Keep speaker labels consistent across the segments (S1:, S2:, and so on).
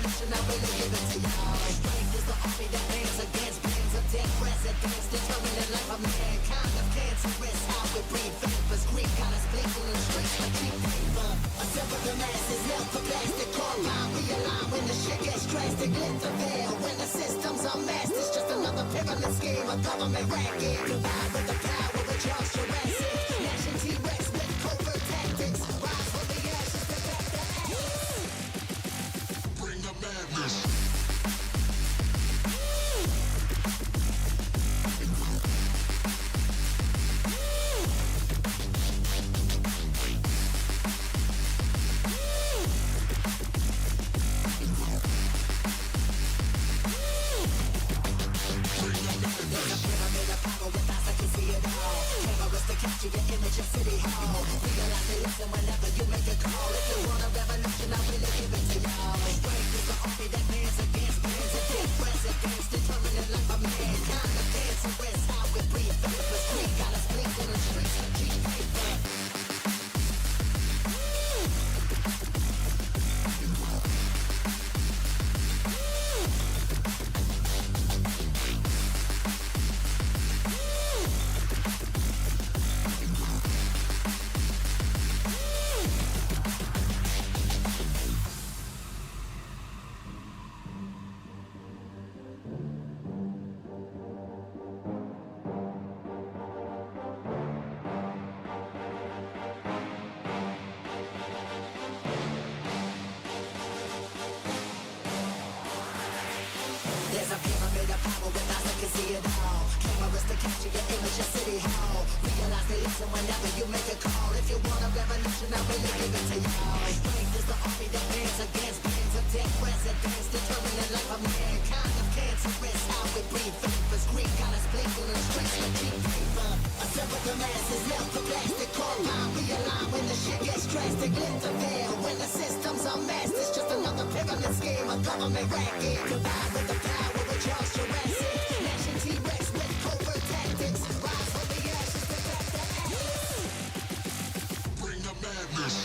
S1: revolution, I really give it to y'all. Strength is the army that bands against bands of dead presidents, determining life of mankind of cancerous. How we breathe vapors, Greek got us blinking in the streets for cheap paper. Assemble the masses, melt the plastic carbine, realign when the shit gets drastic, lift the veil. When the system's unmasked, it's just another pyramid scheme, a government racket. Combined with the power of Charles Jurassic, gnashing T-Rex with covert tactics. Rise from the ashes to back the ashes. Bring the madness. Capture your image of City Hall. Realize they listen whenever you make a call. If you want a revolution, I really give it to y'all. Strength is the army that bands against bands of dead presidents, determining life of mankind of cancerous. How we breathe vapors, Greek got us blinking in the streets for cheap paper. There's a pyramid of power with eyes that can see it all. Cameras to capture your image of City Hall. Realize they listen whenever you make a call. If you want a revolution, I really give it to y'all. Strength is the army that bands against bands of dead presidents, determining life of mankind of cancerous. How we breathe vapors, Greek got us blinking in the streets for cheap paper. Assemble the masses, melt the plastic carbine, realign when the shit gets drastic, lift the veil. When the system's unmasked, it's just another pyramid scheme, a government racket. Combined with the power of Charles Jurassic, gnashing T-Rex with covert tactics. Rise from the ashes to back the ashes. Bring the madness.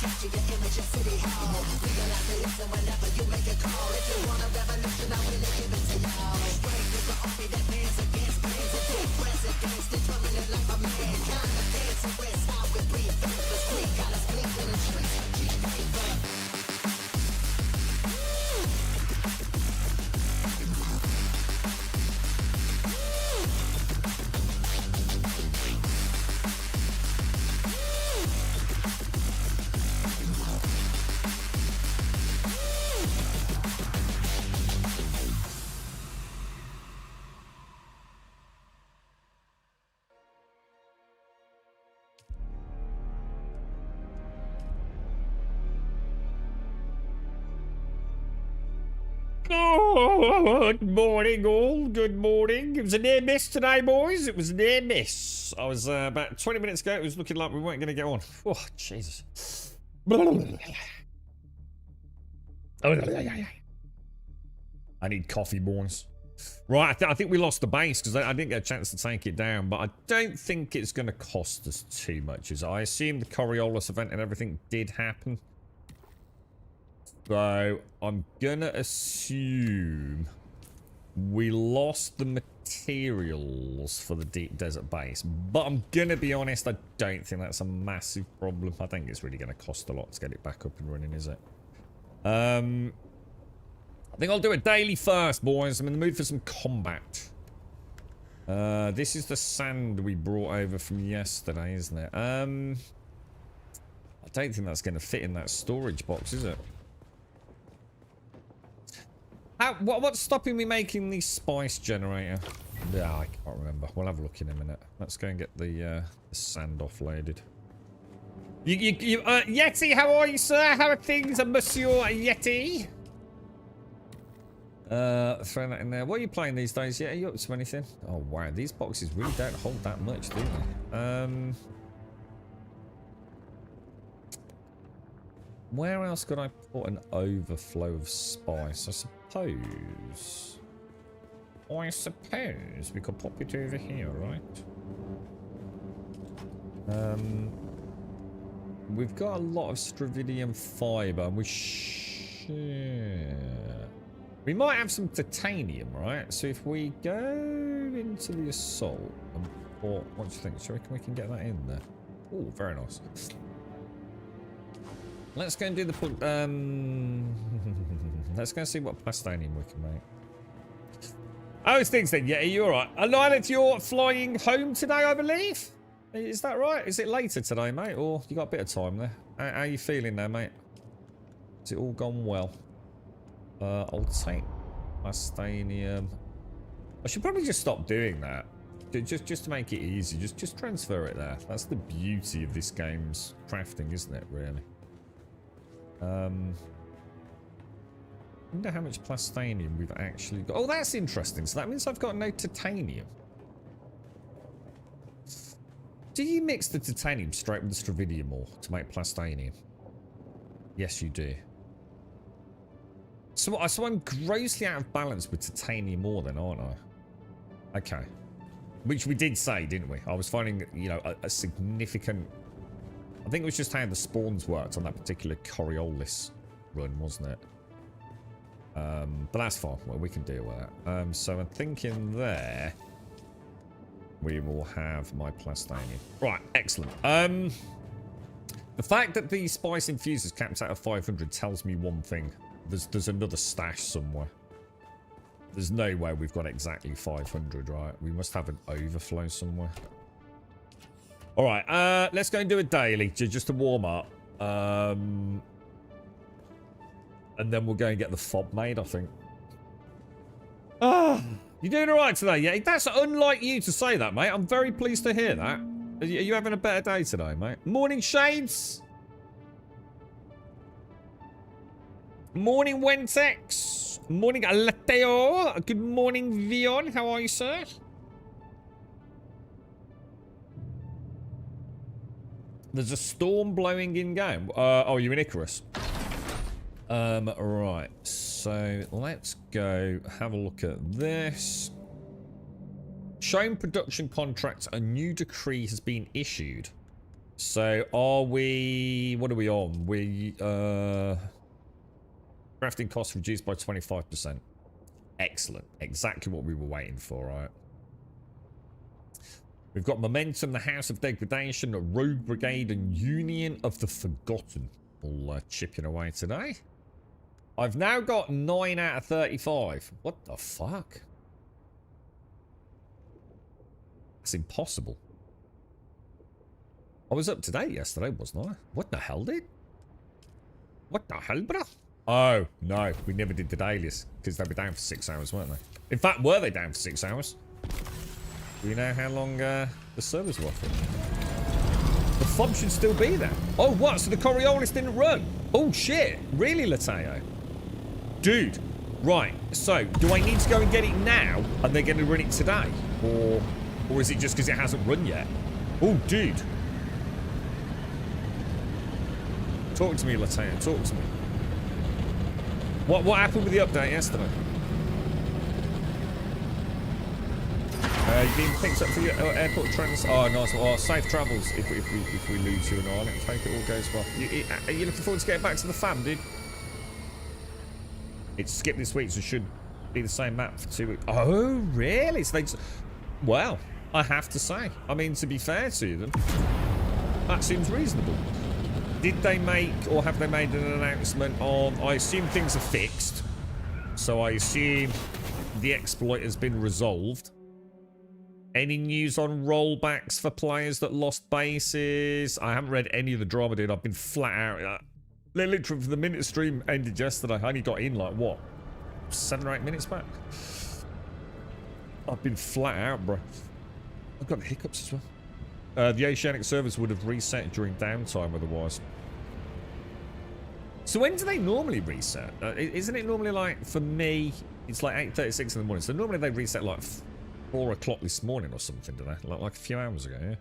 S1: Capture your image of City Hall. Realize they listen whenever you make a call. If you want a revolution, I really give it to y'all. Strength is the army that bands against bands of dead presidents, determining life of mankind of cancerous. How we breathe vapors, Greek got us blinking in the streets for cheap paper.
S2: Good morning, all. Good morning. It was a near miss today, boys. It was a near miss. I was about 20 minutes ago. It was looking like we weren't going to get on. Oh, Jesus. I need coffee, boys. Right, I think we lost the base because I didn't get a chance to take it down, but I don't think it's going to cost us too much. As I assume the Coriolis event and everything did happen. So I'm gonna assume we lost the materials for the deep desert base, but I'm gonna be honest, I don't think that's a massive problem. I think it's really gonna cost a lot to get it back up and running, is it? I think I'll do a daily first, boys. I'm in the mood for some combat. This is the sand we brought over from yesterday, isn't it? I don't think that's gonna fit in that storage box, is it? What's stopping me making the spice generator? Yeah, I can't remember. We'll have a look in a minute. Let's go and get the sand offloaded. Yeti, how are you, sir? How are things, Monsieur Yeti? Throw that in there. What are you playing these days? Yeah, are you up to anything? Oh, wow. These boxes really don't hold that much, do they? Where else could I put an overflow of spice? I suppose. I suppose we could pop it over here, right? We've got a lot of stravidium fiber, and we might have some titanium, right? So if we go into the assault, or what do you think? Do you reckon we can get that in there? Oh, very nice. Let's go and do the let's go and see what plastonium we can make. Oh, things then. Yeah, you're right. Lionel, you're flying home today, I believe. Is that right? Is it later today, mate? Or you got a bit of time there? How are you feeling there, mate? Has it all gone well? I'll take plastonium. I should probably just stop doing that. Just to make it easy. Just transfer it there. That's the beauty of this game's crafting, isn't it, really? I wonder how much plastonium we've actually got. Oh, that's interesting. So that means I've got no titanium. Do you mix the titanium straight with the stravidium ore to make plastonium? Yes, you do. So I'm grossly out of balance with titanium ore then, aren't I? Okay. Which we did say, didn't we? I was finding, you know, a significant... I think it was just how the spawns worked on that particular Coriolis run, wasn't it? But that's fine. Well, we can deal with that. So I'm thinking there... we will have my plastonium. Right, excellent. The fact that the spice infused is capped out at 500 tells me one thing. There's another stash somewhere. There's no way we've got exactly 500, right? We must have an overflow somewhere. All right, let's go and do a daily just to warm up. And then we'll go and get the fob made, I think. Ah, you're doing all right today, yeah? That's unlike you to say that, mate. I'm very pleased to hear that. Are you having a better day today, mate? Morning, Shades. Morning, Wentex. Morning, Lateo. Good morning, Vion. How are you, sir? There's a storm blowing in game. Oh, you're in Icarus. Right. So let's go have a look at this. Shown production contracts, a new decree has been issued. So are we... what are we on? We... crafting costs reduced by 25%. Excellent. Exactly what we were waiting for, right? We've got Momentum, the House of Degradation, Rogue Brigade, and Union of the Forgotten. All chipping away today. I've now got 9 out of 35. What the fuck? That's impossible. I was up to date yesterday, wasn't I? What the hell, dude? What the hell, bro? Oh, no. We never did the dailies. Because they were down for 6 hours, weren't they? In fact, were they down for 6 hours? Do you know how long the servers were for? The fob should still be there. Oh, what? So the Coriolis didn't run? Oh, shit. Really, Lateo? Dude. Right. So, do I need to go and get it now? And they're going to run it today? Or is it just because it hasn't run yet? Oh, dude. Talk to me, Lateo. Talk to me. What happened with the update yesterday? You've been picked up for your airport trends. Oh, nice. Oh, safe travels if we lose you and all. I hope it all goes well. Are you looking forward to getting back to the fam, dude? It's skipped this week, so it should be the same map for 2 weeks. Oh, really? So they just... well, I have to say. I mean, to be fair to them, that seems reasonable. Did they make, or have they made an announcement on... I assume things are fixed. So I assume the exploit has been resolved. Any news on rollbacks for players that lost bases? I haven't read any of the drama, dude. I've been flat out. Literally, for the minute stream ended yesterday, I only got in, like, what? 7 or 8 minutes back? I've been flat out, bro. I've got the hiccups as well. The Oceanic servers would have reset during downtime otherwise. So when do they normally reset? Isn't it normally, like, for me, it's like 8:36 in the morning. So normally they reset, like... 4 o'clock this morning or something, did I? Like a few hours ago, yeah?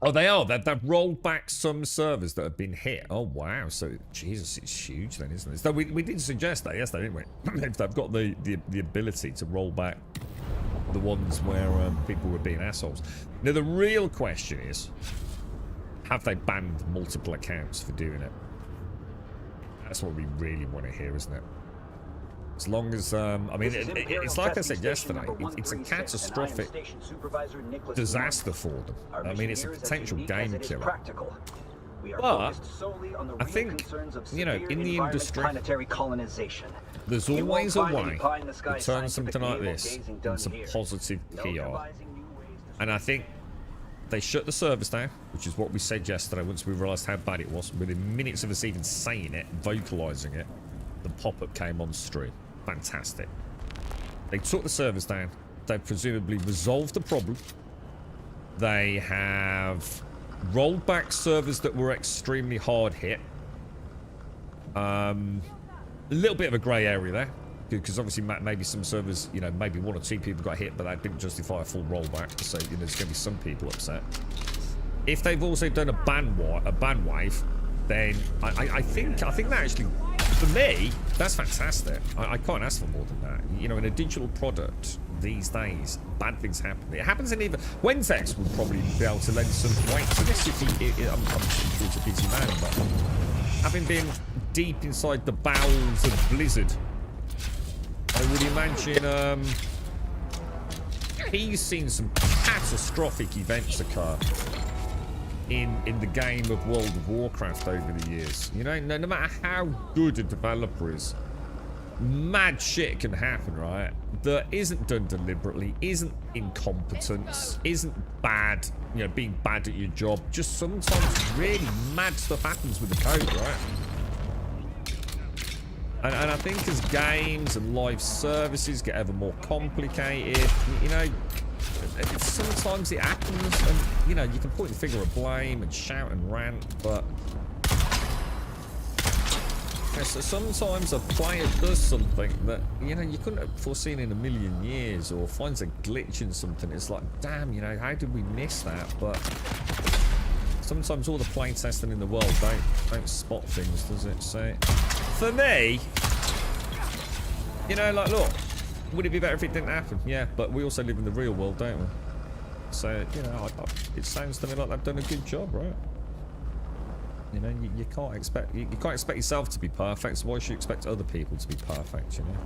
S2: Oh, they are. They've rolled back some servers that have been hit. Oh, wow. So, Jesus, it's huge then, isn't it? So we did suggest that yesterday, didn't we? If they've got the ability to roll back the ones where people were being assholes. Now, the real question is, have they banned multiple accounts for doing it? That's what we really want to hear, isn't it? As long as, I mean, it's like I said yesterday, it's a catastrophic disaster for them. I mean, it's a potential game killer. But I think, you know, in the industry, there's always a way to turn something like this into positive PR. And I think they shut the servers down, which is what we said yesterday once we realised how bad it was. Within minutes of us even saying it, vocalising it, the pop-up came on stream. Fantastic. They took the servers down. They've presumably resolved the problem. They have rolled back servers that were extremely hard hit. A little bit of a grey area there, because obviously maybe some servers, you know, maybe one or two people got hit, but that didn't justify a full rollback. So you know, there's going to be some people upset. If they've also done a ban wave, then I think that actually, for me, that's fantastic. I can't ask for more than that. You know, in a digital product these days, bad things happen. It happens in even Wentex would probably be able to lend some weight to this if I'm sure he's a busy man, but having been deep inside the bowels of Blizzard, I would imagine he's seen some catastrophic events occur in the game of World of Warcraft over the years. You know, no matter how good a developer is, mad shit can happen, right? That isn't done deliberately, isn't incompetence, isn't bad, you know, being bad at your job. Just sometimes really mad stuff happens with the code, right? And I think as games and live services get ever more complicated, you know, sometimes it happens, and you know, you can point the finger of blame and shout and rant, but yeah, so sometimes a player does something that, you know, you couldn't have foreseen in a million years, or finds a glitch in something. It's like, damn, you know, how did we miss that? But sometimes all the play testing in the world don't spot things, does it? So for me, you know, like, look, would it be better if it didn't happen? Yeah, but we also live in the real world, don't we? So, you know, it sounds to me like they've done a good job, right? You know, you can't expect yourself to be perfect, so why should you expect other people to be perfect, you know?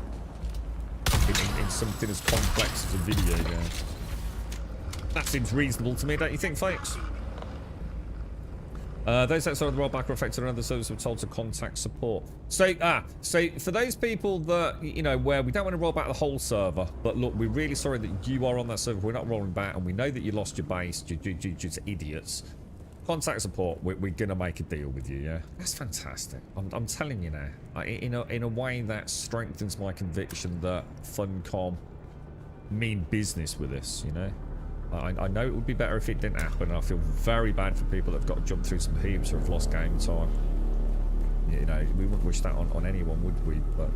S2: In something as complex as a video game. That seems reasonable to me, don't you think, folks? Those outside of the rollback are affected, and other servers were told to contact support. So for those people that, you know, where we don't want to roll back the whole server, but look, we're really sorry that you are on that server, we're not rolling back, and we know that you lost your base due to idiots. Contact support, we're going to make a deal with you, yeah? That's fantastic. I'm telling you now. In a way that strengthens my conviction that Funcom mean business with this, you know? I know it would be better if it didn't happen, and I feel very bad for people that have got to jump through some hoops or have lost game time. You know, we wouldn't wish that on anyone, would we? But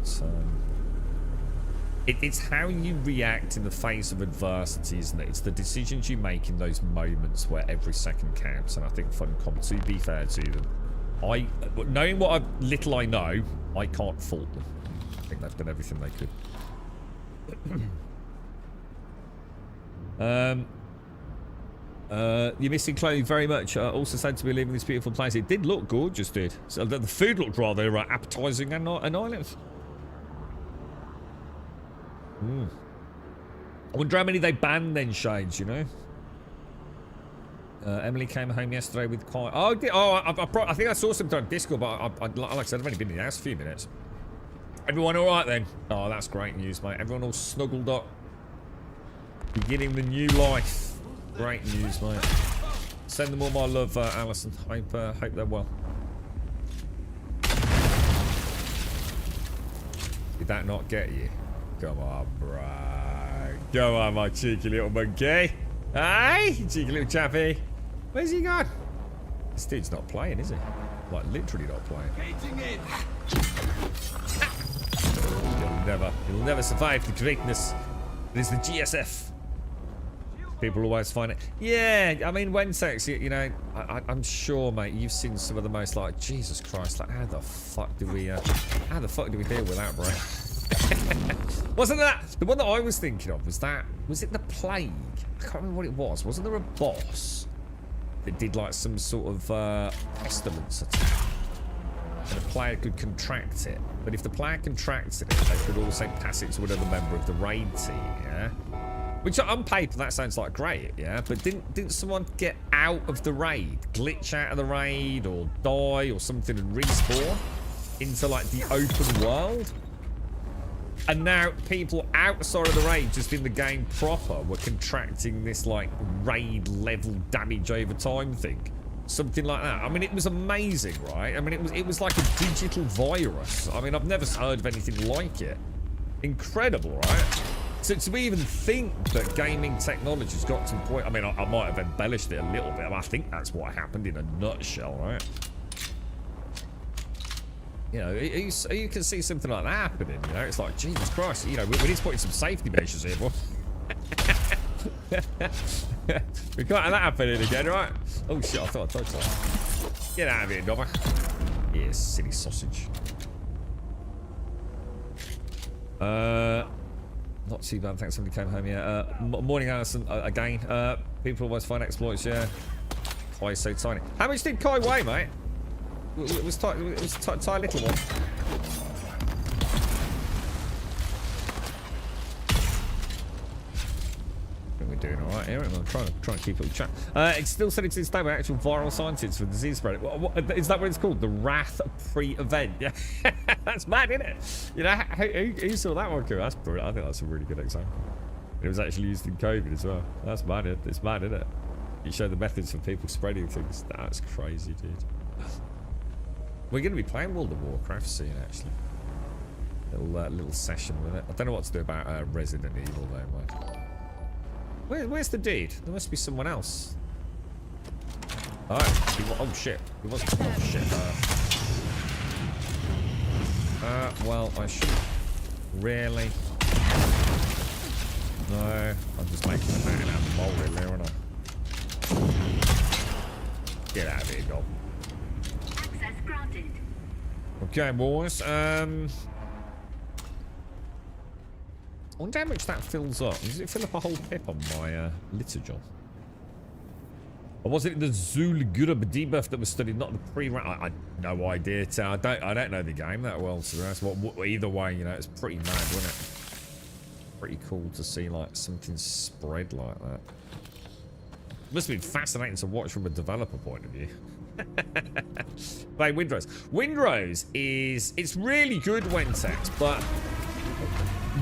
S2: it's how you react in the face of adversity, isn't it? It's the decisions you make in those moments where every second counts, and I think Funcom, to be fair to them, knowing what little I know, I can't fault them. I think they've done everything they could. You're missing clothing very much. Also said to be leaving this beautiful place. It did look gorgeous, dude. So the food looked rather appetizing and nice. I wonder how many they banned then, Shades, you know? Emily came home yesterday with quite... I think I saw something on Discord, but like I said, I've only been in the house a few minutes. Everyone all right then? Oh, that's great news, mate. Everyone all snuggled up. Beginning the new life. Great news, mate. Send them all my love, Alison. Hope they're well. Did that not get you? Come on, bro. Come on, my cheeky little monkey. Hey, cheeky little chappy. Where's he gone? This dude's not playing, is he? Like, literally not playing. You'll never survive the greatness that is the GSF. People always find it. Yeah, I mean, Wentex, you know, I'm sure, mate, you've seen some of the most, like, Jesus Christ, like, how the fuck do we deal with that, bro? Wasn't that the one that I was thinking of? Was it the plague? I can't remember what it was. Wasn't there a boss that did like some sort of pestilence attack? And the player could contract it, but if the player contracted it, they could also pass it to another member of the raid team. Yeah. Which on paper that sounds like great, yeah. But didn't someone get out of the raid, glitch out of the raid, or die, or something, and respawn into like the open world? And now people outside of the raid, just in the game proper, were contracting this like raid level damage over time thing, something like that. I mean, it was amazing, right? I mean, it was like a digital virus. I mean, I've never heard of anything like it. Incredible, right? So to even think that gaming technology's got to the point, I mean, I might have embellished it a little bit, but I think that's what happened in a nutshell, right? You know, you can see something like that happening, you know? It's like, Jesus Christ, you know, we need to put in some safety measures here, boy. We can't have that happening again, right? Oh, shit, I thought I touched that. Get out of here, Dobber. Yeah, silly sausage. Not too bad, thanks, somebody came home, yeah. Morning, Alison, again. People always find exploits, yeah. Kai's so tiny. How much did Kai weigh, mate? It was Ty little one. We're doing all right here. I'm trying to keep it with chat. It's still said it's stable actual viral scientists for disease spread. What, is that what it's called? The Wrath pre-event? Yeah, that's mad, isn't it? You know, who saw that one? That's brilliant. I think that's a really good example. It was actually used in COVID as well. That's mad. It's mad, isn't it? You show the methods for people spreading things. That's crazy, dude. We're going to be playing World of Warcraft soon, actually. Little session with it. I don't know what to do about Resident Evil, though, mate. Where's the dude? There must be someone else. Oh shit. He wasn't. Oh, shit. Well, I shouldn't really. No, I'm just making a man out of the mole, really, aren't I? Get out of here, Gob. Okay, boys. I wonder how much that fills up. Does it fill up a whole pip on my litter job? Or was it the Zulgurub debuff that was studied, not the pre-round? I had no idea. I don't know the game that well, so that's either way, you know, it's pretty mad, wasn't it? Pretty cool to see like something spread like that. Must have been fascinating to watch from a developer point of view. Play Windrose. Windrose it's really good, Wentex, but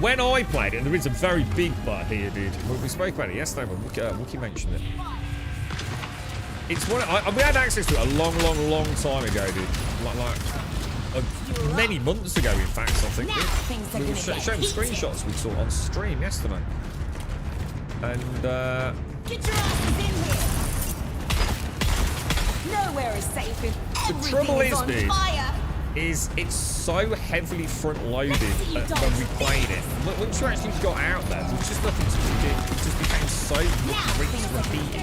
S2: when I played it, and there is a very big but here, dude. We spoke about it yesterday when Wookie mentioned it. It's one we had access to it a long time ago, dude. Like many months ago, in fact, I think. We were showing screenshots we saw on stream yesterday. And
S3: get your asses in here. Nowhere is safe if
S2: the trouble is,
S3: on
S2: dude,
S3: fire.
S2: is it's so heavily front-loaded when we played it. Once you actually got out there, there's just nothing to do. It just became so repeated.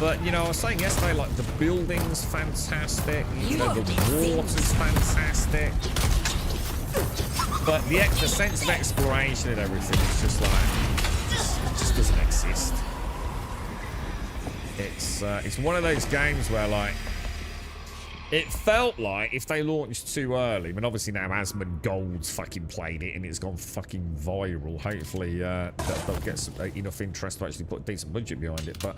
S2: But, you know, I was saying yesterday, like, the building's fantastic, you know, the water's fantastic. But the sense of exploration and everything is just like, it just doesn't exist. It's one of those games where, like, it felt like if they launched too early, I mean, obviously now Asmongold's fucking played it and it's gone fucking viral. Hopefully they'll get some, enough interest to actually put a decent budget behind it. But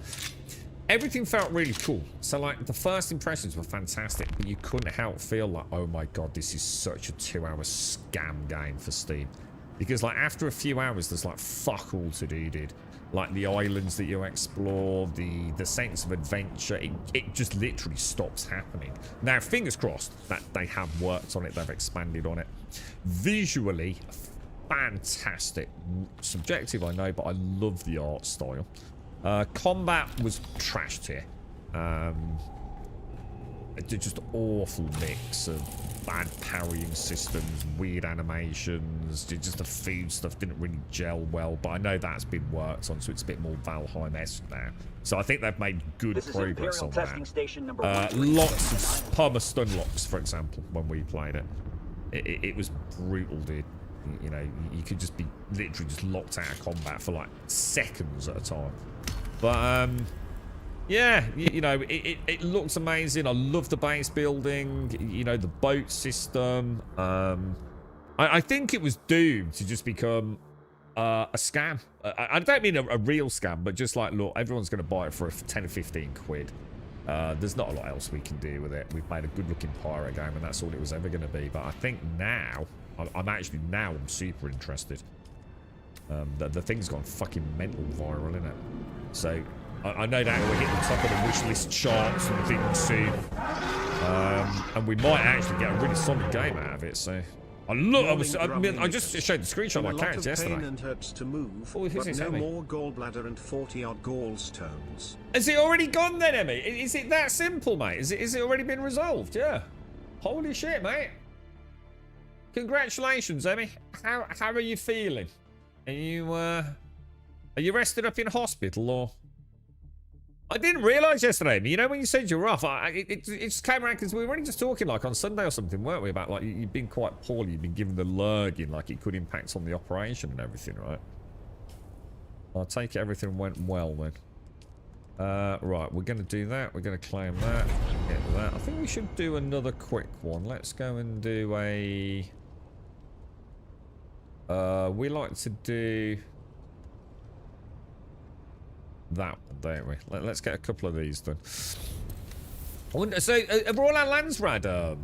S2: everything felt really cool. So, like, the first impressions were fantastic, but you couldn't help feel like, oh my god, this is such a 2-hour scam game for Steam. Because, like, after a few hours, there's, like, fuck all to do, dude. Like, the islands that you explore, the sense of adventure, it just literally stops happening. Now, fingers crossed that they have worked on it, they've expanded on it. Visually, fantastic. Subjective, I know, but I love the art style. Combat was trashed here. just awful mix of bad parrying systems, weird animations. Just the food stuff didn't really gel well, but I know that's been worked on, so it's a bit more Valheim-esque now. So I think they've made good progress on that.
S4: Station number
S2: Lots of perma stun locks, for example, when we played it. It was brutal, dude. You know, you could just be literally just locked out of combat for like seconds at a time. But yeah, you know, it looks amazing. I love the base building, you know, the boat system. I think it was doomed to just become a scam. I don't mean a real scam, but just like, look, everyone's going to buy it for 10 or 15 quid. There's not a lot else we can do with it. We've made a good looking pyro game, and that's all it was ever going to be. But I think now, I'm super interested. The thing's gone fucking mental viral, isn't it? So I know that we're hitting the top of the wish list charts and things soon. And we might actually get a really solid game out of it. So I just showed the screenshot of my character yesterday.
S5: And hurts to move,
S2: Oh, who's
S5: but
S2: this,
S5: no
S2: Emmy?
S5: more gallbladder and 40-odd gallstones.
S2: Has it already gone then, Emmy? Is it that simple, mate? Is it already been resolved? Yeah. Holy shit, mate. Congratulations, Emmy. How are you feeling? Are you rested up in hospital or? I didn't realise yesterday, you know, when you said you were off, it just came around because we were only just talking like on Sunday or something, weren't we? About like you've been quite poorly, you've been given the lurging, like it could impact on the operation and everything, right? I'll take it everything went well then. Right, we're going to do that. We're going to claim that. Get that. I think we should do another quick one. Let's go and do a. We like to do that one, don't we? Let's get a couple of these done. So, are all our Landsrad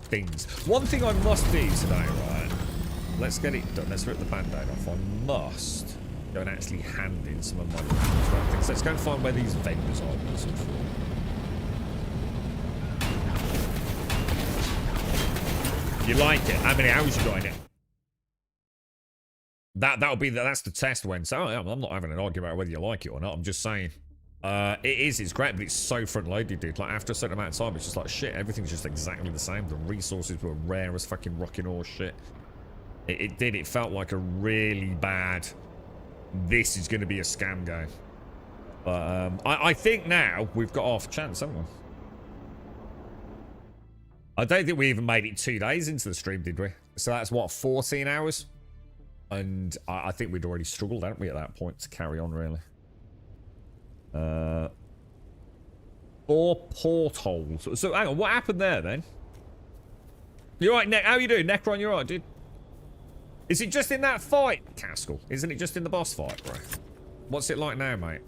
S2: things? One thing I must do today, right? Let's get it done. Let's rip the band-aid off. I must go and actually hand in some of my Landsrad things. Let's go and find where these vendors are. You like it? How many hours you got in it? That's the test when. So I'm not having an argument about whether you like it or not. I'm just saying, it's great, but it's so front loaded, dude. Like after a certain amount of time, it's just like shit. Everything's just exactly the same. The resources were rare as fucking rocking horse shit. It felt like a really bad. This is going to be a scam game. But I think now we've got half a chance, haven't we? I don't think we even made it 2 days into the stream, did we? So that's what, 14 hours? And I think we'd already struggled, hadn't we, at that point to carry on, really. 4 portholes. So hang on, what happened there then? You alright, how you doing, Necron? You alright, dude? Is it just in that fight, Caskell? Isn't it just in the boss fight, bro? What's it like now, mate?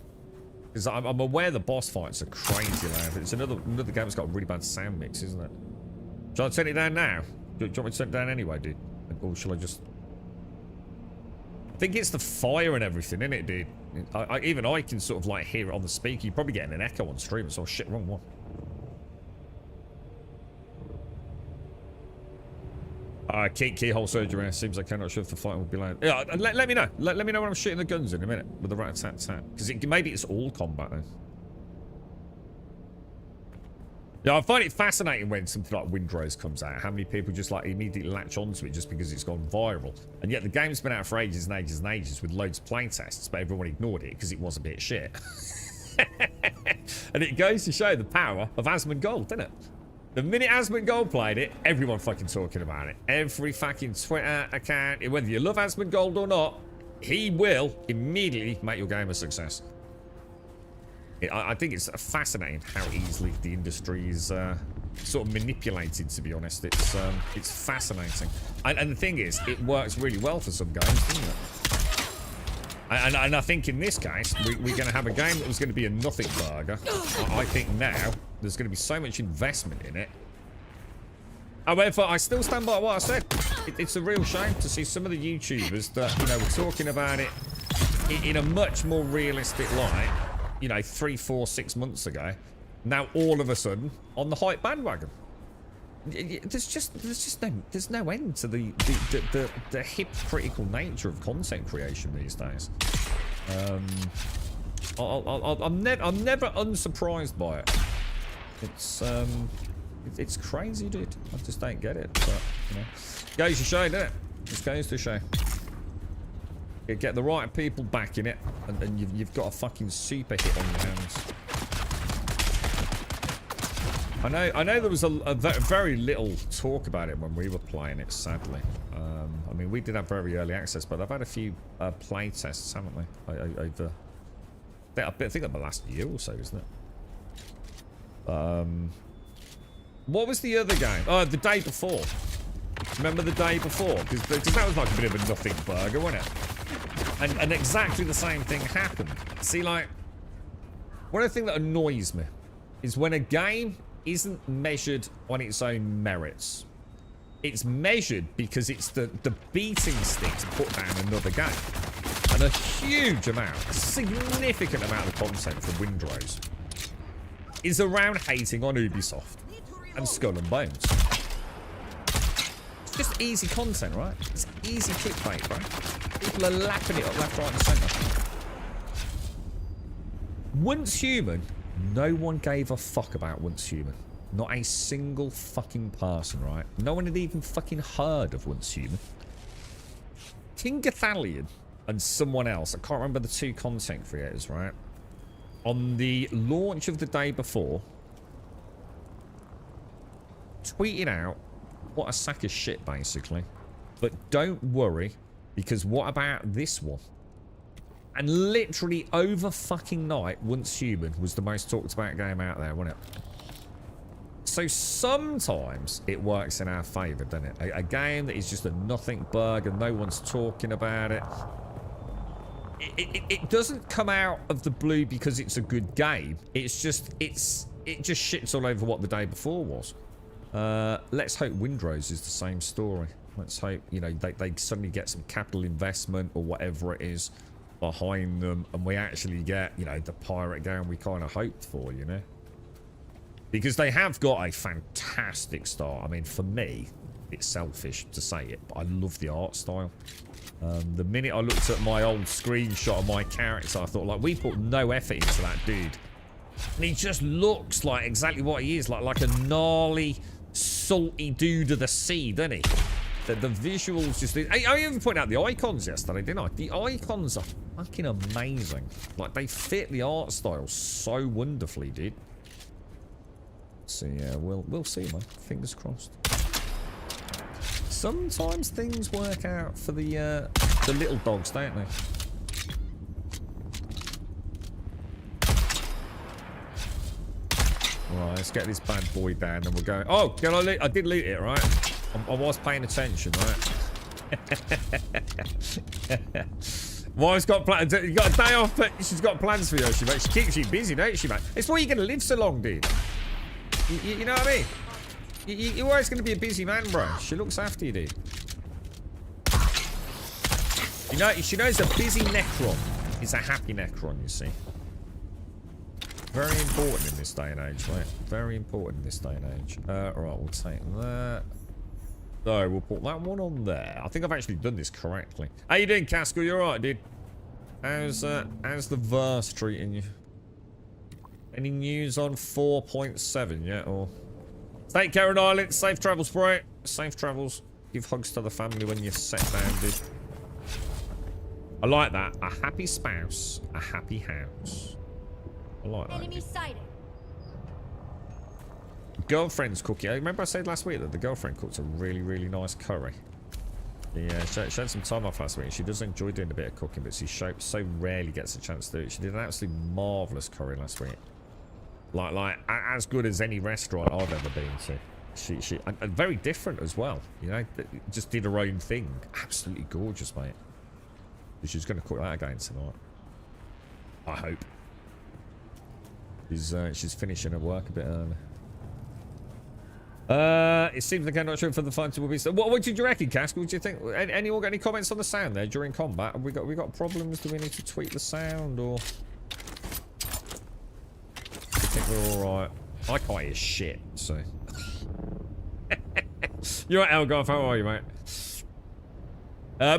S2: Because I'm aware the boss fights are crazy loud. It's another game that's got a really bad sound mix, isn't it? Shall I turn it down now? Do you want me to turn it down anyway, dude? Or shall I just... I think it's the fire and everything, isn't it, dude? Even I can sort of like hear it on the speaker. You're probably getting an echo on stream. So shit, wrong one. Keyhole surgery. Seems like I'm not sure if the fight will be loud. Yeah, let me know. Let me know when I'm shooting the guns in a minute with the rat-tat-tat. Because maybe it's all combat then. Yeah, I find it fascinating when something like Windrose comes out. How many people just like immediately latch onto it just because it's gone viral. And yet the game's been out for ages and ages and ages with loads of playtests, but everyone ignored it because it was a bit shit. And it goes to show the power of Asmongold, doesn't it? The minute Asmongold played it, everyone fucking talking about it. Every fucking Twitter account, whether you love Asmongold or not, he will immediately make your game a success. I think it's fascinating how easily the industry is sort of manipulated, to be honest. It's fascinating. And the thing is, it works really well for some games, doesn't it? And I think in this case, we're going to have a game that was going to be a nothing burger. I think now, there's going to be so much investment in it. However, I still stand by what I said. It's a real shame to see some of the YouTubers that, you know, were talking about it in a much more realistic light. You know, 3, 4, 6 months ago, now all of a sudden on the hype bandwagon. There's no end to the hypocritical nature of content creation these days. I'm never unsurprised by it. It's It's crazy, dude. I just don't get it. But, you know. Goes to show, doesn't it? Just goes to show. You get the right people back in it, and you've got a fucking super hit on your hands. I know there was a very little talk about it when we were playing it, sadly. I mean, we did have very early access, but I've had a few play tests, haven't we? Over, I think the last year or so, isn't it? What was the other game? Oh, the day before. Remember the day before? Because that was like a bit of a nothing burger, wasn't it? And exactly the same thing happened. See, like, one of the things that annoys me is when a game isn't measured on its own merits. It's measured because it's the beating stick to put down another game. And a huge amount, a significant amount of content from Windrose is around hating on Ubisoft and Skull and Bones. It's just easy content, right? It's easy clickbait, right? People are lapping it up left, right, and centre. Once Human, no one gave a fuck about Once Human. Not a single fucking person, right? No one had even fucking heard of Once Human. King Gathalion and someone else, I can't remember the two content creators, right? On the launch of the day before, tweeted out, what a sack of shit, basically. But don't worry, because what about this one? And literally over fucking night, Once Human was the most talked about game out there, wasn't it? So sometimes it works in our favour, doesn't it? A game that is just a nothing burger, no one's talking about it. It doesn't come out of the blue because it's a good game. It's just, it just shits all over what the day before was. Let's hope Windrose is the same story. Let's hope, you know, they suddenly get some capital investment or whatever it is behind them, and we actually get, you know, the pirate game we kind of hoped for, you know. Because they have got a fantastic start. I mean, for me, it's selfish to say it, but I love the art style. The minute I looked at my old screenshot of my character, I thought, like, we put no effort into that dude. And he just looks like exactly what he is, like a gnarly, salty dude of the sea, doesn't he? The visuals just... I even pointed out the icons yesterday, didn't I? The icons are fucking amazing. Like, they fit the art style so wonderfully, dude. So yeah, we'll see, man. Fingers crossed. Sometimes things work out for the little dogs, don't they? Right, let's get this bad boy down, and we're going. Oh, can I loot? I did loot it, right? I was paying attention, right? Wife's got plans. You got a day off, but she's got plans for you, she mate. She keeps you busy, don't she, mate? It's why you're gonna live so long, dude. You know what I mean? You're always going to be a busy man, bro. She looks after you, dude. You know, she knows a busy Necron is a happy Necron, you see. Very important in this day and age, right? Very important in this day and age. Alright, we'll take that. So, we'll put that one on there. I think I've actually done this correctly. How you doing, Casco? You alright, dude? How's the verse treating you? Any news on 4.7 yet, or... Take care on Island. Safe travels, bro. Safe travels. Give hugs to the family when you're set down, dude. I like that. A happy spouse, a happy house. I like that.
S3: Enemy sighted.
S2: Girlfriend's cooking. Remember I said last week that the girlfriend cooked a really, really nice curry? Yeah, she had some time off last week. She does enjoy doing a bit of cooking, but she so rarely gets a chance to do it. She did an absolutely marvellous curry last week. Like as good as any restaurant I've ever been to. She and very different as well. You know, just did her own thing. Absolutely gorgeous, mate. She's going to cook that again tonight. I hope. She's finishing her work a bit early. It seems like I'm not sure for the fight will be. What did you reckon, Cask? What do you think? Anyone got any comments on the sound there during combat? Have we got problems? Do we need to tweak the sound, or? I think we're alright. I can't hear shit, so. You're right, Elgoth. How are you, mate?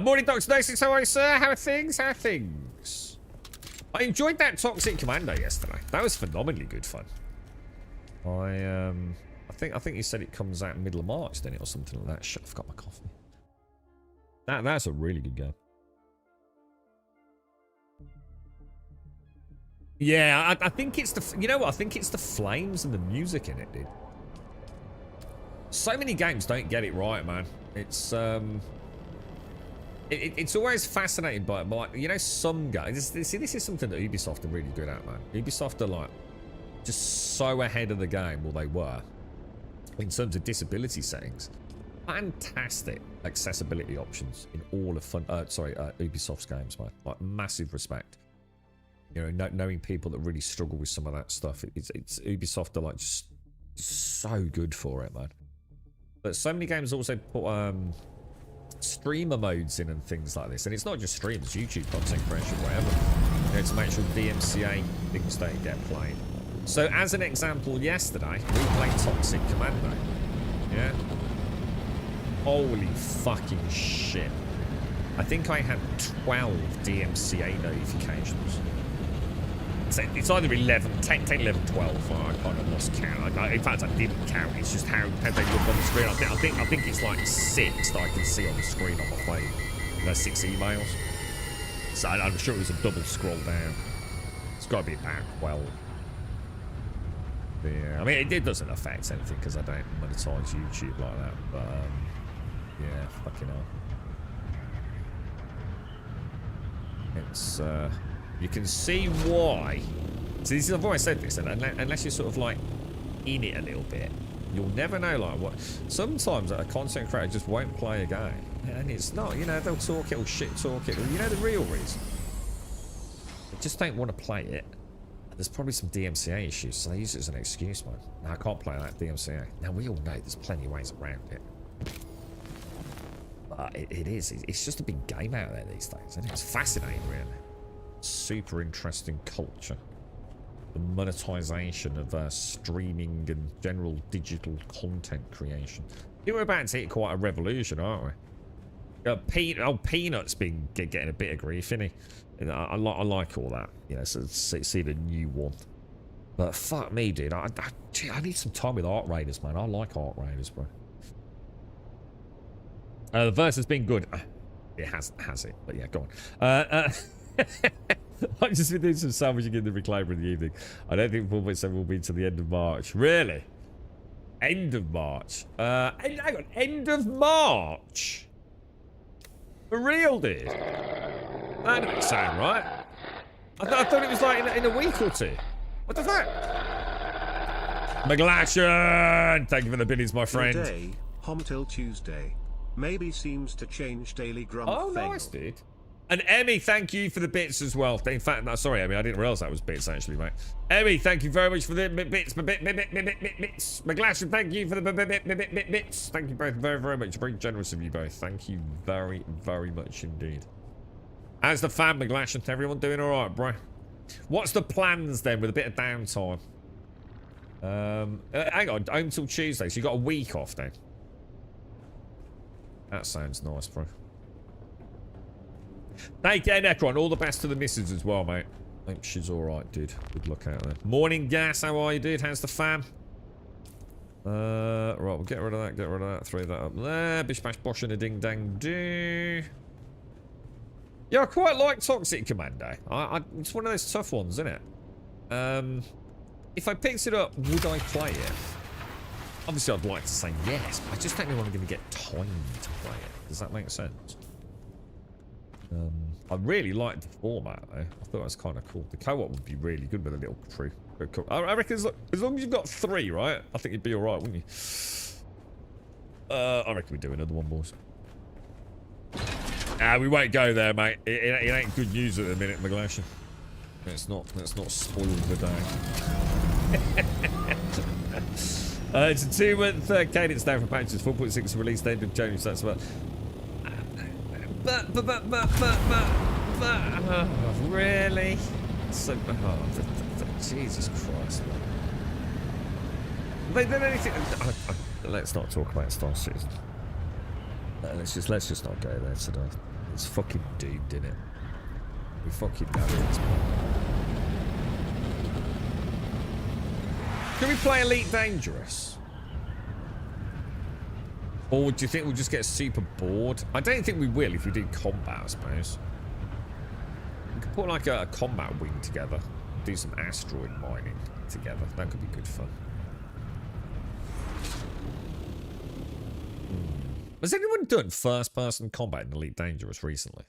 S2: Morning, Dr. Nosis. How are you, sir? How are things? How are things? I enjoyed that Toxic Commando yesterday. That was phenomenally good fun. I think you said it comes out middle of March, didn't it, or something like that. Shit, I forgot my coffee. That's a really good game. Yeah, I think it's the, you know what? I think it's the flames and the music in it, dude. So many games don't get it right, man. It's it's always fascinating by you know, some guys. See, this is something that Ubisoft are really good at, man. Ubisoft are like just so ahead of the game, well, they were, in terms of disability settings. Fantastic accessibility options in all of Ubisoft's games, man. Like, massive respect. You know, knowing people that really struggle with some of that stuff. It's Ubisoft are like just so good for it, man. But so many games also put streamer modes in and things like this, and it's not just streams, YouTube content creation, whatever. You know, to make sure DMCA things don't get played. So, as an example, yesterday we played Toxic Commando. Yeah. Holy fucking shit! I think I had 12 DMCA notifications. So it's either 11, 10, 11, 12. I kind of lost count. In fact, I didn't count. It's just how they look on the screen. I think it's like 6 that I can see on the screen on my phone. There's 6 emails. So I'm sure it was a double scroll down. It's got to be about 12. But yeah, I mean, it doesn't affect anything because I don't monetize YouTube like that. But yeah, fucking hell. It's you can see why. So this is, I've always said this, and unless you're sort of like in it a little bit, you'll never know like what. Sometimes a content creator just won't play a game, and it's not. You know, they'll talk it or shit talk it. You know the real reason. They just don't want to play it. There's probably some DMCA issues, so they use it as an excuse, man. No, I can't play that DMCA. Now we all know there's plenty of ways around it. But it is. It's just a big game out there these days, and it's fascinating, really. Super interesting culture. The monetization of streaming and general digital content creation. We're about to hit quite a revolution, aren't we? Peanut's been getting a bit of grief, isn't he? I like all that. You know, so see the new one. But fuck me, dude. I need some time with Art Raiders, man. I like Art Raiders, bro. The verse has been good. It has it. But yeah, go on. I've just been doing some salvaging in the reclaimer in the evening. I don't think 4.7 will be till the end of March. Really? End of March? Hang on. End of March? For real, dude? That doesn't sound right. I thought it was like in a week or two. What the fuck? McGlashan! Thank you for the biddies, my friend.
S5: Today, Hom till Tuesday. Maybe seems to change daily grump.
S2: Oh, nice, dude. And Emmy, thank you for the bits as well. In fact, no, sorry, Emmy, I didn't realise that was bits, actually, mate. Emmy, thank you very much for the bits. McGlashan, thank you for the bits. Thank you both very, very much. Very generous of you both. Thank you very, very much indeed. How's the fam, McGlashan? Everyone doing all right, bro? What's the plans, then, with a bit of downtime? Hang on, home till Tuesday, so you got a week off, then? That sounds nice, bro. Thank you, Necron. All the best to the missus as well, mate. I think she's alright, dude. Good luck out there. Morning, Gas. How are you, dude? How's the fam? Right, we'll get rid of that. Get rid of that. Throw that up there. Bish, bash, bosh, and a ding, dang, do. Yeah, I quite like Toxic Commando. It's one of those tough ones, isn't it? If I picked it up, would I play it? Obviously, I'd like to say yes, but I just don't know when I'm going to get time to play it. Does that make sense? I really liked the format, though. I thought it was kind of cool. The co-op would be really good with a little crew. I reckon as long as you've got 3, right? I think you'd be alright, wouldn't you? I reckon we do another one, boys. We won't go there, mate. It ain't good news at the minute, McGlashan. Let's not spoil the day. It's a 2-month cadence down for patches. 4.6 release date of January, so that's about... But, really? So, Jesus Christ, man. They did anything... let's not talk about Star Citizen. Let's just not go there today. It's fucking doomed, innit? We fucking know it. Can we play Elite Dangerous? Or do you think we'll just get super bored? I don't think we will if we do combat, I suppose. We could put like a combat wing together. Do some asteroid mining together. That could be good fun. Has anyone done first-person combat in Elite Dangerous recently?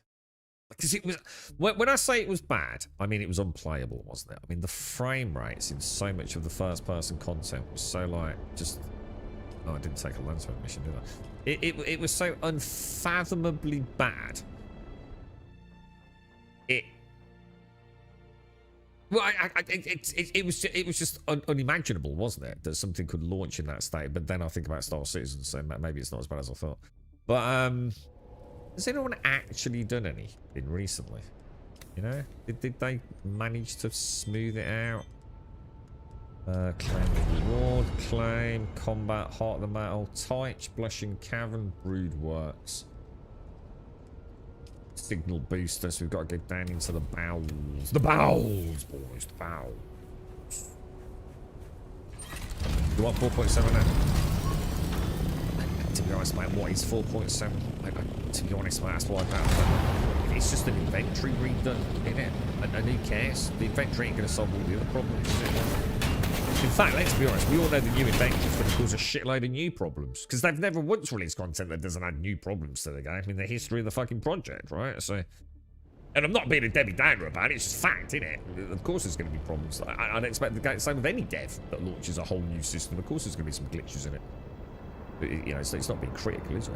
S2: Because it was... When I say it was bad, I mean it was unplayable, wasn't it? I mean, the frame rates in so much of the first-person content was so, like, just... Oh, I didn't take a Landsman mission, did I? It was so unfathomably bad. Well, it was just unimaginable, wasn't it? That something could launch in that state. But then I think about Star Citizen, so maybe it's not as bad as I thought. But has anyone actually done anything recently? You know, did they manage to smooth it out? Claim the reward, claim, combat, heart of the metal, Tyche, blushing cavern, brood works. Signal booster, so we've got to go down into the bowels. The bowels, boys, the bowels. You want 4.7 now? To be honest, mate, what is 4.7? To be honest, mate, that's why I don't. It's just an inventory redone, isn't it? And who cares? The inventory ain't going to solve all the other problems, is it? In fact, let's be honest, we all know the new inventory is going to cause a shitload of new problems. Because they've never once released content that doesn't add new problems to the game in the history of the fucking project, right? So, and I'm not being a Debbie Downer about it, it's just fact, isn't it? Of course there's going to be problems. I'd expect the same with any dev that launches a whole new system. Of course there's going to be some glitches in it. But, you know, it's not being critical, is it?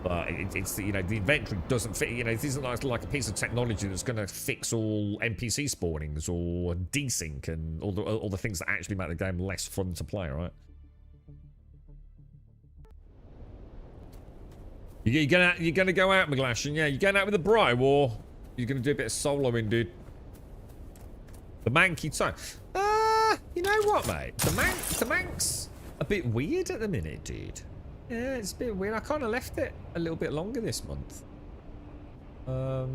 S2: But it's you know, the inventory doesn't fit. You know, it isn't like a piece of technology that's going to fix all NPC spawnings or desync and all the things that actually make the game less fun to play, right? You're gonna go out, McGlashan? Yeah, you going out with the bro, or you're gonna do a bit of soloing, dude? The manky toe. You know what, mate? The mank's a bit weird at the minute, dude. Yeah, it's a bit weird. I kind of left it a little bit longer this month. I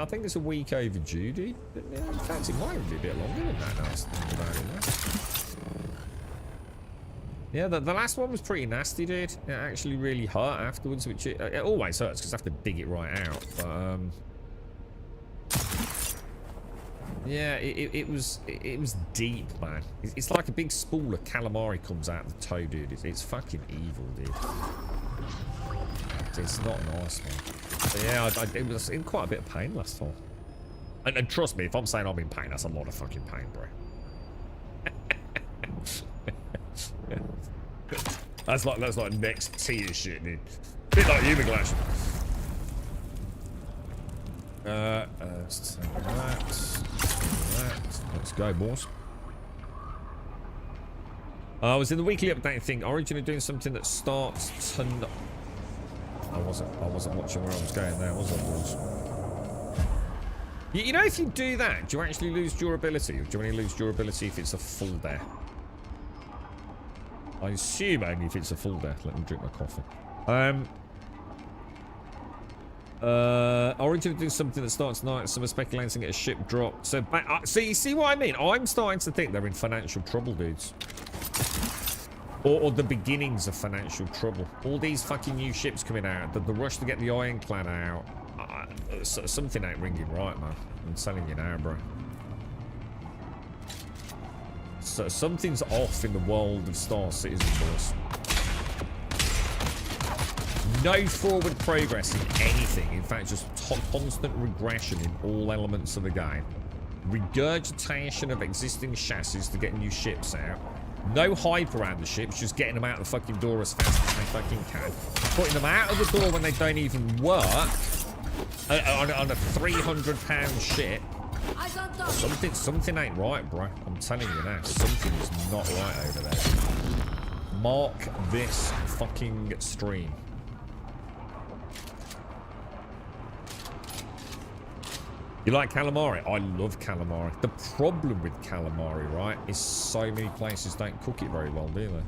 S2: think it's a week overdue, dude. But yeah, in fact, it might even be a bit longer than that now I think about it. Yeah, the last one was pretty nasty, dude. It actually really hurt afterwards, which it always hurts because I have to dig it right out. But yeah, it was deep, man. It's like a big spool of calamari comes out of the toe, dude. It's fucking evil, dude. It's not nice, man. But yeah, it was in quite a bit of pain last time. And trust me, if I'm saying I'm in pain, that's a lot of fucking pain, bro. That's like next tier shit, dude. Bit like you, McGlash. Let's take that. Let's go, boys. I was in the weekly update thing. Origin are doing something that starts to. I wasn't watching where I was going there, was I, boys? You know, if you do that, do you actually lose durability, or do you only lose durability if it's a full death? I assume only if it's a full death. Let me drink my coffee. Origin doing something that starts tonight. Some are speculating at a ship drop. So, so you see what I mean? I'm starting to think they're in financial trouble, dudes. Or the beginnings of financial trouble. All these fucking new ships coming out. The rush to get the Ironclad out. Something ain't ringing right, man. I'm telling you now, bro. So something's off in the world of Star Citizen, boys. No forward progress in anything. In fact, just constant regression in all elements of the game. Regurgitation of existing chassis to get new ships out. No hype around the ships, just getting them out the fucking door as fast as they fucking can. Putting them out of the door when they don't even work. On a £300 ship. Something ain't right, bro. I'm telling you now. Something is not right over there. Mark this fucking stream. You like calamari? I love calamari. The problem with calamari, right, is so many places don't cook it very well, do they?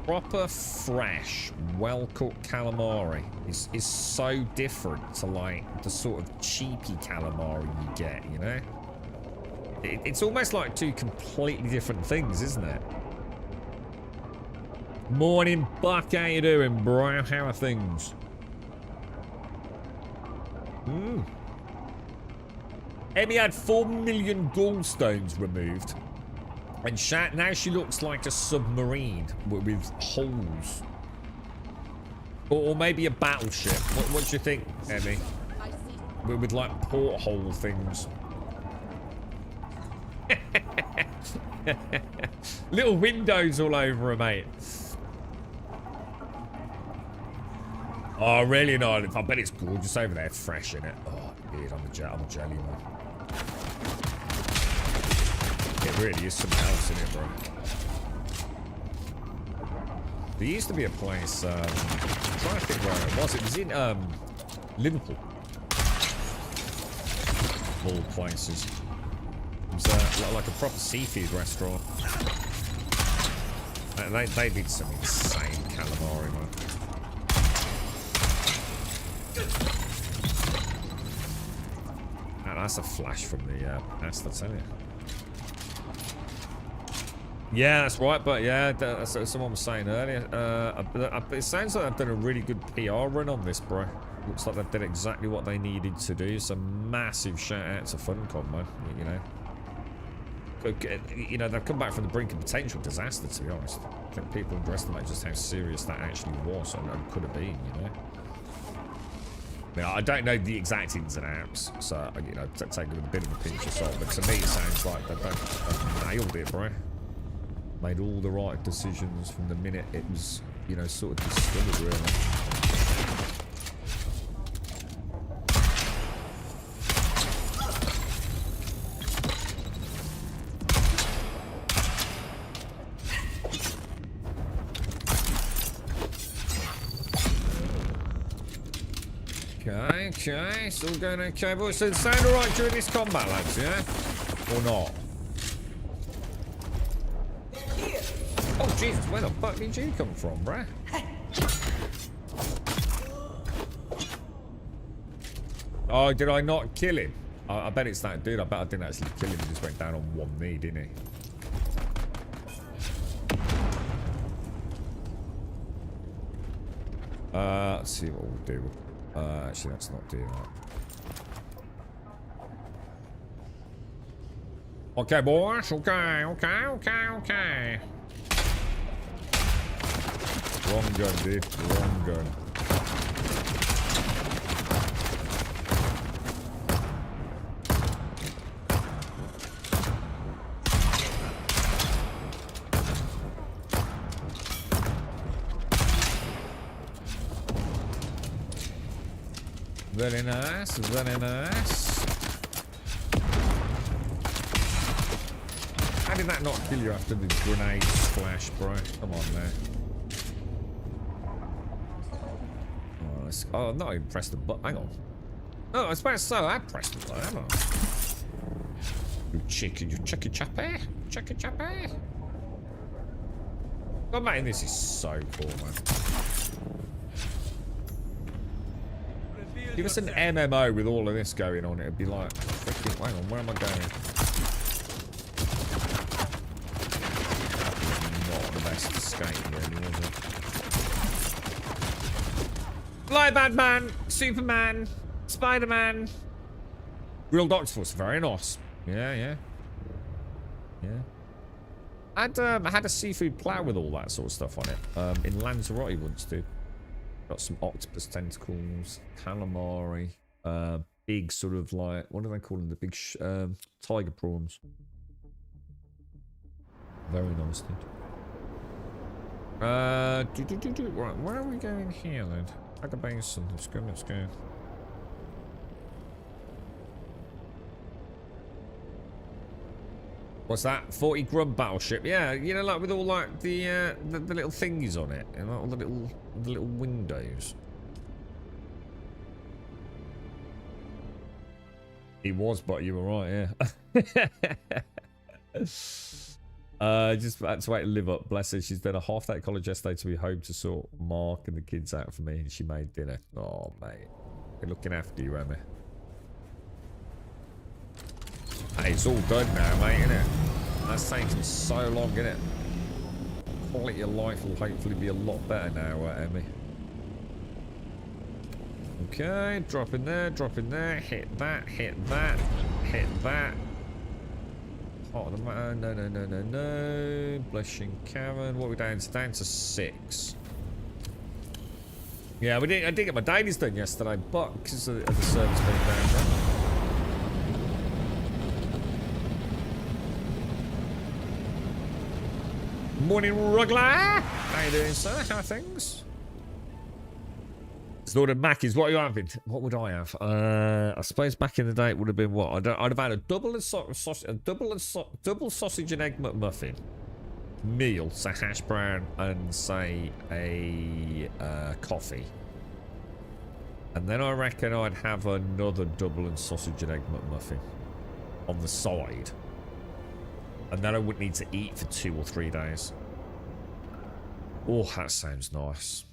S2: Proper, fresh, well-cooked calamari is so different to, like, the sort of cheapy calamari you get, you know? It's almost like two completely different things, isn't it? Morning, Buck. How you doing, bro? How are things? Emmy had 4 million gallstones removed. And now she looks like a submarine with holes. Or maybe a battleship. What do you think, Emmy? With like porthole things. Little windows all over her, mate. Oh, really not. I bet it's gorgeous over there, fresh in it. Oh, weird. I'm a jelly man. It really is something else in it, bro. There used to be a place, I'm trying to think where it was. It was in Liverpool. Of all places. It was like a proper seafood restaurant. They did some insane calamari, man. That's a flash from the past, I tell you. Yeah, that's right, but yeah, that's what someone was saying earlier. It sounds like they've done a really good PR run on this, bro. Looks like they've done exactly what they needed to do. So massive shout out to Funcom, man. You know, they've come back from the brink of potential disaster, to be honest. I think people underestimate just how serious that actually was and could have been, you know. I don't know the exact ins and outs, so, you know, take it with a bit of a pinch of salt, but to me it sounds like they've nailed it, bro. Made all the right decisions from the minute it was, you know, sort of discovered, really. Okay, it's all going okay, boys. So it sound alright during this combat, lads, yeah? Or not? Oh, Jesus, where the fuck did you come from, bruh? Oh, did I not kill him? I bet it's that dude. I bet I didn't actually kill him. He just went down on one knee, didn't he? Let's see what we'll do. Actually, let's not do that. Okay, boys. Okay. Wrong gun, dude. Wrong gun. Very nice, very nice. How did that not kill you after the grenade splash, bro? Come on, man. Oh, I'm not even pressed the button. Hang on. Oh, I suppose so. I pressed the button, haven't I? You chicky chappy. Chicky chappy. God, man, this is so cool, man. Give us an MMO with all of this going on. It'd be like, freaking, hang on, where am I going? Not the best escape, really, was it? Fly Batman, Superman, Spider-Man. Real Doctor Force, very nice. Yeah. I had a seafood plow with all that sort of stuff on it. In Lanzarote once, dude. Got some octopus tentacles, calamari, big sort of like, what do they call them? The big tiger prawns. Very nice, dude. Right, where are we going here then? Like a basin. Let's go. What's that? 40 grub battleship. Yeah, you know, like with all like the little thingies on it, and like all the little windows. He was, but you were right, yeah. Just had to wait to live up. Bless her. She's done a half day at college yesterday to be home to sort Mark and the kids out for me, and she made dinner. Oh, mate. They're looking after you, Emma. Hey, it's all done now, mate, innit? That's taken so long, innit? quality of life will hopefully be a lot better now, Emmy. Okay, drop in there, hit that, hit that, hit that. Heart of the matter, no. Blushing Cavern, what are we down to? Down to 6. Yeah, I did get my dailies done yesterday, but because of the service being down there. Morning, Rugler! How you doing, sir? How are things? It's ordered Mackies. What are you having? What would I have? I suppose back in the day it would have been what? I'd have had a double sausage and egg McMuffin meal, say hash brown and say a coffee, and then I reckon I'd have another double and sausage and egg McMuffin on the side, and then I wouldn't need to eat for 2 or 3 days. Oh, that sounds nice.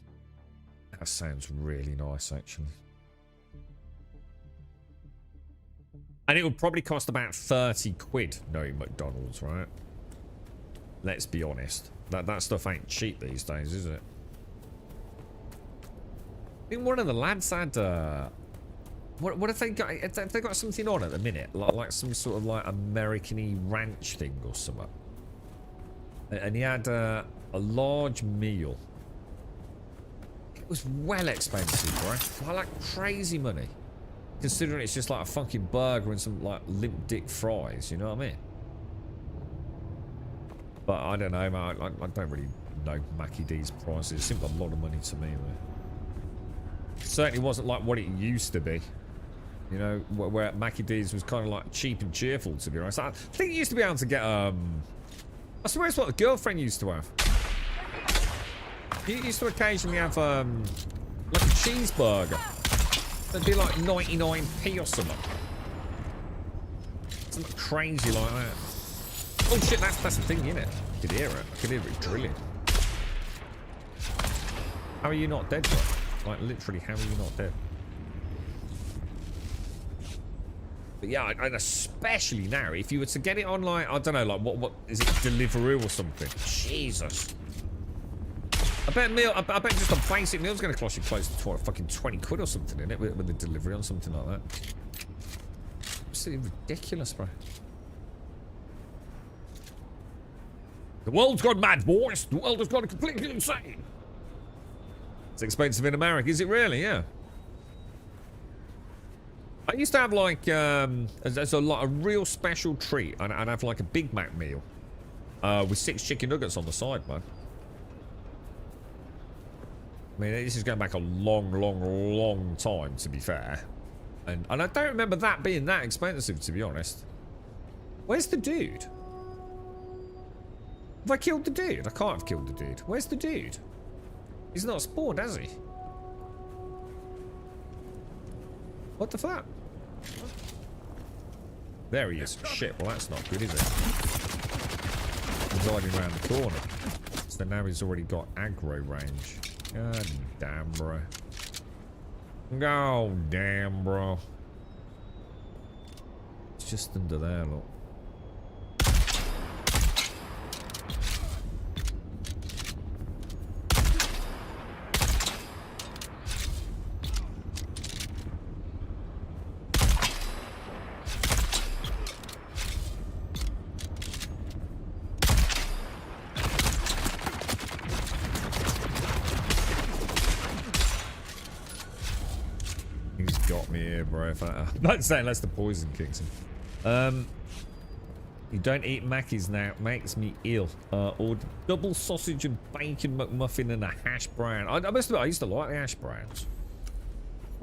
S2: That sounds really nice, actually. And it would probably cost about 30 quid knowing McDonald's, right? Let's be honest. That stuff ain't cheap these days, is it? I think one of the lads had... what have they got? Have they got something on at the minute? Like some sort of like American-y ranch thing or something. And he had a large meal. It was well expensive, right? Like crazy money. Considering it's just like a fucking burger and some like limp dick fries, you know what I mean? But I don't know, man. I don't really know Mackie D's prices. It seemed a lot of money to me, man. It certainly wasn't like what it used to be. You know, where Mackie D's was kind of like cheap and cheerful, to be honest. I think you used to be able to get, I swear it's what the girlfriend used to have. You used to occasionally have, like a cheeseburger. It'd be like 99p or something. Something crazy like that. Oh shit, that's the thing, innit? I could hear it. I could hear it drilling. How are you not dead, bro? Like, literally, how are you not dead? But yeah, and especially now, if you were to get it on, like, I don't know, like, what is it, Deliveroo or something? Jesus. I bet just a basic meal's going to cost you close to fucking 20 quid or something, innit? With the delivery on something like that. Absolutely ridiculous, bro. The world's gone mad, boys. The world has gone completely insane. It's expensive in America, is it really? Yeah. I used to have like as a real special treat, and I'd have like a Big Mac meal with 6 chicken nuggets on the side, man. I mean, this is going back a long time, to be fair, and I don't remember that being that expensive, to be honest. Where's the dude? Have I killed the dude? I can't have killed the dude. Where's the dude? He's not spawned, has he? What the fuck? There he is. Shit, well that's not good, is it? He's hiding around the corner. So now he's already got aggro range. God damn, bro. God damn, bro. It's just under there, look. I'm not saying that's the poison kicks him. You don't eat Mackies now. It makes me ill. Or double sausage and bacon McMuffin and a hash brown. I must admit, I used to like the hash browns.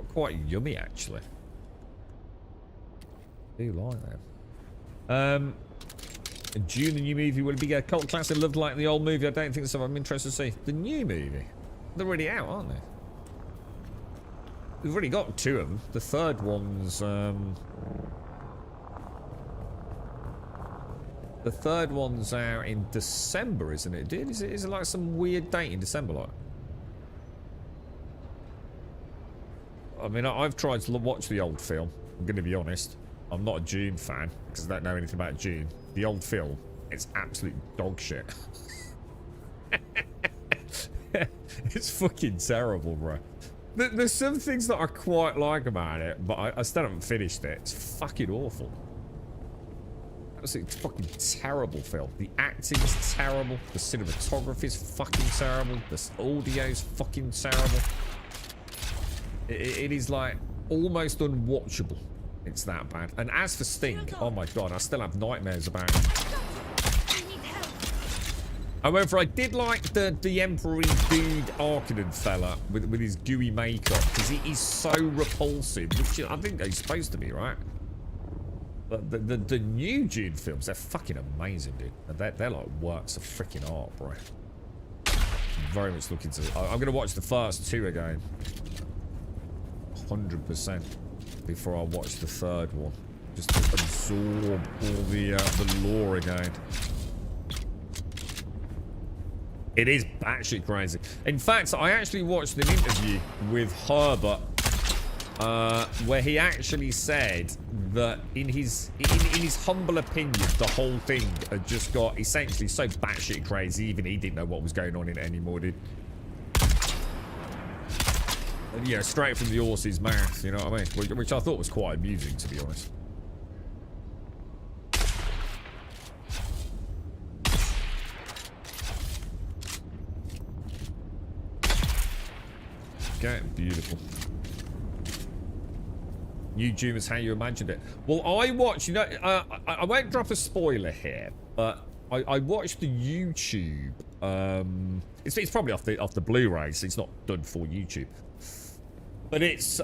S2: Quite yummy, actually. I do like them. Dune, the new movie, will it be a cult classic loved like the old movie? I don't think so. I'm interested to see. The new movie? They're already out, aren't they? We've already got 2 of them. The third one's out in December, isn't it, dude? Is it like some weird date in December, like? I mean, I've tried to watch the old film. I'm gonna be honest. I'm not a Dune fan because I don't know anything about Dune. The old film, it's absolute dog shit. It's fucking terrible, bro. There's some things that I quite like about it, but I still haven't finished it. It's fucking awful. It's a fucking terrible film. The acting is terrible. The cinematography is fucking terrible. The audio is fucking terrible. It is like almost unwatchable. It's that bad. And as for Sting, oh my god, I still have nightmares about it. However, I did like the Emperor dude Arkinen fella with his gooey makeup, because he's so repulsive, which I think he's supposed to be, right? But the new Dune films, they're fucking amazing, dude. They're like works of freaking art, bro. Very much looking to. I'm gonna watch the first two again, 100%, before I watch the third one, just to absorb all the lore again. It is batshit crazy. In fact, I actually watched an interview with Herbert where he actually said that in his humble opinion, the whole thing had just got essentially so batshit crazy, even he didn't know what was going on in it anymore, dude. And, yeah, straight from the horse's mouth, you know what I mean? Which I thought was quite amusing, to be honest. Okay, beautiful. New Dune is how you imagined it. Well, I watched, you know, I won't drop a spoiler here, but I watched the YouTube. It's probably off the Blu-ray, so it's not done for YouTube. But it's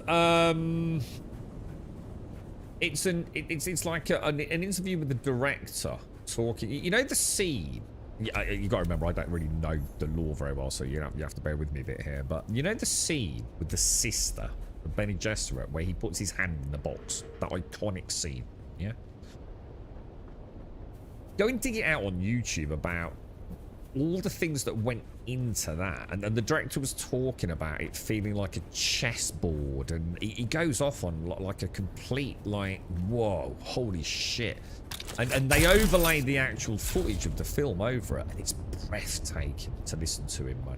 S2: like an interview with the director talking. You know the scene. You got to remember, I don't really know the lore very well, so you have to bear with me a bit here. But you know the scene with the sister of Bene Gesserit where he puts his hand in the box, that iconic scene, yeah? Go and dig it out on YouTube about all the things that went into that, and the director was talking about it feeling like a chessboard, and he goes off on like a complete, like, whoa, holy shit. And they overlaid the actual footage of the film over it, and it's breathtaking to listen to him, man.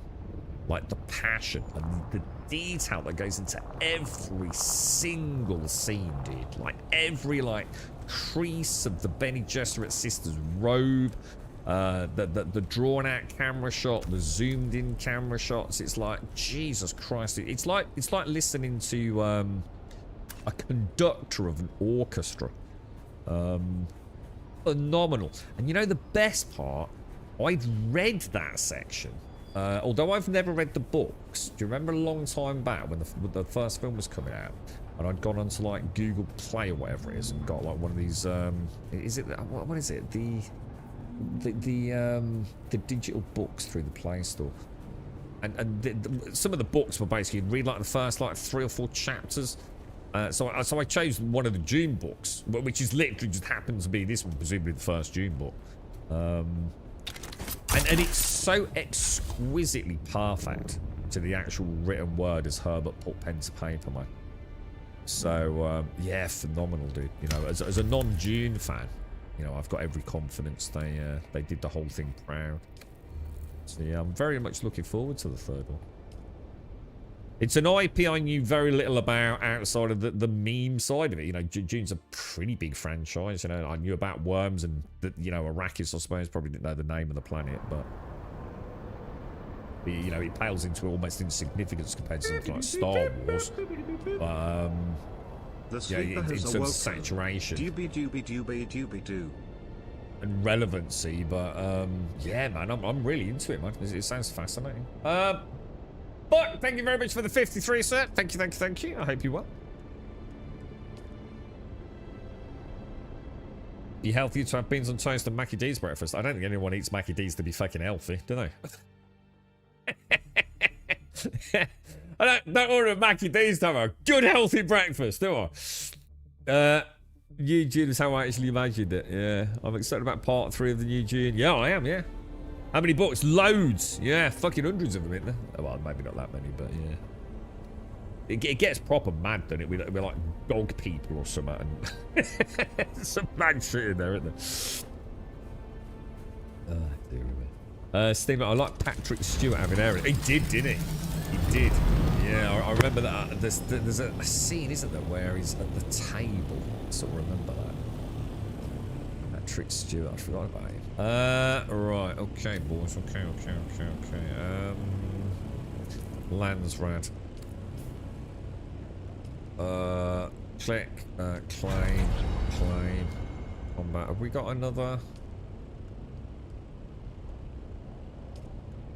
S2: Like the passion and the detail that goes into every single scene, dude. Like every crease of the Bene Gesserit sister's robe, the drawn out camera shot, the zoomed in camera shots. It's like, Jesus Christ, it's like listening to a conductor of an orchestra. Phenomenal. And you know the best part, I'd read that section, although I've never read the books. Do you remember a long time back when the first film was coming out, and I'd gone onto like Google Play or whatever it is and got like one of these is it what is it, the digital books through the Play Store, and some of the books were basically, you'd read like the first like 3 or 4 chapters. So I chose one of the Dune books, which is literally just happens to be this one, presumably the first Dune book. And it's so exquisitely perfect to the actual written word as Herbert put pen to paper, man. So, yeah, phenomenal, dude. You know, as a non-Dune fan, you know, I've got every confidence they did the whole thing proud. So, yeah, I'm very much looking forward to the third one. It's an IP I knew very little about outside of the meme side of it. You know, Dune's a pretty big franchise. You know, I knew about worms and, you know, Arrakis, I suppose. Probably didn't know the name of the planet, but... You know, it pales into almost insignificance compared to something like Star Wars. Yeah, in terms of saturation. And relevancy, but, yeah, man, I'm really into it, man. It sounds fascinating. But thank you very much for the 53, sir. Thank you. I hope you well. Be healthy to have beans on toast and Mackie D's breakfast. I don't think anyone eats Mackie D's to be fucking healthy, do they? I don't order a Mackie D's to have a good healthy breakfast, do I? New Dune is how I actually imagined it. Yeah, I'm excited about part 3 of the new Dune. Yeah, I am. Yeah. How many books? Loads. Yeah, fucking hundreds of them, isn't there? Well, maybe not that many, but yeah. It gets proper mad, doesn't it? We're like dog people or something. And some mad shit in there, isn't there? Oh, dear me. Steve, I like Patrick Stewart having Aaron. He did, didn't he? He did. Yeah, I remember that. There's a scene, isn't there, where he's at the table. I sort of remember that. Patrick Stewart, I forgot about him. Right, okay, boys. Okay. Landsrad. Click, claim. Combat. Have we got another?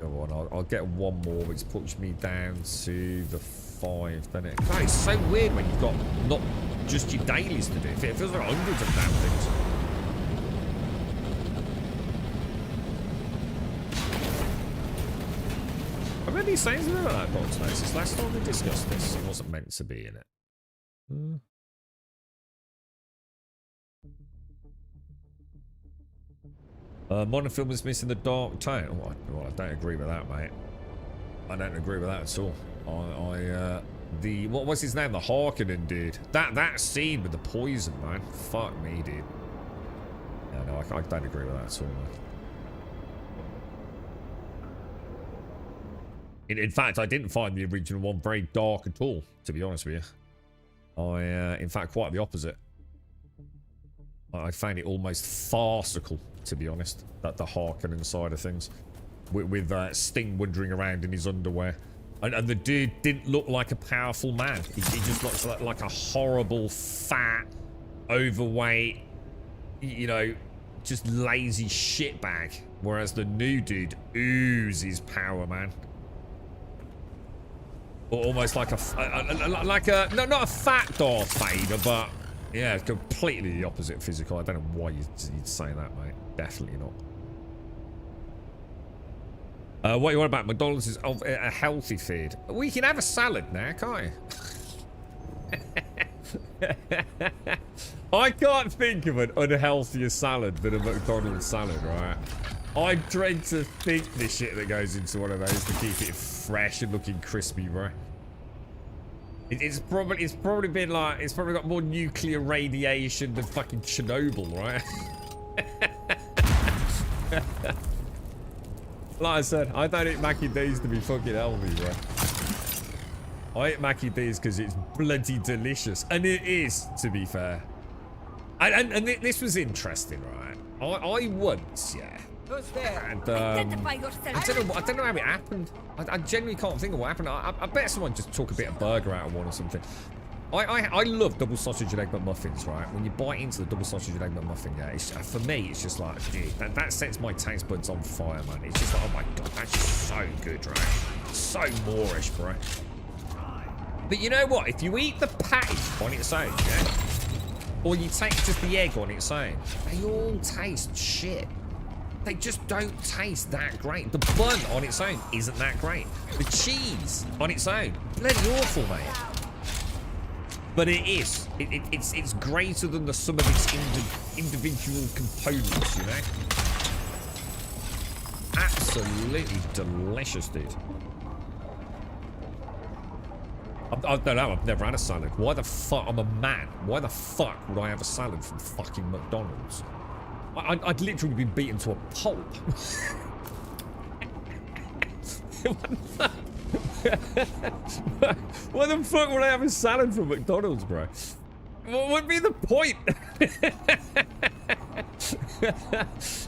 S2: Go on, I'll get one more, which puts me down to the 5, then it. God, it's so weird when you've got not just your dailies to do. It feels like hundreds of damn things. I remember you saying something about that, Box Notice. Last time we discussed this, it wasn't meant to be in it. Modern film is missing the dark tone. Oh, well, I don't agree with that, mate. I don't agree with that at all. What was his name? The Harkonnen dude. That scene with the poison, man. Fuck me, dude. Yeah, no, I don't agree with that at all, man. In fact, I didn't find the original one very dark at all, to be honest with you. In fact, quite the opposite. I found it almost farcical, to be honest, that the Harkonnen side of things. With Sting wandering around in his underwear. And the dude didn't look like a powerful man. He just looked like a horrible, fat, overweight, you know, just lazy shitbag. Whereas the new dude oozes power, man. Or almost like not a fat Darth Vader, but yeah, completely the opposite physical. I don't know why you'd say that, mate. Definitely not. What you want about McDonald's is a healthy feed. We can have a salad now, can't you? I can't think of an unhealthier salad than a McDonald's salad, right? I dread to think the shit that goes into one of those to keep it fresh and looking crispy, bro. It's probably been like, it's probably got more nuclear radiation than fucking Chernobyl, right? Like I said, I don't eat Mackie D's to be fucking healthy, bro. I eat Mackie D's because it's bloody delicious. And it is, to be fair. And this was interesting, right? I once, yeah.
S3: Who's there?
S2: And,
S3: Identify yourself.
S2: I don't know how it happened. I genuinely can't think of what happened. I bet someone just took a bit of burger out of one or something. I love double sausage and egg McMuffins, right? When you bite into the double sausage and egg McMuffin, yeah, for me, it's just like, dude, that sets my taste buds on fire, man. It's just like, oh my god, that's just so good, right? So Moorish, bro. But you know what? If you eat the patty on its own, yeah, or you take just the egg on its own, they all taste shit. They just don't taste that great. The bun on its own isn't that great. The cheese on its own, bloody awful, mate. But it is. It's greater than the sum of its individual components, you know? Absolutely delicious, dude. I don't know, I've never had a salad. Why the fuck? I'm a man. Why the fuck would I have a salad from fucking McDonald's? I'd literally be beaten to a pulp. Why the fuck would I have a salad from McDonald's, bro? What would be the point?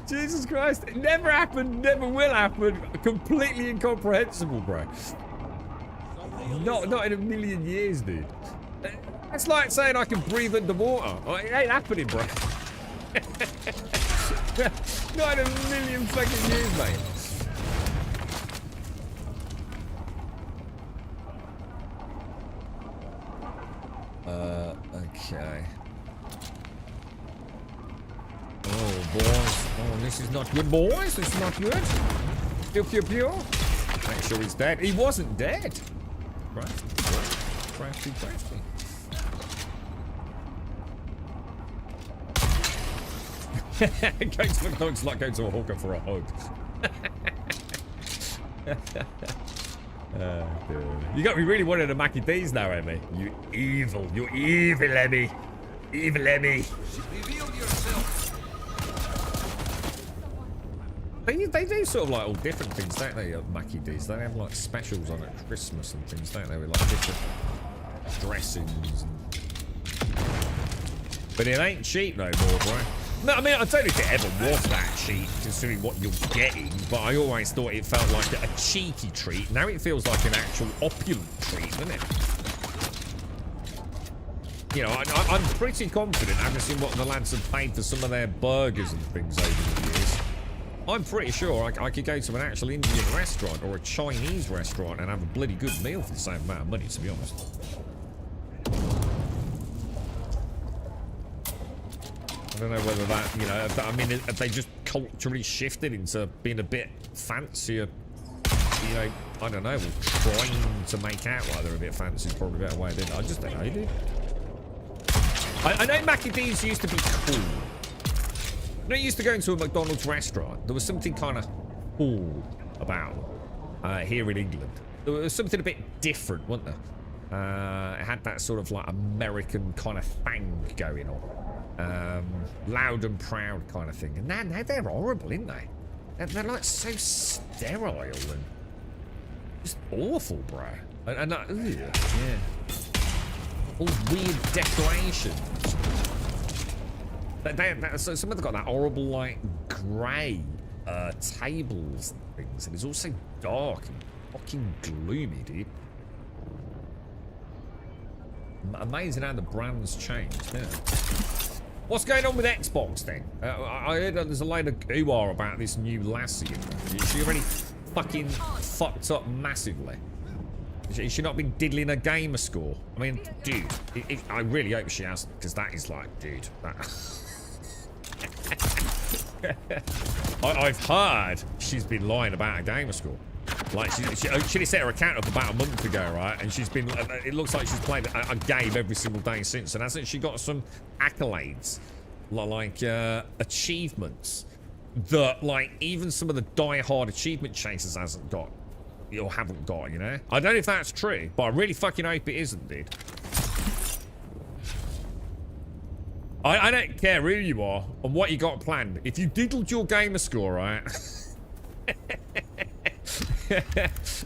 S2: Jesus Christ. It never happened, never will happen. Completely incomprehensible, bro. Not in a million years, dude. That's like saying I can breathe underwater. It ain't happening, bro. Not in a million fucking years, mate. Okay. Oh, boys. Oh, this is not good, boys. This is not good. Pew, pew, pew. Make sure he's dead. He wasn't dead. Crafty. Going to McDonald's like going to a hooker for a hug. You got me really wanting a Mackie D's now, Emmy. You evil Emmy. Evil Emmy.
S4: Reveal yourself.
S2: They do sort of like all different things, don't they, Mackie D's? They have like specials on at Christmas and things, don't they, with like different dressings. But it ain't cheap no more, bro. No, I mean, I don't think it ever was that cheap, considering what you're getting, but I always thought it felt like a cheeky treat. Now it feels like an actual opulent treat, doesn't it? You know, I'm pretty confident, having seen what the lads have paid for some of their burgers and things over the years. I'm pretty sure I could go to an actual Indian restaurant or a Chinese restaurant and have a bloody good meal for the same amount of money, to be honest. I don't know whether that, you know, I mean, have they just culturally shifted into being a bit fancier? You know, I don't know, trying to make out like they're a bit fancy is probably a better way of doing it. I just don't know, dude. I know Mackie D's used to be cool. When I used to go into a McDonald's restaurant, there was something kind of cool about here in England. There was something a bit different, wasn't there? It had that sort of like American kind of thing going on. Loud and proud kind of thing. And now they're horrible, aren't they? They're like so sterile and just awful, bro. And yeah. All weird decorations. So some of them got that horrible, like, grey tables and things, and it's all so dark and fucking gloomy, dude. Amazing how the brand's changed, yeah. What's going on with Xbox, then? I heard there's a load of hoo-ah about this new lassie. Is she already fucking fucked up massively? Has she not been diddling a gamer score? I mean, dude, I really hope she hasn't, because that is like, dude, that... I've heard she's been lying about a gamer score. Like, she set her account up about a month ago, right? And she's been, it looks like she's played a game every single day since. And hasn't she got some accolades? Like, achievements that, like, even some of the die-hard achievement chasers hasn't got. Or haven't got, you know? I don't know if that's true, but I really fucking hope it isn't, dude. I don't care who you are and what you got planned. If you diddled your gamer score, right? That's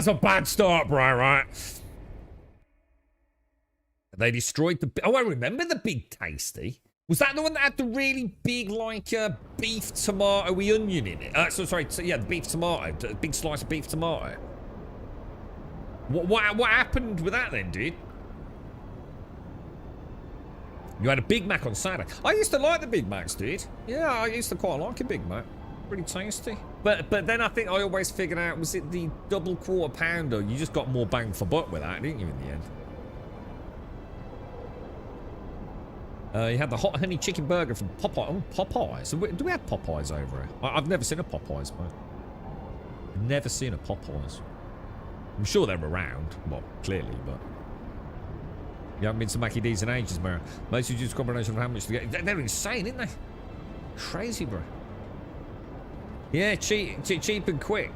S2: a bad start, bro, right? They destroyed the... Oh, I remember the Big Tasty. Was that the one that had the really big, like, beef tomato-y onion in it? Sorry, yeah, the beef tomato. The big slice of beef tomato. What happened with that then, dude? You had a Big Mac on Saturday. I used to like the Big Macs, dude. Yeah, I used to quite like a Big Mac. Pretty tasty. But then I think I always figured out, was it the double quarter pounder? You just got more bang for buck with that, didn't you, in the end? You had the hot honey chicken burger from Popeye. Oh, Popeyes. So do we have Popeyes over here? I've never seen a Popeyes, mate. Never seen a Popeyes. I'm sure they're around. Well, clearly, but... You haven't been to Mackie D's in ages, Mara. Mostly just a combination of how much to get. They're insane, aren't they? Crazy, bro. Yeah, cheap and quick.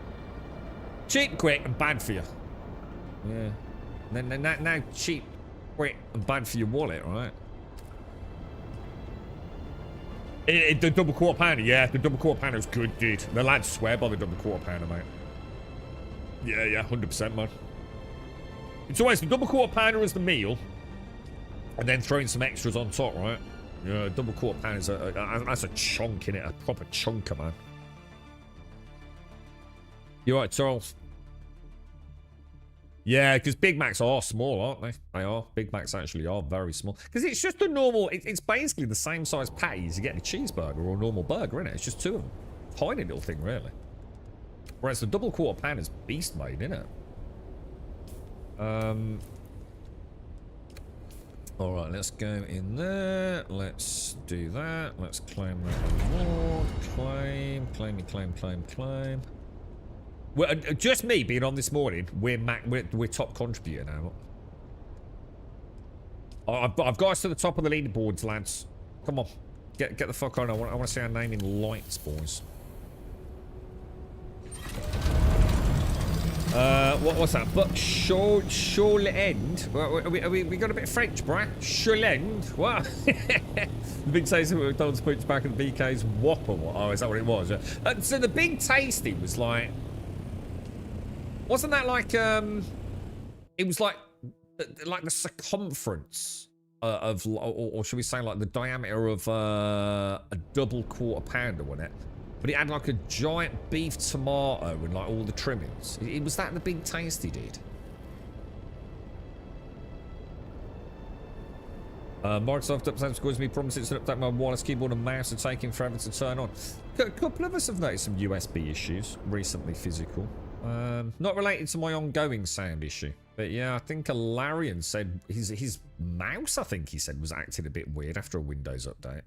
S2: Cheap, quick, and bad for you. Yeah. Now cheap, quick, and bad for your wallet, right? The double quarter pounder, yeah. The double quarter pounder is good, dude. The lads swear by the double quarter pounder, mate. Yeah, 100%, man. It's always the double quarter pounder as the meal. And then throwing some extras on top, right? Yeah, double quarter pounder is that's a chunk in it, a proper chunker, man. You right, Charles? Yeah, because Big Macs are small, aren't they? They are. Big Macs actually are very small. Because it's just a normal... It's basically the same size patty as you get in a cheeseburger or a normal burger, isn't it? It's just two of them. Tiny little thing, really. Whereas the double quarter pounder is beast made, isn't it? Alright, let's go in there. Let's do that. Let's claim that reward. Claim. Well, just me being on this morning, we're top contributor now. I've got us to the top of the leaderboards, lads. Come on. Get the fuck on. I want to see our name in lights, boys. What's that? But Shortland end. We got a bit of French, bruh. Shortland. What? The big tasty at McDonald's puts back in the BK's Whopper. Oh, is that what it was? So the big tasty was like, wasn't that like it was like the circumference of, or should we say like the diameter of a double quarter pounder, wasn't it? But it had like a giant beef tomato and like all the trimmings. It was that the big tasty did. Microsoft updates scores me promises to update my wireless keyboard and mouse are taking forever to turn on. A couple of us have noticed some USB issues recently, physical. Not related to my ongoing sound issue. But yeah, I think Alarian said his mouse, I think he said, was acting a bit weird after a Windows update.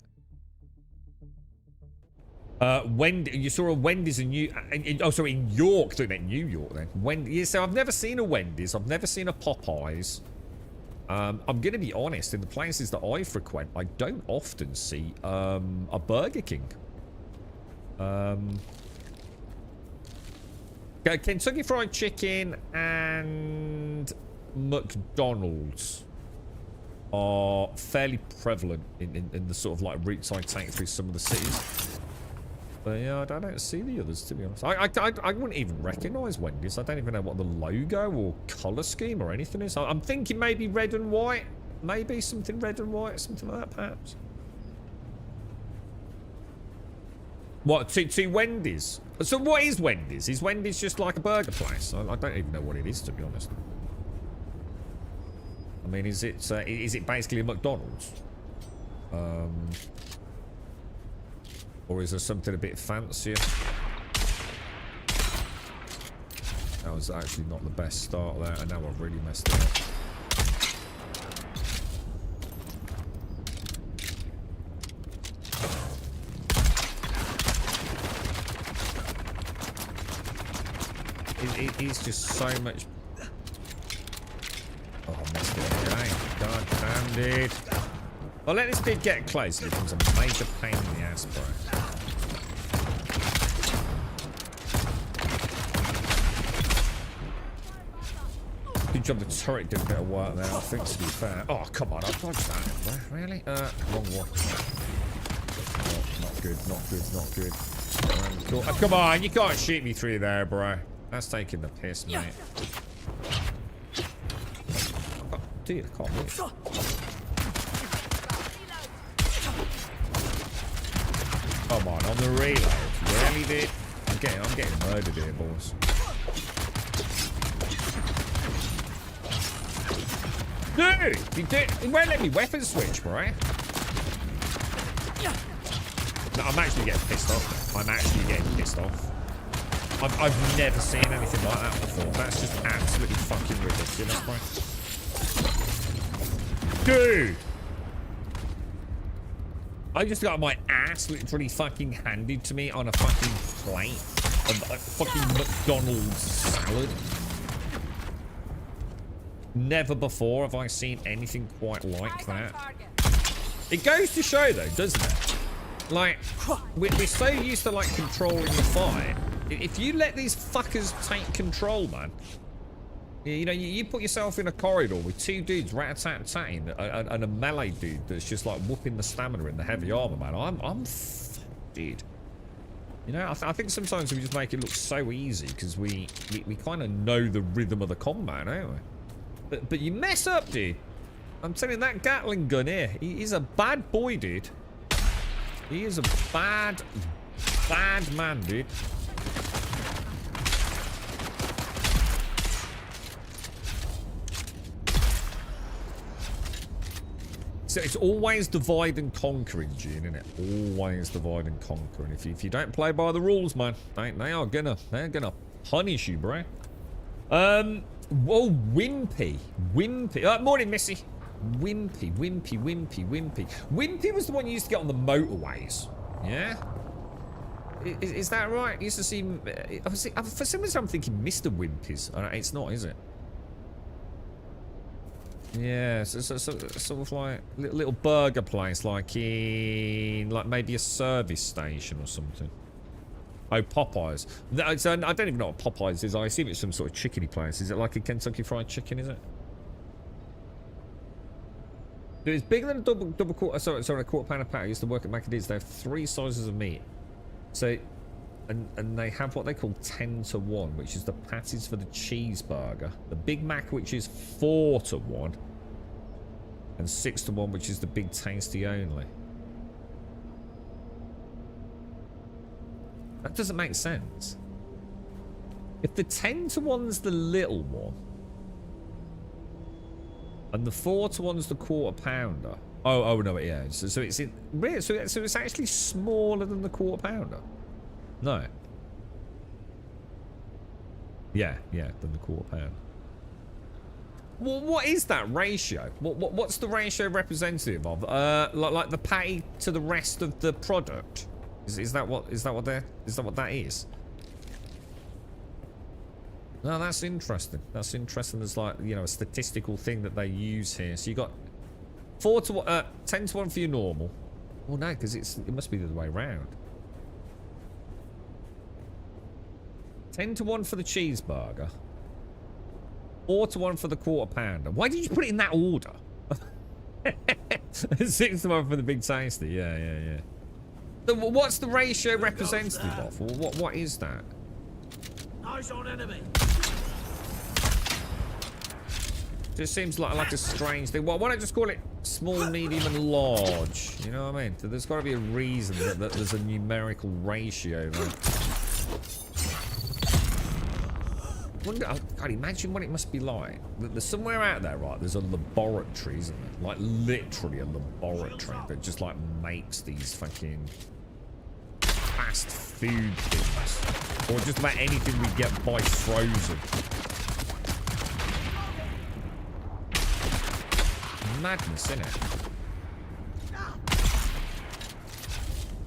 S2: You saw a Wendy's in in York. They meant New York then. Yeah, so I've never seen a Wendy's. I've never seen a Popeyes. I'm going to be honest. In the places that I frequent, I don't often see a Burger King. Kentucky Fried Chicken and McDonald's are fairly prevalent in the sort of like routes I take through some of the cities. But yeah, I don't see the others, to be honest. I wouldn't even recognise Wendy's. I don't even know what the logo or colour scheme or anything is. I'm thinking maybe red and white. Maybe something red and white, something like that, perhaps. What, to Wendy's? So what is Wendy's? Is Wendy's just like a burger place? I don't even know what it is, to be honest. I mean, is it basically a McDonald's? Or is there something a bit fancier? That was actually not the best start there, and now I've really messed it up. It is just so much. Oh, I missed it again. God damn it. Well, let this kid get close. It becomes a major pain in the ass, bro. Good job the turret did a bit of work there, I think, to be fair. Oh, come on, I've dodged that, bro. Really? Wrong one. Oh, not good, not good, not good. Cool. Oh, come on, you can't shoot me through there, bro. That's taking the piss, mate. Oh, dude, I can't move. Come on the reload. Really, dude? I'm getting murdered here, boys. Dude, he won't let me weapon switch, bro. No, I'm actually getting pissed off. I'm actually getting pissed off. I've never seen anything like that before. That's just absolutely fucking ridiculous, bro. Dude! I just got my ass literally fucking handed to me on a fucking plate of a fucking McDonald's salad. Never before have I seen anything quite like that. It goes to show though, doesn't it? Like, we're so used to like controlling the fight. If you let these fuckers take control, man, you know, you put yourself in a corridor with two dudes rat-a-tat-tatting and a melee dude that's just like whooping the stamina in the heavy armor, man. I'm dude. You know, I think sometimes we just make it look so easy because we kind of know the rhythm of the combat, don't we? But you mess up, dude. I'm telling you, that Gatling gun here, he's a bad boy, dude. He is a bad man, dude. So it's always divide and conquer in Dune, isn't it? Always divide and conquer. And if you don't play by the rules, man, they're gonna punish you, bro. Whoa, Wimpy. Morning, Missy. Wimpy. Wimpy was the one you used to get on the motorways. Yeah? Is that right? I used to see... for some reason I'm thinking Mr. Wimpy's. It's not, is it? Yeah, so sort of like little burger place, like in... like maybe a service station or something. Oh, Popeyes. So I don't even know what Popeyes is. I assume it's some sort of chickeny place. Is it like a Kentucky Fried Chicken, is it? Dude, it's bigger than a double quarter. Sorry, a quarter pound of patty. I used to work at Maccadee's. They have 3 sizes of meat. So, and they have what they call 10 to 1, which is the patties for the cheeseburger. The Big Mac, which is 4 to 1. And 6 to 1, which is the Big Tasty only. That doesn't make sense. If the 10 to 1's the little one, and the 4 to 1's the quarter pounder. Oh no, yeah. So it's in really. So it's actually smaller than the quarter pounder. No. Yeah, than the quarter pounder. Well, what is that ratio? What's the ratio representative of? Like the patty to the rest of the product. Is that what that is? No, that's interesting. That's interesting. There's like, you know, a statistical thing that they use here. So you got 10 to 1 for your normal. Well, no, because it must be the other way around. 10 to 1 for the cheeseburger. 4 to 1 for the quarter pounder. Why did you put it in that order? 6 to 1 for the Big Tasty. Yeah. What's the ratio representative of? What is that?
S4: Eyes on enemy.
S2: Just seems like a strange thing. Why don't I just call it small, medium, and large? You know what I mean? There's got to be a reason that there's a numerical ratio. Right? I can't imagine what it must be like. There's somewhere out there, right? There's a laboratory, isn't there? Like literally a laboratory that just like makes these fucking fast food things, or just about anything we get by frozen. Madness, innit?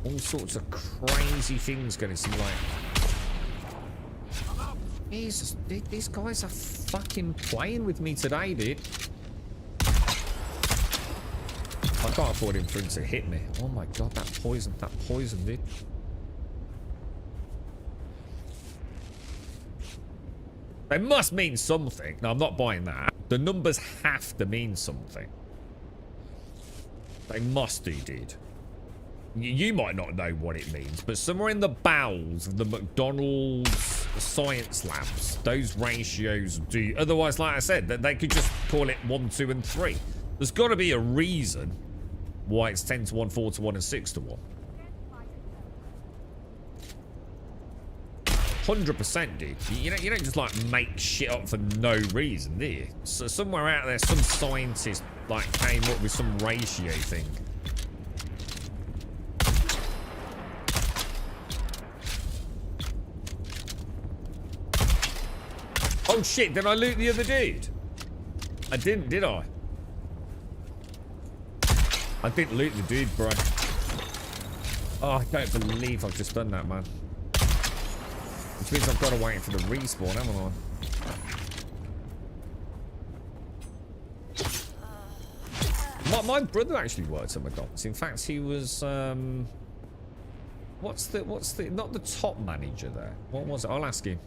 S2: All sorts of crazy things going. Some like. Jesus, dude, these guys are fucking playing with me today, dude. I can't afford him for him to hit me. Oh my god, that poison, dude. They must mean something. No, I'm not buying that. The numbers have to mean something. They must do, dude. You might not know what it means, but somewhere in the bowels of the McDonald's science labs, those ratios do. Otherwise, like I said, they could just call it 1, 2, and 3. There's got to be a reason why it's 10 to 1, 4 to 1, and 6 to 1. 100%, dude. You don't just like make shit up for no reason, do you? So somewhere out there, some scientist like came up with some ratio thing. Oh shit, did I loot the other dude? I didn't, did I? I didn't loot the dude, bro. Oh, I don't believe I've just done that, man. Which means I've got to wait for the respawn, haven't I? My brother actually worked at McDonald's. In fact, he was what's the not the top manager there. What was it? I'll ask him.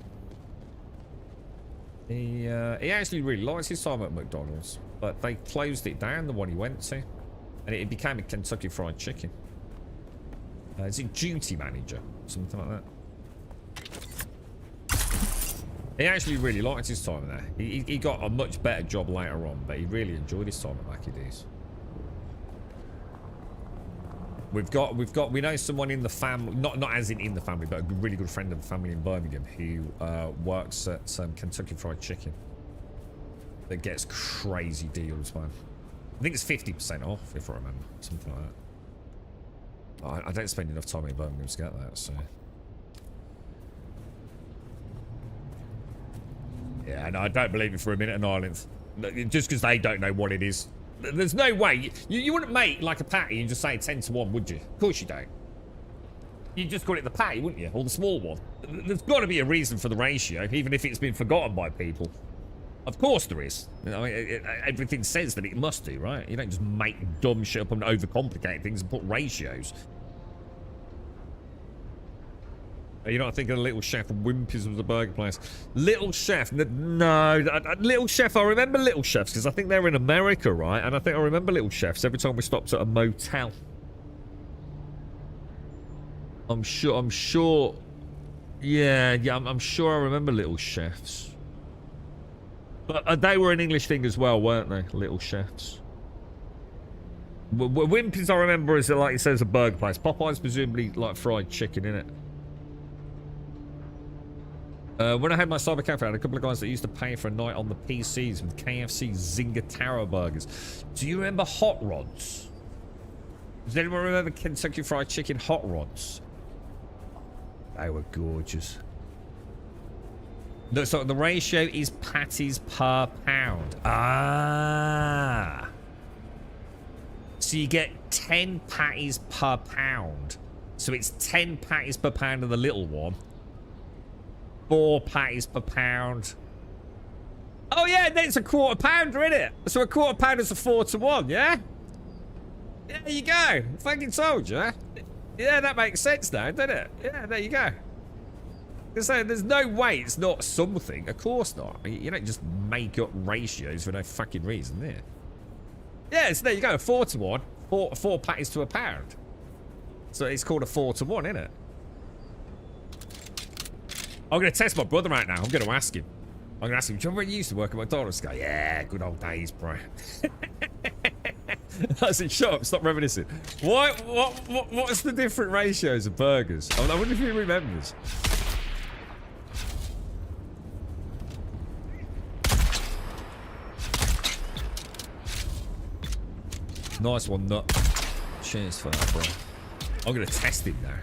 S2: He actually really liked his time at McDonald's, but they closed it down, the one he went to, and it became a Kentucky Fried Chicken. Is it duty manager? Something like that. He actually really liked his time there. He got a much better job later on, but he really enjoyed his time at Maccadee's. We know someone in the family, not as in the family, but a really good friend of the family in Birmingham who works at Kentucky Fried Chicken. That gets crazy deals, man. I think it's 50% off, if I remember, something like that. I don't spend enough time in Birmingham to get that, so. Yeah, no, I don't believe it for a minute in Ireland. Just because they don't know what it is. There's no way. You wouldn't make like a patty and just say 10 to 1, would you? Of course you don't. You'd just call it the patty, wouldn't you? Or the small one. There's got to be a reason for the ratio, even if it's been forgotten by people. Of course there is. You know, everything says that it must do, right? You don't just make dumb shit up and overcomplicate things and put ratios. You're not thinking of Little Chef. Wimpy's was a burger place. Little Chef. No. Little Chef. I remember Little Chefs because I think they're in America, right? And I think I remember Little Chefs every time we stopped at a motel. I'm sure. Yeah, I'm sure I remember Little Chefs. But they were an English thing as well, weren't they? Little Chefs. Wimpy's, I remember, is like it says a burger place. Popeye's presumably like fried chicken, innit? When I had my cyber cafe, I had a couple of guys that used to pay for a night on the PCs with KFC Zinger Taro burgers. Do you remember Hot Rods? Does anyone remember Kentucky Fried Chicken Hot Rods? They were gorgeous. So the ratio is patties per pound. Ah. So you get 10 patties per pound. So it's 10 patties per pound of the little one. 4 patties per pound. Oh yeah, then it's a quarter pounder, isn't it? So a quarter pounder is a 4-to-1, yeah? There you go. Fucking told you. Yeah, that makes sense now, doesn't it? Yeah, there you go. So there's no way it's not something. Of course not. You don't just make up ratios for no fucking reason, do you? Yeah, so there you go. 4-to-1. Four patties to a pound. So it's called a 4-to-1, isn't it? I'm going to test my brother right now. I'm going to ask him. I'm going to ask him, do you remember when you used to work at McDonald's? Go, yeah, good old days, bro. I said, shut up, stop reminiscing. What's the different ratios of burgers? I wonder if he remembers. Nice one, Nut. Cheers for that, bro. I'm going to test him now.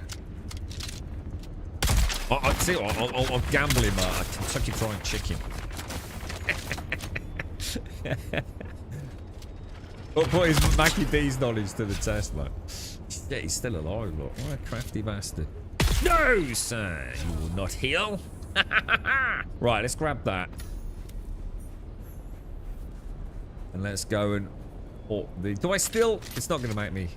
S2: I'll see what, I'll gamble him a Kentucky Fried Chicken. I'll put his Mackie D's knowledge to the test, mate. Yeah, he's still alive, look. What a crafty bastard. No, sir! You will not heal. Right, let's grab that. And let's go and... Oh, do I still... It's not going to make me...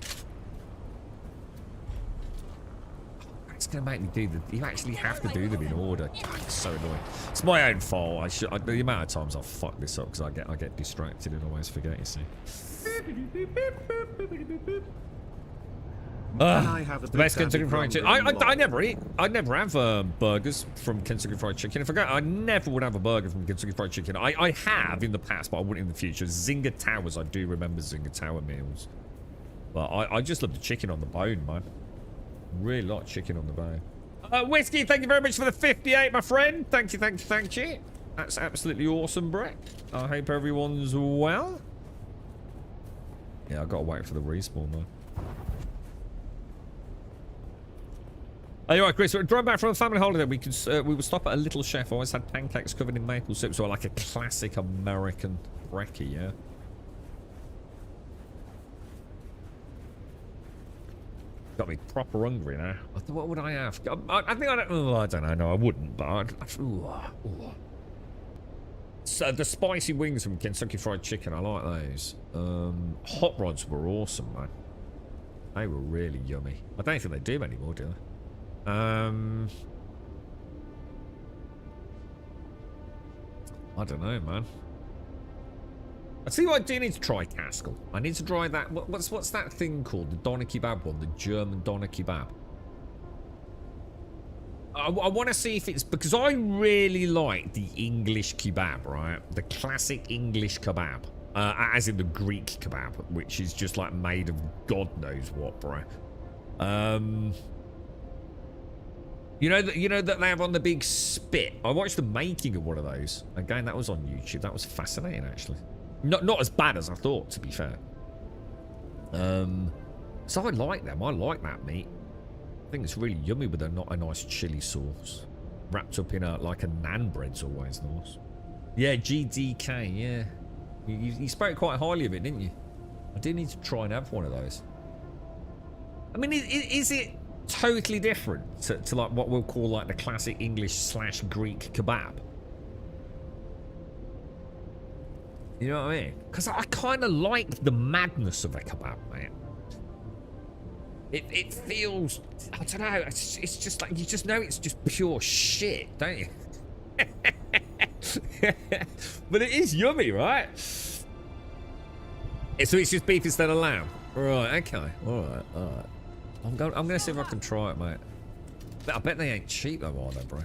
S2: It's going to make me do the... You actually have to do them in order. God, it's so annoying. It's my own fault. The amount of times I've fucked this up because I get distracted and always forget, you see. The best Kentucky Fried Chicken. I never eat. I never have burgers from Kentucky Fried Chicken. If I go, I never would have a burger from Kentucky Fried Chicken. I have in the past, but I wouldn't in the future. Zinger Towers. I do remember Zinger Tower meals. But I just love the chicken on the bone, man. Really like chicken on the bone. Whiskey, thank you very much for the 58, my friend. Thank you. That's absolutely awesome, Brett. I hope everyone's well. Yeah, I've got to wait for the respawn, though. Oh, you're right, Chris. We're driving back from a family holiday. We would stop at a Little Chef. Always had pancakes covered in maple syrup. So like a classic American brekkie, yeah? Got me proper hungry now. What would I have? I think I don't... Oh, I don't know. No, I wouldn't, but So the spicy wings from Kentucky Fried Chicken, I like those. Hot Rods were awesome, man. They were really yummy. I don't think they do anymore, do they? I don't know, man. I tell you what, I do need to try Caskell. I need to try that. What's that thing called? The doner kebab one, the German doner kebab. I want to see if it's because I really like the English kebab, right? The classic English kebab, as in the Greek kebab, which is just like made of God knows what, bro. You know that they have on the big spit. I watched the making of one of those. Again, that was on YouTube. That was fascinating, actually. Not as bad as I thought, to be fair. So I like them. I like that meat. I think it's really yummy with a nice chili sauce. Wrapped up in like a naan bread's always nice. Yeah, GDK, yeah. You spoke quite highly of it, didn't you? I do need to try and have one of those. I mean, is it totally different to like what we'll call like the classic English/Greek kebab? You know what I mean? Because I kind of like the madness of a kebab, mate. It feels, I don't know, it's just like, you just know it's just pure shit, don't you? But it is yummy, right? So it's just beef instead of lamb. Right, okay. Alright. I'm gonna see if I can try it, mate. I bet they ain't cheap though, are they, bro?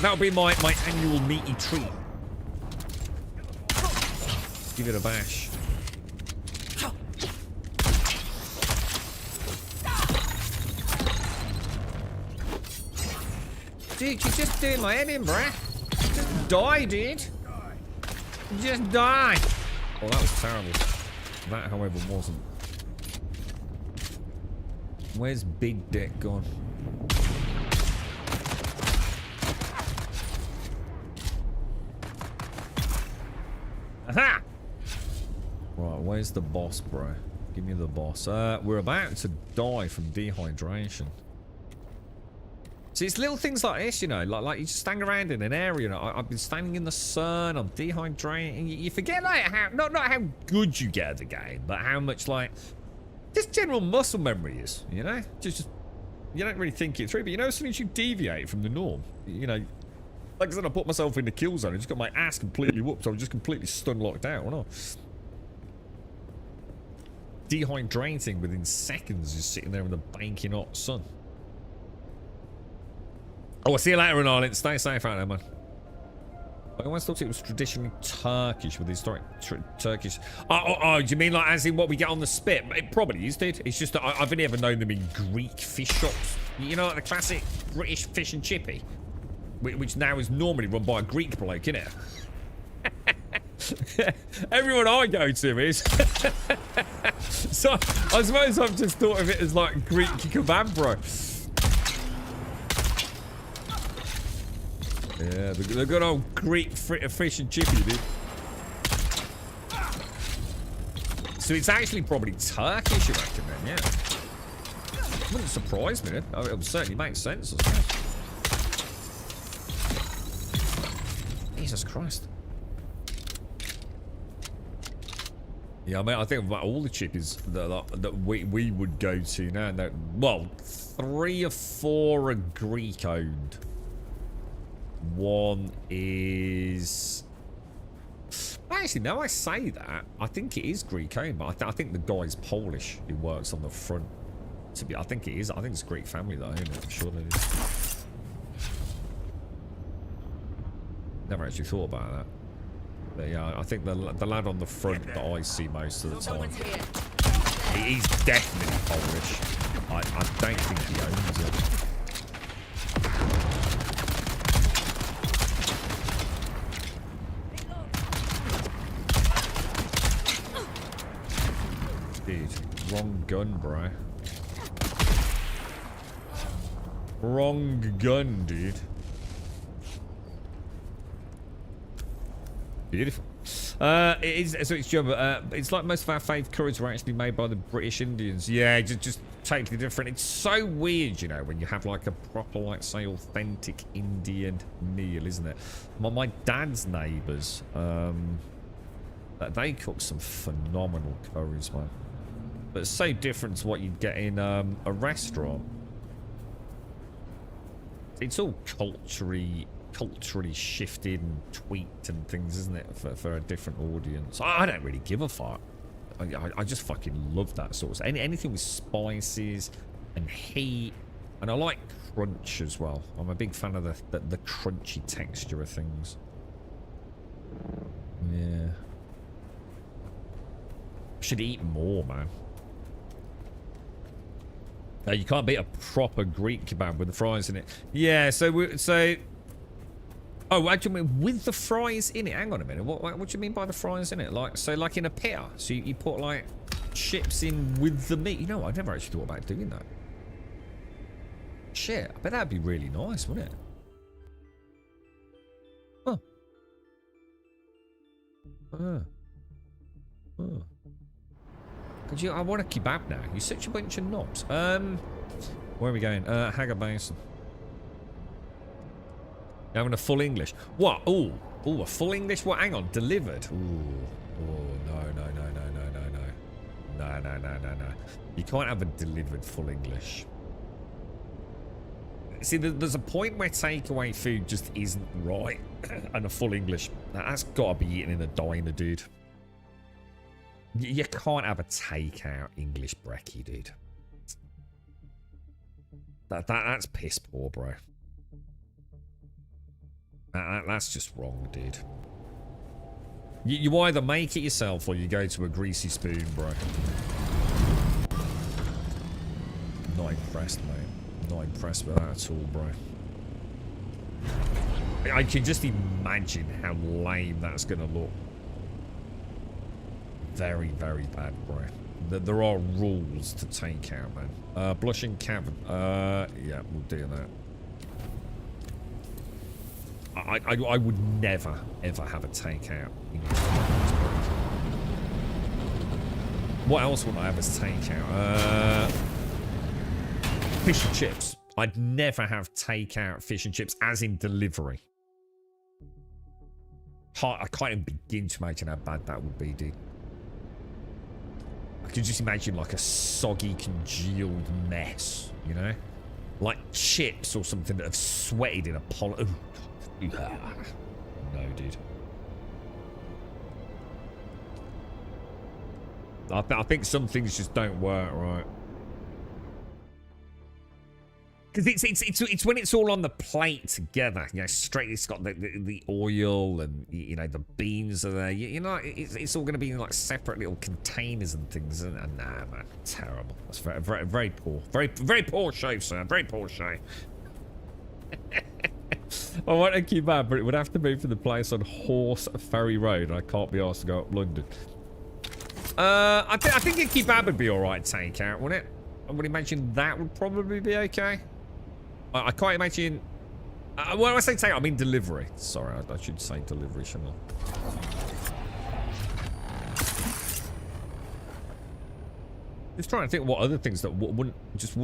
S2: That'll be my annual meaty treat. Give it a bash. Dude, you're just doing my head in, bruh. Just die, dude. Just die. Oh, that was terrible. That, however, wasn't. Where's Big Dick gone? Aha! Right, where's the boss, bro? Give me the boss. We're about to die from dehydration. See, it's little things like this, you know, like you just stand around in an area, you know, I've been standing in the sun, I'm dehydrating, you forget, like, how, not how good you get at the game, but how much, like, just general muscle memory is, you know? Just you don't really think it through, but you know, as soon as you deviate from the norm, you know, like I said, I put myself in the kill zone, I just got my ass completely whooped, I was just completely stun locked out, wasn't I? Dehydrating within seconds, just sitting there in the banking hot sun. Oh, I'll see you later, Ireland. Stay safe out there, man. I always thought it was traditionally Turkish with historic Turkish. Oh, do you mean like as in what we get on the spit? It probably is, dude. It's just that I've only ever known them in Greek fish shops. You know, like the classic British fish and chippy, which now is normally run by a Greek bloke, innit? Everyone I go to is. So I suppose I've just thought of it as like Greek kebab, bro. Yeah, the good old Greek fish and chippy, dude. So it's actually probably Turkish, you reckon, then, yeah. Wouldn't surprise me, then. It would certainly make sense, I suppose. Jesus Christ. Yeah, I mean, I think about all the chippies that we would go to now. That, well, 3 or 4 are Greek-owned. One is... Actually, now I say that, I think it is Greek-owned, but I think the guy's Polish who works on the front. I think it is. I think it's a Greek family, though, isn't it? I'm sure it is. Never actually thought about that. But yeah, I think the lad on the front that I see most of the time, he's definitely Polish. I don't think he owns it. Dude, wrong gun, bro. Wrong gun, dude. Beautiful. It is, so it's Jumbo. It's like most of our faith curries were actually made by the British Indians. Yeah, just totally different. It's so weird, you know, when you have like a proper, like, say, authentic Indian meal, isn't it? My dad's neighbours, they cook some phenomenal curries, man. But it's so different to what you'd get in a restaurant. It's all culturally shifted and tweaked and things, isn't it, for a different audience. I don't really give a fuck. I just fucking love that sort of stuff. Anything with spices and heat, and I like crunch as well. I'm a big fan of the crunchy texture of things. Yeah, should eat more, man. You can't beat a proper Greek kebab with the fries in it. Yeah, so. Oh, what do you mean with the fries in it? Hang on a minute. What do you mean by the fries in it? Like in a pita. So you put like chips in with the meat. You know what? I've never actually thought about doing that. Shit, I bet that'd be really nice, wouldn't it? Huh. Could you? I want a kebab now. You're such a bunch of knobs. Where are we going? Hagar Basin. Having a full English. What? Oh, a full English? What? Hang on, delivered. Ooh. Oh, no. No. You can't have a delivered full English. See, there's a point where takeaway food just isn't right. And a full English, that's got to be eaten in a diner, dude. You can't have a takeout English brekkie, dude. That's piss poor, bro. That's just wrong, dude. You either make it yourself or you go to a greasy spoon, bro. Not impressed, mate. Not impressed with that at all, bro. I can just imagine how lame that's going to look. Very, very bad, bro. There are rules to take out, man. Blushing cavern. Yeah, we'll do that. I would never, ever have a takeout. What else would I have as takeout? Fish and chips. I'd never have takeout fish and chips as in delivery. I can't even begin to imagine how bad that would be, dude. I can just imagine like a soggy, congealed mess, you know? Like chips or something that have sweated in a poly... No, dude. I think some things just don't work, right? Because it's when it's all on the plate together, you know, straight. It's got the oil and you know the beans are there. You know, it's all going to be in like separate little containers and things. And nah, man, terrible. That's very poor, very poor show, sir. Very poor show. I want a kebab, but it would have to be for the place on Horse Ferry Road. I can't be asked to go up London. I think a kebab would be all right takeout, wouldn't it? I would imagine that would probably be okay. I can't imagine... when I say take, I mean delivery. Sorry, I should say delivery, shouldn't I? Just trying to think what other things that wouldn't...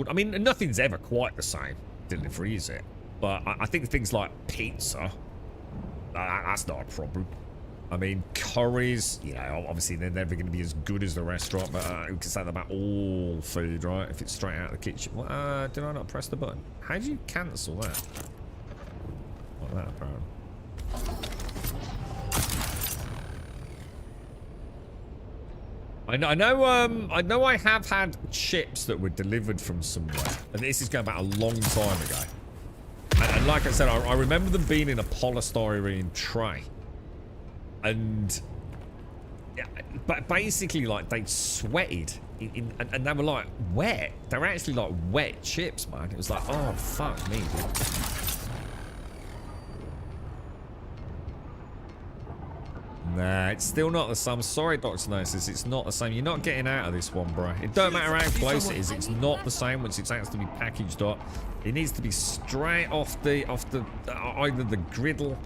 S2: I mean, nothing's ever quite the same delivery, is it? But I think things like pizza, that's not a problem. I mean, curries, you know, obviously they're never going to be as good as the restaurant, but we can say that about all food, right? If it's straight out of the kitchen. Well, did I not press the button? How do you cancel that? Like that, apparently. I know I have had chips that were delivered from somewhere, and this is going back a long time ago. And like I said, I remember them being in a polystyrene tray. And yeah, but basically, like, they'd sweated and they were like wet. They were actually like wet chips, man. It was like, oh fuck me, dude. Nah, it's still not the same. I'm sorry, Dr. Gnosis, it's not the same. You're not getting out of this one, bro. It don't matter how close it is. It's not the same once it has to be packaged up. It needs to be straight off the either the griddle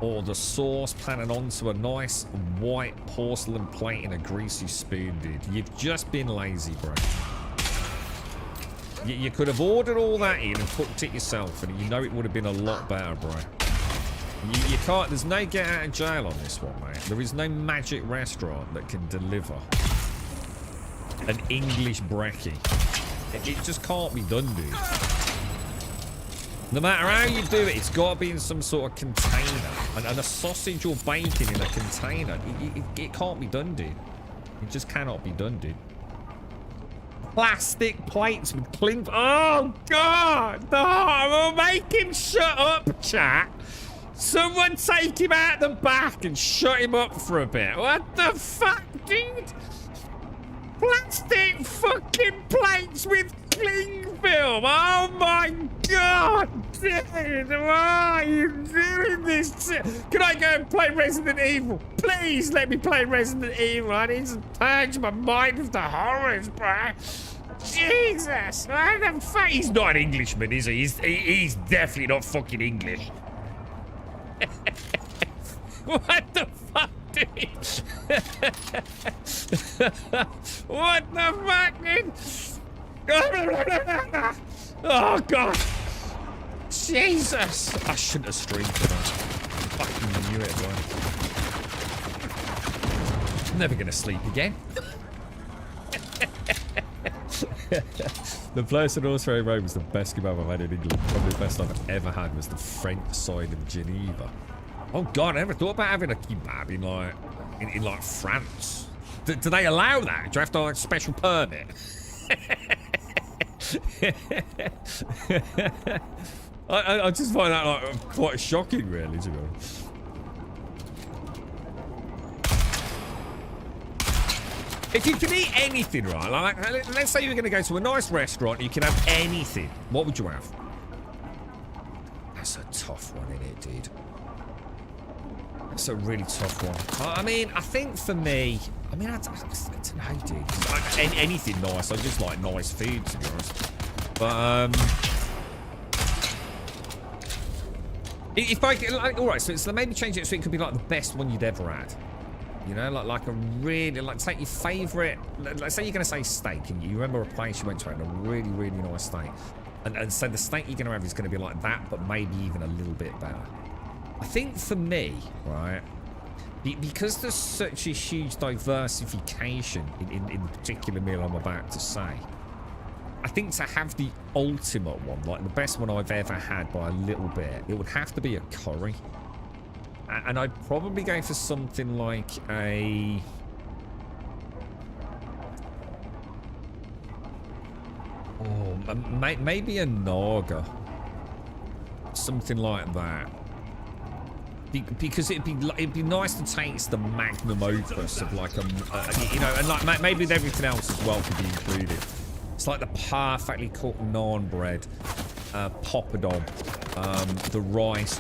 S2: or the sauce, planted onto a nice white porcelain plate in a greasy spoon, dude. You've just been lazy, bro. You could have ordered all that in and cooked it yourself, and you know it would have been a lot better, bro. You can't, there's no get out of jail on this one, mate. There is no magic restaurant that can deliver an English brekkie. It just can't be done, dude. No matter how you do it, it's got to be in some sort of container. And a sausage or bacon in a container. It can't be done, dude. It just cannot be done, dude. Plastic plates with cling... Oh, God! No, make him shut up, chat. Someone take him out the back and shut him up for a bit. What the fuck, dude? Plastic fucking plates with cling film. Oh my god, dude. Why are you doing this? Can I go and play Resident Evil? Please let me play Resident Evil. I need to purge my mind of the horrors, bro. Jesus. What the fuck? He's not an Englishman, is he? He's definitely not fucking English. What the fuck, dude? What the fuck, dude? Oh, God. Jesus. I shouldn't have streamed tonight. Fucking knew it, bro. I'm never going to sleep again. The place in Australia Road was the best kebab I've had in England. Probably the best I've ever had was the French side of Geneva. Oh god, I never thought about having a kebab in like France. Do they allow that? Do you have to have a special permit? I just find that like quite shocking, really, to be honest. If you can eat anything, right? Like, let's say you're going to go to a nice restaurant, you can have anything. What would you have? That's a tough one, isn't it, dude? That's a really tough one. I mean, I think for me, I don't know, dude. Anything nice. I just like nice food, to be honest. But if I like, all right, so maybe change it so it could be like the best one you'd ever had. You know, like a really, like take your favourite, let's say you're going to say steak and you remember a place you went to and a really, really nice steak. And so the steak you're going to have is going to be like that, but maybe even a little bit better. I think for me, right, because there's such a huge diversification in the particular meal I'm about to say, I think to have the ultimate one, like the best one I've ever had by a little bit, it would have to be a curry. And I'd probably go for something like a... Oh, maybe a naga. Something like that. Because it'd be nice to taste the magnum opus of like a... you know, and like maybe everything else as well could be included. It's like the perfectly cooked naan bread. Poppadom. The rice,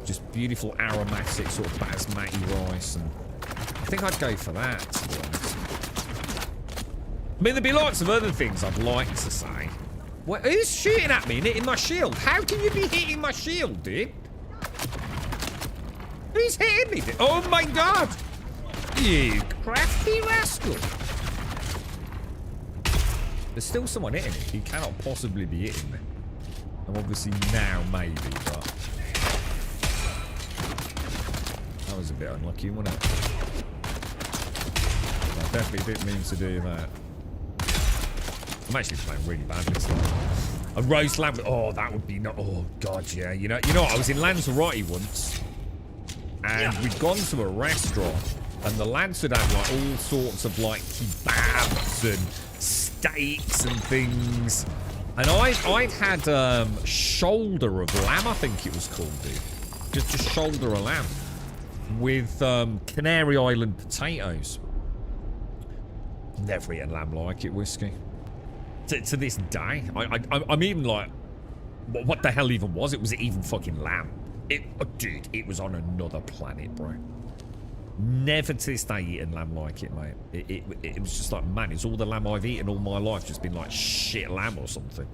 S2: just beautiful aromatic sort of basmati rice, and I think I'd go for that, to be honest. I mean, there'd be lots of other things I'd like to say. What, who's shooting at me and hitting my shield? How can you be hitting my shield, dude? Who's hitting me? Oh my god! You crafty rascal! There's still someone hitting me. He cannot possibly be hitting me. I'm obviously now, maybe, but... That was a bit unlucky, wasn't it? I definitely didn't mean to do that. I'm actually playing really badly, so... A roast lamb... Oh, that would be not... Oh, God, yeah. You know what? I was in Lanzarote once, and we'd gone to a restaurant, and the lads had had, like, all sorts of, like, kebabs and steaks and things... And I'd had shoulder of lamb, I think it was called, dude. Just shoulder of lamb with Canary Island potatoes. Never eaten lamb like it, Whiskey. To this day, I'm even like, what the hell even was it? Was it even fucking lamb? Dude, it was on another planet, bro. Never to this day eaten lamb like it, mate. It was just like, man, it's all the lamb I've eaten all my life just been like shit lamb or something.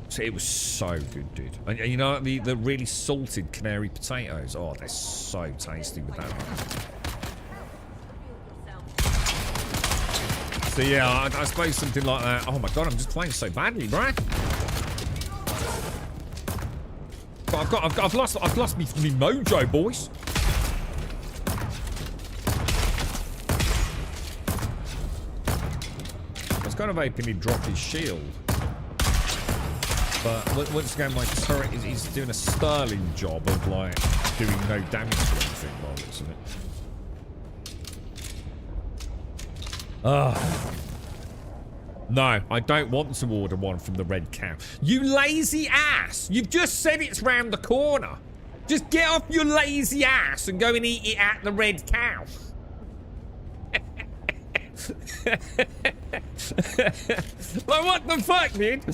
S2: So it was so good, dude. And you know, the really salted canary potatoes. Oh, they're so tasty with that. So yeah, I suppose something like that. Oh my god, I'm just playing so badly, right? I've lost me mojo, boys. I was kind of hoping he'd drop his shield, but once again, my turret is doing a sterling job of like doing no damage to anything by the looks of it. No, I don't want to order one from the Red Cow. You lazy ass! You've just said it's round the corner. Just get off your lazy ass and go and eat it at the Red Cow. Like, what the fuck, dude?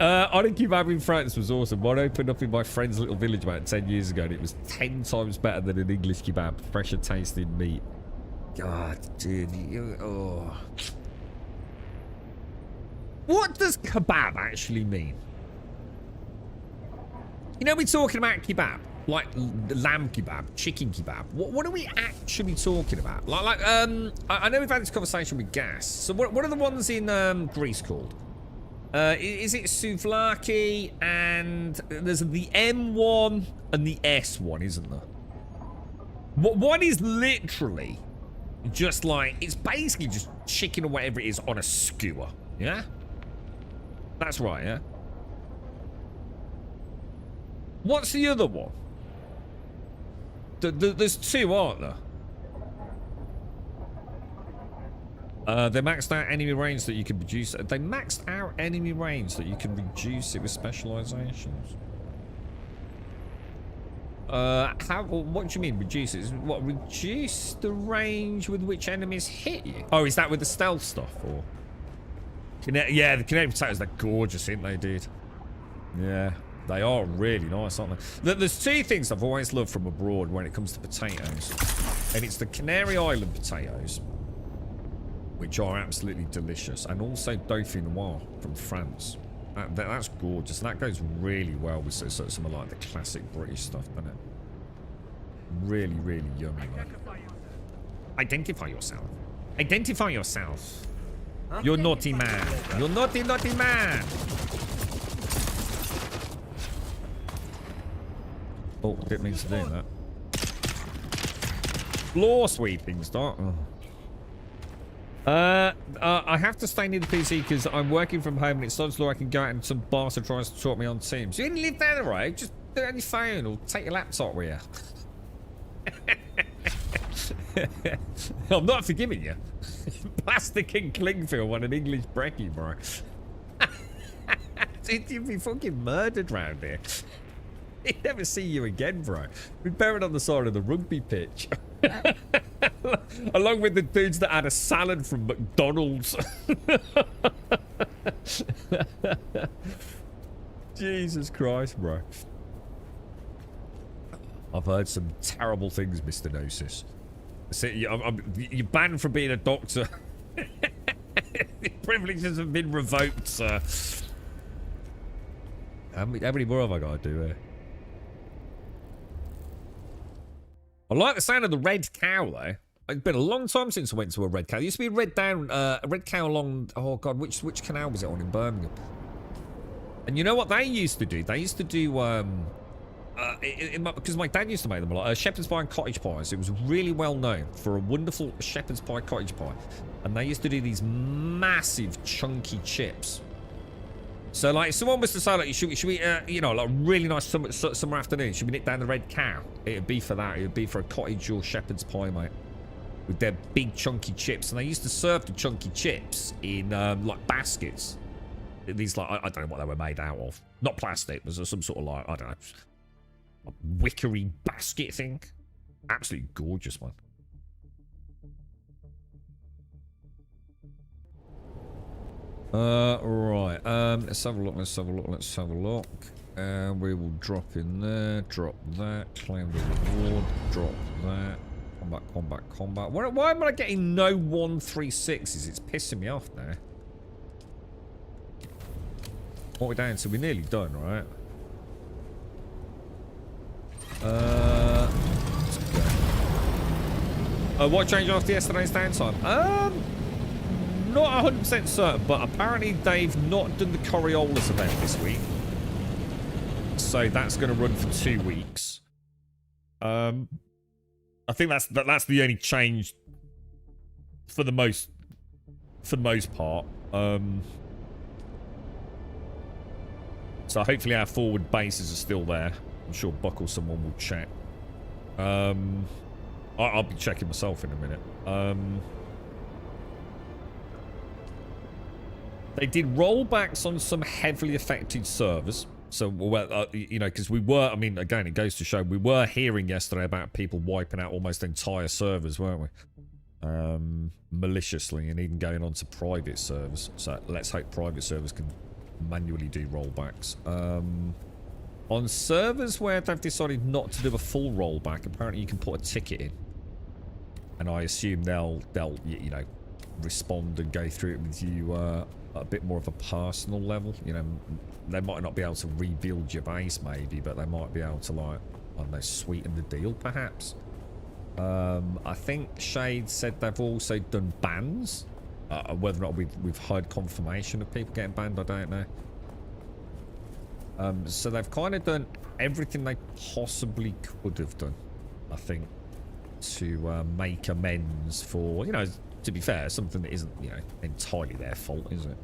S2: On a kebab in France was awesome. One opened up in my friend's little village about 10 years ago, and it was 10 times better than an English kebab. Fresher tasting meat. God, dude. Oh. What does kebab actually mean? You know, we're talking about kebab, like lamb kebab, chicken kebab. What are we actually talking about? Like I know we've had this conversation with gas. So what are the ones in Greece called? Is it souvlaki, and there's the M1 and the S1, isn't there? One is literally just like, it's basically just chicken or whatever it is on a skewer. Yeah? That's right, yeah? What's the other one? There's two, aren't there? They maxed out enemy range that you can reduce. They maxed out enemy range that you can reduce it with specializations. What do you mean reduce it? What, reduce the range with which enemies hit you? Oh, is that with the stealth stuff or? Yeah, the kinetic potatoes, they're gorgeous, ain't they, dude? Yeah, they are really nice, aren't they? There's two things I've always loved from abroad when it comes to potatoes, and it's the Canary Island potatoes, which are absolutely delicious, and also Dauphine Noir from France. That's gorgeous. That goes really well with some of like the classic British stuff, doesn't it? Really, really yummy, man. Identify yourself. Identify yourself. You're naughty man. You're naughty, naughty man. Oh, didn't mean to do that. Floor sweeping start. Oh. I have to stay near the PC because I'm working from home and it starts to look like I can go out and some bastard tries to talk me on Teams. You didn't live down the road, just do it on your phone or take your laptop with you. I'm not forgiving you. Plastic and cling film on an English brekkie, bro. You'd be fucking murdered round here. He'd never see you again, bro. We'd bury it on the side of the rugby pitch. Along with the dudes that had a salad from McDonald's. Jesus Christ, bro. I've heard some terrible things, Mr. Gnosis. You're banned from being a doctor. Privileges have been revoked, sir. How many more have I got to do here? I like the sound of the red cow, though. It's been a long time since I went to a red cow. There used to be a red cow along... Oh, God, which canal was it on in Birmingham? And you know what they used to do? They used to do... because my dad used to make them a lot. Shepherd's pie and cottage pies. It was really well known for a wonderful shepherd's pie cottage pie. And they used to do these massive chunky chips. So, like, if someone was to say, like, should we you know, like, really nice summer afternoon, should we nip down the red cow? It'd be for that. It would be for a cottage or shepherd's pie, mate. With their big chunky chips. And they used to serve the chunky chips in, like, baskets. These, like, I don't know what they were made out of. Not plastic. It was some sort of, like, I don't know, a wickery basket thing. Absolutely gorgeous, man. Right. Let's have a look. And we will drop in there. Drop that. Claim the reward. Drop that. Combat. Why am I getting no 136s? It's pissing me off now. What are we down to? We're nearly done, right? Let's go. What changed after yesterday's downtime? Not 100% certain, but apparently they've not done the Coriolis event this week. So that's going to run for 2 weeks. I think that's the only change for the most part. So hopefully our forward bases are still there. I'm sure Buckle someone will check. I'll be checking myself in a minute. They did rollbacks on some heavily affected servers. So, well, you know, because we were, I mean, again, it goes to show, we were hearing yesterday about people wiping out almost entire servers, weren't we? Maliciously, and even going on to private servers. So let's hope private servers can manually do rollbacks. On servers where they've decided not to do a full rollback, apparently you can put a ticket in. And I assume they'll you know, respond and go through it with you a bit more of a personal level. You know, they might not be able to rebuild your base maybe, but they might be able to, like, I don't know, sweeten the deal perhaps. I think Shade said they've also done bans. Whether or not we've heard confirmation of people getting banned, I don't know. So they've kind of done everything they possibly could have done, I think, to make amends for, you know, to be fair, something that isn't, you know, entirely their fault, is it?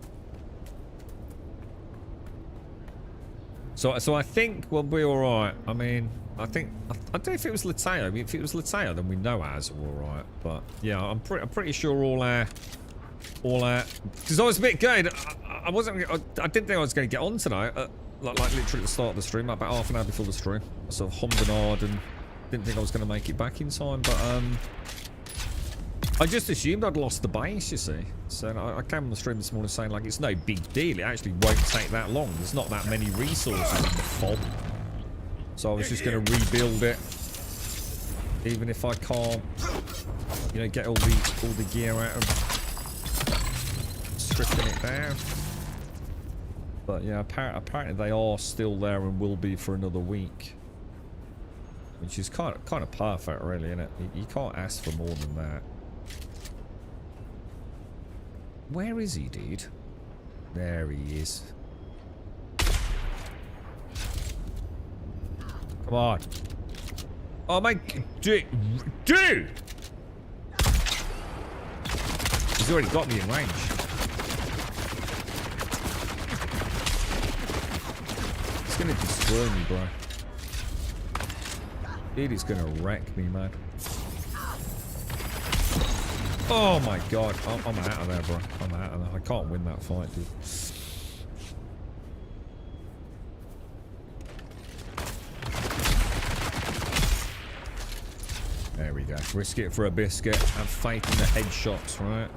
S2: So I think we'll be alright. I mean, I don't know if it was Lateo. I mean, if it was Lateo, then we know ours are alright. But yeah, I'm pretty sure all our, because I was a bit good. I didn't think I was going to get on tonight. Like literally at the start of the stream, about half an hour before the stream. I sort of hummed and hawed and didn't think I was going to make it back in time. But I just assumed I'd lost the base, you see. So I came on the stream this morning saying like it's no big deal. It actually won't take that long. There's not that many resources in the fob. So I was just going to rebuild it, even if I can't, you know, get all the gear out of stripping it down. But yeah, apparently they are still there and will be for another week, which is kind of perfect, really, isn't it? You can't ask for more than that. Where is he, dude? There he is. Come on. Oh my... Dude! He's already got me in range. He's gonna destroy me, bro. Dude, he's gonna wreck me, man. Oh my god. I'm out of there, bro. I'm out of there. I can't win that fight, dude. There we go. Risk it for a biscuit. Have faith in the headshots, right?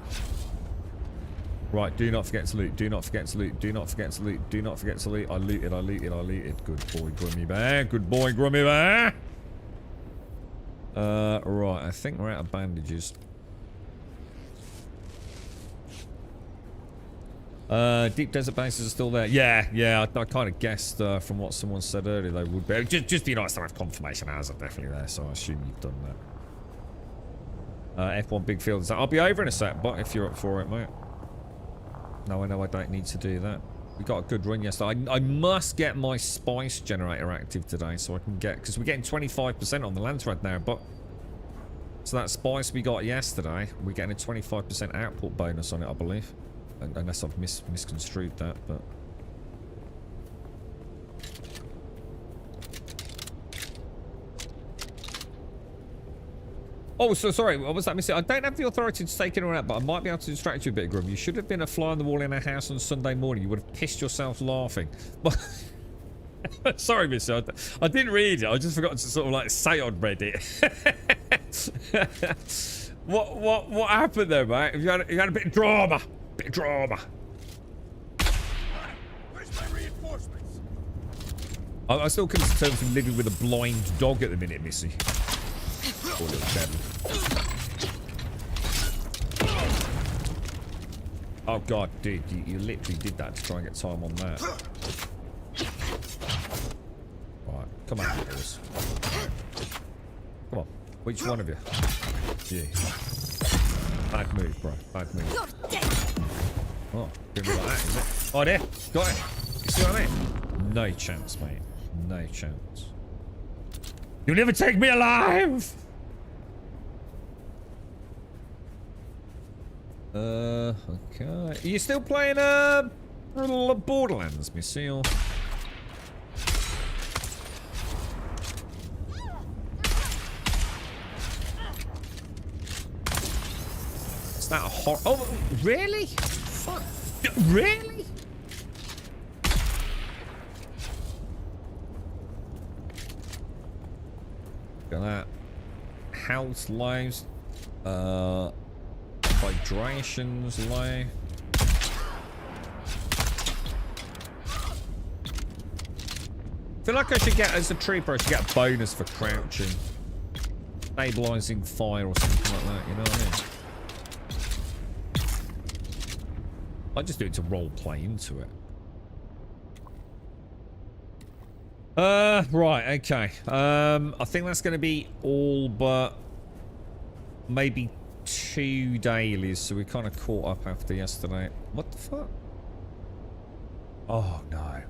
S2: Right, do not forget to loot. Do not forget to loot. Do not forget to loot. Do not forget to loot. I looted, I looted, I looted. Good boy, Grummy Bear. Good boy, Grummy Bear. Right, I think we're out of bandages. Deep desert bases are still there. Yeah, I kind of guessed from what someone said earlier they would be. Just be nice to have confirmation ours are definitely there, so I assume you've done that. F1 big field. I'll be over in a sec, but if you're up for it, mate. No, I know I don't need to do that. We got a good run yesterday. I must get my spice generator active today so I can get, because we're getting 25% on the land thread now, but so that spice we got yesterday, we're getting a 25% output bonus on it, I believe. Unless I've misconstrued that, but... Oh, so sorry, what was that missing? I don't have the authority to take anyone out, but I might be able to distract you a bit, Grum. You should have been a fly on the wall in our house on Sunday morning. You would have pissed yourself laughing. But sorry, mister. I didn't read it. I just forgot to sort of like say on Reddit. What happened there, mate? You had a bit of drama. Bit of drama.
S4: Where's my reinforcements?
S2: I still couldn't determine from living with a blind dog at the minute, Missy. Poor little devil. Oh god, dude, you literally did that to try and get time on that. Right, come on, boys. Come on, which one of you? Yeah. Bad move, bro. Bad move. Oh, didn't be like that, is it? Oh, there. Got it. You see what I mean? No chance, mate. No chance. You'll never take me alive! Okay. Are you still playing, Borderlands, Missy, or... Is that a horror? Oh, really? Fuck. Really? Look at that. Health lives. Hydration's low. I feel like I should get, as a trooper, I should get a bonus for crouching. Stabilizing fire or something like that, you know what I mean? I just do it to role play into it. Right, okay. I think that's going to be all but maybe 2 dailies, so we kind of caught up after yesterday. What the fuck? Oh, no.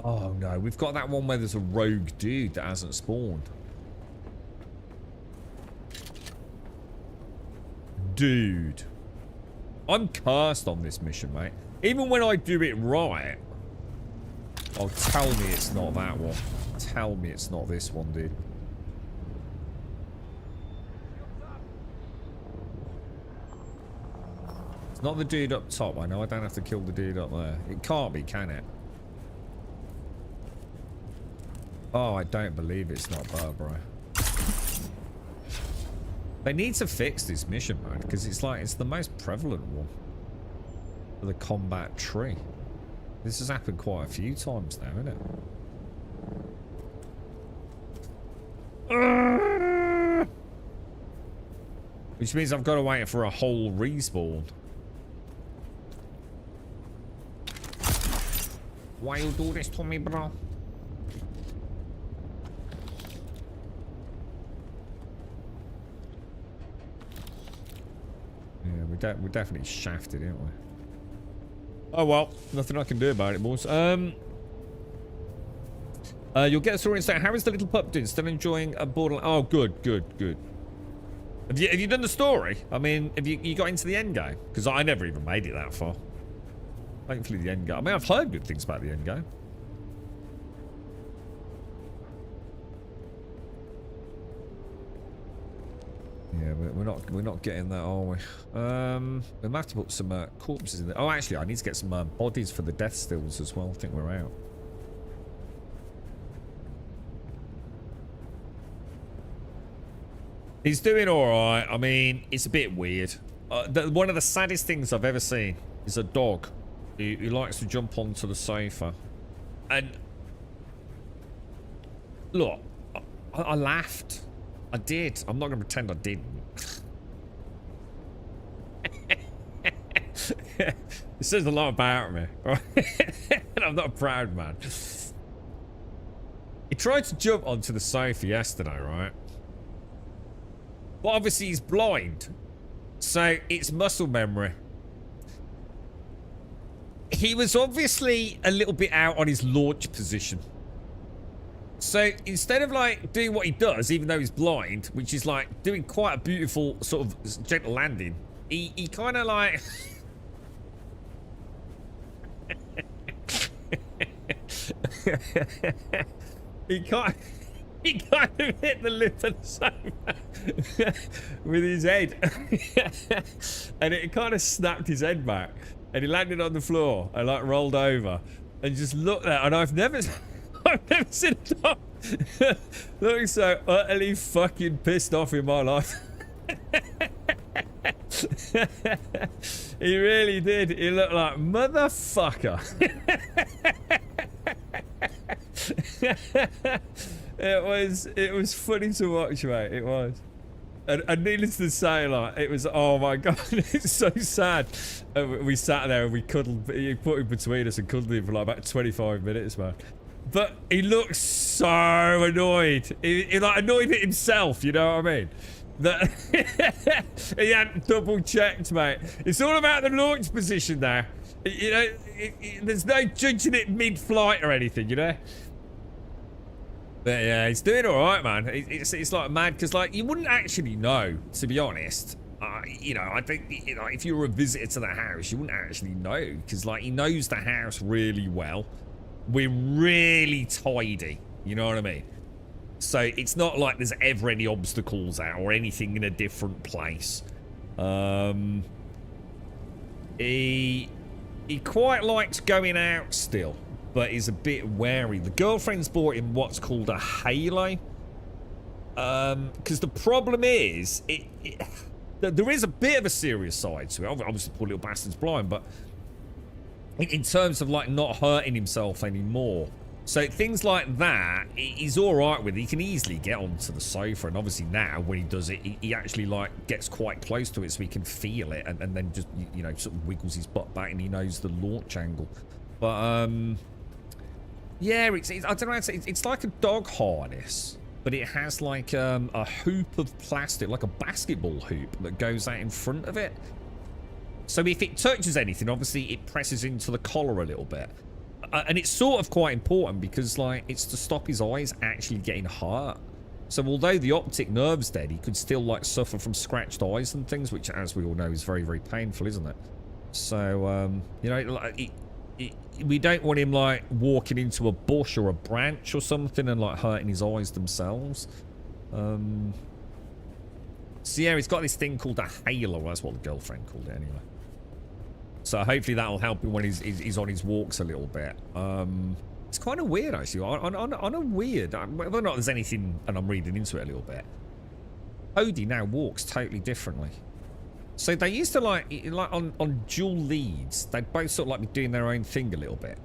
S2: Oh, no. We've got that one where there's a rogue dude that hasn't spawned. Dude. I'm cursed on this mission, mate. Even when I do it right, Oh, tell me it's not that one. Tell me it's not this one, dude. It's not the dude up top. I know I don't have to kill the dude up there. It can't be, can it? Oh, I don't believe it's not Burberry. They need to fix this mission mode because it's like it's the most prevalent one for the combat tree. This has happened quite a few times now, isn't it? Which means I've got to wait for a whole respawn. Why you do this to me, bro? Yeah, we definitely shafted, didn't we? Oh well, nothing I can do about it, boys. You'll get a story and say, how is the little pup doing? Still enjoying a Borderlands? Oh, good, good, good. Have you done the story? I mean, have you got into the end game? Because I never even made it that far. Thankfully, the end game. I mean, I've heard good things about the end game. Yeah, we're not getting that, are we? We'll have to put some corpses in there. Oh, actually, I need to get some bodies for the death stills as well. I think we're out. He's doing all right. I mean, it's a bit weird. One of the saddest things I've ever seen is a dog who likes to jump onto the sofa. And look, I laughed. I did. I'm not going to pretend I didn't. It says a lot about me. Right? And I'm not a proud man. He tried to jump onto the sofa yesterday, right? But obviously he's blind. So it's muscle memory. He was obviously a little bit out on his launch position. So instead of like doing what he does, even though he's blind, which is like doing quite a beautiful sort of gentle landing, he kind of like... he kind of hit the lip of the sofa with his head. And it kind of snapped his head back. And he landed on the floor and like rolled over and just looked at it. And I've never seen a dog look so utterly fucking pissed off in my life. He really did. He looked like motherfucker. It was funny to watch, mate. It was. And needless to say, like, it was, oh my god, it's so sad. We sat there and we cuddled, he put him between us and cuddled him for like about 25 minutes, man. But he looked so annoyed. He like annoyed at himself, you know what I mean? That he hadn't double checked, mate. It's all about the launch position there. You know, there's no judging it mid-flight or anything, you know? But yeah, he's doing all right, man. It's like mad because like you wouldn't actually know, to be honest. You know, I think you know if you were a visitor to the house, you wouldn't actually know because like he knows the house really well. We're really tidy, you know what I mean? So it's not like there's ever any obstacles out or anything in a different place. He quite likes going out still, but is a bit wary. The girlfriend's bought him what's called a halo. Because the problem is, there is a bit of a serious side to it. Obviously, poor little bastard's blind, but in terms of like not hurting himself anymore. So things like that, he's all right with. He can easily get onto the sofa, and obviously now when he does it, he actually like gets quite close to it, so he can feel it, and then just you know sort of wiggles his butt back, and he knows the launch angle. But yeah, it's I don't know. It's like a dog harness, but it has like a hoop of plastic, like a basketball hoop that goes out in front of it. So if it touches anything, obviously it presses into the collar a little bit. And it's sort of quite important because, like, it's to stop his eyes actually getting hurt. So although the optic nerve's dead, he could still, like, suffer from scratched eyes and things, which, as we all know, is very, very painful, isn't it? So, you know, like, we don't want him like walking into a bush or a branch or something and like hurting his eyes themselves. So yeah, he's got this thing called a halo. That's what the girlfriend called it anyway. So hopefully that'll help him when he's on his walks a little bit. It's kind of weird actually. On a weird, whether or not there's anything, and I'm reading into it a little bit. Cody now walks totally differently. So they used to like on dual leads, they'd both sort of like be doing their own thing a little bit.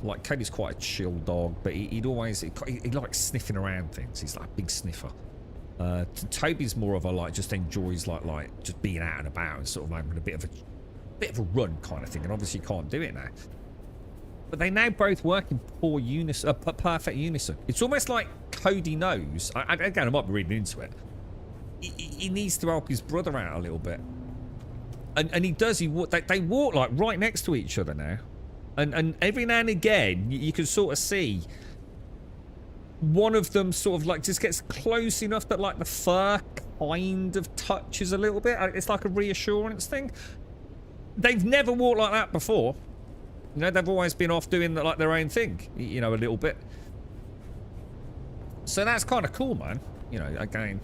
S2: Like Cody's quite a chill dog, but he likes sniffing around things. He's like a big sniffer. Toby's more of a like just enjoys like just being out and about and sort of having a bit of a run kind of thing. And obviously you can't do it now. But they now both work in perfect unison. It's almost like Cody knows. Again, I might be reading into it. He needs to help his brother out a little bit, and he does. They walk like right next to each other now, and every now and again you can sort of see one of them sort of like just gets close enough that like the fur kind of touches a little bit. It's like a reassurance thing. They've never walked like that before. You know, they've always been off doing like their own thing. You know, a little bit. So that's kind of cool, man. You know, again.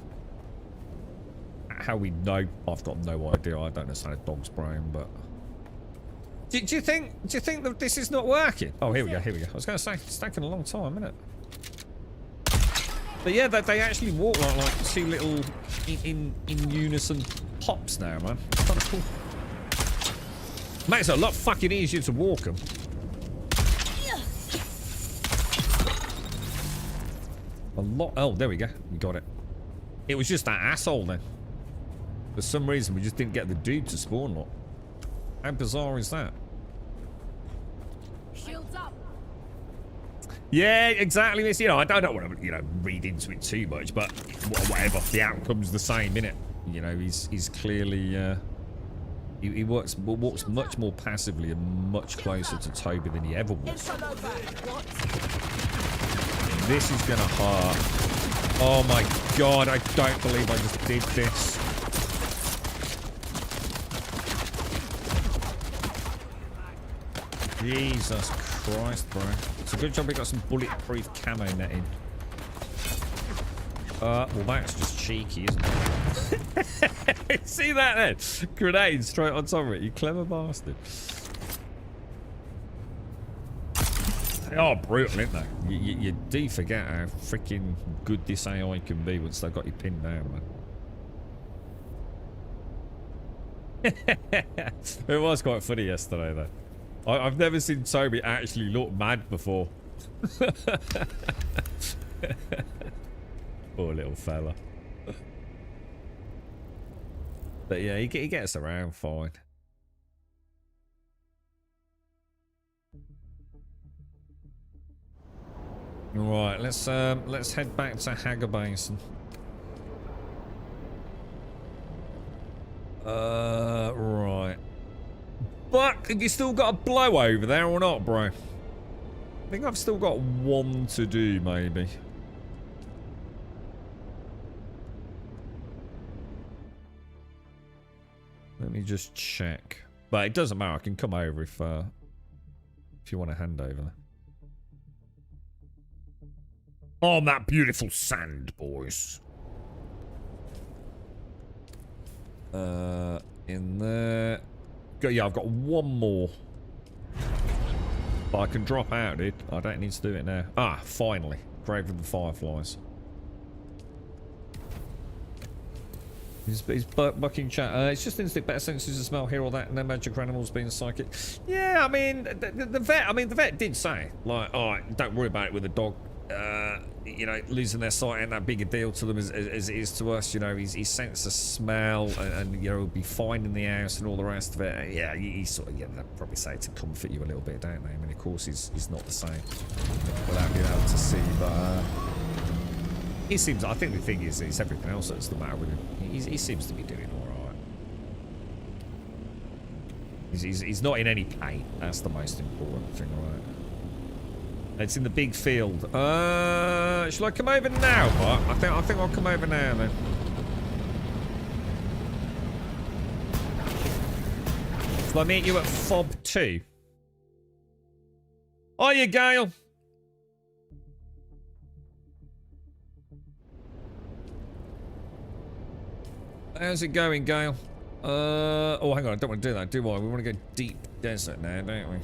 S2: How we know, I've got no idea. I don't understand a dog's brain, but do you think that this is not working? Oh, here we go. I was going to say it's taking a long time, isn't it? But yeah, they actually walk like two little in unison pops now, man. It's kind of cool. Makes it a lot fucking easier to walk them. A lot. Oh, there we go. We got it. It was just that asshole then. For some reason, we just didn't get the dude to spawn lot. How bizarre is that?
S3: Shields up.
S2: Yeah, exactly, miss. You know, I don't want to, read into it too much, but whatever. The outcome's the same, innit? You know, he's clearly he walks much more passively and much closer to Toby than he ever was. This is gonna hurt. Oh my god! I don't believe I just did this. Jesus Christ, bro. It's a good job we got some bulletproof camo netting. Well, that's just cheeky, isn't it? See that then? Grenade straight on top of it, you clever bastard. They are brutal, aren't they? You do forget how freaking good this AI can be once they've got you pinned down, man. It was quite funny yesterday, though. I've never seen Toby actually look mad before. Poor little fella. But yeah, he gets around fine. Right, let's head back to Hager Basin. Right. But have you still got a blow over there or not, bro? I think I've still got one to do, maybe. Let me just check. But it doesn't matter. I can come over if you want a hand over. On that beautiful sand, boys. In there. Yeah, I've got one more. But I can drop out, dude. I don't need to do it now. Ah, finally. Grave of the Fireflies. He's bucking chat. It's just instinct, better senses of smell, hear all that, and no magic animals being psychic. Yeah, I mean, the vet did say, like, oh, don't worry about it with the dog. You know, losing their sight ain't that big a deal to them as it is to us. You know, he senses a smell and you know, he'll be fine in the house and all the rest of it. Yeah, he sort of, yeah, they'll probably say to comfort you a little bit, don't they? I mean, of course, he's not the same without being able to see, but he seems, I think the thing is, it's everything else that's the matter with him. He seems to be doing alright. He's not in any pain. That's the most important thing, right? It's in the big field. Shall I come over now? What? I think I'll come over now then. Shall I meet you at Fob 2? Hiya, Gale. How's it going, Gale? Oh, hang on. I don't want to do that, do I? We want to go deep desert now, don't we?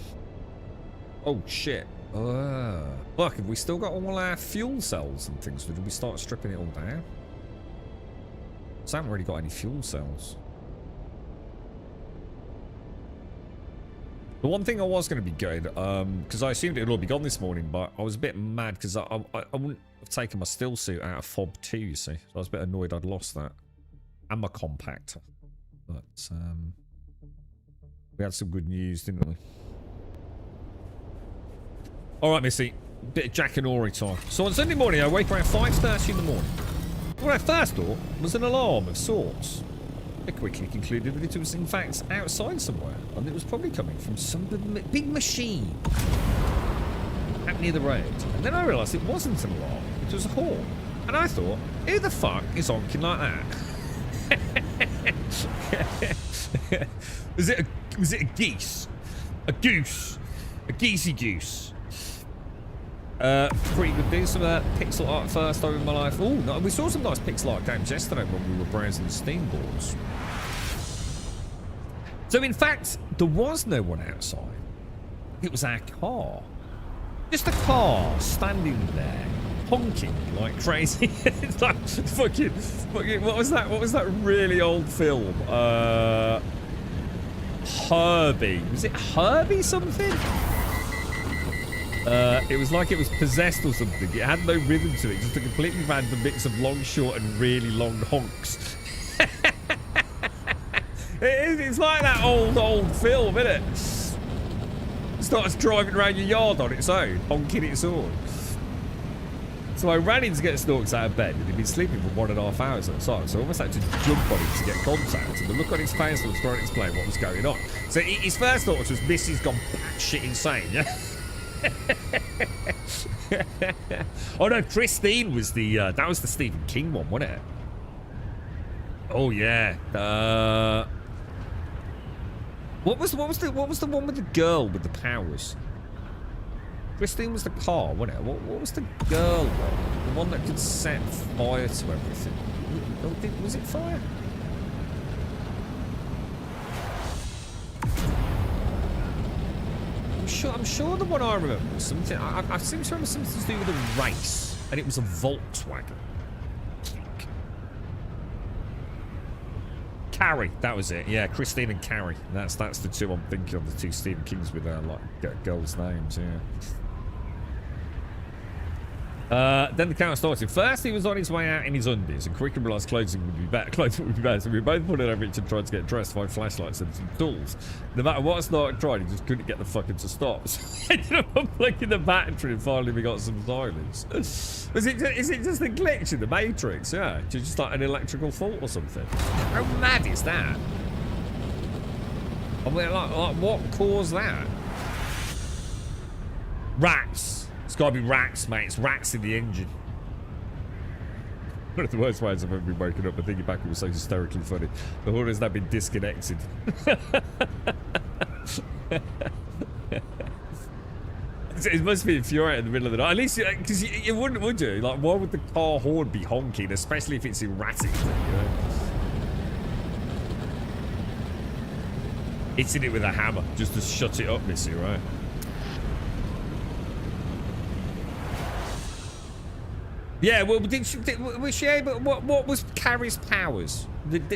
S2: Oh, shit. Fuck, have we still got all our fuel cells and things? Did we start stripping it all down? So I haven't really got any fuel cells. The one thing I was going to be good, because I assumed it would all be gone this morning, but I was a bit mad because I wouldn't have taken my still suit out of Fob 2, you see. So I was a bit annoyed I'd lost that. And my compactor. But, we had some good news, didn't we? Alright, Missy. Bit of Jack and Ori time. So on Sunday morning, I wake around 5:30 in the morning. What I first thought was an alarm of sorts. I quickly concluded that it was in fact outside somewhere, and it was probably coming from some big machine out near the road. And then I realised it wasn't an alarm, it was a horn. And I thought, who the fuck is honking like that? was it a geese? A goose? A geesey goose? Pretty good do some pixel art first time in my life. Oh, no, we saw some nice pixel art games yesterday when we were browsing Steam boards. So in fact, there was no one outside. It was our car. Just a car standing there, honking like crazy. It's like fucking, what was that? What was that really old film? Herbie. Was it Herbie something? It was like it was possessed or something. It had no rhythm to it. Just a completely random mix of long, short, and really long honks. It's like that old film, isn't it? It starts driving around your yard on its own, honking its horn. So I ran in to get Snorks out of bed, and he'd been sleeping for 1.5 hours outside, so I almost had to jump on him to get contact, and the look on his face was trying to explain what was going on. So his first thought was Missy's gone batshit insane, yeah? Oh no, Christine was the that was the Stephen King one, wasn't it? Oh yeah. What was the one with the girl with the powers? Christine was the car, wasn't it? What was the girl one? The one that could set fire to everything. Was it fire? I'm sure the one I remember was something. I seem to remember something to do with a race, and it was a Volkswagen. Carrie, that was it. Yeah, Christine and Carrie. That's the two I'm thinking of. The two Stephen Kings with like girls' names. Yeah. Then the count started. First, he was on his way out in his undies, and quickly realised clothing would be better. So we both put it over each and tried to get dressed, find flashlights and some tools. No matter what Stark tried, he just couldn't get the fucking to stop. So he ended up unplugging the battery, and finally we got some silence. Is it just a glitch in the Matrix? Yeah, just like an electrical fault or something. How mad is that? I mean, like what caused that? Rats. It's gotta be rats, mate. It's rats in the engine. One of the worst ways I've ever been woken up and thinking back, it was so hysterically funny. The horn has now been disconnected. It must be infuriating in the middle of the night. At least, because you wouldn't, would you? Like, why would the car horn be honking, especially if it's erratic, you know? Hitting it with a hammer just to shut it up, Missy, right? Yeah, well, was she able? What was Carrie's powers?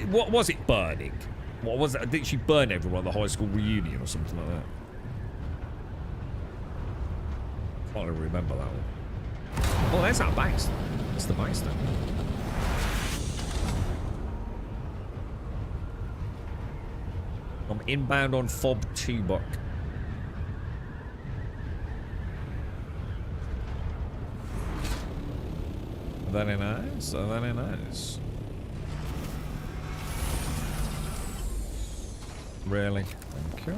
S2: What was it burning? What was it? Did she burn everyone at the high school reunion or something like that? I can't remember that one. Oh, there's our base. That's the base then. I'm inbound on Fob 2 buck. Very nice, very nice. Really? Thank you.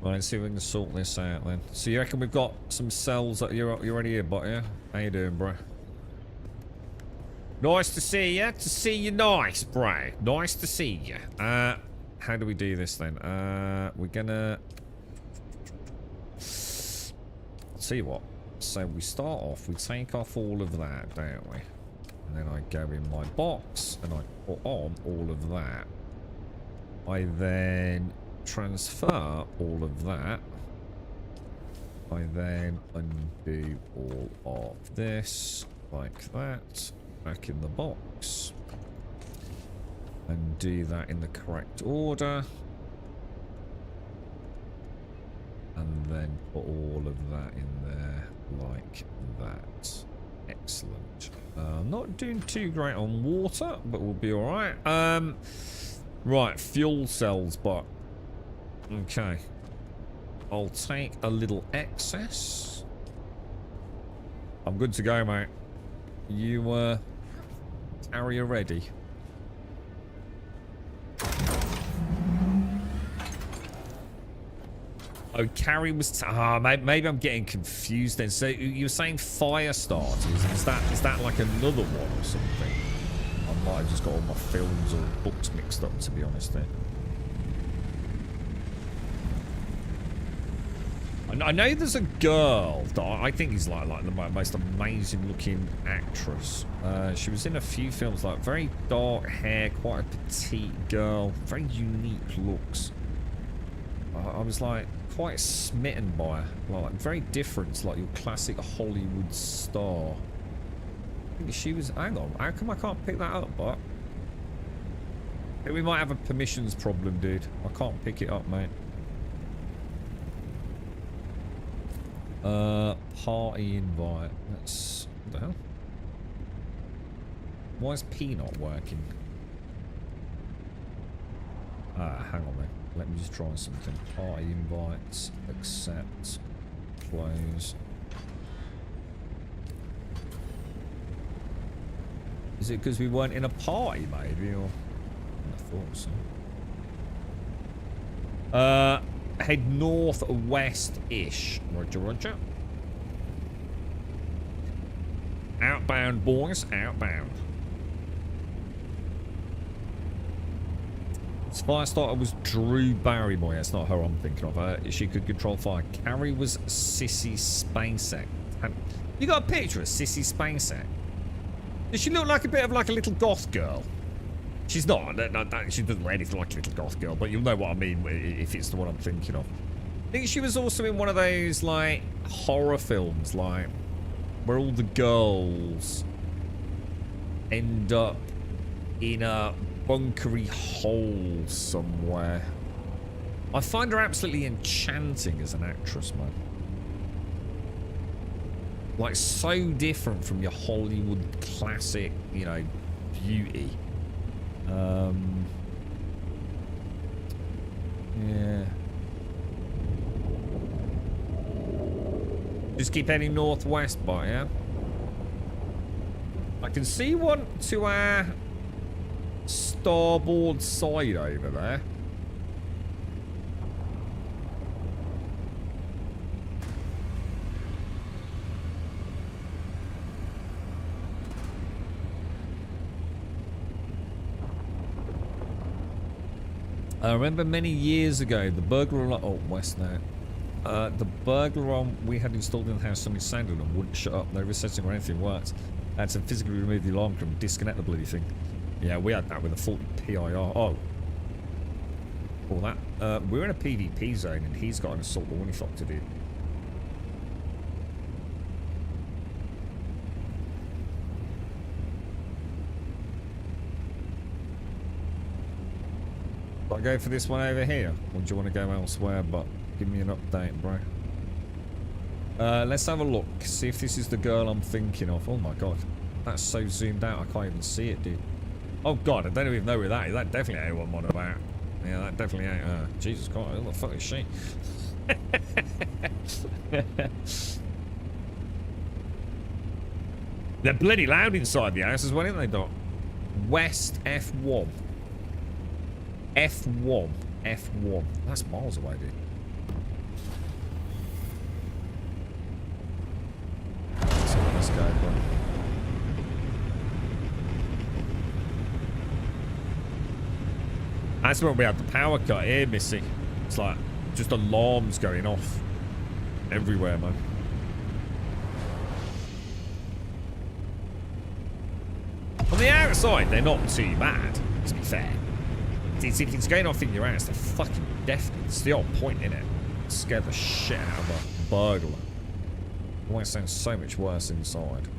S2: Well, let's see if we can sort this out then. So you reckon we've got some cells that you're already here, but yeah? How you doing, bro? Nice to see you. To see you nice, bro. Nice to see you. how do we do this then? We're gonna... See what? So we start off, we take off all of that, don't we? And then I go in my box and I put on all of that. I then transfer all of that. I then undo all of this, like that, back in the box. And do that in the correct order. And then put all of that in there, like that. Excellent. Not doing too great on water, but we'll be alright. Right, fuel cells, but... Okay. I'll take a little excess. I'm good to go, mate. You, Carrier ready? Oh, carry was... maybe I'm getting confused then. So you were saying fire starters. Is that like another one or something? I might have just got all my films or books mixed up, to be honest there. I know there's a girl that I think is like the most amazing looking actress. She was in a few films, like very dark hair, quite a petite girl, very unique looks. I was like quite smitten by her, like very different to like your classic Hollywood star. I think she was. Hang on, how come I can't pick that up? But we might have a permissions problem, dude. I can't pick it up, mate. Party invite. That's what the hell. Why is P not working? Hang on, mate. Let me just try something. Party invites. Accept. Close. Is it because we weren't in a party, maybe? Or I thought so. Head northwest-ish. Roger, roger. Outbound, boys. Outbound. Firestarter was Drew Barrymore. It's not her I'm thinking of. She could control fire. Carrie was Sissy Spacek. You got a picture of Sissy Spacek? Does she look like a bit of like a little goth girl? She's not. She doesn't look anything like a little goth girl, but you'll know what I mean if it's the one I'm thinking of. I think she was also in one of those like horror films, like where all the girls end up in a bunkery hole somewhere. I find her absolutely enchanting as an actress, man. Like so different from your Hollywood classic, you know, beauty. Yeah. Just keep heading northwest, but yeah. I can see one to our starboard side over there. I remember many years ago, the burglar alarm... Oh, west now. The burglar alarm we had installed in the house suddenly sounded and wouldn't shut up. No resetting or anything worked. I had to physically remove the alarm and disconnect the bloody thing. Yeah, we had that with a faulty PIR. Oh. All that. We're in a PvP zone and he's got an assault the Winifop to do. Do I go for this one over here? Or do you want to go elsewhere? But give me an update, bro. Let's have a look. See if this is the girl I'm thinking of. Oh my god. That's so zoomed out I can't even see it, dude. Oh god, I don't even know where that is. That definitely ain't what I'm on about. Yeah, that definitely ain't her. Jesus Christ, what the fuck is she? They're bloody loud inside the house as well, aren't they, Doc? West F1. F1. F1. That's miles away, dude. So let's go, bro. That's when we had the power cut here, Missy. It's like just alarms going off everywhere, man. On the outside, they're not too bad, to be fair. If it's going off in your ass, they're fucking deafening. It's the whole point, innit? Scare the shit out of a burglar. It always sounds so much worse inside.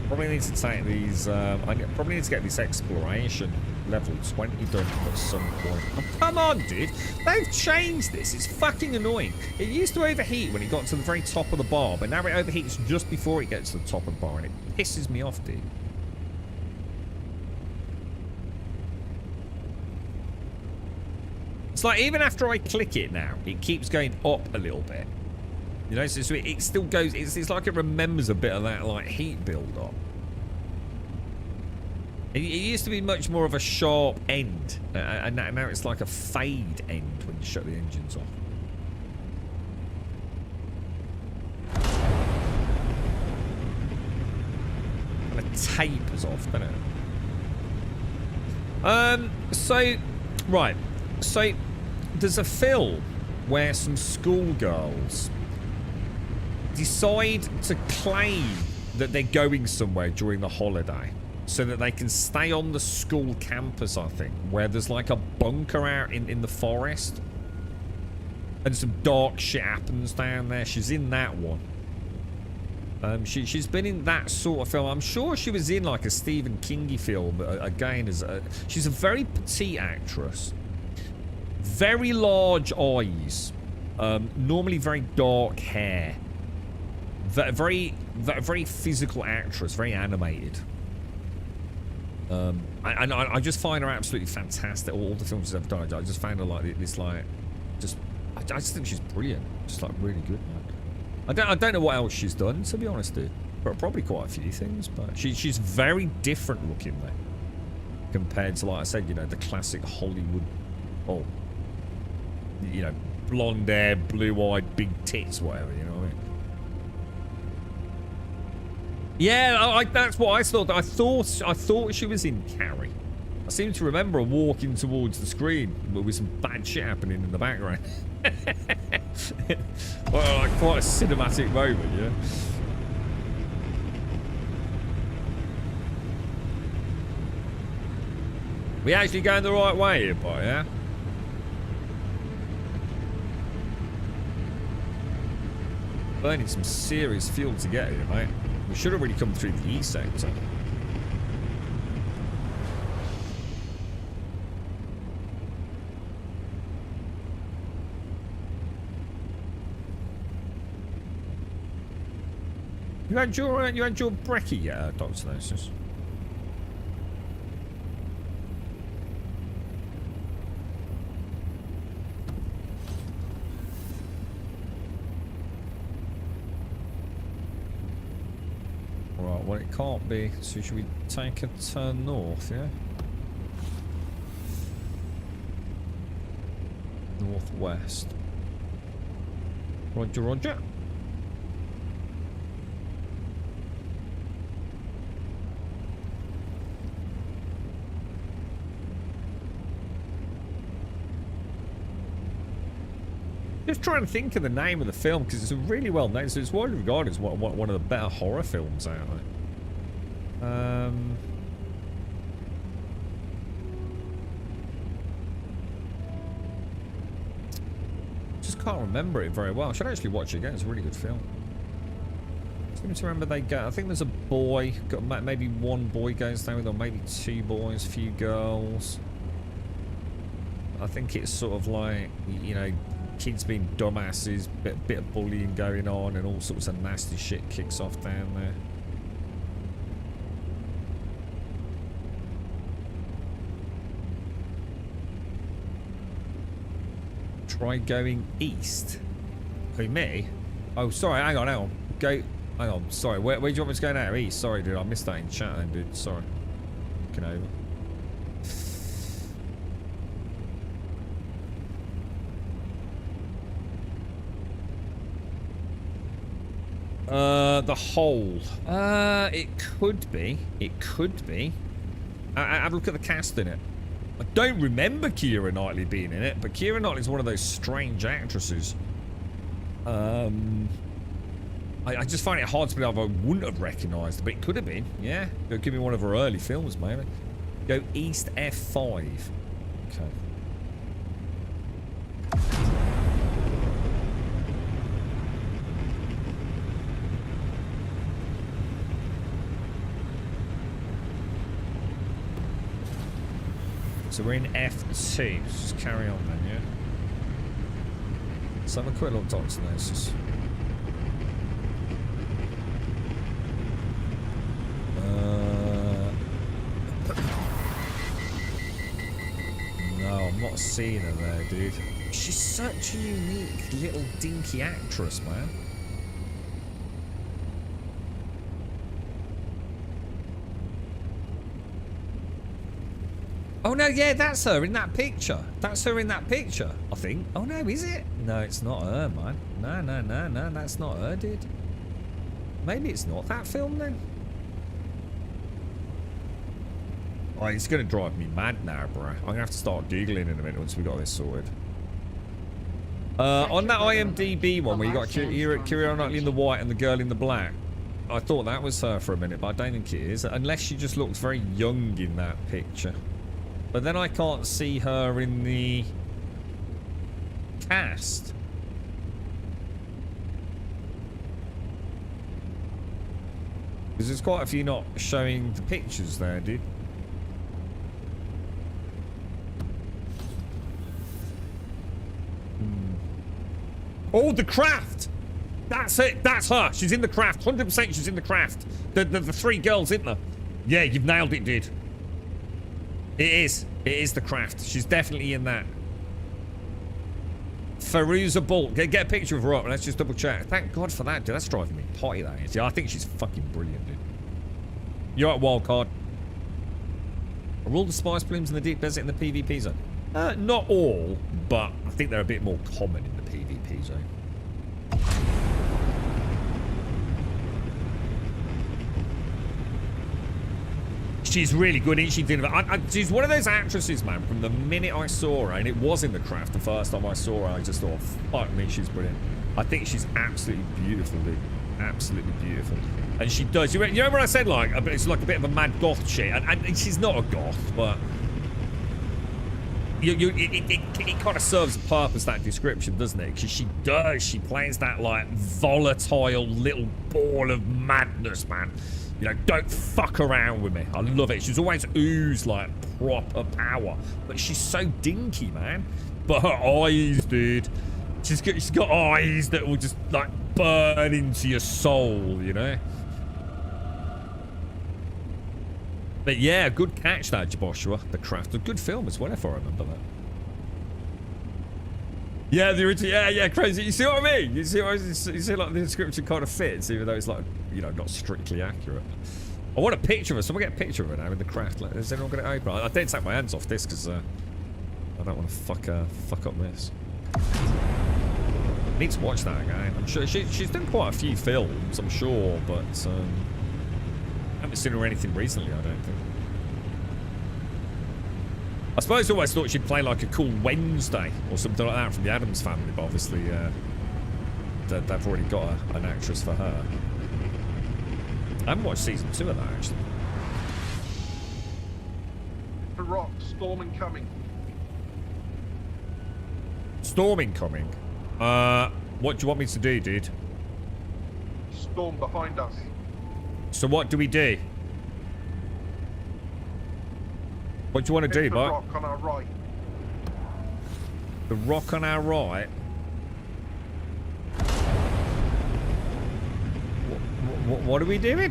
S2: Probably need to take these, I probably need to get this exploration level 20 done at some point. Oh, come on, dude. They've changed this. It's fucking annoying. It used to overheat when it got to the very top of the bar, but now it overheats just before it gets to the top of the bar, and it pisses me off, dude. It's like, even after I click it now, it keeps going up a little bit. You know, so it still goes, it's like it remembers a bit of that, like, heat build-up. It used to be much more of a sharp end, and now it's like a fade end when you shut the engines off. And the tape is off, doesn't it? So, right. So, there's a film where some schoolgirls decide to claim that they're going somewhere during the holiday so that they can stay on the school campus, I think, where there's like a bunker out in the forest and some dark shit happens down there. She's in that one. She's been in that sort of film. I'm sure she was in like a Stephen Kingy film again. She's a very petite actress, very large eyes, normally very dark hair. Very physical actress, very animated. I just find her absolutely fantastic. All the films she's ever done, I just find her like this, like, I just think she's brilliant. Just like really good, man. I don't know what else she's done, to be honest, dude. But probably quite a few things. But she's very different looking, though, compared to, like I said, you know, the classic Hollywood, oh, you know, blonde hair, blue-eyed, big tits, whatever. You know what I mean? Yeah, that's what I thought. I thought she was in Carrie. I seem to remember her walking towards the screen with some bad shit happening in the background. Well, like quite a cinematic moment, yeah. We actually going the right way here, boy, yeah? Burning some serious fuel to get here, mate. We should have really come through the east sector. You had your brekkie yet, Dr. Nosis? Right, well, it can't be. So should we take a turn north, yeah? Northwest. Roger, roger. Just trying to think of the name of the film because it's a really well known. So it's widely regarded as one of the better horror films out there. Just can't remember it very well. I should actually watch it again. It's a really good film. I seem to remember they go. I think there's a boy. Maybe one boy goes down with, or maybe two boys, few girls. I think it's sort of like, you know, kids being dumbasses, bit of bullying going on, and all sorts of nasty shit kicks off down there. Try going east. Who, me? Oh, sorry, hang on. Hang on, sorry. Where do you want me to go now? East? Sorry, dude, I missed that in chat then, dude. Sorry. Looking over. The hole. It could be. It could be. Have a look at the cast in it. I don't remember Keira Knightley being in it, but Keira Knightley's one of those strange actresses. I just find it hard to believe I wouldn't have recognised, but it could have been. Yeah, go give me one of her early films, maybe. Go East F5. Okay. So we're in F2. Let's just carry on then, yeah? Let's have a quick look, Dr. Nosis. No, I'm not seeing her there, dude. She's such a unique little dinky actress, man. Oh no, yeah, that's her in that picture. That's her in that picture, I think. Oh no, is it? No, it's not her, man. No, that's not her, dude. Maybe it's not that film then. Oh, it's gonna drive me mad now, bro. I'm gonna have to start Googling in a minute once we got this sorted. On that IMDb one where you got Keira Knightley in the white and the girl in the black, I thought that was her for a minute, but I don't think it is. Unless she just looks very young in that picture. But then I can't see her in the cast. Because there's quite a few not showing the pictures there, dude. Oh, the craft! That's it, that's her. She's in the craft. 100% she's in the craft. The three girls in there. Yeah, you've nailed it, dude. It is. It is the craft. She's definitely in that. Feruza Bolt. Get a picture of her up and let's just double check. Thank God for that, dude. That's driving me potty, that is. Yeah, I think she's fucking brilliant, dude. You're at wildcard. Are all the spice plumes in the deep desert in the PvP zone? Not all, but I think they're a bit more common in the PvP zone. She's really good, isn't she? She's one of those actresses, man, from the minute I saw her, and it was in the craft the first time I saw her, I just thought, fuck me, she's brilliant. I think she's absolutely beautiful, dude. Absolutely beautiful. And she does. You remember when I said, like, it's like a bit of a mad goth shit? And she's not a goth, but it kind of serves a purpose, that description, doesn't it? Because she does. She plays that, like, volatile little ball of madness, man. You know, don't fuck around with me. I love it. She's always oozed, like, proper power. But she's so dinky, man. But her eyes, dude. She's got eyes that will just, like, burn into your soul, you know? But yeah, good catch that, Joshua. The Craft. A good film as well, if I remember that. Yeah, the original. Yeah, crazy. You see what I mean? You see like the description kind of fits, even though it's like, you know, not strictly accurate. I want a picture of her. Someone get a picture of her now in the Craft. Like, is anyone going to open? I didn't take my hands off this because I don't want to fuck up this. I need to watch that again. I'm sure she's done quite a few films, I'm sure, but I haven't seen her anything recently, I don't think. I suppose I always thought she'd play like a cool Wednesday or something like that from the Addams Family, but obviously they've already got an actress for her. I haven't watched season 2 of that, actually.
S4: The rock, storm incoming.
S2: Storm incoming? What do you want me to do, dude?
S4: Storm behind us.
S2: So what do we do? What do you want to do,
S4: the
S2: mate?
S4: rock on our right.
S2: The rock on our right? What are we doing?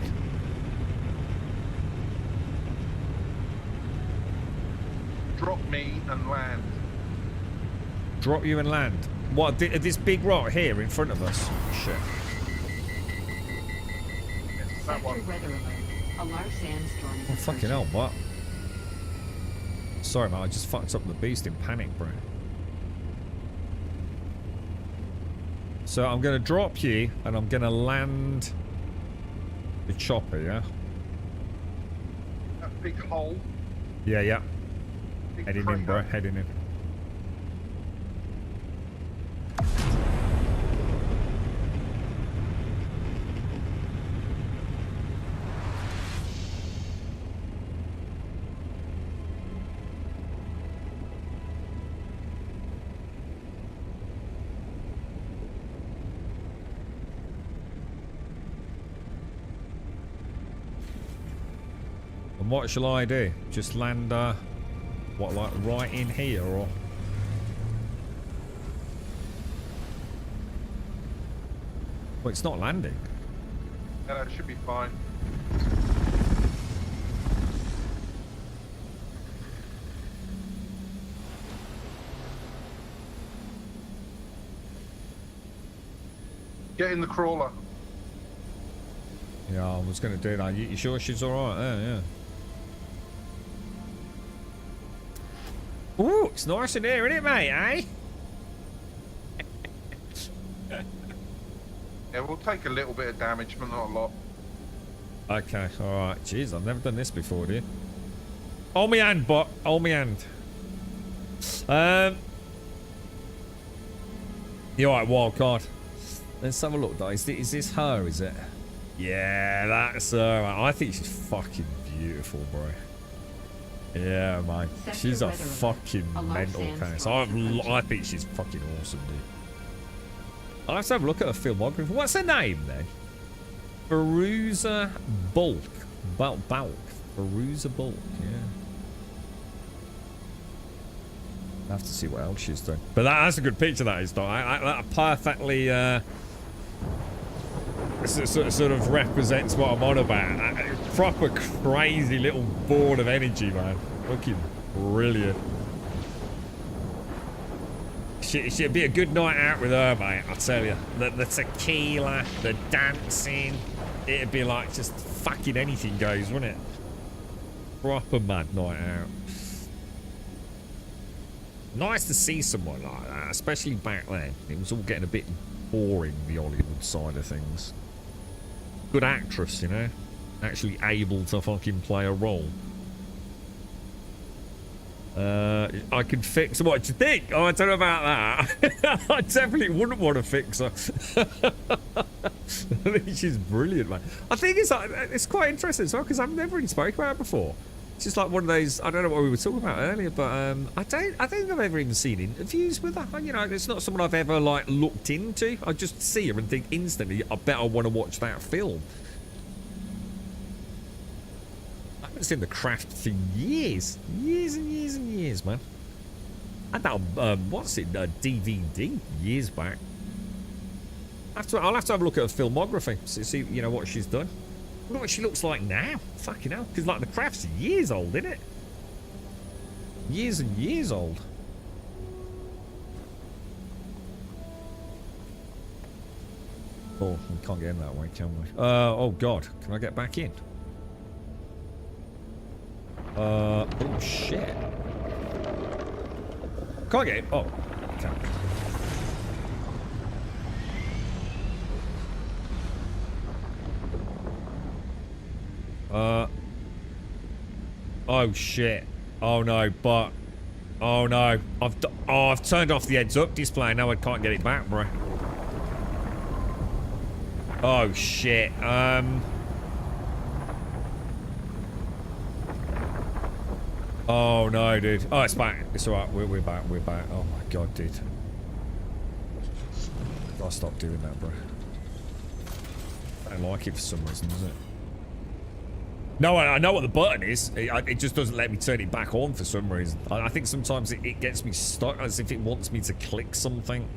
S4: Drop me and land.
S2: Drop you and land. What, this big rock here in front of us? Shit.
S4: Yes, that one.
S3: Weather alert. A large sandstorm is
S2: Oh, fucking hell, what? Sorry, man, I just fucked up the beast in panic, bro. So I'm going to drop you, and I'm going to land the chopper, yeah?
S4: That big hole.
S2: Yeah, yeah.
S4: Big
S2: Heading in,
S4: crater.
S2: bro. Heading in. And what shall I do? Just land, what, like right in here, or? Well, it's not landing.
S4: Yeah, that should be fine. Get in the crawler.
S2: Yeah, I was going to do that. You sure she's alright there? Yeah. Ooh, it's nice in here, isn't it, mate, eh?
S4: Yeah, we'll take a little bit of damage, but not a lot.
S2: Okay, alright. Jeez, I've never done this before, dude. Hold me hand, bot. Hold me hand. You alright, wild card? Let's have a look, though. Is this her, is it? Yeah, that's her. I think she's fucking beautiful, bro. Yeah, man.
S3: Sector
S2: She's a
S3: weather alert.
S2: fucking
S3: A large
S2: mental case.
S3: sandstorm approaching.
S2: I think she's fucking awesome, dude. I'll have to have a look at her filmography. What's her name, then? Veruza Bulk. Bulk. Veruza Bulk, yeah. I have to see what else she's done. But that's a good picture, that is, though. That perfectly sort of represents what I'm on about. Proper crazy little ball of energy, man. Looking brilliant. She'd be a good night out with her, mate, I tell you. The tequila, the dancing, it'd be like just fucking anything goes, wouldn't it? Proper mad night out. Nice to see someone like that, especially back then. It was all getting a bit boring, the Hollywood side of things. Good actress, you know? Actually able to fucking play a role. I could fix her. What do you think? Oh, I don't know about that. I definitely wouldn't want to fix her. I think she's brilliant, man. I think it's quite interesting as well, because I've never really spoken about it before. It's just like one of those, I don't know what we were talking about earlier, but I don't think I've ever even seen interviews with her. You know, it's not someone I've ever like looked into. I just see her and think instantly, I bet I want to watch that film. I haven't seen The Craft for years and years and years, man. I had that on, what's it, DVD years back. I'll have to have a look at her filmography, see you know what she's done. I wonder what she looks like now. Fucking hell. Because, like, The Craft's years old, isn't it? Years and years old. Oh, we can't get in that way, can we? Oh, God. Can I get back in? Oh, shit. Can't get in. Oh, okay. Oh shit. Oh no, but oh no. I've turned off the heads up display. Now I can't get it back, bro. Oh shit. Oh no, dude. Oh, it's back. It's alright. We're back. We're back. Oh my god, dude. Gotta stop doing that, bro. I don't like it for some reason, does it? No, I know what the button is. It just doesn't let me turn it back on for some reason. I think sometimes it gets me stuck as if it wants me to click something.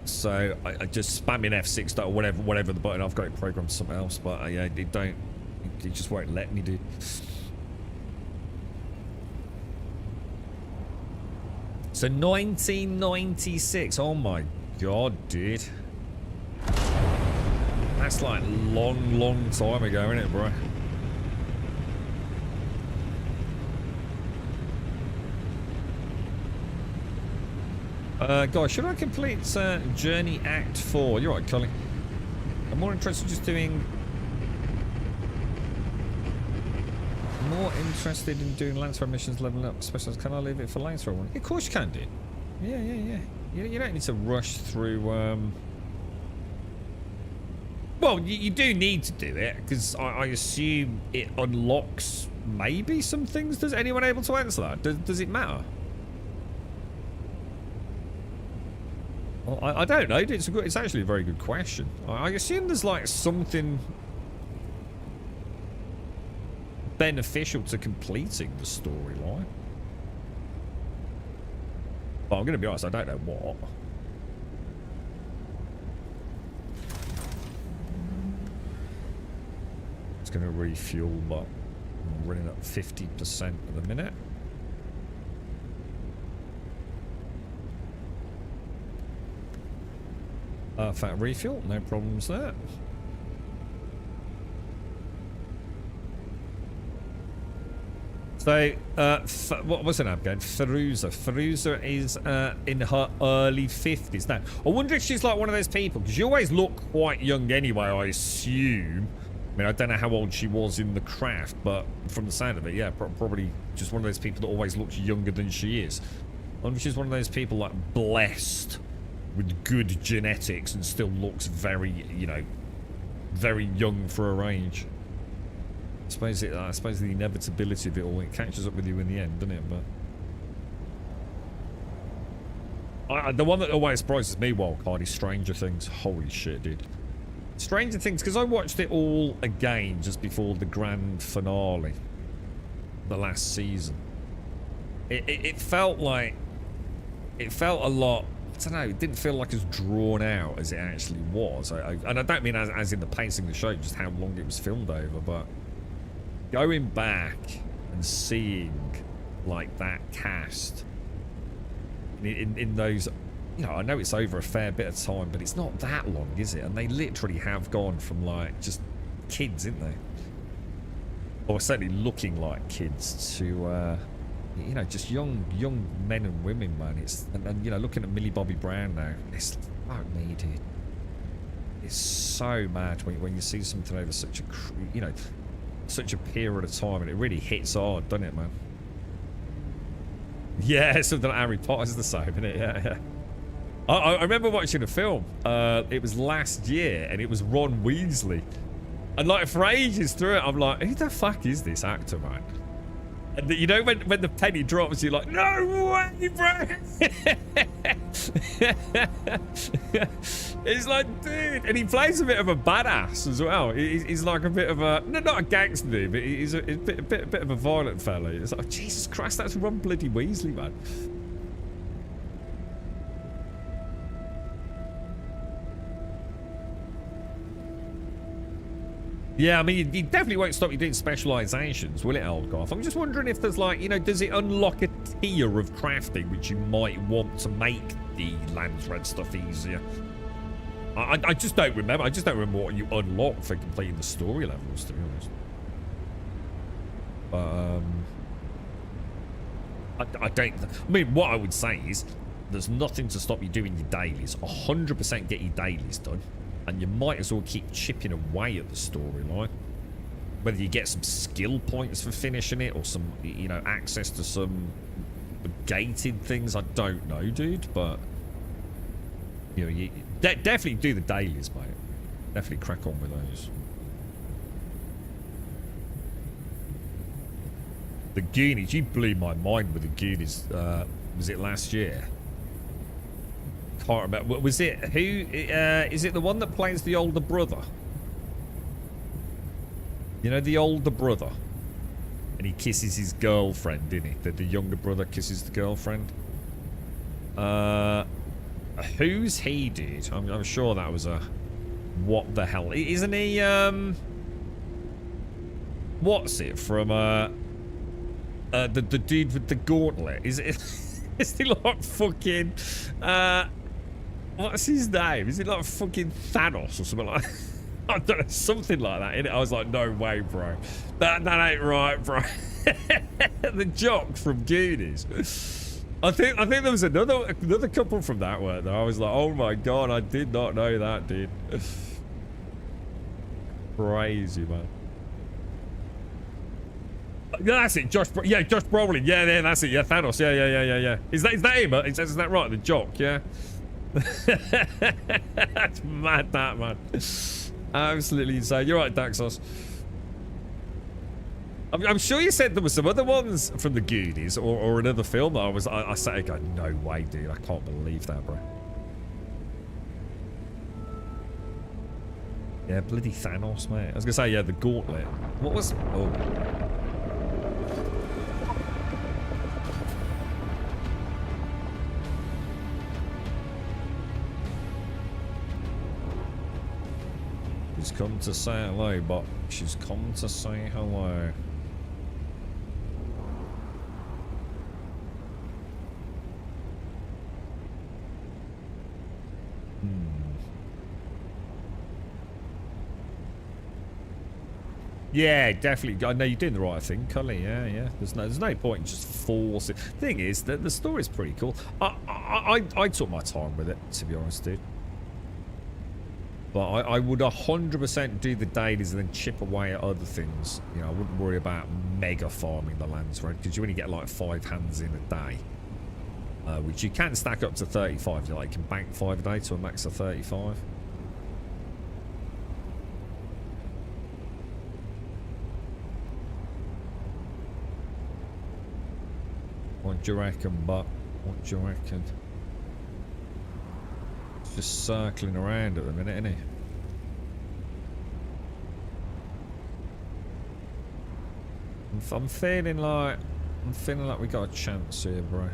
S2: So I just spam in F6 or whatever the button. I've got it programmed to something else, but yeah, it just won't let me do. So 1996. Oh my god, dude. That's like long time ago, isn't it, bro? Guys, should I complete Journey Act 4? You're right, Colin. I'm more interested just doing... More interested in doing Lancer missions leveling up. Specials, can I leave it for later? Of course you can, dude. Yeah. You don't need to rush through... Well, you do need to do it, because I assume it unlocks maybe some things. Does anyone able to answer that? Does it matter? Well, I don't know. It's actually a very good question. I assume there's like something beneficial to completing the storyline. But I'm going to be honest, I don't know what. It's going to refuel, but I'm running at 50% at the minute. Fat refuel, no problems there. So, what was her name again? Feruza. Feruza is in her early 50s now. I wonder if she's like one of those people, because you always look quite young anyway, I assume. I mean, I don't know how old she was in the craft, but from the sound of it, yeah, probably just one of those people that always looks younger than she is. I wonder if she's one of those people like blessed with good genetics and still looks very, you know, very young for her age. I suppose the inevitability of it all, it catches up with you in the end, doesn't it? But the one that always surprises me, Wildcard, is Stranger Things. Holy shit, dude. Stranger Things, because I watched it all again just before the grand finale, the last season. It felt like, it felt a lot, I don't know, it didn't feel like as drawn out as it actually was. And I don't mean as in the pacing of the show, just how long it was filmed over, but going back and seeing like that cast in those, you know, I know it's over a fair bit of time, but it's not that long, is it? And they literally have gone from like just kids, isn't they? Or certainly looking like kids to you know, just young men and women, man. It's and you know, looking at Millie Bobby Brown now, it's fuck me, dude. It's so mad when you see something over such a, you know, such a period of time, and it really hits hard, doesn't it, man? Yeah, something like Harry Potter's the same, isn't it? Yeah. I remember watching a film. It was last year, and it was Ron Weasley. And like for ages through it, I'm like, who the fuck is this actor, man? And you know when the penny drops, you're like, no way, bro! It's like, dude, and he plays a bit of a badass as well. He's like a bit of a, no, not a gangster dude, but he's a bit of a violent fella. It's like, Jesus Christ, that's Ron bloody Weasley, man. Yeah, I mean, it definitely won't stop you doing specializations, will it, Eldgarth? I'm just wondering if there's like, you know, does it unlock a tier of crafting which you might want to make the Lands Red stuff easier? I just don't remember. I just don't remember what you unlock for completing the story levels, to be honest. I don't. I mean, what I would say is there's nothing to stop you doing your dailies. 100% get your dailies done. And you might as well keep chipping away at the storyline. Whether you get some skill points for finishing it, or some, you know, access to some gated things, I don't know, dude. But you know, you definitely do the dailies, mate. Definitely crack on with those. The Goonies, you blew my mind with the Goonies. Was it last year? Can't remember. Was it who? Is it the one that plays the older brother? You know, the older brother, and he kisses his girlfriend, didn't he? The younger brother kisses the girlfriend. Who's he, dude? I'm sure that was a. What the hell? Isn't he? What's it from? The dude with the gauntlet. Is it? Is he like fucking? What's his name? Is it like fucking Thanos or something like that? I don't know, something like that, innit? I was like, no way, bro. That ain't right, bro. The jock from Goonies. I think there was another couple from that one. I was like, oh my god, I did not know that, dude. Crazy, man. Yeah, that's it. Josh Brolin. Yeah, that's it. Yeah, Thanos. Yeah. Is that him? Is that right? The jock. Yeah. That's mad, that man. Absolutely insane. You're right, Daxos. I'm sure you said there were some other ones from the Goonies or another film that I sat there going, no way, dude. I can't believe that, bro. Yeah, bloody Thanos, mate. I was gonna say, yeah, the gauntlet. What was? Oh. She's come to say hello, but she's come to say hello. Yeah, definitely. I know you're doing the right thing, Cully. Yeah. There's no point in just forcing. Thing is that the story's pretty cool. I took my time with it, to be honest, dude. But I would 100% do the dailies and then chip away at other things. You know, I wouldn't worry about mega farming the lands, right? Because you only get like 5 hands in a day, which you can stack up to 35. You can bank 5 a day to a max of 35. What do you reckon, Buck? What do you reckon? It's just circling around at the minute, isn't he? I'm feeling like we got a chance here, bro.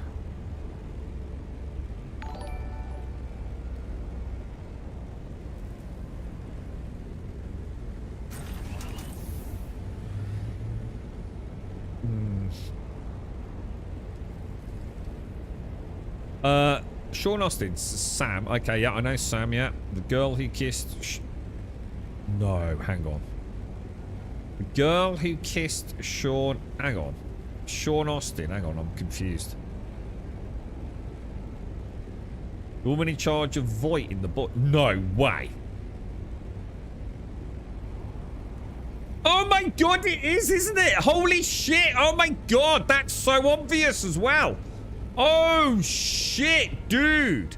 S2: Sean Austin, Sam. Okay, yeah, I know Sam, yeah. The girl who kissed... No, hang on. The girl who kissed Sean... Hang on. Sean Austin. Hang on, I'm confused. The woman in charge of Voight in the book. No way. Oh my god, it is, isn't it? Holy shit. Oh my god, that's so obvious as well. Oh shit, dude.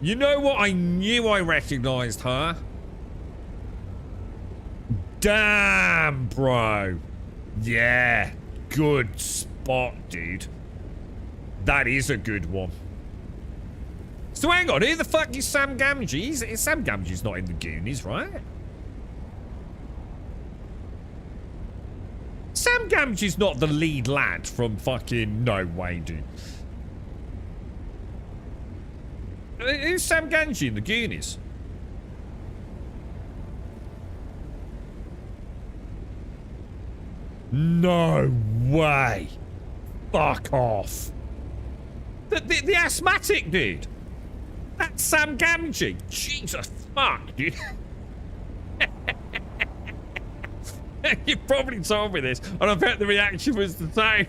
S2: You know what? I knew I recognized her. Damn, bro. Yeah. Good spot, dude. That is a good one. So hang on, who the fuck is Sam Gamgee? Sam Gamgee's not in the Goonies, right? Sam Gamgee's not the lead lad from fucking... No way, dude. Who's Sam Gamgee in the Goonies? No way. Fuck off. The asthmatic dude. That's Sam Gamgee. Jesus fuck, dude. You probably told me this, and I bet the reaction was the same.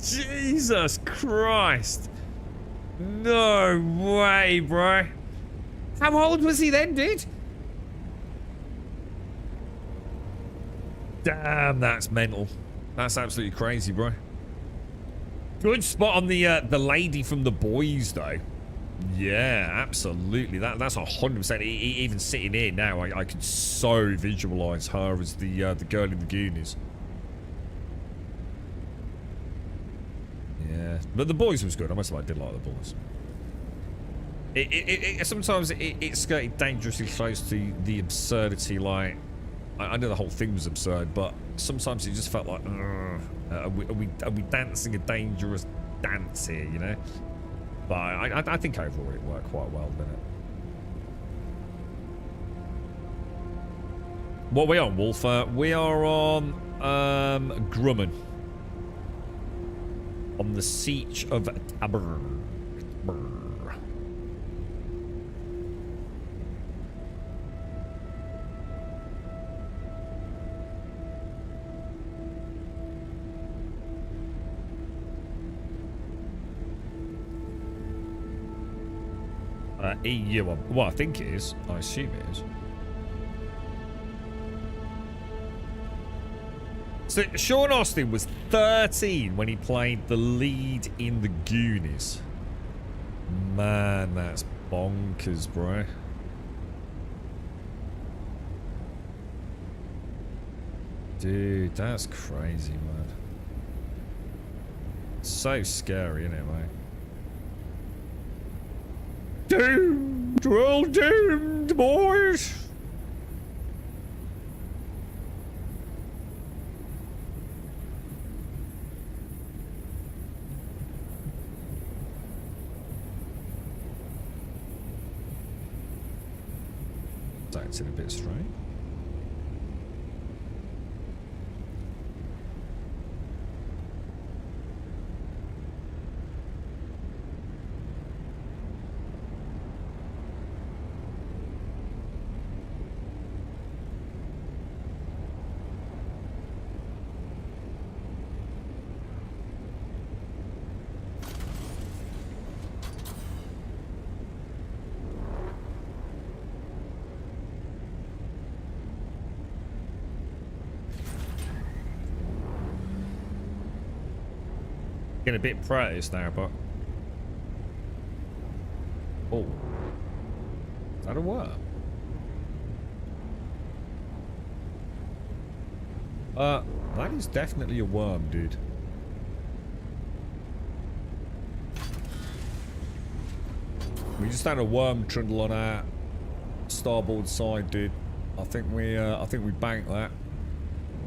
S2: Jesus Christ. No way, bro. How old was he then, dude? Damn, that's mental. That's absolutely crazy, bro. Good spot on the lady from The Boys, though. Yeah, absolutely. That's 100%. Even sitting here now, I could so visualize her as the girl in the Goonies. Yeah, but The Boys was good. I must say I did like The Boys. Sometimes it skirted dangerously close to the absurdity. Like, I know the whole thing was absurd, but sometimes it just felt like, are we dancing a dangerous dance here? You know. But I think overall it worked quite well, didn't it? What are we on, Wolf? We are on Grumman. On the Siege of Tabern. EU. Well, I think it is. I assume it is. So Sean Austin was 13 when he played the lead in The Goonies. Man, that's bonkers, bro. Dude, that's crazy, man. So scary, isn't it, mate? Doomed! We're all doomed, boys! That's a bit strange. Getting a bit praised now, but oh, is that a worm? That is definitely a worm, dude. We just had a worm trundle on our starboard side, dude. I think we banked that.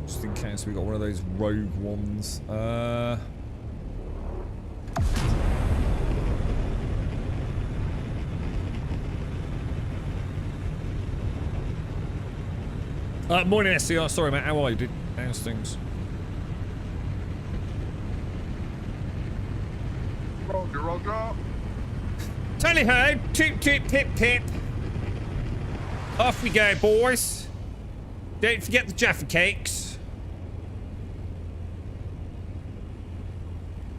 S2: Just in case we got one of those rogue ones. Morning, SCR. Sorry, mate. How are you, dude? How's things?
S4: Roger, Roger.
S2: Tally ho! Toot toot tip tip. Off we go, boys. Don't forget the Jaffa cakes.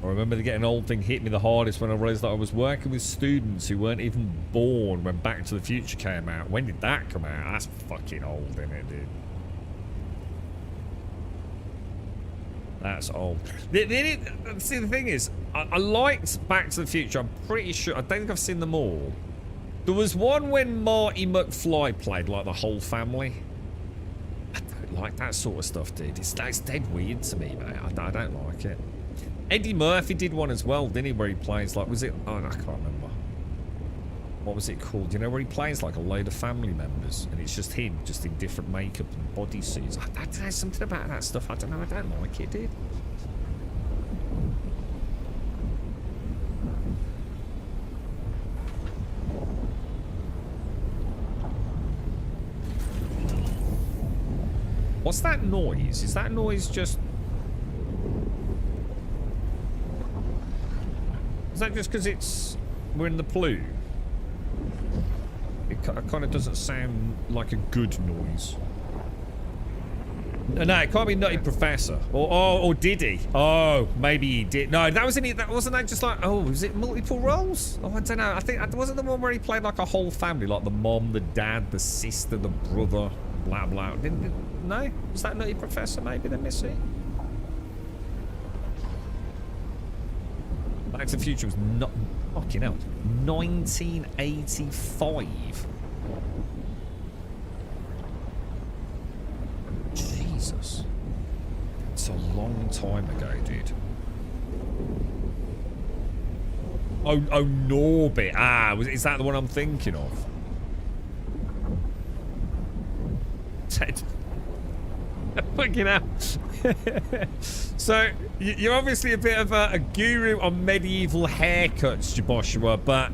S2: I remember the getting old thing hit me the hardest when I realised that I was working with students who weren't even born when Back to the Future came out. When did that come out? That's fucking old, isn't it, dude? That's old. See, the thing is, I liked Back to the Future. I'm pretty sure. I don't think I've seen them all. There was one when Marty McFly played, like, the whole family. I don't like that sort of stuff, dude. It's dead weird to me, mate. I don't like it. Eddie Murphy did one as well, didn't he? Where he plays, like, was it? Oh, I can't remember. What was it called? You know, where he plays like a load of family members, and it's just him, just in different makeup and bodysuits. I don't know, something about that stuff. I don't know. I don't like it, dude. What's that noise? Is that noise just... Is that just because we're in the plume? It kind of doesn't sound like a good noise. No, it can't be Nutty Professor. Or did he? Oh, maybe he did. No, that wasn't it. That wasn't that just like, oh, was it multiple roles? Oh, I don't know. I think it wasn't the one where he played like a whole family, like the mom, the dad, the sister, the brother, blah blah. No? Was that Nutty Professor maybe the Missy? Back to the Future was not fucking hell. 1985. Jesus. It's a long time ago, dude. Oh, Norbit. Ah, is that the one I'm thinking of? Fucking hell. So, you're obviously a bit of a guru on medieval haircuts, Joshua, but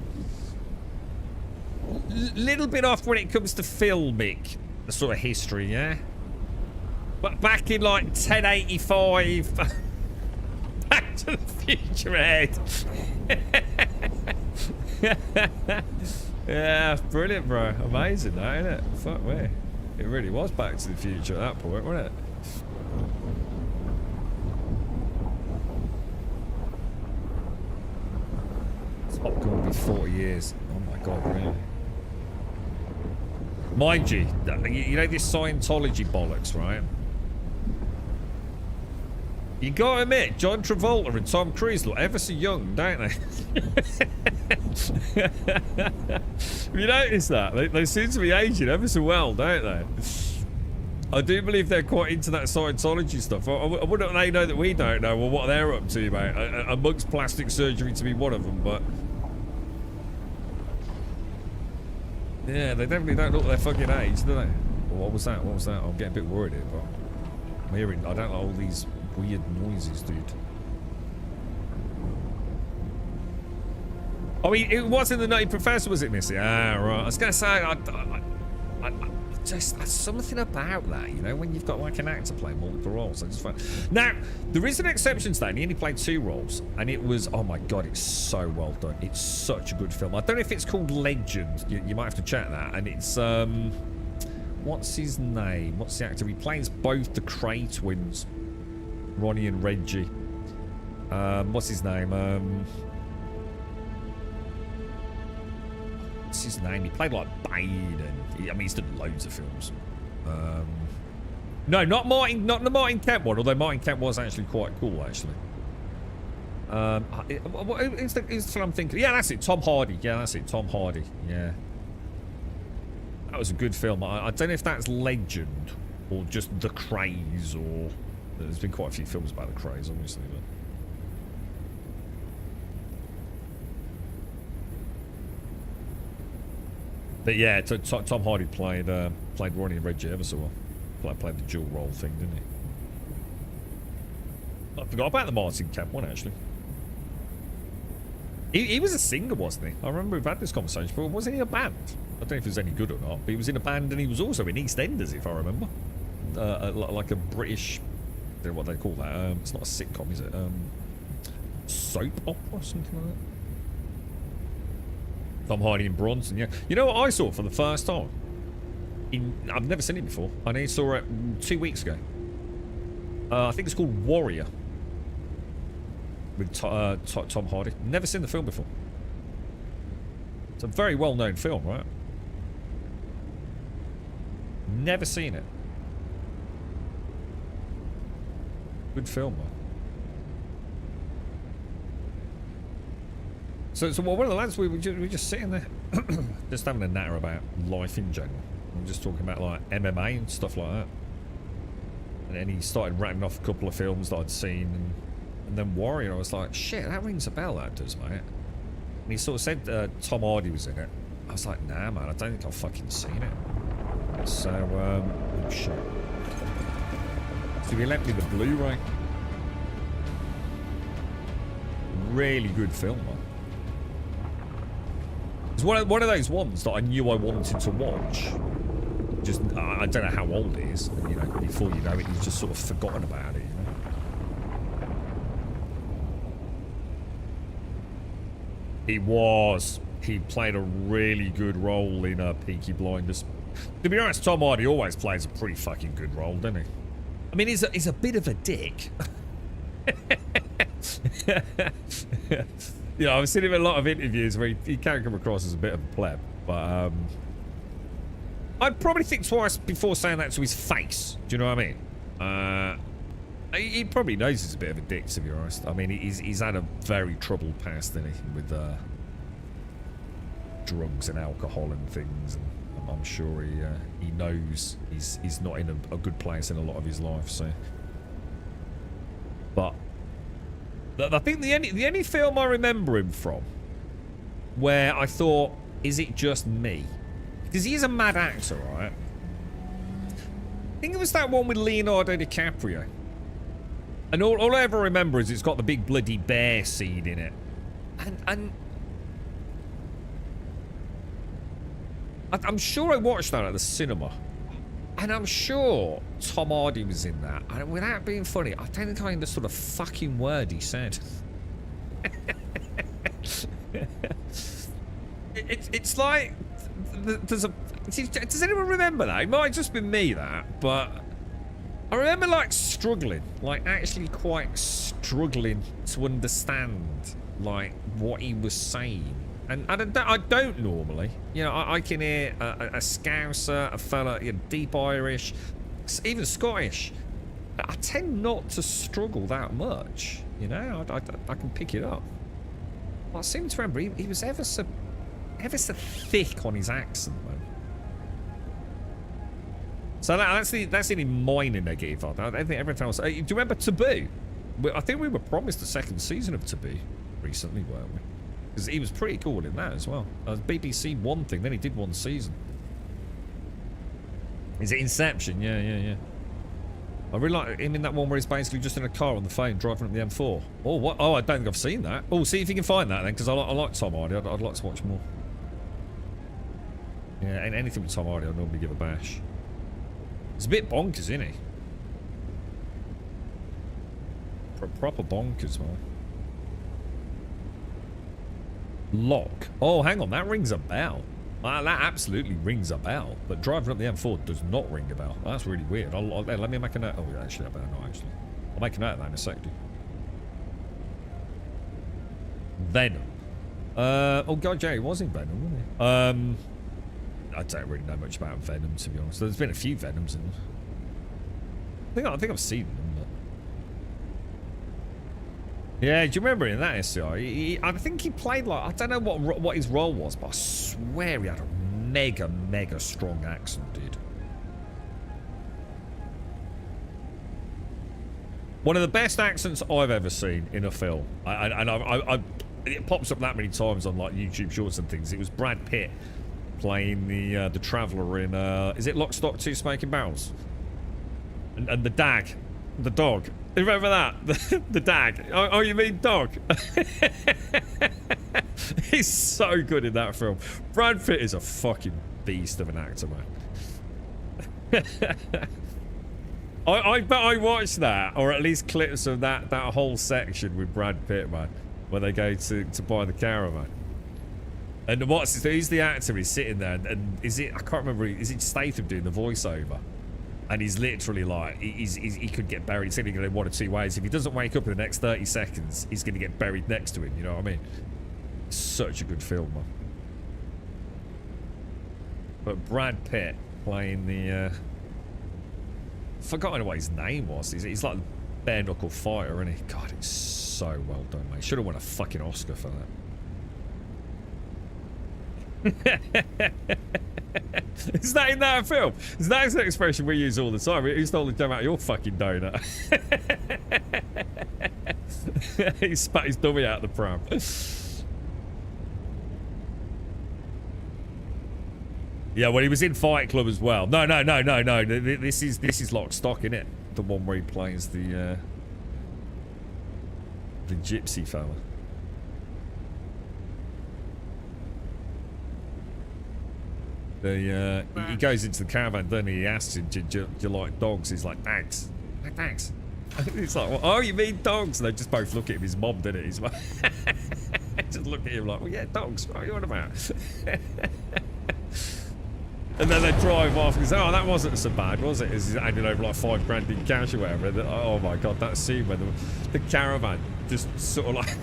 S2: little bit off when it comes to filmic sort of history, yeah? But back in like 1085, Back to the Future Ed. Yeah, brilliant, bro. Amazing, though, isn't it? Fuck me. It really was Back to the Future at that point, wasn't it? Top Gun will be 40 years. Oh my God, really? Mind you, you know this Scientology bollocks, right? You gotta admit, John Travolta and Tom Cruise look ever so young, don't they? Have you noticed that? They seem to be aging ever so well, don't they? I do believe they're quite into that Scientology stuff. I wouldn't they know that we don't know, or what they're up to, mate, amongst plastic surgery to be one of them, but... Yeah, they definitely don't look their fucking age, do they? Well, what was that? What was that? I'm getting a bit worried here, but... I'm hearing... I don't like all these weird noises, dude. Oh, it wasn't the Nutty Professor, was it, Missy? Ah, right. I was going to say, I just there's something about that, you know, when you've got like an actor playing multiple roles. I just find... Now, there is an exception to that, and he only played 2 roles, and it was, oh my god, it's so well done. It's such a good film. I don't know if it's called Legend. You might have to check that. And it's what's his name? What's the actor? He plays both the Cray twins, Ronnie and Reggie. What's his name? What's his name? He played like Bane, and I mean, he's done loads of films. No, not Martin, not the Martin Kemp one. Although Martin Kemp was actually quite cool, actually. Who's the film I'm thinking? Yeah, that's it. Tom Hardy. Yeah, that's it. Tom Hardy. Yeah, that was a good film. I don't know if that's Legend or just The Craze, or there's been quite a few films about The Craze, obviously. But yeah, Tom Hardy played Ronnie and Reggie ever so well. Played the dual role thing, didn't he? I forgot about the Martin Kemp one, actually. He was a singer, wasn't he? I remember we've had this conversation, but wasn't he in a band? I don't know if he was any good or not, but he was in a band, and he was also in EastEnders, if I remember. Like a British, I don't know what they call that. It's not a sitcom, is it? Soap opera or something like that. Tom Hardy and Bronson, yeah. You know what I saw for the first time? I've never seen it before. I only saw it 2 weeks ago. I think it's called Warrior. With Tom Hardy. Never seen the film before. It's a very well-known film, right? Never seen it. Good film, man. So one of the lads, we were just sitting there, just having a natter about life in general. We were just talking about like MMA and stuff like that. And then he started rattling off a couple of films that I'd seen, and then Warrior. I was like, shit, that rings a bell, that does, mate. And he sort of said Tom Hardy was in it. I was like, nah, man, I don't think I've fucking seen it. So, oh shit. So he lent me the Blu-ray. Really good film, man. It's one of those ones that I knew I wanted to watch. Just, I don't know how old it is. You know, before you know it, you've just sort of forgotten about it, you know? He was. He played a really good role in Peaky Blinders. To be honest, Tom Hardy always plays a pretty fucking good role, doesn't he? I mean, he's a bit of a dick. You know, I've seen him in a lot of interviews where he can come across as a bit of a pleb, but I'd probably think twice before saying that to his face. Do you know what I mean? He probably knows he's a bit of a dick, to be honest. I mean, he's had a very troubled past, hasn't he, with drugs and alcohol and things, and I'm sure he knows he's not in a good place in a lot of his life. So, but I think the only film I remember him from where I thought, is it just me? Because he's a mad actor, right? I think it was that one with Leonardo DiCaprio. And all I ever remember is it's got the big bloody bear scene in it. And I'm sure I watched that at the cinema. And I'm sure Tom Hardy was in that. And without being funny, I don't think I understood a fucking word he said. It's like there's a. Does anyone remember that? It might have just been me, that, but I remember like struggling, like actually quite struggling to understand like what he was saying. And I don't normally. You know, I can hear a Scouser, a fella, you know, deep Irish, even Scottish. I tend not to struggle that much. You know, I can pick it up. Well, I seem to remember he was ever so thick on his accent, man. So that's the only minor negative. I don't think everything else. Do you remember Taboo? I think we were promised the second season of Taboo recently, weren't we? Because he was pretty cool in that as well. BBC one thing, then he did one season. Is it Inception? Yeah. I really like him in that one where he's basically just in a car on the phone driving up the M4. Oh, what? Oh, I don't think I've seen that. Oh, see if you can find that then, because I like Tom Hardy. I'd like to watch more. Yeah, and anything with Tom Hardy, I'd normally give a bash. It's a bit bonkers, isn't he? Proper bonkers, man. Lock. Oh, hang on, that rings a bell. That absolutely rings a bell. But driving up the M4 does not ring a bell. That's really weird. Let me make a note. Oh, actually, I better not, actually. I'll make a note of that in a second. Venom. Oh, God, Jerry was in Venom, wasn't he? I don't really know much about Venom, to be honest. There's been a few Venoms in them. I think I've seen them. Yeah, do you remember in that SCI? I think he played like, I don't know what his role was, but I swear he had a mega strong accent, dude. One of the best accents I've ever seen in a film. It pops up that many times on like YouTube shorts and things. It was Brad Pitt playing the Traveller in, is it Lock, Stock, Two Smoking Barrels? And the dog. Remember that? The dag. Oh, you mean dog? He's so good in that film. Brad Pitt is a fucking beast of an actor, man. I bet I watched that, or at least clips of that whole section with Brad Pitt, man, where they go to buy the caravan. And who's the actor? He's sitting there, and is it? I can't remember. Is it Statham doing the voiceover? And he's literally like, he could get buried. It's only going to go one of two ways. If he doesn't wake up in the next 30 seconds, he's going to get buried next to him. You know what I mean? Such a good film, man. But Brad Pitt playing the, forgotten what his name was. He's like a bare knuckle fighter, isn't he? God, it's so well done, mate. Should have won a fucking Oscar for that. Is that in that film? Is that an expression we use all the time? Who stole the gem out of your fucking donut? He spat his dummy out the pram. Yeah, well, he was in Fight Club as well. No. This is Lock, Stock, isn't it? The one where he plays the gypsy fella. He goes into the caravan, then he asks him, do you like dogs? He's like, thanks. Like, thanks. He's like, well, oh, you mean dogs? And they just both look at him. His mom did it. He's like, just look at him like, well, yeah, dogs. What are you on about? And then they drive off and say, oh, that wasn't so bad, was it? He's handing over like $5 grand in cash or whatever. And oh my God, that scene where the caravan just sort of like,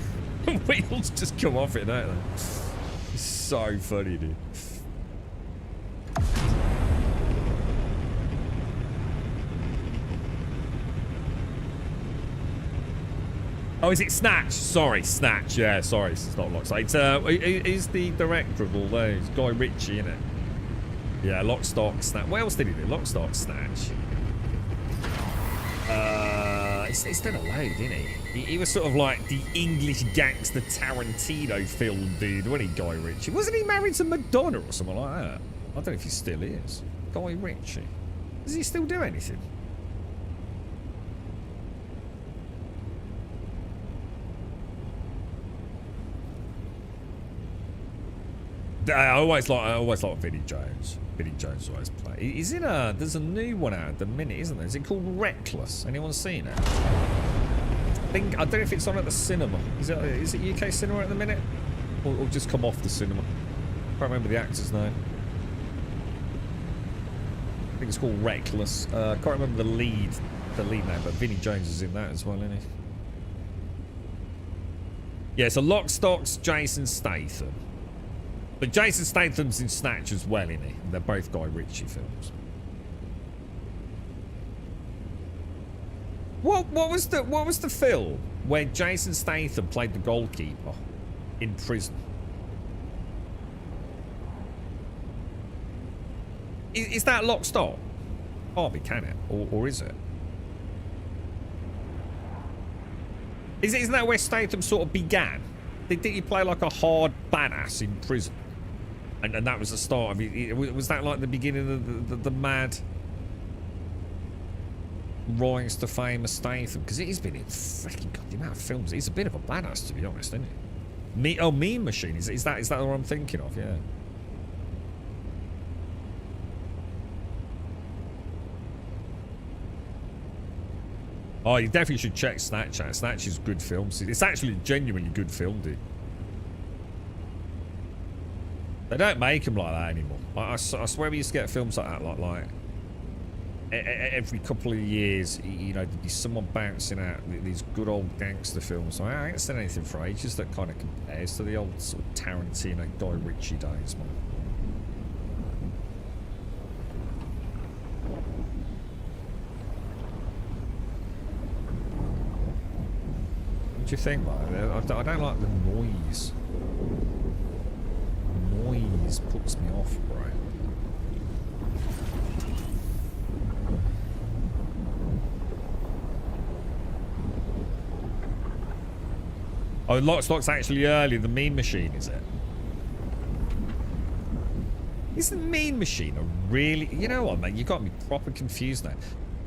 S2: the wheels just come off it, don't they? It's so funny, dude. Oh, is it Snatch? Sorry, Snatch. Yeah, sorry, it's not Lock, Stock. He's the director of all those. Guy Ritchie, innit? Yeah, Lock, Stock, Snatch. What else did he do? Lock, Stock, Snatch. He's done a load, didn't he? He was sort of like the English gangster Tarantino film dude, wasn't he, Guy Ritchie? Wasn't he married to Madonna or something like that? I don't know if he still is. Guy Ritchie. Does he still do anything? I always like Vinnie Jones. Vinnie Jones always play. He's in a. There's a new one out at the minute, isn't there? Is it called Reckless? Anyone seen it? I don't know if it's on at the cinema. Is it UK cinema at the minute, or just come off the cinema? I can't remember the actor's name. I think it's called Reckless. I can't remember the lead name, but Vinnie Jones is in that as well, isn't he? Yeah, so Lock, Stock's Jason Statham. But Jason Statham's in Snatch as well, isn't he? They're both Guy Ritchie films. What was the film where Jason Statham played the goalkeeper in prison? Is that Lock, Stock? Can't be, can it? Or is it? Isn't that where Statham sort of began? Did he play like a hard badass in prison? And that was the start of it. Was that like the beginning of the mad rise to fame of Statham? Because he's been in freaking god, the amount of films. He's a bit of a badass, to be honest, isn't he? Mean Machine. Is that what I'm thinking of? Yeah. Oh, you definitely should check Snatch out. Snatch is a good film. It's actually a genuinely good film, dude. They don't make them like that anymore. I swear we used to get films like that, like every couple of years, you know, there'd be someone bouncing out these good old gangster films. I ain't seen anything for ages that kind of compares to the old sort of Tarantino, Guy Ritchie days, man. What do you think, man? I don't like the noise. Noise puts me off, bro. Oh, Lock's actually early. The Mean Machine, is it? Is the Mean Machine a really... You know what, mate? You got me proper confused now.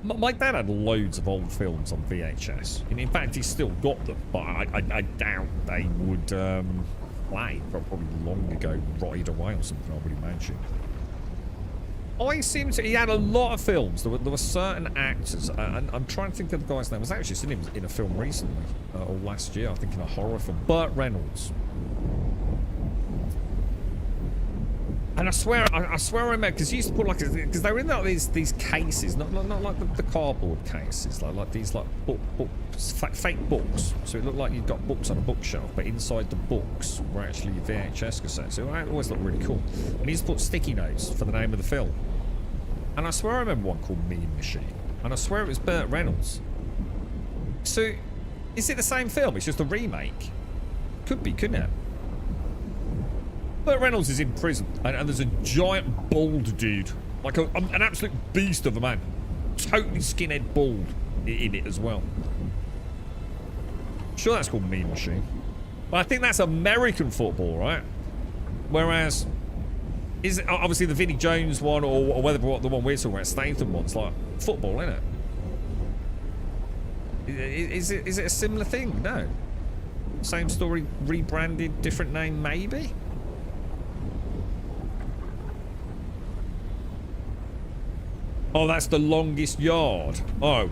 S2: My dad had loads of old films on VHS. And in fact, he's still got them. But I doubt they would play. Probably long ago, rotted away or something, I would imagine. He had a lot of films. There were certain actors, and I'm trying to think of the guy's name. I was actually seeing him in a film recently, or last year, I think in a horror film. Burt Reynolds. And I swear I remember, because he used to put like, because they were in like these cases, not like the cardboard cases, like these like books, fake books. So it looked like you'd got books on a bookshelf, but inside the books were actually VHS cassettes. So it always looked really cool. And he used to put sticky notes for the name of the film. And I swear I remember one called Mean Machine. And I swear it was Burt Reynolds. So, is it the same film? It's just a remake? Could be, couldn't it? Burt Reynolds is in prison, and there's a giant bald dude, like an absolute beast of a man, totally skinhead bald in it as well. I'm sure that's called Mean Machine. But I think that's American football, right? Whereas, is it obviously the Vinnie Jones one, or whether the one we're talking about, Statham one's like football, isn't it? Is it a similar thing? No. Same story, rebranded, different name, maybe. Oh, that's The Longest Yard. Oh,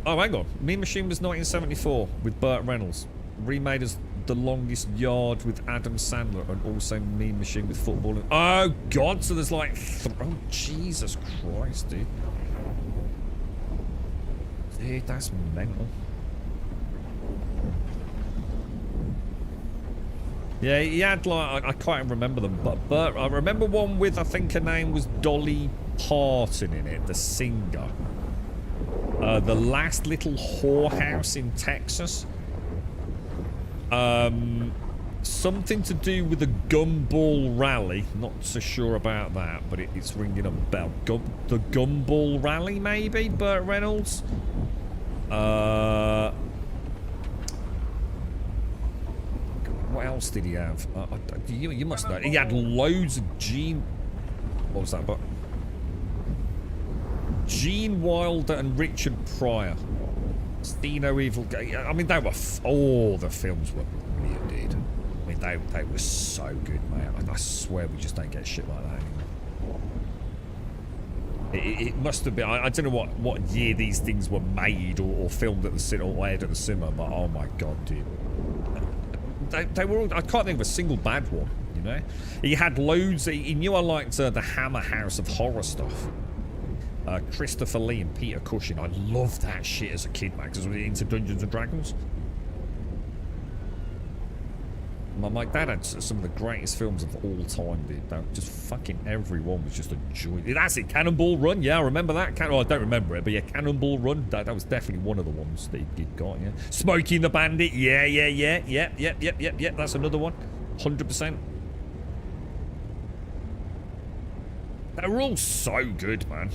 S2: hang on. Mean Machine was 1974 with Burt Reynolds. Remade as The Longest Yard with Adam Sandler, and also Mean Machine with football. Oh, God. So there's like... Oh, Jesus Christ, dude. Dude, that's mental. Yeah, he had like... I can't remember them, but Burt... I remember one with, I think her name was Dolly Parton in it, the singer. The Last Little Whorehouse in Texas. Something to do with a gumball rally. Not so sure about that, but it's ringing a bell. The Gumball Rally, maybe? Burt Reynolds? What else did he have? You must know. He had loads of Gene... What was that? But Gene Wilder and Richard Pryor. See No Evil. I mean, they were... Oh, the films were brilliant, dude. I mean, they were so good, man. I swear we just don't get shit like that anymore. It must have been... I don't know what year these things were made or filmed at the cinema or aired at the cinema, but oh my God, dude. They were all... I can't think of a single bad one, you know? He had loads... He knew I liked the Hammer House of horror stuff. Christopher Lee and Peter Cushing. I loved that shit as a kid, man, because I was into Dungeons and Dragons. my dad had some of the greatest films of all time, dude. They were just fucking every one was just a joy. That's it, Cannonball Run. Yeah, I remember that. I don't remember it, but yeah, Cannonball Run. That was definitely one of the ones that he got. Yeah, Smokey and the Bandit. Yeah. That's another one. 100%. They were all so good, man.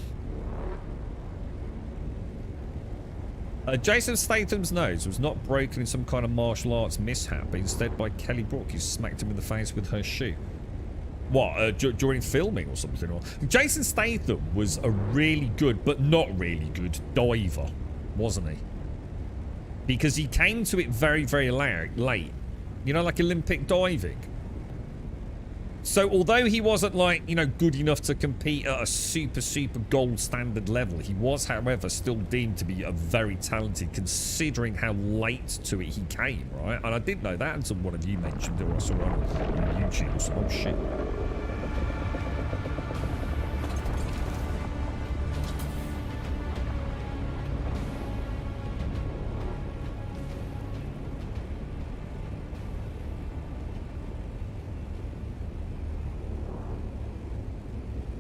S2: Jason Statham's nose was not broken in some kind of martial arts mishap, but instead by Kelly Brook, who smacked him in the face with her shoe. What, during filming or something? Or Jason Statham was a really good, but not really good, diver, wasn't he? Because he came to it very, very late. You know, like Olympic diving. So although he wasn't like, you know, good enough to compete at a super gold standard level, he was, however, still deemed to be a very talented considering how late to it he came, right? And I didn't know that until one of you mentioned it, or I saw one on YouTube or something. Oh shit.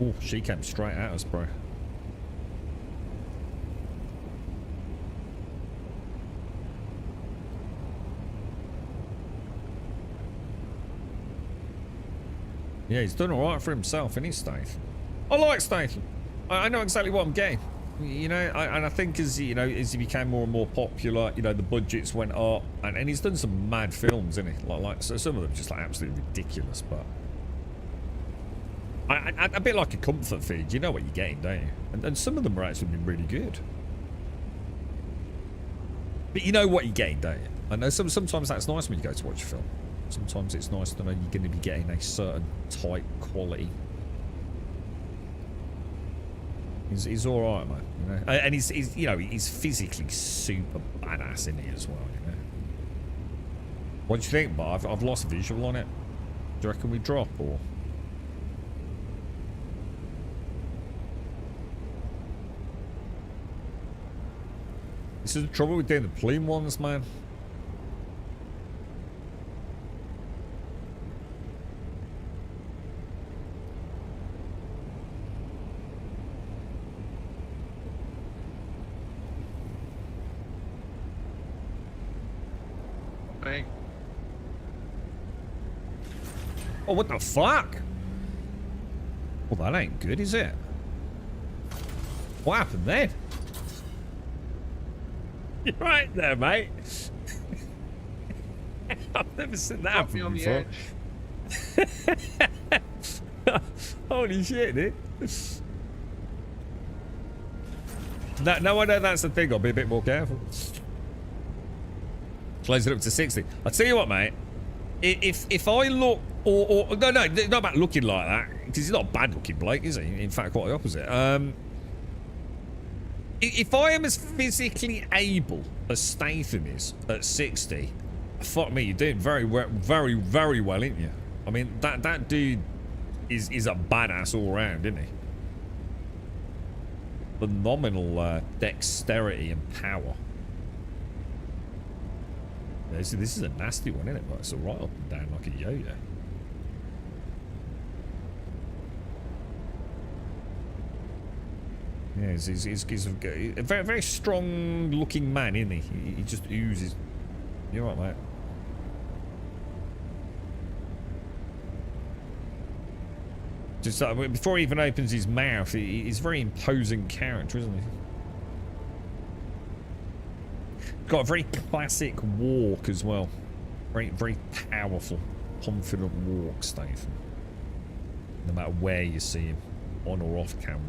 S2: Oh, she came straight at us, bro. Yeah, he's done alright for himself, isn't he, Statham? I like Statham. I know exactly what I'm getting. You know, and I think as, you know, as he became more and more popular, you know, the budgets went up. And he's done some mad films, isn't he? Like so some of them just like absolutely ridiculous, but... a bit like a comfort food, you know what you're getting, don't you? And some of them are actually been really good. But you know what you're getting, don't you? I know sometimes that's nice when you go to watch a film. Sometimes it's nice to know you're going to be getting a certain type quality. He's all right, man. You know? And he's you know, he's physically super badass in it as well. You know. What do you think, Bob? I've lost visual on it. Do you reckon we drop or? This is the trouble with doing the clean ones, man.
S4: Hey.
S2: Oh, what the fuck? Well, that ain't good, is it? What happened then? You're right there, mate. I've never seen that happen before. Holy shit, dude. Now I know that's the thing. I'll be a bit more careful. Close it up to 60. I'll tell you what, mate. If I look, or no, not about looking like that, because he's not a bad looking bloke, is he? In fact, quite the opposite. If I am as physically able as Statham is at 60, fuck me, you're doing very well, ain't you? I mean, that dude is a badass all round, isn't he? Phenomenal dexterity and power. This is a nasty one, isn't it? But it's right up and down like a yo-yo. Yeah, he's a very, very strong-looking man, isn't he? He just oozes. You're right, mate. Just before he even opens his mouth, he's a very imposing character, isn't he? Got a very classic walk as well. Very, very powerful, confident walk, Statham. No matter where you see him, on or off camera.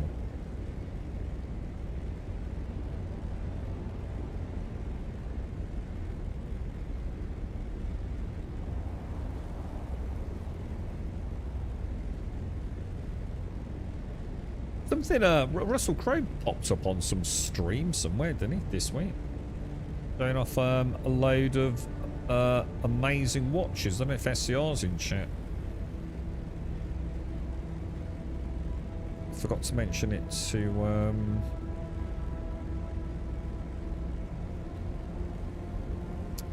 S2: Something, Russell Crowe popped up on some stream somewhere, didn't he, this week? Showing off a load of amazing watches. I don't know if SCR's in chat. Forgot to mention it to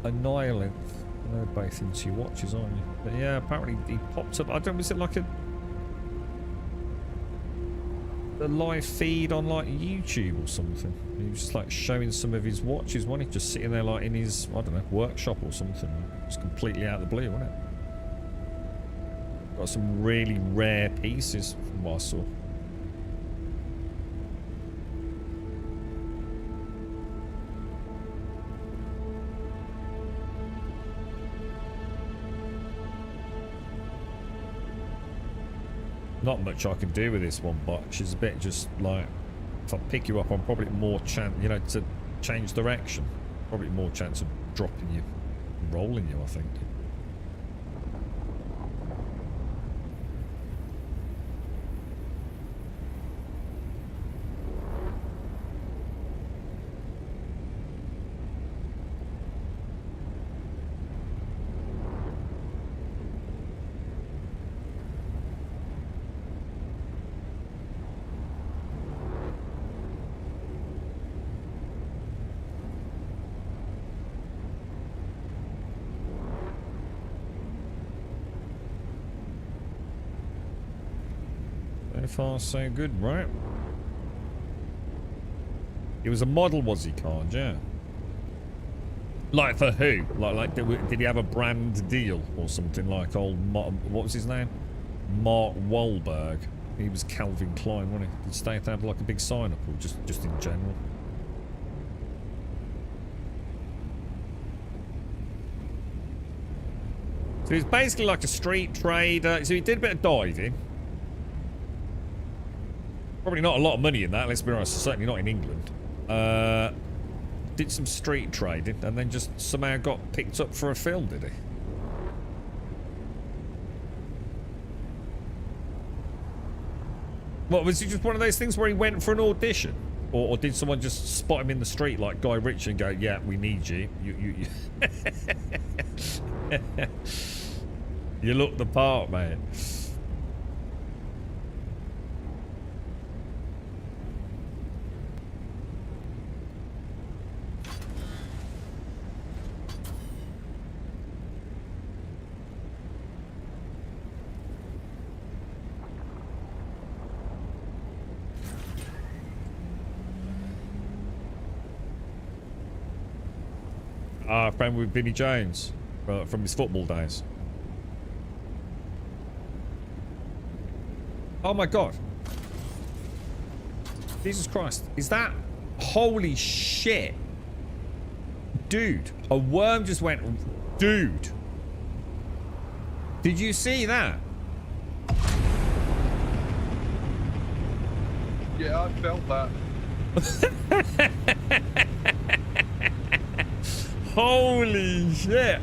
S2: Annihilate. They're both into your watches, aren't you? But yeah, apparently he popped up. I don't. Was it like a live feed on like YouTube or something? He was just like showing some of his watches, wasn't he? Just sitting there like in his, I don't know, workshop or something. It's completely out of the blue, wasn't it? Got some really rare pieces from what I saw. Not much I can do with this one, but she's a bit just like, if I pick you up, I'm probably more chance, you know, to change direction. Probably more chance of dropping you, rolling you, I think. So far, so good, right? It was a model, was he, Card? Yeah. Like for who? Like did he have a brand deal or something? Like old, what was his name? Mark Wahlberg. He was Calvin Klein, wasn't he? Did State have like a big sign up, or just in general? So he's basically like a street trader. So he did a bit of diving. Probably not a lot of money in that, let's be honest. Certainly not in England. Did some street trading and then just somehow got picked up for a film, did he? What, was it just one of those things where he went for an audition? Or did someone just spot him in the street like Guy Ritchie and go, yeah, we need you. You you look the part, mate. Friend with Vinnie Jones from his football days. Oh my god. Jesus Christ. Is that... Holy shit. Dude. A worm just went... Dude. Did you see that?
S4: Yeah, I felt that.
S2: Holy shit.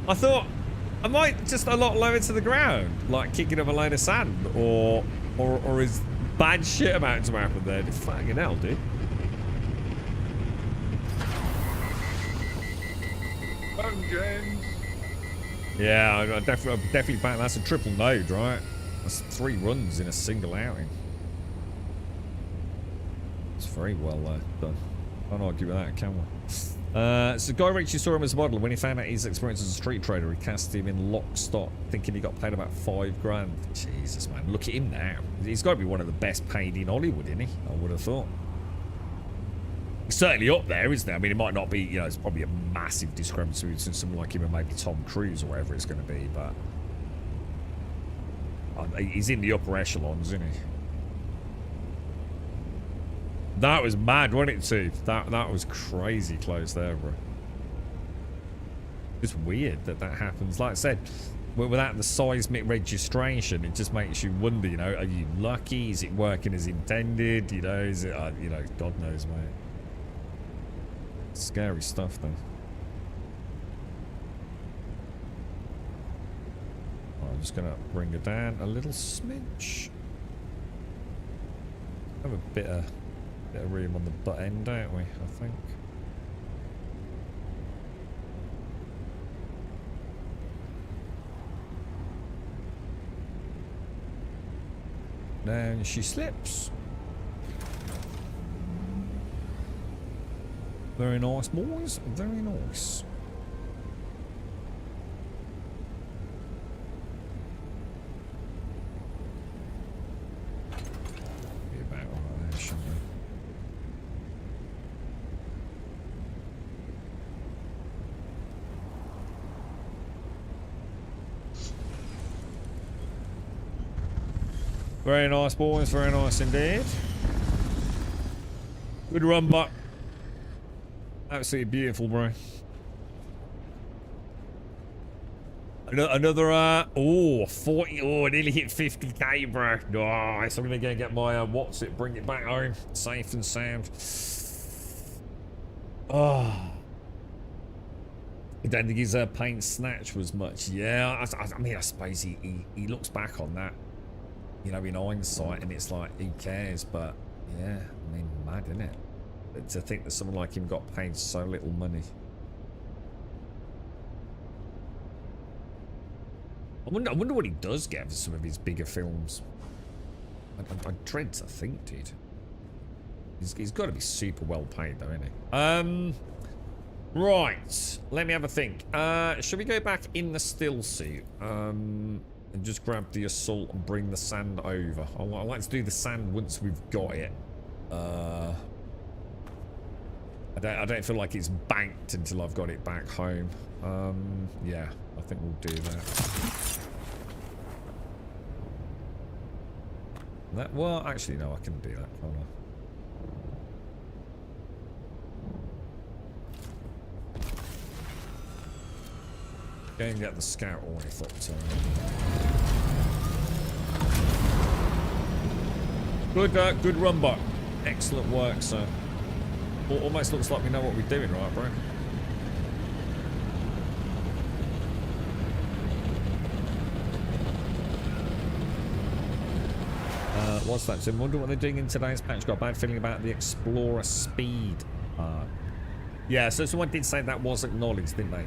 S2: I thought I might just a lot lower to the ground, like kicking up a load of sand, or is bad shit about to happen there. Fucking hell, dude.
S4: James.
S2: Yeah, I'm definitely back. That's a triple node, right? That's 3 runs in a single outing. It's very well done. Can't argue with that, can we? So Guy Ritchie saw him as a model. When he found out his experience as a street trader, he cast him in lock stock, thinking he got paid about $5 grand. Jesus, man, look at him now. He's got to be one of the best paid in Hollywood, isn't he? I would have thought. He's certainly up there, isn't he? I mean, it might not be, you know, it's probably a massive discrepancy between someone like him and maybe Tom Cruise or whatever it's going to be, but he's in the upper echelons, isn't he? That was mad, wasn't it, too? That was crazy close there, bro. It's weird that happens. Like I said, without the seismic registration, it just makes you wonder, you know, are you lucky? Is it working as intended? You know, is it, you know, God knows, mate. Scary stuff, though. I'm just going to bring her down a little smidge. Have a bit of room on the butt end, don't we? I think. Down she slips. Very nice, boys. Very nice. Very nice, boys. Very nice indeed. Good run, Buck. Absolutely beautiful, bro. Another, 40. Oh, I nearly hit 50k, bro. Nice. I'm going to go get my, what's it, bring it back home. Safe and sound. Oh. I don't think his paint snatch was much. Yeah, I mean, I suppose he looks back on that, you know, in hindsight, and it's like, who cares? But, yeah, I mean, mad, isn't it? To think that someone like him got paid so little money. I wonder what he does get for some of his bigger films. I dread to think, dude. He's got to be super well paid, though, isn't he? Right. Let me have a think. Should we go back in the still suit? And just grab the assault and bring the sand over. I like to do the sand once we've got it. I don't feel like it's banked until I've got it back home. Yeah, I think we'll do that. Well, actually, no, I can do that. Hold on. Go and get the scout ornithopter. Good run, Buck. Excellent work, sir. Almost looks like we know what we're doing, right, bro? What's that? So I wonder what they're doing in today's patch. Got a bad feeling about the Explorer speed. Yeah, so someone did say that was acknowledged, didn't they?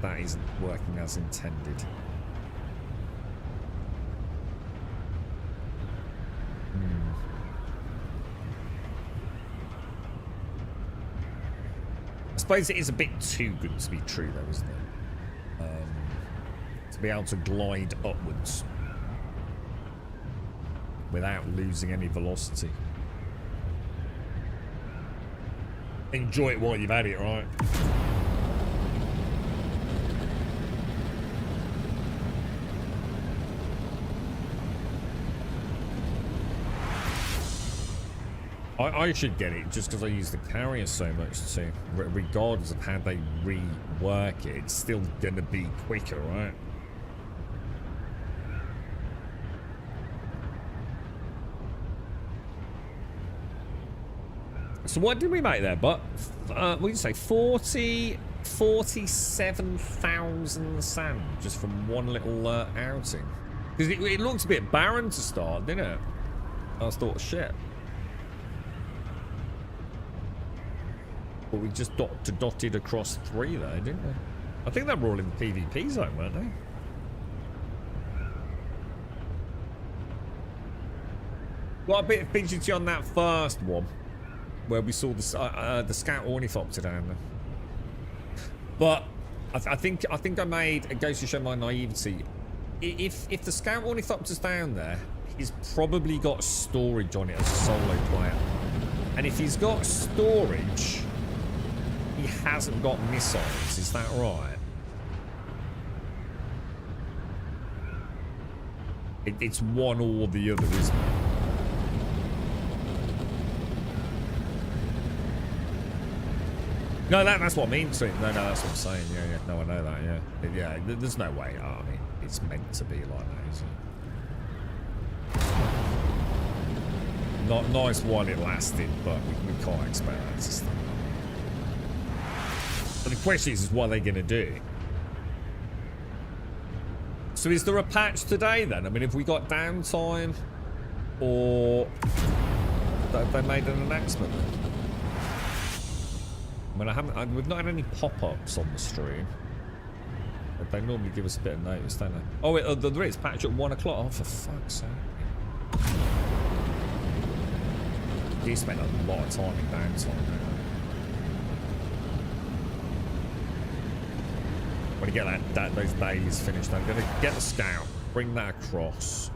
S2: That isn't working as intended. I suppose it is a bit too good to be true, though, isn't it? To be able to glide upwards without losing any velocity. Enjoy it while you've had it, right? I should get it just because I use the carrier so much too. Regardless of how they rework it, it's still gonna be quicker, right? So what did we make there? But what did you say? 47,000 sand just from one little outing. Because it looked a bit barren to start, didn't it? I was thought, shit. But we just dotted across 3 there, didn't we? I think they were all in the PvP zone, weren't they? Got a bit of fidgety on that first one, where we saw the scout ornithopter down there. But I think I made, it goes to show my naivety. If the scout ornithopter's down there, he's probably got storage on it as a solo player. And if he's got storage, he hasn't got missiles. Is that right? It's one or the other, isn't it? No, that's what I mean. No, that's what I'm saying. Yeah. No, I know that. Yeah. There's no way. I mean, it's meant to be like that, isn't it? Not nice while it lasted, but we can't expect that to stay. But the question is what are they going to do? So is there a patch today then? I mean, have we got downtime, or have they made an announcement then? I mean, we've not had any pop-ups on the stream. But they normally give us a bit of notice, don't they? Oh, wait, there is patch at 1 o'clock. Oh, for fuck's sake. You spend a lot of time in downtime, don't they? When you get those days finished, I'm going to get the scout, bring that across.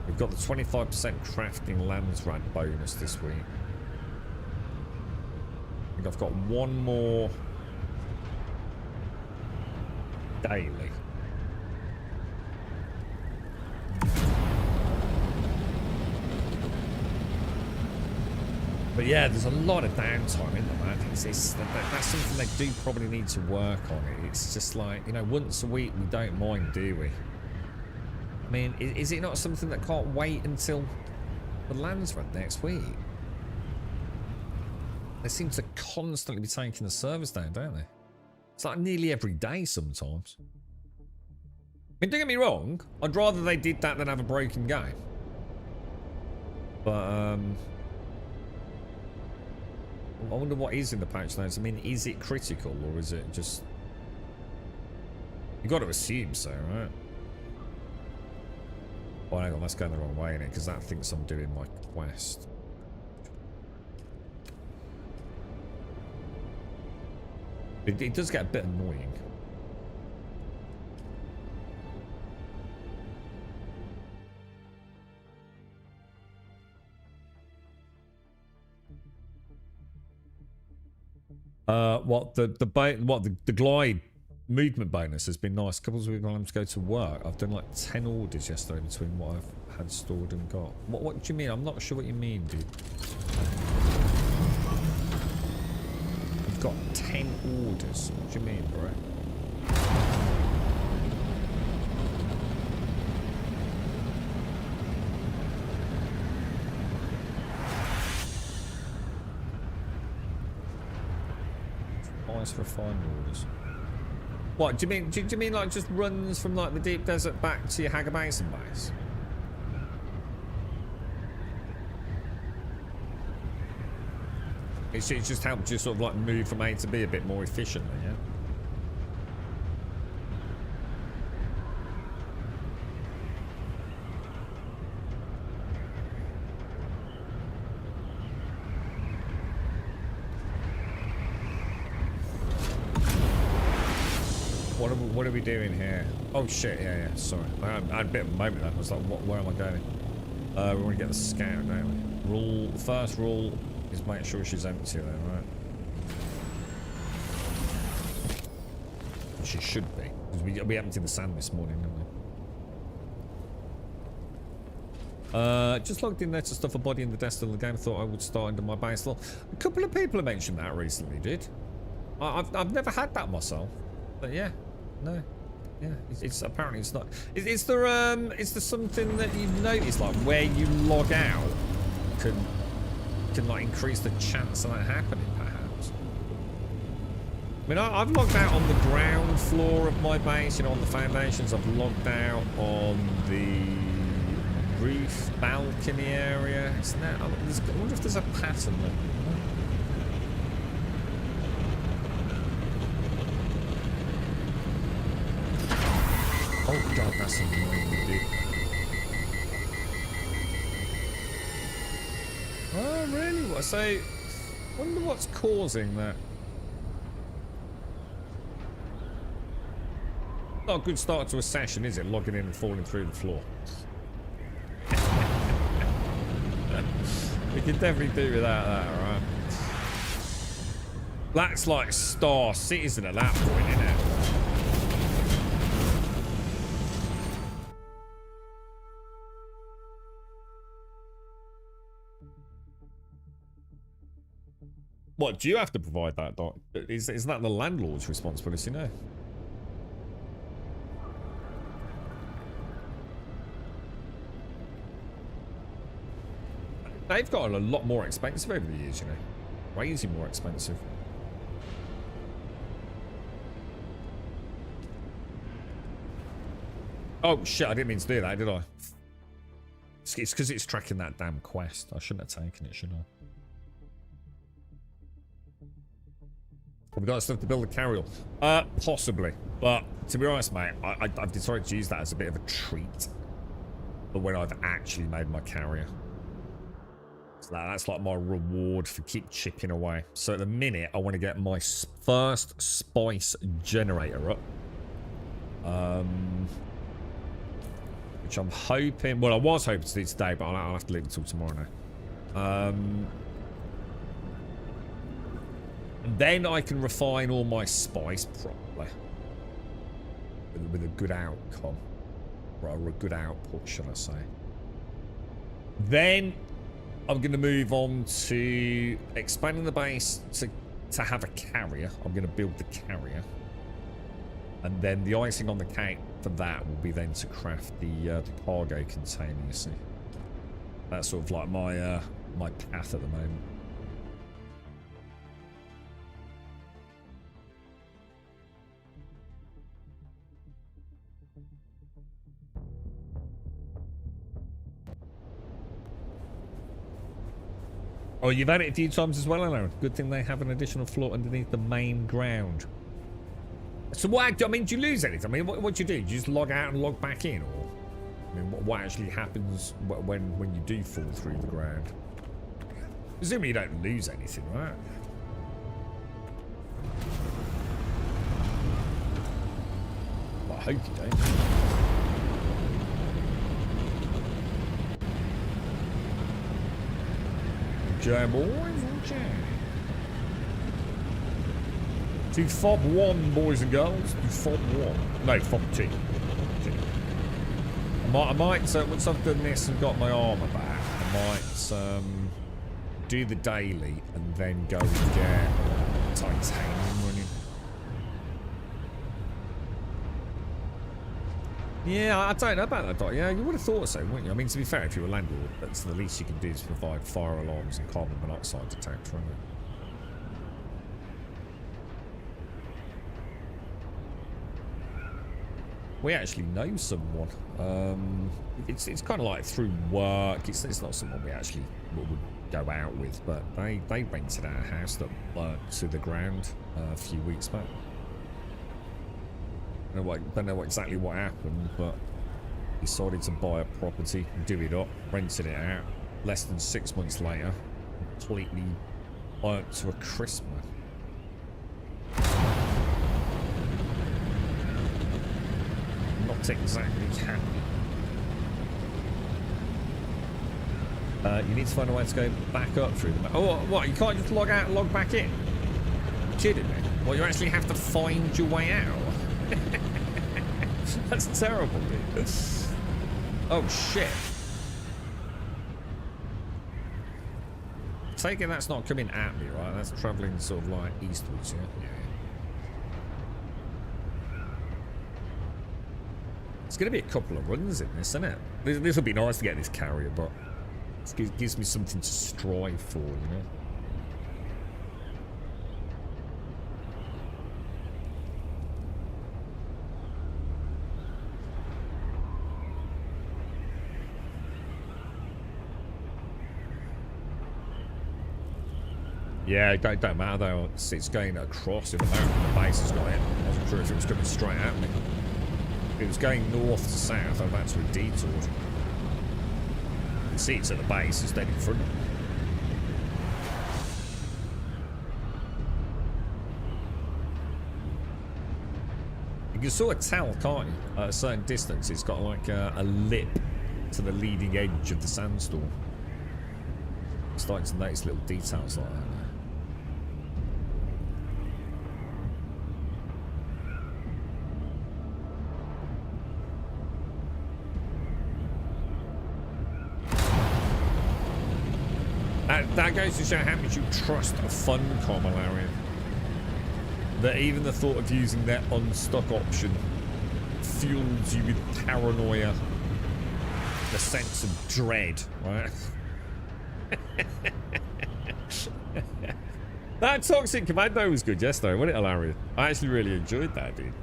S2: We've got the 25% crafting lands rank bonus this week. I think I've got one more daily. But yeah, there's a lot of downtime in the man. That's something they do probably need to work on. It's just like, you know, once a week we don't mind, do we? I mean, is it not something that can't wait until the lands run next week? They seem to constantly be taking the servers down, don't they? It's like nearly every day sometimes. I mean, don't get me wrong, I'd rather they did that than have a broken game. But, I wonder what is in the patch notes. I mean, is it critical or is it just... You got to assume so, right? Oh, hang on, that's going the wrong way, innit? Because that thinks I'm doing my quest. It does get a bit annoying. The glide movement bonus has been nice. Couples with time to go to work. I've done like 10 orders yesterday between what I've had stored and got. What do you mean? I'm not sure what you mean, dude. You've got 10 orders. What do you mean, bro? For final orders. What do you mean? Do you mean like just runs from like the deep desert back to your Haga Basin base? It's just helped you sort of like move from A to B a bit more efficiently, yeah. What are we doing here? Oh shit, yeah, sorry. I had a bit of a moment there. I was like, where am I going? We want to get the scout, don't we? First rule is make sure she's empty then, right? She should be. Because we emptied the sand this morning, didn't we? Just logged in there to stuff a body in the desk of the game. Thought I would start under my base. Well, a couple of people have mentioned that recently, did? I've never had that myself. But yeah. No, yeah, it's apparently it's not. Is there something that you've noticed, like where you log out can like increase the chance of that happening, perhaps? I mean, I've logged out on the ground floor of my base, you know, on the foundations. I've logged out on the roof balcony area. Isn't that? I wonder if there's a pattern there. Oh god, that's annoying, dude. Oh really? What? So, wonder what's causing that. Not a good start to a session, is it? Logging in and falling through the floor. We could definitely do without that, right? That's like Star Citizen at that point, isn't it? What, do you have to provide that, Doc? Is that the landlord's responsibility, no? They've gotten a lot more expensive over the years, you know. Crazy more expensive. Oh shit, I didn't mean to do that, did I? It's because it's tracking that damn quest. I shouldn't have taken it, should I? Have we got stuff to build a carrier? Possibly. But to be honest, mate, I've decided to use that as a bit of a treat. But when I've actually made my carrier. So that's like my reward for keep chipping away. So at the minute, I want to get my first spice generator up. Which I'm hoping... Well, I was hoping to do today, but I'll have to leave it until tomorrow now. Then I can refine all my spice properly. With a good outcome. Or a good output, should I say. Then I'm going to move on to expanding the base to have a carrier. I'm going to build the carrier. And then the icing on the cake for that will be then to craft the cargo container, you see. That's sort of like my my path at the moment. Oh, you've had it a few times as well, Aaron. Good thing they have an additional floor underneath the main ground. So what, I mean, do you lose anything? I mean, what do you do? Do you just log out and log back in? Or, I mean, what actually happens when you do fall through the ground? Presumably you don't lose anything, right? Well, I hope you don't. Okay, boys, okay. To fob 1, boys and girls. To fob 1. No, fob 2. I might once I've done this and got my armor back, I might do the daily and then go and get titanium running. Yeah, I don't know about that, Doc. Yeah, you would have thought so, wouldn't you? I mean, to be fair, if you're a landlord, that's the least you can do is provide fire alarms and carbon monoxide detector, isn't it? We actually know someone. It's kind of like through work. It's not someone we actually would go out with, but they rented out a house that burnt to the ground a few weeks back. Don't know exactly what happened, but decided to buy a property, do it up, rented it out. Less than 6 months later, completely burnt to a crisp, man. Not exactly happy. You need to find a way to go back up through the map. Oh, what? You can't just log out and log back in? You're kidding me? Well, you actually have to find your way out. That's terrible, dude. Oh, shit. Taking that's not coming at me, right? That's travelling sort of like eastwards, yeah? Yeah. It's going to be a couple of runs in this, isn't it? This will be nice to get this carrier, but it gives me something to strive for, you know? Yeah, it don't matter though. It's going across in the mountain. The base has got it. I wasn't sure if it was coming straight at me. If it was going north to south, I've actually detoured. You can see it's at the base, it's dead in front. You can sort of tell, can't you? At a certain distance, it's got like a lip to the leading edge of the sandstorm. I'm starting to notice little details like that now. That goes to show how much you trust a Funcom, Alarian. That even the thought of using their unstuck option fuels you with paranoia, the sense of dread, right? That Toxic Commando was good yesterday, wasn't it, Alarian? I actually really enjoyed that, dude.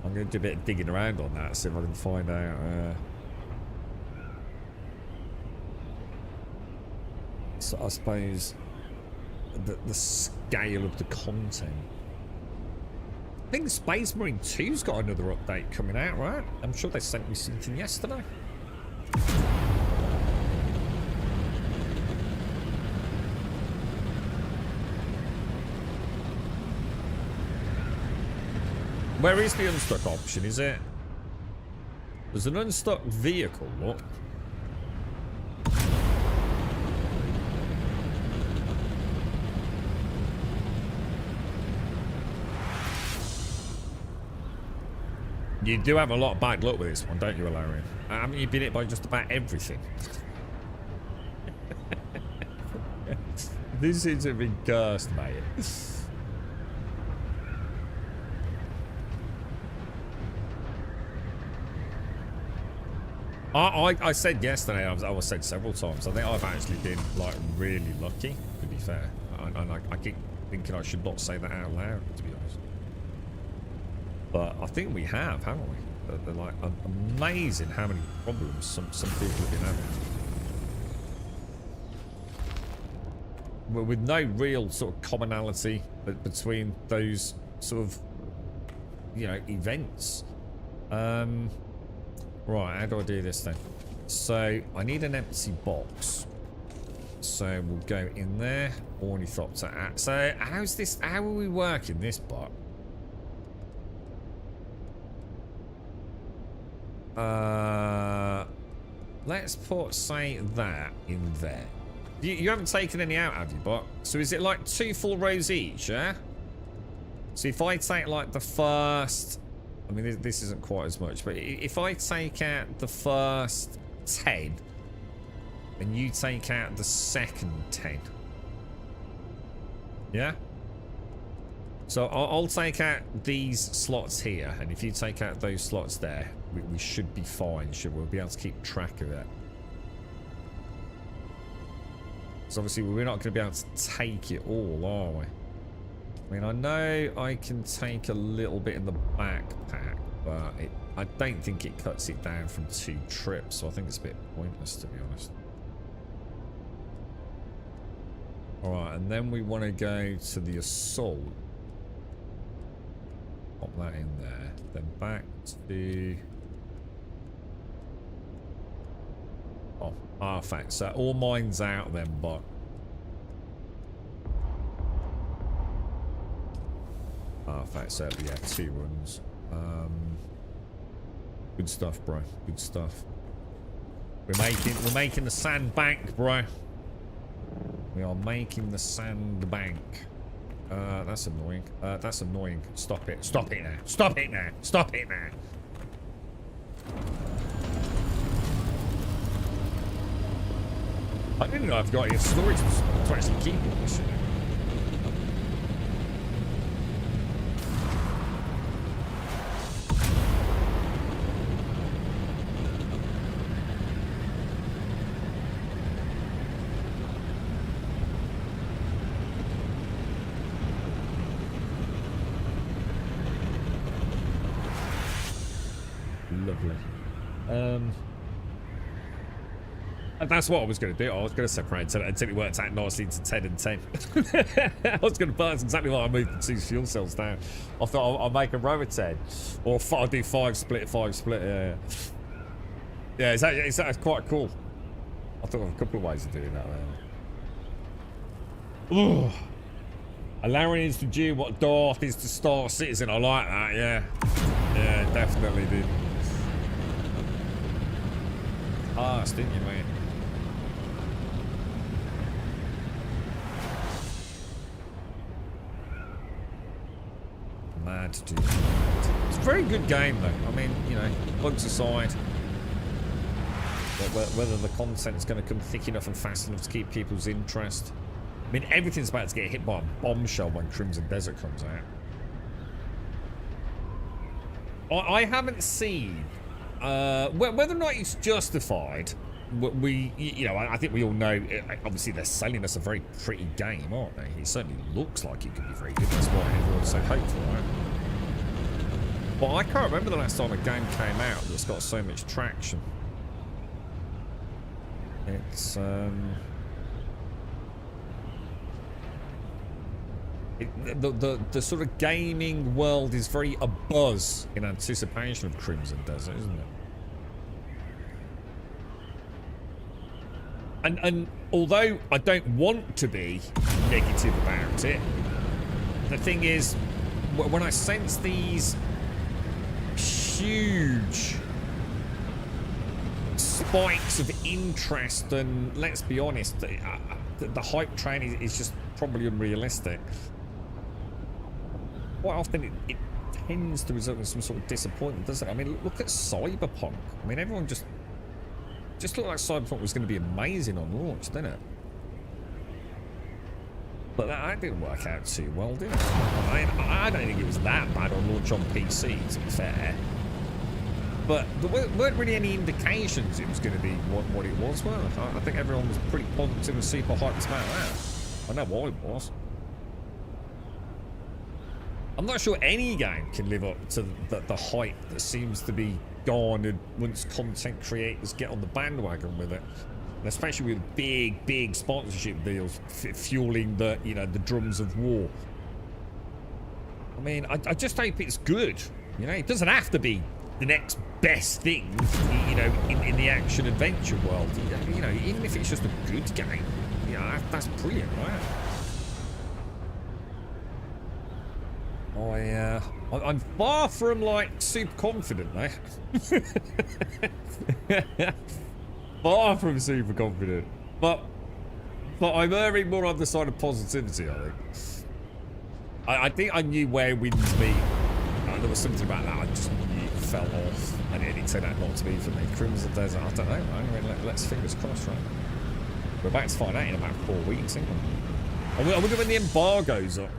S2: I'm going to do a bit of digging around on that, see if I can find out... So I suppose the scale of the content. I think Space Marine 2's got another update coming out, right? I'm sure they sent me something yesterday. Where is the unstuck option? Is it? There's an unstuck vehicle, what? You do have a lot of bad luck with this one, don't you, Alarian? Haven't you been hit by just about everything? This seems to be cursed, mate. I said yesterday, I was said several times, I think I've actually been, like, really lucky, to be fair. And I keep thinking I should not say that out loud, to be honest. But I think we have, haven't we? They're like, amazing how many problems some people have been having. With no real sort of commonality between those sort of, you know, events. Right, how do I do this then? So, I need an empty box. So, we'll go in there. Ornithopter. So, how are we working this bot? Let's put, say, that in there. You haven't taken any out, have you, bot? So, is it like 2 full rows each, yeah? So, if I take, like, the first... I mean, this isn't quite as much, but if I take out the first 10, and you take out the second 10, yeah? So I'll take out these slots here, and if you take out those slots there, we should be fine, we'll be able to keep track of it. So obviously we're not going to be able to take it all, are we? I mean, I know I can take a little bit in the backpack, but I don't think it cuts it down from 2 trips, so I think it's a bit pointless, to be honest. Alright, and then we want to go to the assault. Pop that in there. Then back to... Oh, artifact. So all mine's out then, but... Artifact, so yeah, 2 runs. Good stuff, bro. Good stuff. We're making the sand bank, bro. We are making the sand bank. That's annoying. That's annoying. Stop it. Stop it now. Stop it now. Stop it now. I didn't know I've got any storage to actually keep all this shit. Lovely. That's what I was going to do. I was going to separate until it worked out nicely into 10 and 10. I was going to, that's exactly why I moved the 2 fuel cells down. I thought I'll make a row of 10. Or I'll do 5 split, yeah. Yeah, it's quite cool. I thought of a couple of ways of doing that there. Ooh. Allowing is to do what Darth is to Star Citizen. I like that, yeah. Yeah, definitely did. Didn't you, mate? Mad, dude. It's a very good game, though. I mean, you know, bugs aside, whether the content is going to come thick enough and fast enough to keep people's interest. I mean, everything's about to get hit by a bombshell when Crimson Desert comes out. I haven't seen whether or not it's justified. I think we all know. Obviously, they're selling us a very pretty game, aren't they? It certainly looks like it could be very good. That's why everyone's so hopeful, right? But I can't remember the last time a game came out that's got so much traction. It's the sort of gaming world is very abuzz in anticipation of Crimson Desert, isn't it? And although I don't want to be negative about it, the thing is, when I sense these huge spikes of interest, and let's be honest, the hype train is just probably unrealistic. Quite often it tends to result in some sort of disappointment, doesn't it? I mean, look at Cyberpunk. I mean, everyone just looked like Cyberpunk was going to be amazing on launch, didn't it? But that didn't work out too well, did it? I don't think it was that bad on launch on PC, to be fair. But there weren't really any indications it was going to be what it was, well. I think everyone was pretty positive and super hyped about that. I know what it was. I'm not sure any game can live up to the hype that seems to be garnered once content creators get on the bandwagon with it. And especially with big sponsorship deals fueling the, you know, the drums of war. I mean, I just hope it's good. You know, it doesn't have to be the next best thing, you know, in the action adventure world. You know, even if it's just a good game, you know, that's brilliant, right? I'm far from like super confident, though. Far from super confident, but I'm erring more on the side of positivity. I think I knew where wins me. There was something about that I just knew it fell off, and it turned out not to be for me. Crimson Desert, I don't know. I mean, let's fingers crossed, right? We're about to find out in about 4 weeks, ain't we? I wonder when the embargo's up.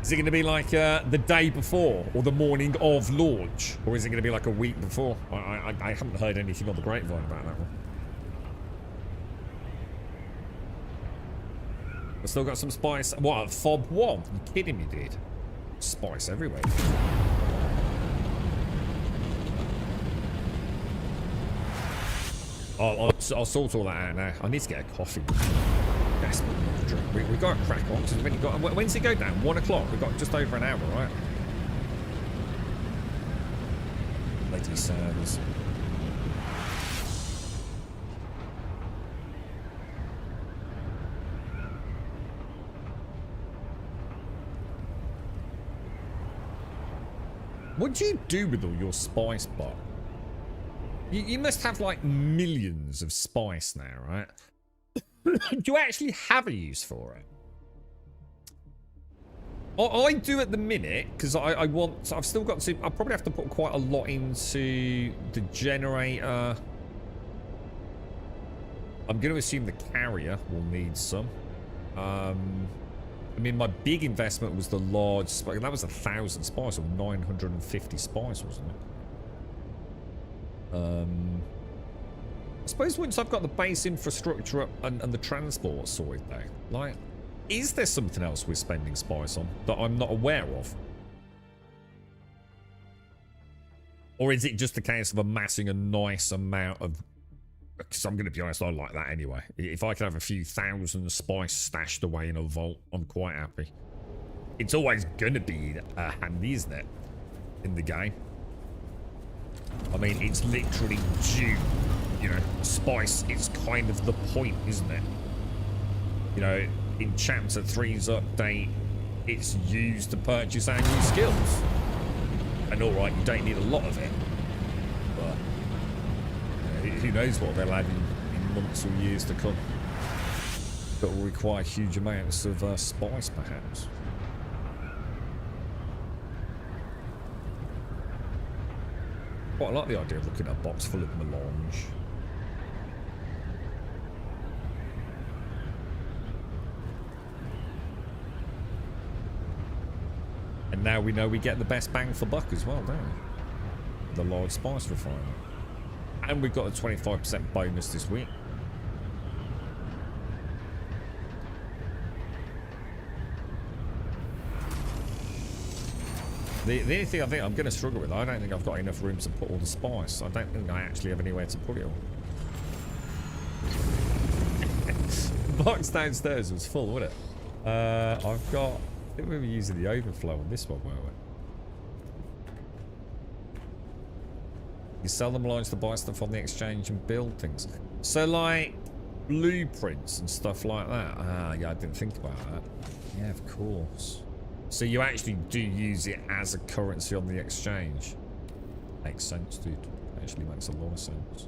S2: Is it going to be like the day before or the morning of launch? Or is it going to be like a week before? I haven't heard anything on the grapevine about that one. I've still got some spice. What, Fob 1? You kidding me, dude? Spice everywhere. I'll sort all that out now. I need to get a coffee. Desperate drink. We got to crack on. When's it go down? 1 o'clock. We've got just over an hour, right? Lady Sands. What do you do with all your spice, Bob? You must have like millions of spice now, right? Do you actually have a use for it? I do at the minute, because I've still got to, I'll probably have to put quite a lot into the generator. I'm going to assume the carrier will need some. I mean, my big investment was the large spice. That was 1,000 spice or 950 spice, wasn't it? I suppose once I've got the base infrastructure up and the transport sorted though, like, is there something else we're spending spice on that I'm not aware of? Or is it just a case of amassing a nice amount of... Because I'm going to be honest, I like that anyway. If I could have a few thousand spice stashed away in a vault, I'm quite happy. It's always going to be handy, isn't it? In the game. I mean, it's literally Dune. You know, spice is kind of the point, isn't it? You know, in Chapter 3's update, it's used to purchase our new skills. And alright, you don't need a lot of it. But you know, who knows what they'll add in months or years to come. That will require huge amounts of spice, perhaps. Quite like the idea of looking at a box full of melange. And now we know we get the best bang for buck as well, don't we? The large spice refinery. And we've got a 25% bonus this week. The only thing I think I'm going to struggle with, I don't think I've got enough room to put all the spice. I don't think I actually have anywhere to put it all. The box downstairs was full, wasn't it? I've got... I think we were using the overflow on this one, weren't we? You sell them lines to buy stuff on the exchange and build things. So, like, blueprints and stuff like that. Ah, yeah, I didn't think about that. Yeah, of course. So you actually do use it as a currency on the exchange. Makes sense, dude. Actually makes a lot of sense.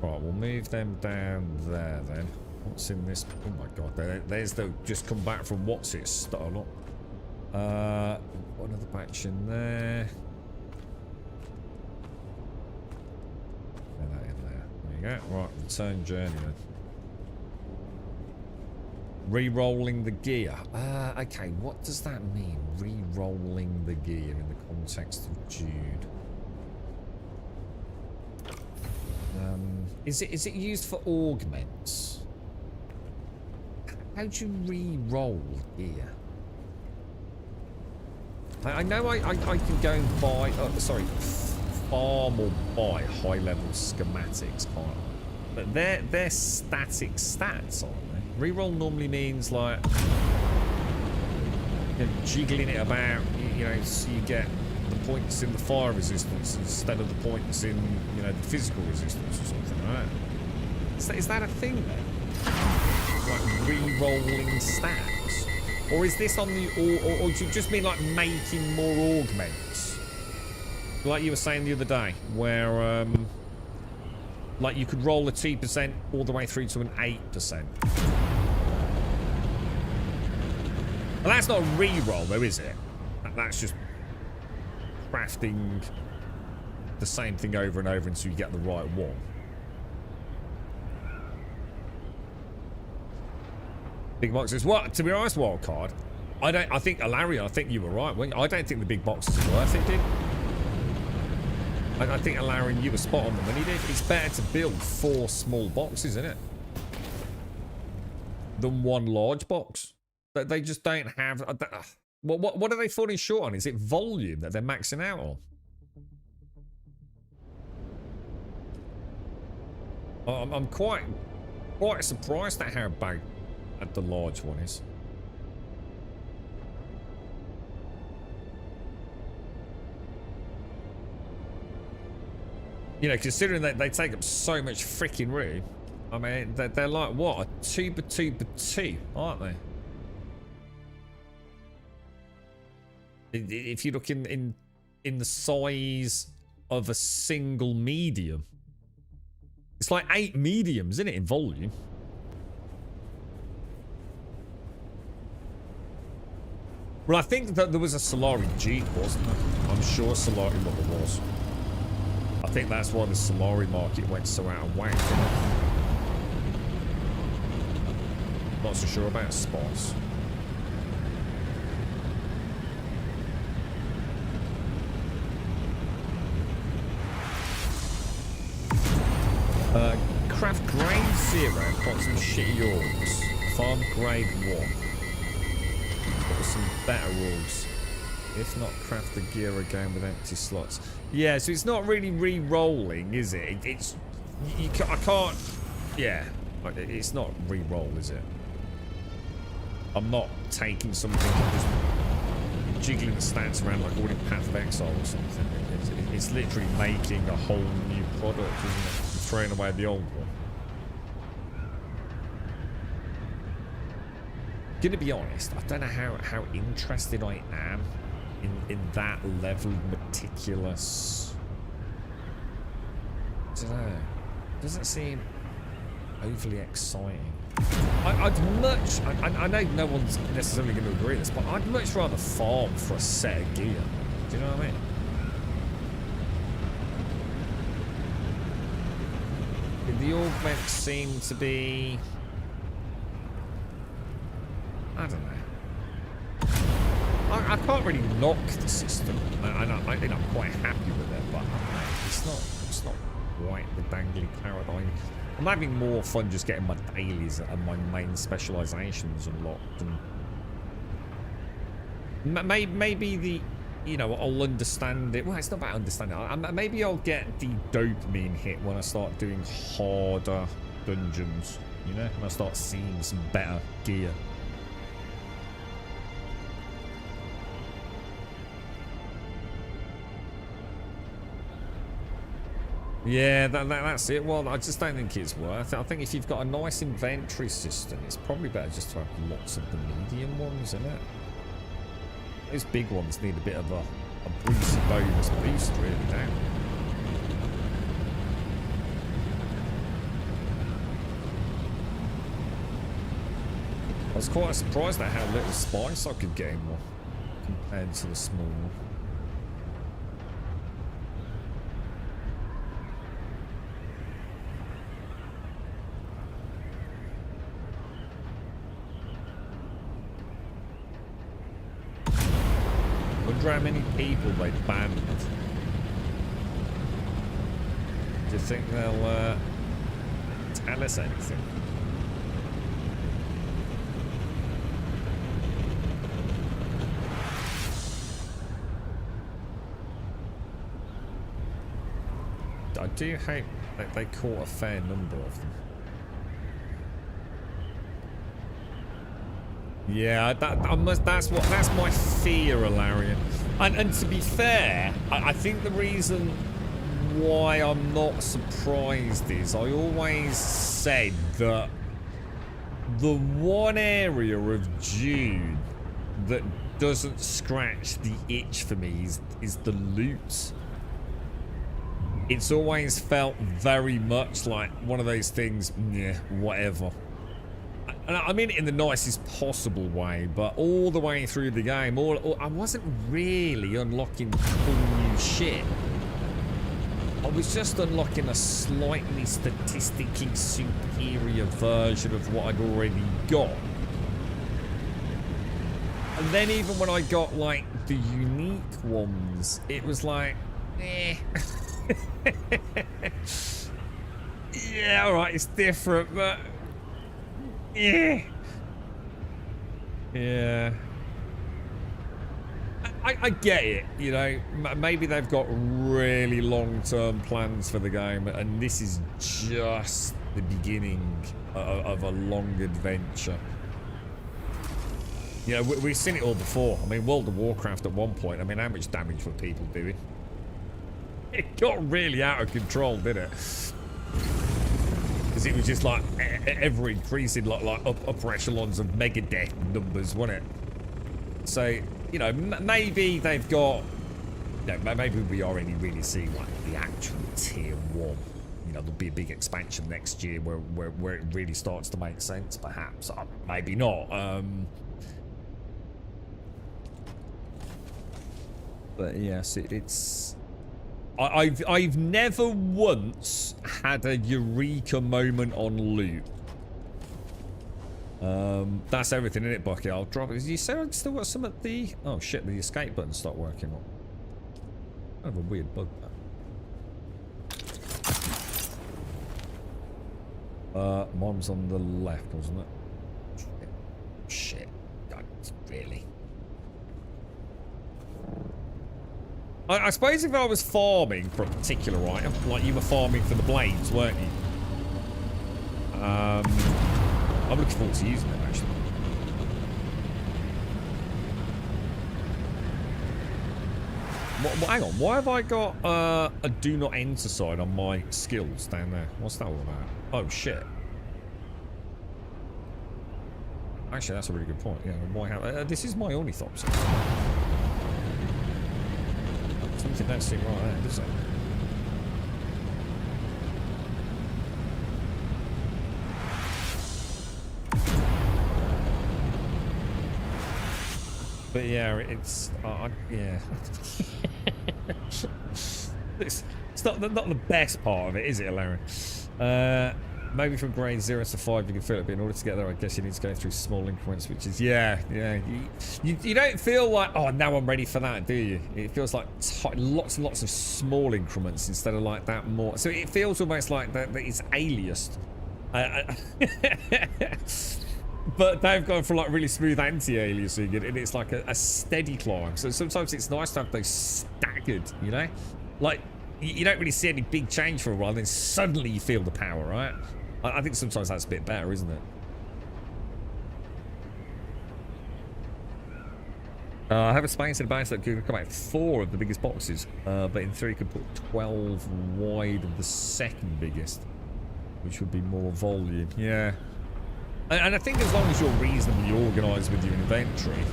S2: Right, we'll move them down there then. What's in this? Oh my god, there's the just come back from what's it style up. Another batch in there. Get that in there. There you go. Right, return journey then. Re-rolling the gear. Okay, what does that mean? Re-rolling the gear in the context of Jude. Is it used for augments? How do you re-roll gear? I know I can go and buy, farm or buy high-level schematics, can't I? But they're static stats, aren't they? Reroll normally means like jiggling it about, so you get the points in the fire resistance instead of the points in, the physical resistance or something, right? Is that a thing then? Like re-rolling stats? Or is this on the, or do you just mean like making more augments? Like you were saying the other day, where, like you could roll a 2% all the way through to an 8%. Well, that's not a re-roll though, is it? That's just crafting the same thing over and over until you get the right one. Big boxes. What? To be honest, wildcard, I think, Alarion, I think you were right. I don't think the big boxes are worth it, dude. I think, Alarion, you were spot on the money, dude. It's better to build 4 small boxes, isn't it? Than 1 large box. They just don't have... What are they falling short on? Is it volume that they're maxing out on? I'm quite surprised at how bad the large one is. Considering that they take up so much freaking room, I mean, they're like, what, a 2x2x2, aren't they? If you look in the size of a single medium, it's like 8 mediums, isn't it, in volume? Well, I think that there was a Solari Jeep, wasn't there? I'm sure Solari what there was. I think that's why the Solari market went so out of whack, didn't it? Not so sure about spots. Craft grade 0, got some shitty orgs. Farm grade 1. Got some better orgs. If not, craft the gear again with empty slots. Yeah, so it's not really re-rolling, is it? I can't... Yeah, it's not re-roll, is it? I'm not taking something and just jiggling the stats around like all in Path of Exile or something. It's literally making a whole new product, isn't it? Throwing away the old one. Gonna be honest, I don't know how interested I am in that level of meticulous. I don't know. Doesn't seem overly exciting. I'd much. I know no one's necessarily going to agree with this, but I'd much rather farm for a set of gear. Do you know what I mean? The augments seem to be... I don't know. I can't really knock the system. I think I'm quite happy with it, but it's not quite the dangly carrot. I'm having more fun just getting my dailies and my main specializations unlocked. And maybe the... I'll understand it. Well, it's not about understanding it. Maybe I'll get the dopamine hit when I start doing harder dungeons. When I start seeing some better gear. Yeah, that's it. Well, I just don't think it's worth it. I think if you've got a nice inventory system, it's probably better just to have lots of the medium ones, isn't it? Those big ones need a bit of a breezy bonus boost, really, don't they? I was quite surprised at how little spice I could get in one compared to the small one. wonder how many people they banned. Do you think they'll tell us anything? I do hope that they caught a fair number of them. Yeah, that's my fear, Alarian. And to be fair, I think the reason why I'm not surprised is I always said that the one area of Dune that doesn't scratch the itch for me is the loot. It's always felt very much like one of those things, yeah, whatever. And I mean it in the nicest possible way, but all the way through the game, I wasn't really unlocking cool new shit. I was just unlocking a slightly statistically superior version of what I'd already got. And then even when I got, like, the unique ones, it was like, eh. Yeah, alright, it's different, but yeah. I get it, you know. Maybe they've got really long-term plans for the game, and this is just the beginning of a long adventure. You know, we've seen it all before. I mean, World of Warcraft at one point, I mean, how much damage were people doing? It got really out of control, didn't it? Because it was just like ever increasing, like upper echelons of Megadeth numbers, wasn't it? So, you know, maybe they've got, you know, maybe we already really see like the actual tier 1. You know, there'll be a big expansion next year where it really starts to make sense, perhaps. Maybe not. But yes, it's. I've never once had a eureka moment on loot. That's everything in it, Bucky. I'll drop it. You said I'd still got some at the... Oh shit, the escape button stopped working. Kind of a weird bug, that. Mom's on the left, wasn't it? Shit. God, really? I suppose if I was farming for a particular item, like you were farming for the blades, weren't you? I'm looking forward to using them, actually. Hang on, why have I got a do not enter sign on my skills down there? What's that all about? Oh, shit. Actually, that's a really good point. Yeah, why have... this is my ornithopsis. Something don't seem right there, does it? But yeah, it's yeah. it's not the best part of it, is it, Larry? Maybe from grade 0 to 5 you can feel it, but in order to get there, I guess you need to go through small increments, which is yeah. You don't feel like, oh, now I'm ready for that, do you? It feels like lots and lots of small increments instead of like that more. So it feels almost like that it's aliased. But they've gone for like really smooth anti-aliasing, and it's like a steady climb. So sometimes it's nice to have those staggered, you know? Like, you don't really see any big change for a while, and then suddenly you feel the power, right? I think sometimes that's a bit better, isn't it? I have a space in a base that could come out 4 of the biggest boxes, but in theory could put 12 wide of the second biggest, which would be more volume. Yeah. And I think as long as you're reasonably organised with your inventory,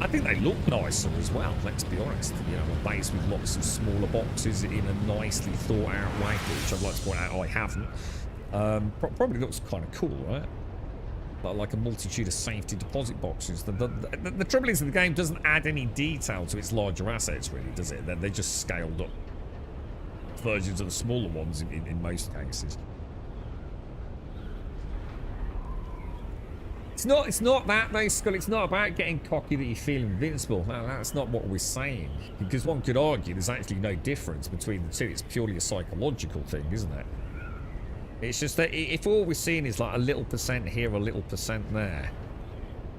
S2: I think they look nicer as well, let's be honest. You know, a base with lots of smaller boxes in a nicely thought out way, which I'd like to point out I haven't. Probably looks kind of cool, right? But like a multitude of safety deposit boxes. The trouble is that the game doesn't add any detail to its larger assets, really, does it? They're just scaled up versions of the smaller ones in most cases. It's not that though, Skull. It's not about getting cocky that you feel invincible. No, that's not what we're saying. Because one could argue there's actually no difference between the two. It's purely a psychological thing, isn't it? It's just that if all we're seeing is like a little percent here, a little percent there.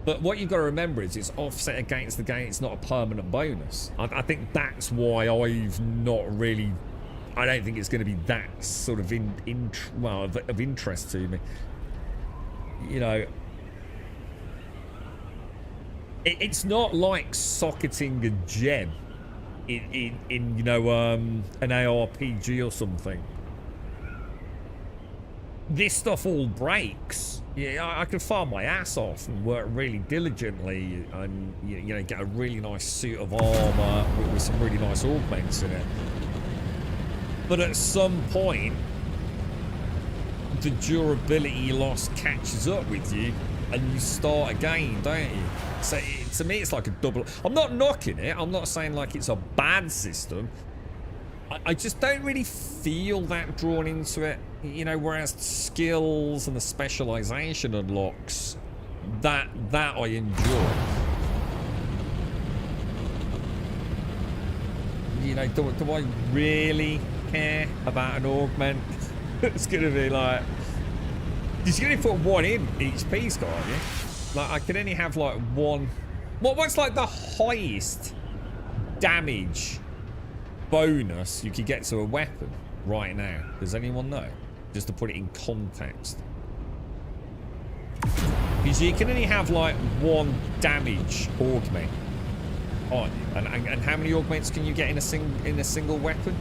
S2: But what you've got to remember is it's offset against the game. It's not a permanent bonus. I think that's why I've not really... I don't think it's going to be that sort of of interest to me. You know... It's not like socketing a gem in you know, an ARPG or something. This stuff all breaks. Yeah, I could farm my ass off and work really diligently and, you know, get a really nice suit of armor with some really nice augments in it. But at some point, the durability loss catches up with you and you start again, don't you? So to me, it's like a double... I'm not knocking it. I'm not saying like it's a bad system. I just don't really feel that drawn into it. You know, whereas the skills and the specialization unlocks, that I enjoy. You know, do I really care about an augment? It's going to be like... You're going to put one in each piece, can't you? Like, I can only have, like, one... What's, like, the highest damage bonus you could get to a weapon right now? Does anyone know? Just to put it in context. Because you can only have, like, one damage augment, aren't you? And how many augments can you get in a single weapon?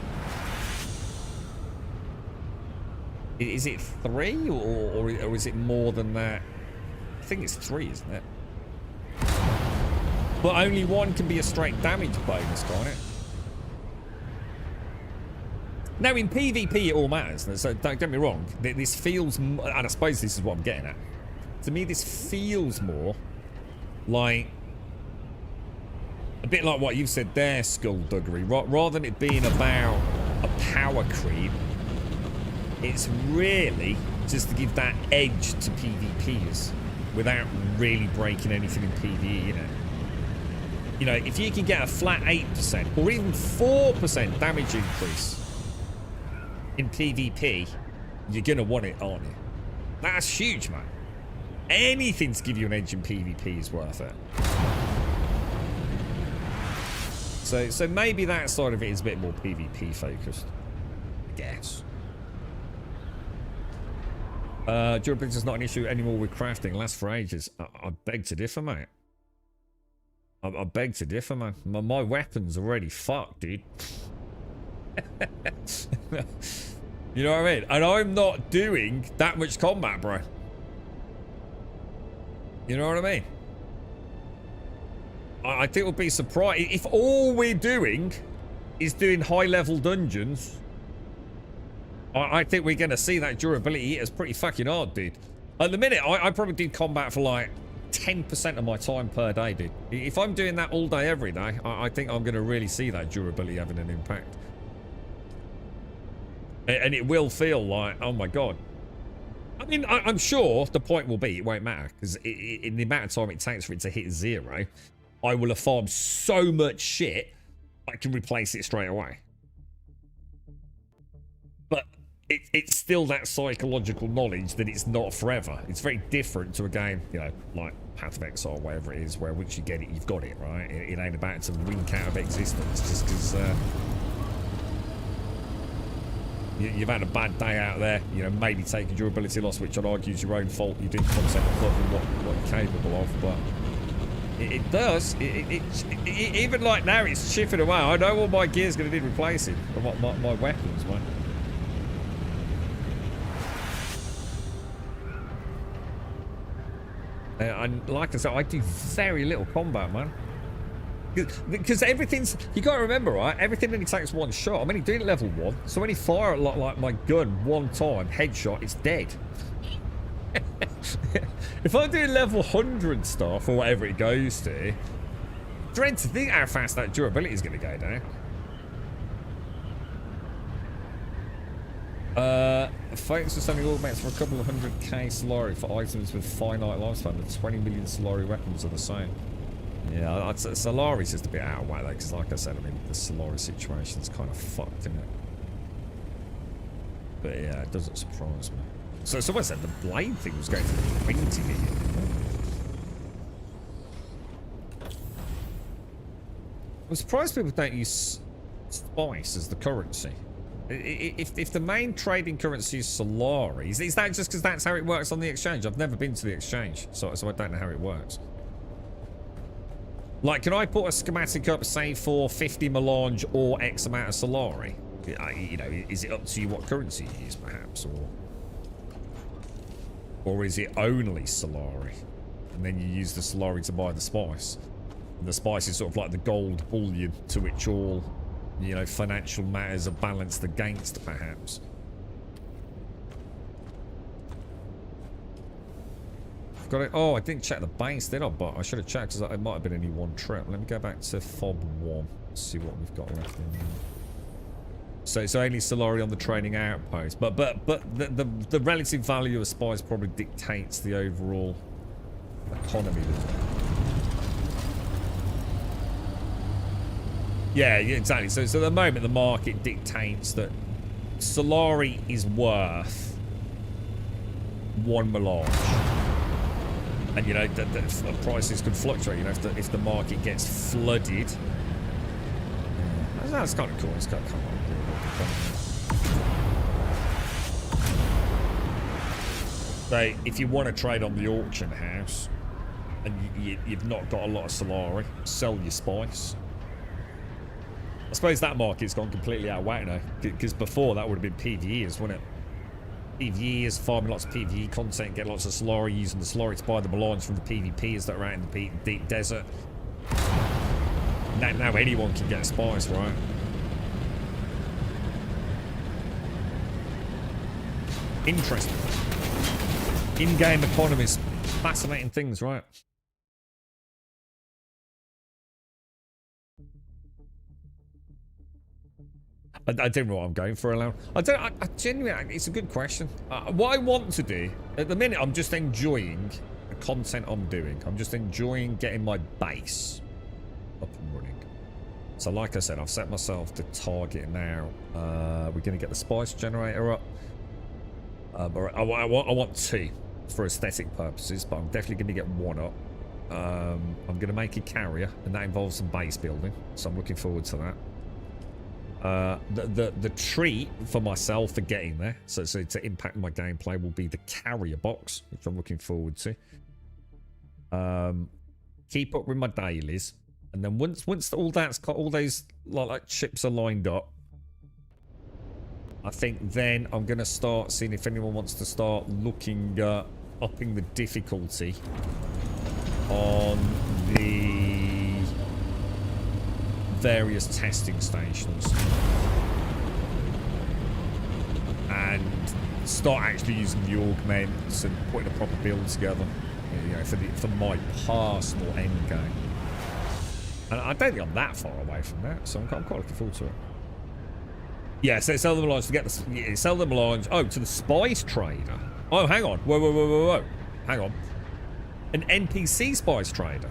S2: Is it 3 or is it more than that? I think it's 3, isn't it? But only one can be a straight damage bonus, can't it? Now in PvP it all matters, so don't get me wrong. This feels, and I suppose this is what I'm getting at. To me this feels more like, a bit like what you said there, Skullduggery. Rather than it being about a power creep, it's really just to give that edge to PvPers without really breaking anything in PvE, you know. You know, if you can get a flat 8% or even 4% damage increase in PvP, you're gonna want it, aren't you? That's huge, man. Anything to give you an edge in PvP is worth it. So maybe that side of it is a bit more PvP focused, I guess. Durability is not an issue anymore with crafting. Lasts for ages. I beg to differ, mate. I beg to differ, man. My weapon's already fucked, dude. You know what I mean? And I'm not doing that much combat, bro. You know what I mean? I think we'll be surprised if all we're doing is doing high-level dungeons. I think we're going to see that durability hit us pretty fucking hard, dude. At the minute, I probably do combat for like 10% of my time per day, dude. If I'm doing that all day, every day, I think I'm going to really see that durability having an impact. And it will feel like, oh my god. I mean, I'm sure the point will be, it won't matter. Because in the amount of time it takes for it to hit 0, I will have farmed so much shit, I can replace it straight away. But it's still that psychological knowledge that it's not forever. It's very different to a game, you know, like Path of Exile, whatever it is, where once you get it, you've got it, right? It ain't about to wink out of existence just because you've had a bad day out there, you know, maybe taking durability loss, which I'd argue is your own fault. You're doing concept above what you're capable of, but it does. Even like now, it's chipping away. I know what my gear's going to need replacing, but my weapons, man. And like I said, I do very little combat, man. Because everything's... You got to remember, right? Everything only takes one shot. I'm only doing level 1. So when you fire like my gun one time, headshot, it's dead. If I'm doing level 100 stuff, or whatever it goes to, dread to think how fast that durability is going to go down. Folks are selling augments for a couple of 100k Solari for items with finite lifespan. The 20 million Solari weapons are the same. Yeah, I'd say Solari's just a bit out of whack though, because like I said, I mean, the Solari situation's kind of fucked, isn't it? But yeah, it doesn't surprise me. So someone said the blade thing was going for 20 million. I'm surprised people don't use spice as the currency. If the main trading currency is Solari, is that just because that's how it works on the exchange? I've never been to the exchange, so I don't know how it works. Like, can I put a schematic up, say, for 50 melange or X amount of Solari? You know, is it up to you what currency you use, perhaps, or is it only Solari, and then you use the Solari to buy the spice? And the spice is sort of like the gold bullion to which all, you know, financial matters are balanced against, perhaps. I've got it. Oh, I didn't check the base, did I? But I should have checked because it might have been only one trip. Let me go back to Fob 1. See what we've got left in there. So it's only Solari on the training outpost, but the relative value of spice probably dictates the overall economy. Yeah, exactly. So at the moment, the market dictates that Solari is worth 1 melange, and you know the prices can fluctuate. You know, if the market gets flooded, that's kind of cool. It's got come on. So if you want to trade on the auction house and you've not got a lot of Solari, sell your spice. I suppose that market's gone completely out of whack now, because before that would have been PvEs, wouldn't it? PvEs, farming lots of PvE content, get lots of Solari, using the Solari to buy the melange from the PvPs that are out in the deep desert. Now anyone can get a spice, right? Interesting. In-game economies. Fascinating things, right? I don't know what I'm going for, Alan. I genuinely, it's a good question. What I want to do, at the minute, I'm just enjoying the content I'm doing. I'm just enjoying getting my base up and running. So like I said, I've set myself the target now. We're going to get the spice generator up. But I want 2 for aesthetic purposes, but I'm definitely going to get 1 up. I'm going to make a carrier, and that involves some base building, so I'm looking forward to that. The treat for myself for getting there, so to impact my gameplay, will be the carrier box, which I'm looking forward to. Keep up with my dailies, and then once all those like chips are lined up, I think then I'm going to start seeing if anyone wants to start looking at upping the difficulty on the various testing stations and start actually using the augments and putting a proper build together, you know, for my personal end game. And I don't think I'm that far away from that, so I'm quite looking forward to it. Yeah, so sell the melange to get the sell the melange. Oh, to the spice trader. Oh, hang on. Whoa. Hang on. An NPC spice trader.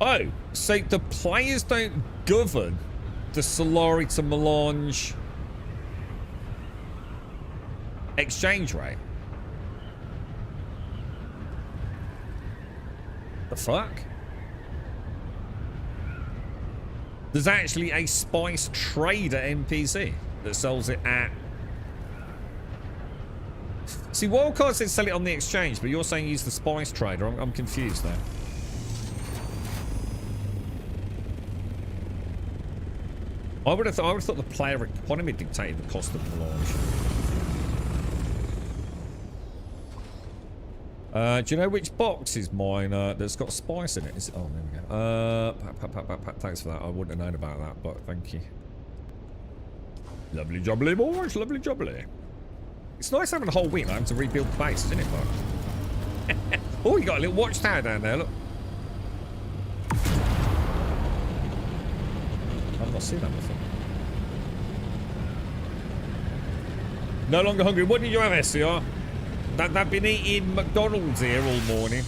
S2: Oh, so the players don't govern the Solari to melange exchange rate. The fuck? There's actually a spice trader NPC that sells it at... See, Wildcard says sell it on the exchange, but you're saying use the spice trader. I'm confused there. I would have thought the player economy dictated the cost of melange. Do you know which box is mine that's got spice in it? Is it? Oh, there we go. Thanks for that. I wouldn't have known about that, but thank you. Lovely jubbly, boys. Lovely jubbly. It's nice having a whole week to rebuild the base, isn't it, bud? Oh, you got a little watchtower down there, look. I've not seen that before. No longer hungry. What did you have, SCR? They've been eating McDonald's here all morning.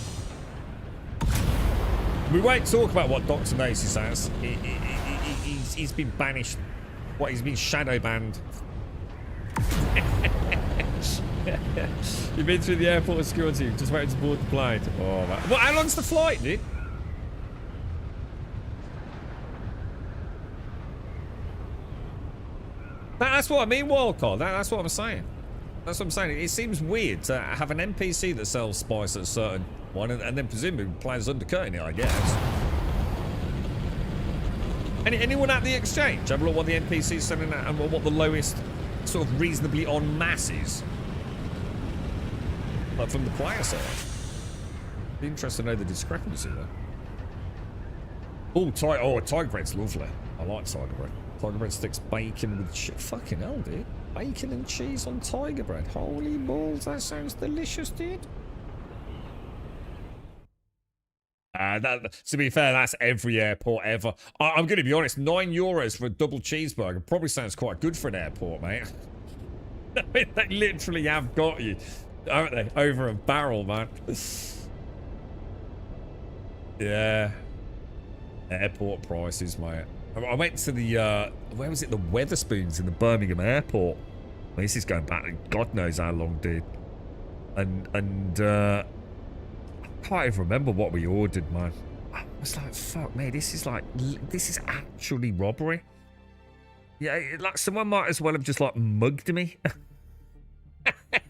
S2: We won't talk about what Dr. Gnosis has. He's been banished. What, he's been shadow banned. You've been through the airport security, just waiting to board the plane. Oh, man. What, how long's the flight, dude? That's what I mean, Wildcard. That's what I'm saying. That's what I'm saying. It seems weird to have an NPC that sells spice at a certain one and then presumably players undercutting it, I guess. Anyone at the exchange? Have a look what the NPC's selling at and what the lowest sort of reasonably on mass is. Like from the player side. Be interested to know the discrepancy there. Oh, tiger bread's lovely. I like tiger bread. Tiger bread sticks bacon with fucking hell, dude. Bacon and cheese on tiger bread. Holy balls, that sounds delicious, dude. To be fair, that's every airport ever. I'm going to be honest, €9 for a double cheeseburger probably sounds quite good for an airport, mate. They literally have got you, aren't they? Over a barrel, man. Yeah. Airport prices, mate. I went to the, where was it? The Weatherspoons in the Birmingham airport. Well, this is going back God knows how long, dude. And I can't even remember what we ordered, man. I was like, fuck me, this is actually robbery. Yeah, like someone might as well have just like mugged me.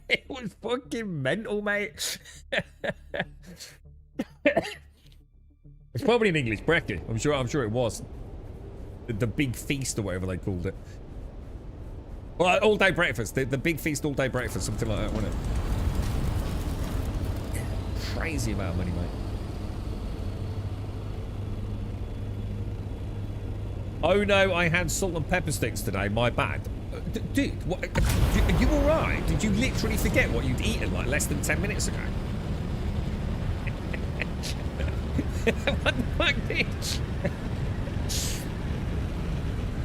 S2: It was fucking mental, mate. It's probably an English brekkie. I'm sure it was. The big feast or whatever they called it. Well, all day breakfast. The big feast all day breakfast, something like that, wasn't it? Crazy amount of money, mate. Oh no, I had salt and pepper sticks today. My bad. Dude, what, are you alright? Did you literally forget what you'd eaten like less than 10 minutes ago? What the fuck, dude?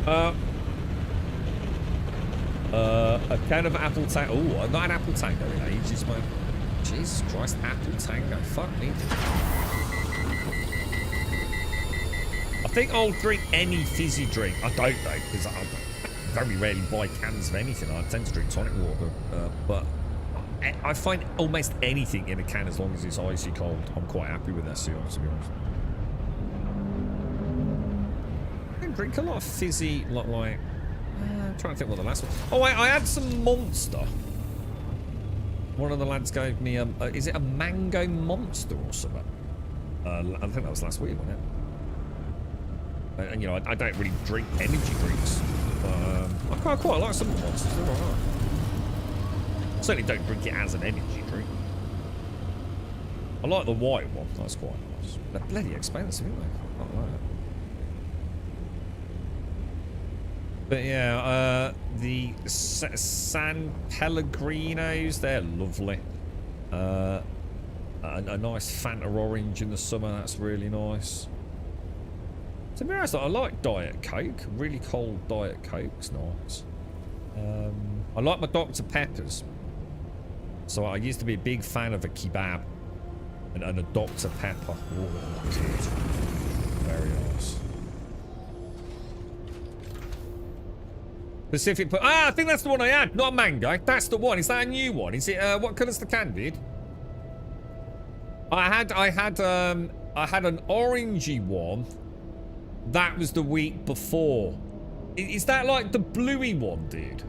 S2: A can of apple tango. Oh, I've not had apple tango in ages, man. Jesus Christ, apple tango. Fuck me. I think I'll drink any fizzy drink. I don't though, because I very rarely buy cans of anything. I tend to drink tonic water, but I find almost anything in a can as long as it's icy cold. I'm quite happy with that, to be honest. I don't drink a lot of fizzy, like I'm trying to think what the last one. Oh wait, I had some Monster. One of the lads gave me is it a mango Monster or something? I think that was last week, wasn't it? And you know, I don't really drink energy drinks. I quite like some of the Monsters. They're alright. Certainly don't drink it as an energy drink. I like the white one. That's quite nice. They're bloody expensive, aren't they? I like that. But yeah, the San Pellegrinos, they're lovely. A nice Fanta orange in the summer, that's really nice. To be honest, I like Diet Coke. Really cold Diet Coke's nice. I like my Dr. Peppers. So I used to be a big fan of a kebab and a Dr. Pepper. Oh, that's good. Very nice. Pacific. I think that's the one I had. Not a mango. That's the one. Is that a new one? Is it? What colour's the can, dude? I had an orangey one. That was the week before. Is that like the bluey one, dude?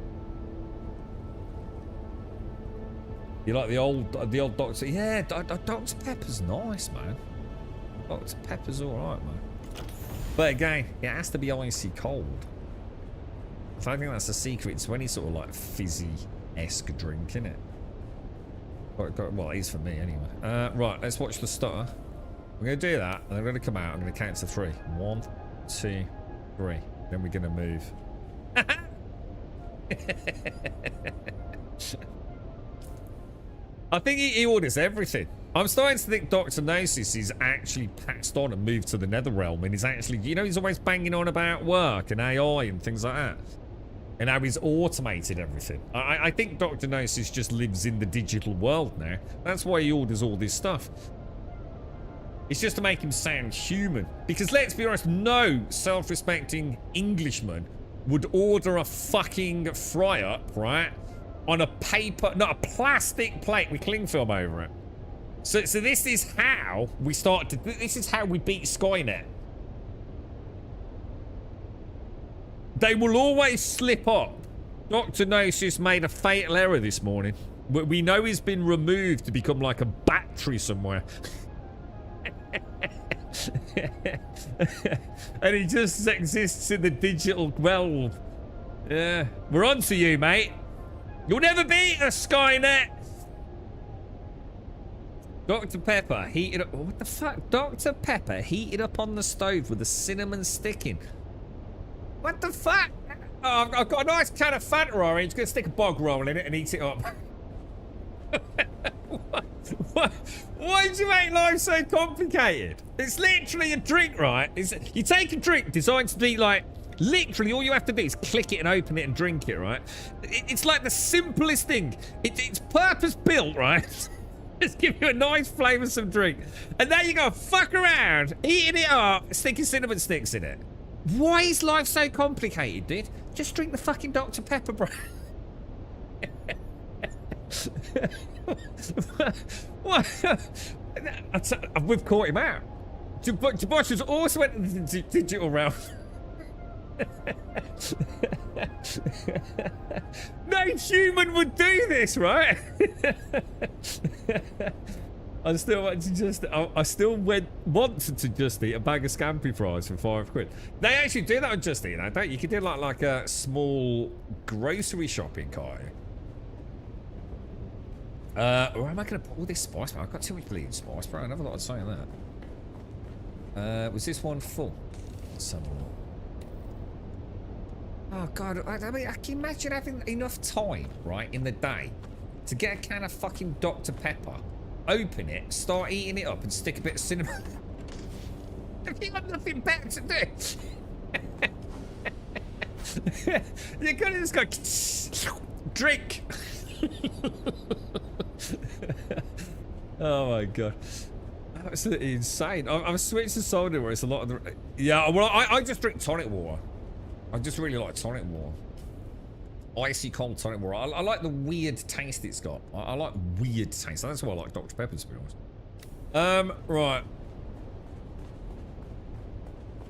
S2: You like the old Dr. Yeah, Dr. Pepper's nice, man. Dr. Pepper's alright, man. But again, it has to be icy cold. So I think that's the secret to any sort of like fizzy-esque drink, innit? Well, it is for me anyway. Right, let's watch the stutter. We're going to do that, and I'm going to come out. I'm going to count to 3. 1, 2, 3. Then we're going to move. I think he orders everything. I'm starting to think Dr. Gnosis is actually passed on and moved to the Netherrealm, and he's actually, you know, he's always banging on about work and AI and things like that. And how he's automated everything. I think Dr. Gnosis just lives in the digital world now. That's why he orders all this stuff. It's just to make him sound human. Because let's be honest, no self-respecting Englishman would order a fucking fry-up, right? On a paper, not a plastic plate with cling film over it. So this is how we start to, this is how we beat Skynet. They will always slip up. Dr. Gnosis made a fatal error this morning. We know he's been removed to become like a battery somewhere. And he just exists in the digital realm. Yeah. We're on to you, mate. You'll never beat us, Skynet. Dr. Pepper heated up. What the fuck? Dr. Pepper heated up on the stove with a cinnamon stick in. What the fuck? Oh, I've got a nice can of Fanta orange. Gonna stick a bog roll in it and eat it up. What? Why did you make life so complicated? It's literally a drink, right? You take a drink designed to be like, literally all you have to do is click it and open it and drink it, right? It's like the simplest thing. It's purpose built, right? Just give you a nice flavoursome drink. And now you go fuck around, eating it up, sticking cinnamon sticks in it. Why is life so complicated, dude? Just drink the fucking Dr. Pepper, bro. What? We've caught him out. Debosh has also went into the digital realm. No human would do this, right? I still want to just eat a bag of scampi fries for £5. They actually do that on Just Eat, you know, don't you? You can do like a small grocery shopping cart. Where am I going to put all this spice, man? I've got too much bleeding spice, bro. I never thought I'd say that. Was this one full? Let's have a look. Oh, God. I mean, I can imagine having enough time, right, in the day to get a can of fucking Dr. Pepper, open it, start eating it up, and stick a bit of cinnamon. Have you got nothing better to do? You're going to just go, drink. Oh my god, absolutely insane. I've switched to soda where it's a lot of the, yeah, well, I just drink tonic water. I just really like tonic water, icy cold tonic water. I like the weird taste it's got. I like weird taste. That's why I like Dr. Pepper, to be honest. Right,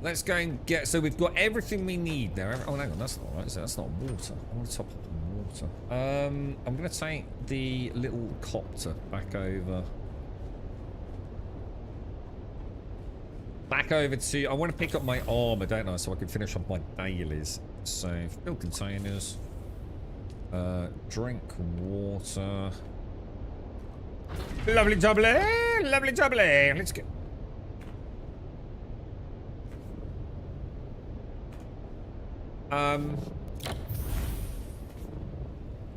S2: let's go and get, so we've got everything we need there. Oh, hang on, that's not right. So that's not water. I want to top up on water. I'm gonna take the little copter back over to, I want to pick up my armor, don't I, so I can finish off my dailies. So fill containers, drink water, lovely jubbly, lovely jubbly. Let's go.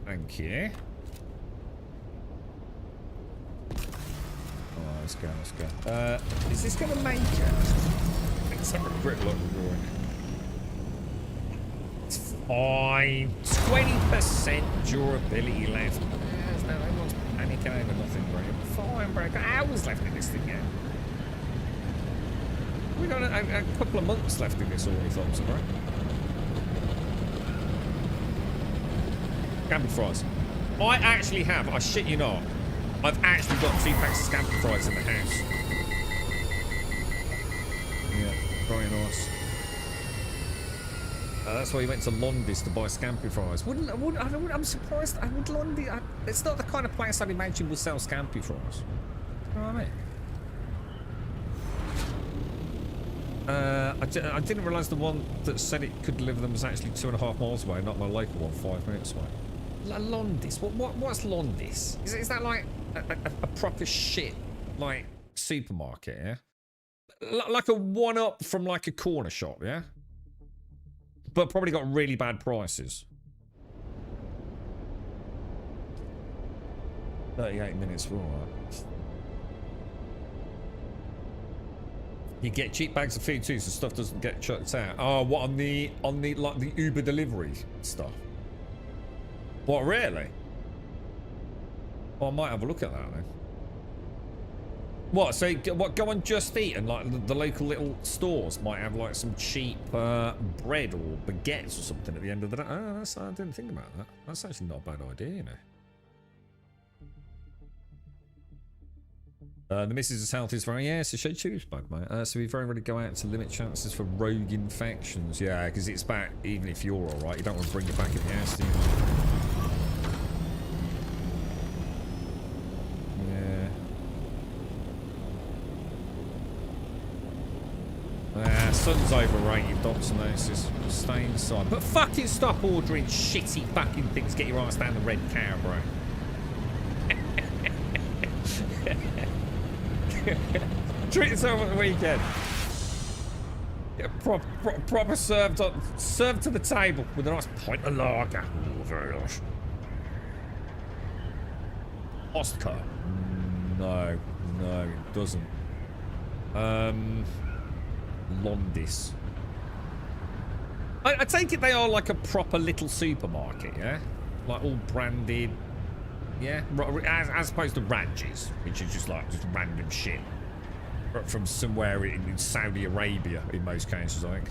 S2: Thank you. Oh, let's go, let's go. Is this gonna make it? Let's have a quick look. It's fine. 20% durability left. There's no, everyone's panicking over nothing, bro. Fine, bro. Got hours left in this thing yet. We've got a couple of months left in this ornithopter, bro. Scampi fries. I actually have, I shit you not, I've actually got 2 packs of scampi fries in the house. Yeah, very nice. That's why you went to Londis to buy scampi fries. I'm surprised. Londis, it's not the kind of place I'd imagine would sell scampi fries. You know what I mean? I didn't realise the one that said it could deliver them was actually 2.5 miles away, not my local one, 5 minutes away. Londis? What's Londis? Is that like a proper shit, like, supermarket, yeah? Like a one-up from like a corner shop, yeah? But probably got really bad prices. 38 minutes for all You get cheap bags of food too, so stuff doesn't get chucked out. Oh, what on the like the Uber delivery stuff? What, really? Well, I might have a look at that then. What? So what? Go on Just Eat and like the local little stores might have like some cheap bread or baguettes or something at the end of the day. Oh, I didn't think about that. That's actually not a bad idea, you know. The missus' health is very, yeah, so she choose bug, mate. So we very rarely go out to limit chances for rogue infections. Yeah, because it's about, even if you're alright, you don't want to bring it back in the house, do you? Yeah. Sun's overrated, Doxonosis. Stay inside. But fucking stop ordering shitty fucking things. Get your ass down the red cow, bro. Treat yourself at the weekend. Get proper served to the table with a nice pint of lager. Ooh, very nice. Oscar. No, it doesn't. Londis. I take it they are like a proper little supermarket, yeah? Like all branded. Yeah, as opposed to ranches, which is just random shit from somewhere in Saudi Arabia in most cases, I think.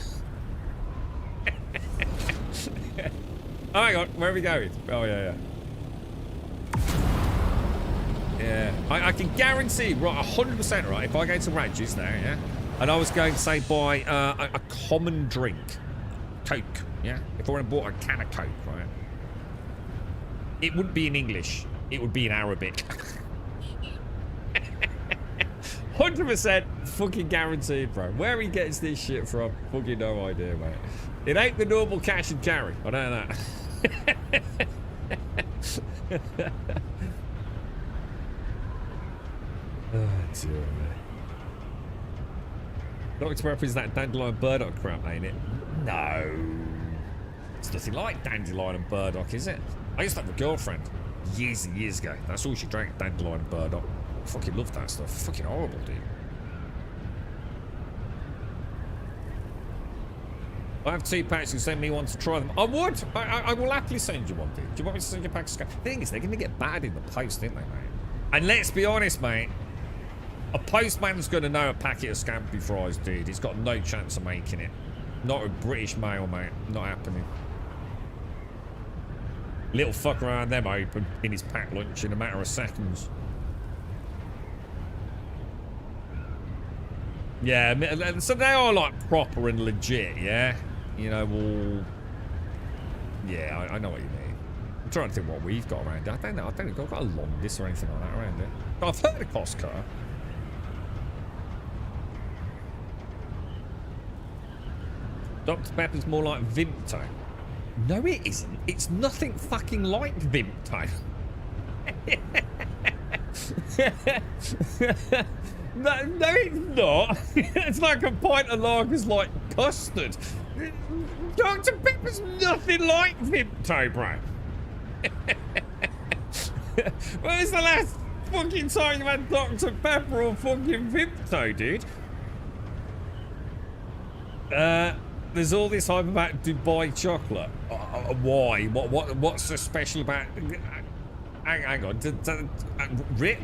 S2: Oh, hang on, where are we going? Oh yeah. Yeah, I can guarantee, right, 100% right. If I go to ranches now, yeah, and I was going to say buy a common drink, Coke, yeah. If I went and bought a can of Coke, right, it wouldn't be in English. It would be in Arabic. 100% fucking guaranteed, bro. Where he gets this shit from, fucking no idea, mate. It ain't the normal cash and carry. I know that. Oh, dear me. Dr. Pepper is that dandelion burdock crap, ain't it? No. It's nothing like dandelion and burdock, is it? I used to have a girlfriend. Years and years ago. That's all she drank, dandelion and burdock. I fucking love that stuff. Fucking horrible, dude. I have 2 packs. You send me one to try them. I would. I will happily send you one, dude. Do you want me to send you a pack of scam? The thing is, they're going to get bad in the post, aren't they, mate? And let's be honest, mate. A postman's going to know a packet of scampi fries, dude. He's got no chance of making it. Not with British mail, mate. Not happening. Little fuck around them open in his packed lunch in a matter of seconds. Yeah, so they are like proper and legit, yeah? You know, all... Yeah, I know what you mean. I'm trying to think what we've got around here. I don't know, I've got a Londis or anything like that around here. But I've heard of Costco. Dr. Pepper's more like Vimto. No, it isn't. It's nothing fucking like Vimto. No, it's not. It's like a pint of lager's like custard. Dr. Pepper's nothing like Vimto, bro. When was the last fucking time you had Dr. Pepper or fucking Vimto, dude? There's all this hype about Dubai chocolate. Why? What's so special about... Hang on.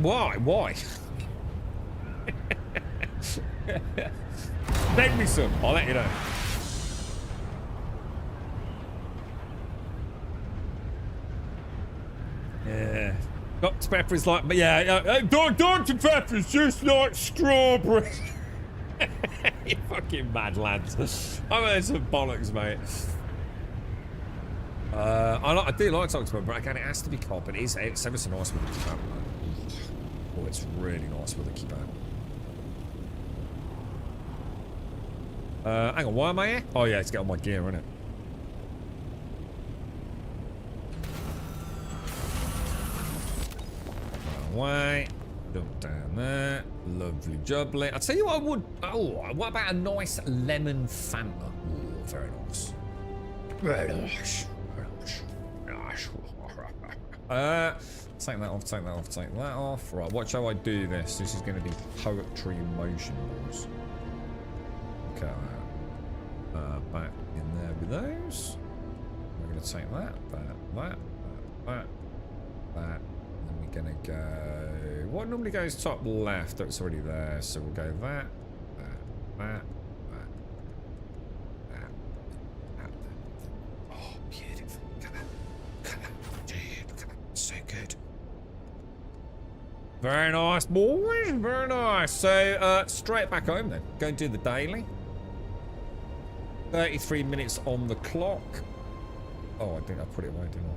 S2: Why? Why? Send me some. I'll let you know. Yeah. Dr. Pepper is like... Yeah. Dr. Pepper is just like strawberry. You fucking mad lads. I'm heard some bollocks, mate. I do like Dr. Pepper, but again, it has to be cold, but it's ever so nice with a kebab, mate. Oh, it's really nice with a kebab. Hang on, why am I here? Oh yeah, to get all my gear, innit? Away. Dump down there. Lovely jubbly. I'll tell you what I would... Oh, what about a nice lemon Fanta? Oh, very nice. Very nice. Very nice. Take that off, take that off, take that off. Right, watch how I do this. This is going to be poetry in motion, boys. out that. Back in there with those. We're going to take that. And then we're going to go... What normally goes top left? That's already there. So we'll go that. Oh, beautiful. Look at that. Dude, look at that. So good. Very nice, boys. Very nice. So, straight back home then. Go and do the daily. 33 minutes on the clock. Oh, I think I put it away, didn't I?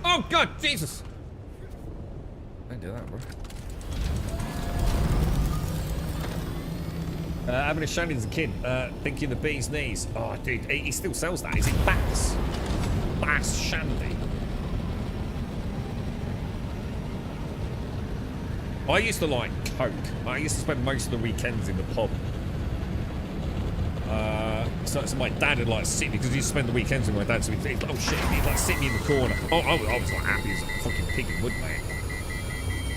S2: Oh, God, Jesus. Don't do that, bro. Having a shandy as a kid, thinking the bee's knees. Oh, dude, he still sells that. Is it Bass? Bass Shandy. I used to like Coke. I used to spend most of the weekends in the pub. So my dad would like sit me, because he used to spend the weekends with my dad, so he'd like, oh shit, he'd like sit me in the corner. Oh, I was like happy as a fucking pig in wood, mate.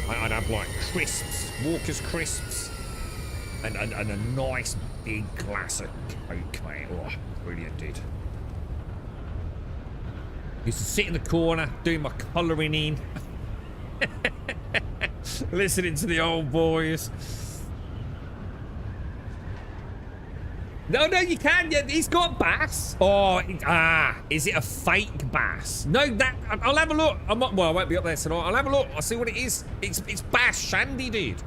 S2: I'd have like crisps, Walker's crisps, and a nice big glass of Coke, mate. Oh, brilliant, dude. Used to sit in the corner, doing my colouring in. Listening to the old boys. No, you can. Yeah, he's got bass. Oh, is it a fake bass? No, I'll have a look. Well, I won't be up there tonight. I'll have a look. I'll see what it is. It's Bass Shandy, dude.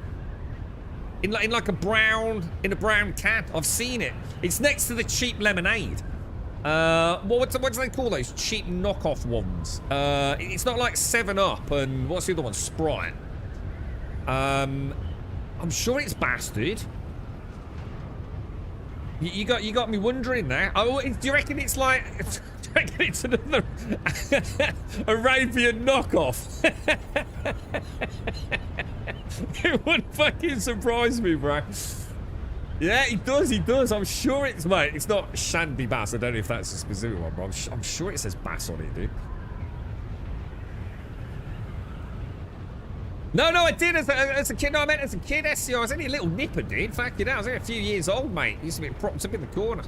S2: In like a brown can. I've seen it. It's next to the cheap lemonade. What do they call those cheap knockoff ones? It's not like 7-Up and what's the other one? Sprite. I'm sure it's Bass, dude. You got me wondering there. Oh, do you reckon it's like? Do you reckon it's another Arabian knockoff? It wouldn't fucking surprise me, bro. Yeah, he does. I'm sure it's, mate. It's not Shandy Bass. I don't know if that's a specific one, but I'm sure it says Bass on it, dude. No, I did as a kid. No, I meant as a kid, SCO. I was only a little nipper, dude. Fuck it out. I was only a few years old, mate. Used to be propped up in the corner.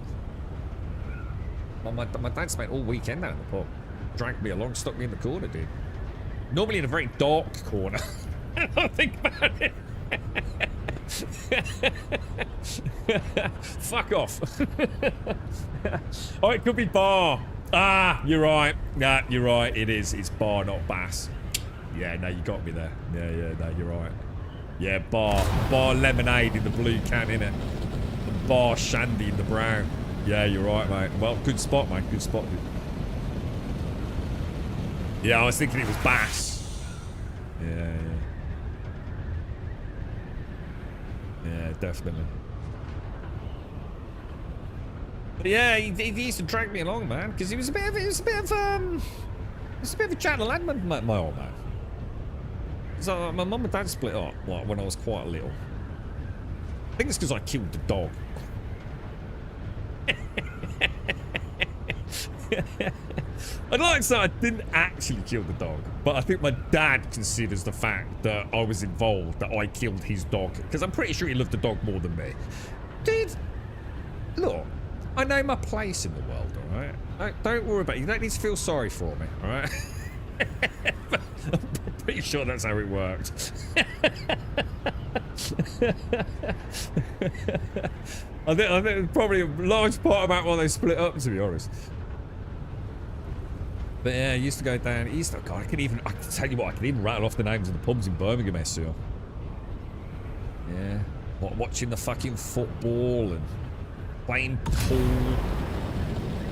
S2: My dad spent all weekend down in the pub. Dragged me along, stuck me in the corner, dude. Normally in a very dark corner. I don't think about it. Fuck off. Oh, it could be bar. Ah, you're right. Nah, you're right. It is. It's bar, not Bass. Yeah, no, you got me there. Yeah, no, you're right. Yeah, bar lemonade in the blue can, innit? And bar Shandy in the brown. Yeah, you're right, mate. Well, good spot, mate. Good spot, dude. Yeah, I was thinking it was Bass. Yeah. Yeah, definitely. But yeah, he used to drag me along, man, because he was a bit of a channel lad, my old man. So my mum and dad split up like when I was quite little. I think it's because I killed the dog. I'd like to say I didn't actually kill the dog, but I think my dad considers the fact that I was involved, that I killed his dog, because I'm pretty sure he loved the dog more than me. Dude, look, I know my place in the world, alright? Don't worry about it. You don't need to feel sorry for me, alright? I'm pretty sure that's how it worked. I think probably a large part about why they split up, to be honest. But yeah, I used to go down. God, I can tell you what, I can even rattle off the names of the pubs in Birmingham, SCO. Yeah. Watching the fucking football and playing pool.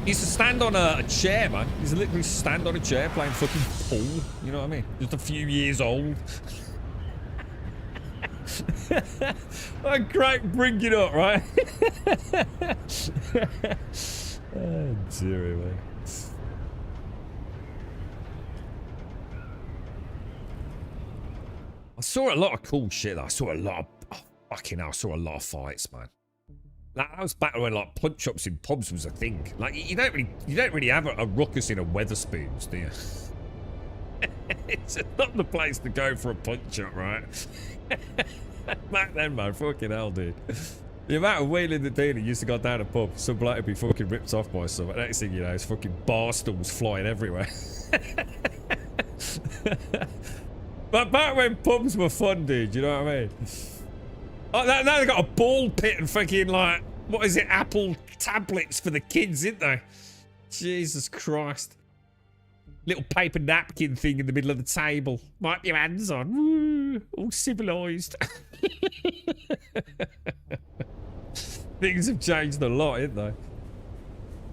S2: He used to stand on a chair, man. He used to literally stand on a chair playing fucking pool. You know what I mean? Just a few years old. Great, bring it up, right? Oh, dearie, man. I saw a lot of cool shit. I saw a lot of I saw a lot of fights, man. Like, that was back when like punch ups in pubs was a thing. Like you don't really have a ruckus in a Weatherspoons, do you? It's not the place to go for a punch up, right? Back then, man, fucking hell, dude. The amount of wheeling the dealer used to go down a pub, some bloke would be fucking ripped off by someone. Next thing you know, it's fucking bar stools flying everywhere. But back when pubs were fun, dude, you know what I mean? Oh, now they've got a ball pit and fucking, like, what is it, Apple tablets for the kids, isn't they? Jesus Christ. Little paper napkin thing in the middle of the table. Wipe your hands on. Woo, all civilised. Things have changed a lot, haven't they?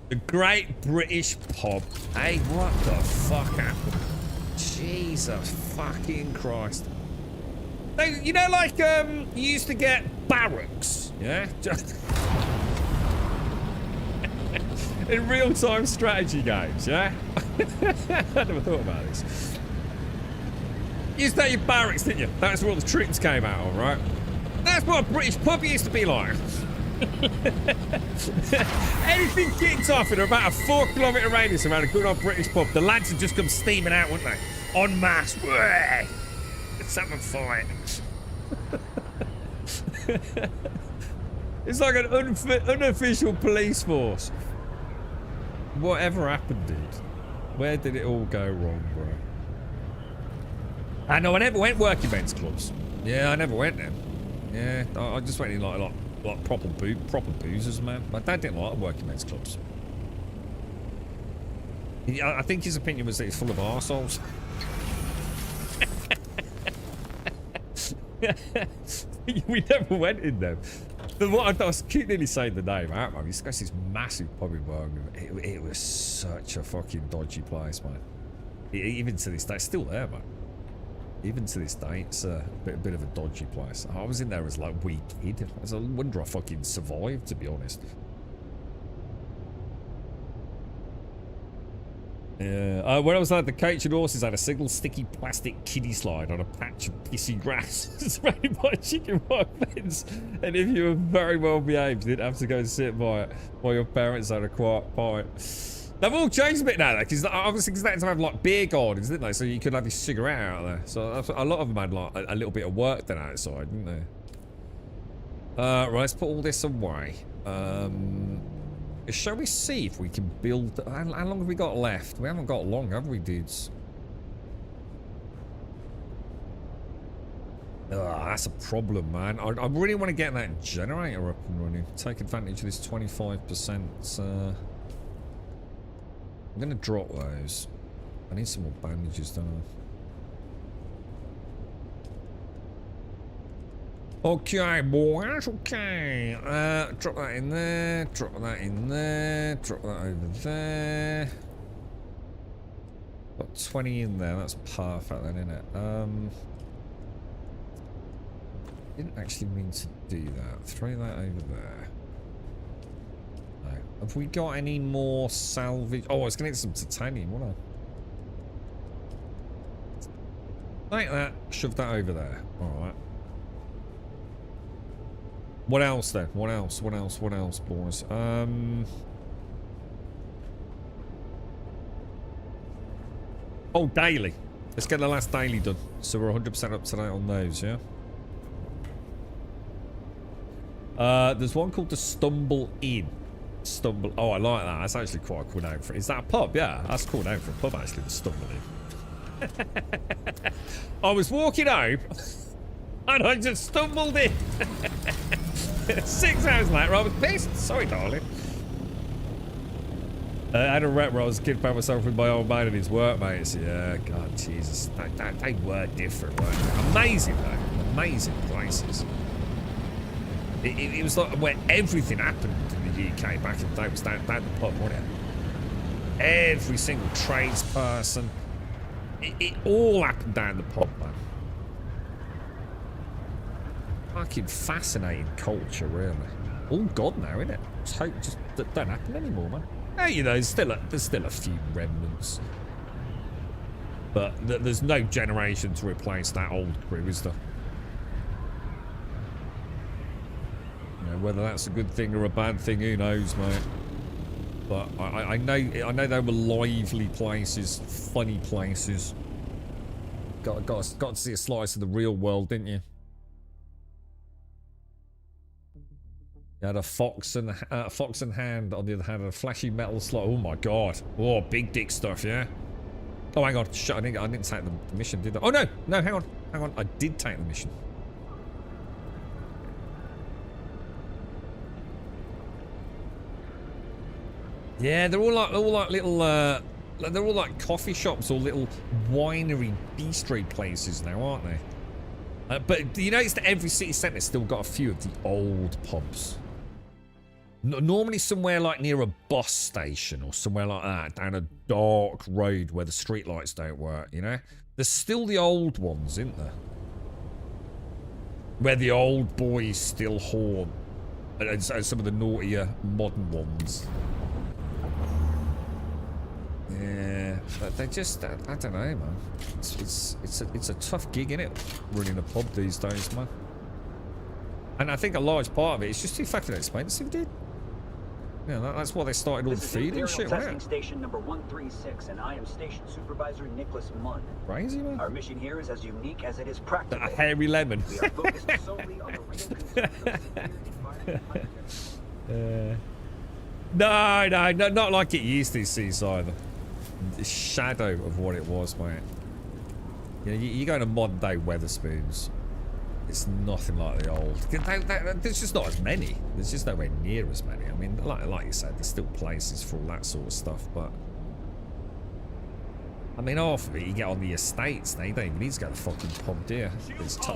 S2: The Great British Pub. Hey, what the fuck happened? Jesus fucking Christ. They, you know, like, you used to get barracks, yeah? Just in real-time strategy games, yeah? I never thought about this. You used to have your barracks, didn't you? That's where all the troops came out of, right? That's what a British pub used to be like. Anything kicked off in about a 4-kilometre radius around a good old British pub, the lads would just come steaming out, wouldn't they? En masse. Let's have a fight. It's like an unofficial police force. Whatever happened, dude? Where did it all go wrong, bro? I know I never went working men's clubs. Yeah, I never went there. Yeah, I just went in like proper boozers, man. My dad didn't like working men's clubs. I think his opinion was that it's full of arseholes. We never went in them. I was nearly saying the name out, man. It's got this massive pub in Birmingham. It was such a fucking dodgy place, man. Even to this day, it's still there, man. Even to this day, it's a bit of a dodgy place. I was in there as like a wee kid. I wonder I fucking survived, to be honest. Yeah. When I was at the Cage and Horses, I had a single sticky plastic kiddie slide on a patch of pissy grass surrounded by a chicken wire fence. And if you were very well behaved, you didn't have to go and sit by it while your parents had a quiet pint. They've all changed a bit now, though, because obviously they had to have like beer gardens, didn't they? So you could have your cigarette out there. So a lot of them had like a little bit of work done outside, didn't they? Right, let's put all this away. Shall we see if we can build... How long have we got left? We haven't got long, have we, dudes? That's a problem, man. I really want to get that generator up and running. Take advantage of this 25%. I'm going to drop those. I need some more bandages, don't I? Okay, boys, okay. Drop that in there, drop that in there, drop that over there. Got 20 in there, that's perfect then, isn't it? Didn't actually mean to do that. Throw that over there. No. Have we got any more salvage? Oh, I was going to get some titanium, wasn't I? Like that, shove that over there. Alright. What else then? What else, boys? Oh, daily. Let's get the last daily done. So we're 100% up to date on those, yeah? There's one called the Stumble Inn. Oh, I like that. That's actually quite a cool name for it. Is that a pub? Yeah, that's a cool name for a pub, actually, the Stumble Inn. I was walking home and I just stumbled in. 6 hours later, I was pissed. Sorry, darling. I had a rep where I was a kid by myself with my old man and his workmates. Yeah, God, Jesus. They were different, weren't they? Amazing, though. Amazing places. It was like where everything happened in the UK back in the day. It was down the pub, wasn't it? Every single tradesperson. It all happened down the pub, man. Fucking fascinating culture, really. All gone now, isn't it? Just don't happen anymore, man. Hey, you know, there's still a few remnants, but there's no generation to replace that old crew, is there? You know, whether that's a good thing or a bad thing, who knows, mate. But I know they were lively places, funny places. Got to see a slice of the real world, didn't you? You had a fox and hand. On the other hand, had a flashy metal slot. Oh my god. Oh, big dick stuff, yeah. Oh, hang on. Shit, I didn't take the mission, did I? Oh no, no, hang on. I did take the mission. Yeah, they're all like little. They're all like coffee shops or little winery bistro places now, aren't they? But you notice that every city centre's still got a few of the old pubs. Normally somewhere like near a bus station or somewhere like that, down a dark road where the streetlights don't work, you know? There's still the old ones, isn't there? Where the old boys still haunt. And some of the naughtier modern ones. Yeah, but they just, I don't know, man. It's a tough gig, innit? Running a pub these days, man. And I think a large part of it is just too fucking expensive, dude. Yeah, that's why they started all the feeding shit, right?
S6: Testing station number 136, and I am station supervisor Nicholas Munn.
S2: Crazy, man.
S6: Our mission here is as unique as it is practical.
S2: A hairy lemon.
S6: We are focused solely on the real concern of severe environmental.
S2: No, not like it used to, Cease, either. The shadow of what it was, mate. You know, you go to modern day Weatherspoons, it's nothing like the old. There's just not as many. There's just nowhere near as many. I mean, like you said, there's still places for all that sort of stuff, but I mean, half of it you get on the estates now. You don't even need to go to the fucking pub, do you?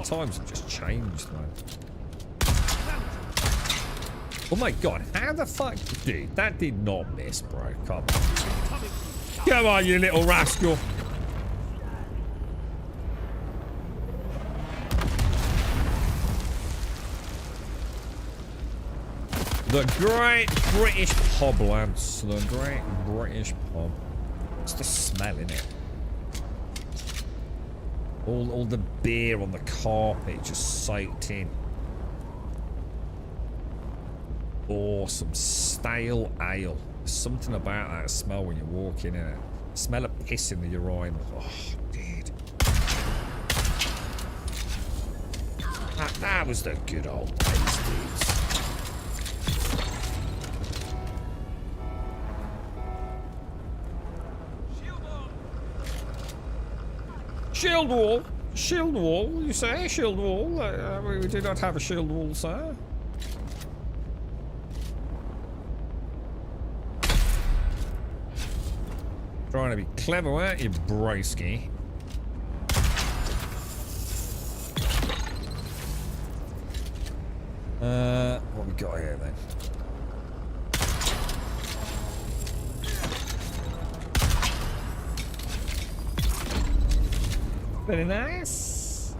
S2: Times have just changed, man. Oh my god, how the fuck, dude? That did not miss, bro. Come on. Come on, you little rascal. The Great British Pub, lads. The Great British Pub. It's the smell, innit? All the beer on the carpet just soaked in. Awesome. Stale ale. There's something about that smell when you walk in it. Smell of piss in the urine. Oh, dude. That was the good old days, dudes. Shield wall? Shield wall, you say? Shield wall? We do not have a shield wall, sir. Trying to be clever, aren't you, broski? What we got here then? Very nice.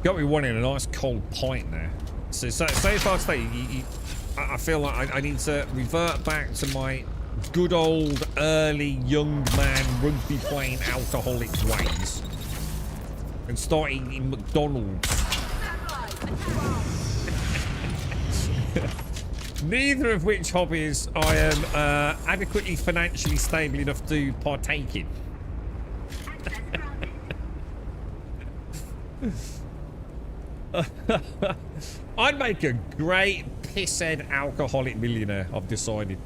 S2: Got me wanting a nice cold pint there. So if I stay, I feel like I need to revert back to my good old early young man rugby playing alcoholic ways and start eating McDonald's. Neither of which hobbies I am adequately financially stable enough to partake in. I'd make a great pisshead alcoholic millionaire, I've decided.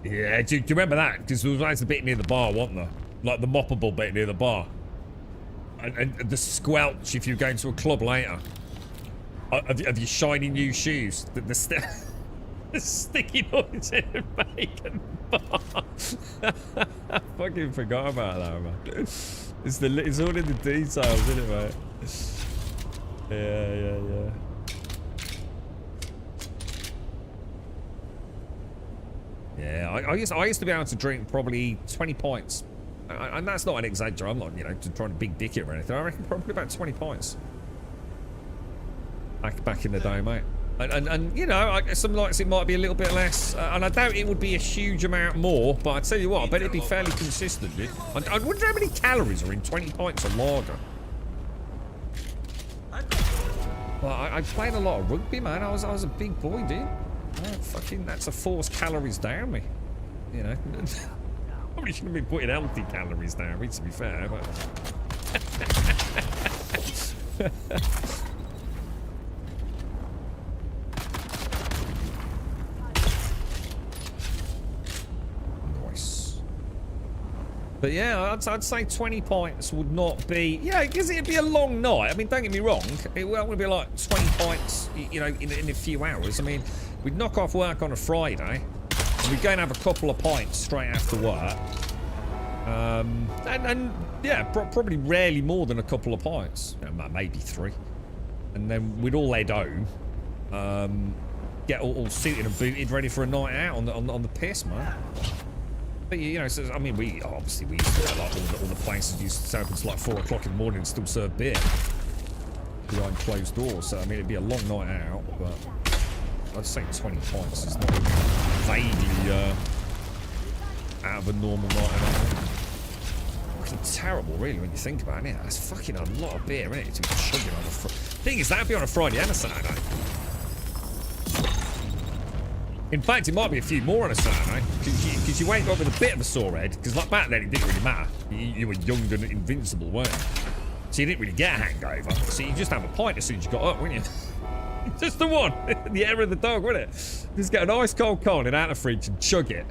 S2: Yeah, do you remember that? Because there was always a bit near the bar, wasn't there? Like the moppable bit near the bar. And the squelch if you're going to a club later. Of your shiny new shoes. The sticky noise in the bacon bar. I fucking forgot about that, man. It's all in the details, isn't it, mate? Yeah. Yeah, I used to be able to drink probably 20 pints. And that's not an exaggeration. I'm not, trying to big dick it or anything. I reckon probably about 20 pints. Back in the day, mate. And some nights it might be a little bit less. And I doubt it would be a huge amount more. But I tell you what, I bet it'd be fairly consistent, dude. I wonder how many calories are in 20 pints of lager. Well, I played a lot of rugby, man. I was a big boy, dude. Fucking, that's a forced calories down me. You know. Probably shouldn't have been putting healthy calories down me, to be fair, but... Nice. But yeah, I'd say 20 points would not be... Yeah, because it'd be a long night. I mean, don't get me wrong. It won't be like 20 points, you know, in a few hours. I mean, we'd knock off work on a Friday. And we'd go and have a couple of pints straight after work. And yeah, probably rarely more than a couple of pints. You know, maybe 3. And then we'd all head home. Get all suited and booted, ready for a night out on the piss, man. But you know, so, I mean, we used to like all the places used to open to like 4 o'clock in the morning and still serve beer behind closed doors. So I mean, it'd be a long night out, but I'd say 20 points is not vaguely out of a normal night out. Fucking terrible, really, when you think about it. That's fucking a lot of beer, isn't it? To be chugging on a thing is, that'd be on a Friday and a Saturday. In fact, it might be a few more on a Saturday, because you wake up with a bit of a sore head, because like back then it didn't really matter. You were young and invincible, weren't you? So you didn't really get a hangover. So you just have a pint as soon as you got up, wouldn't you? Just the one. The air of the dog, wouldn't it? Just get an ice cold Cornet out of the fridge and chug it.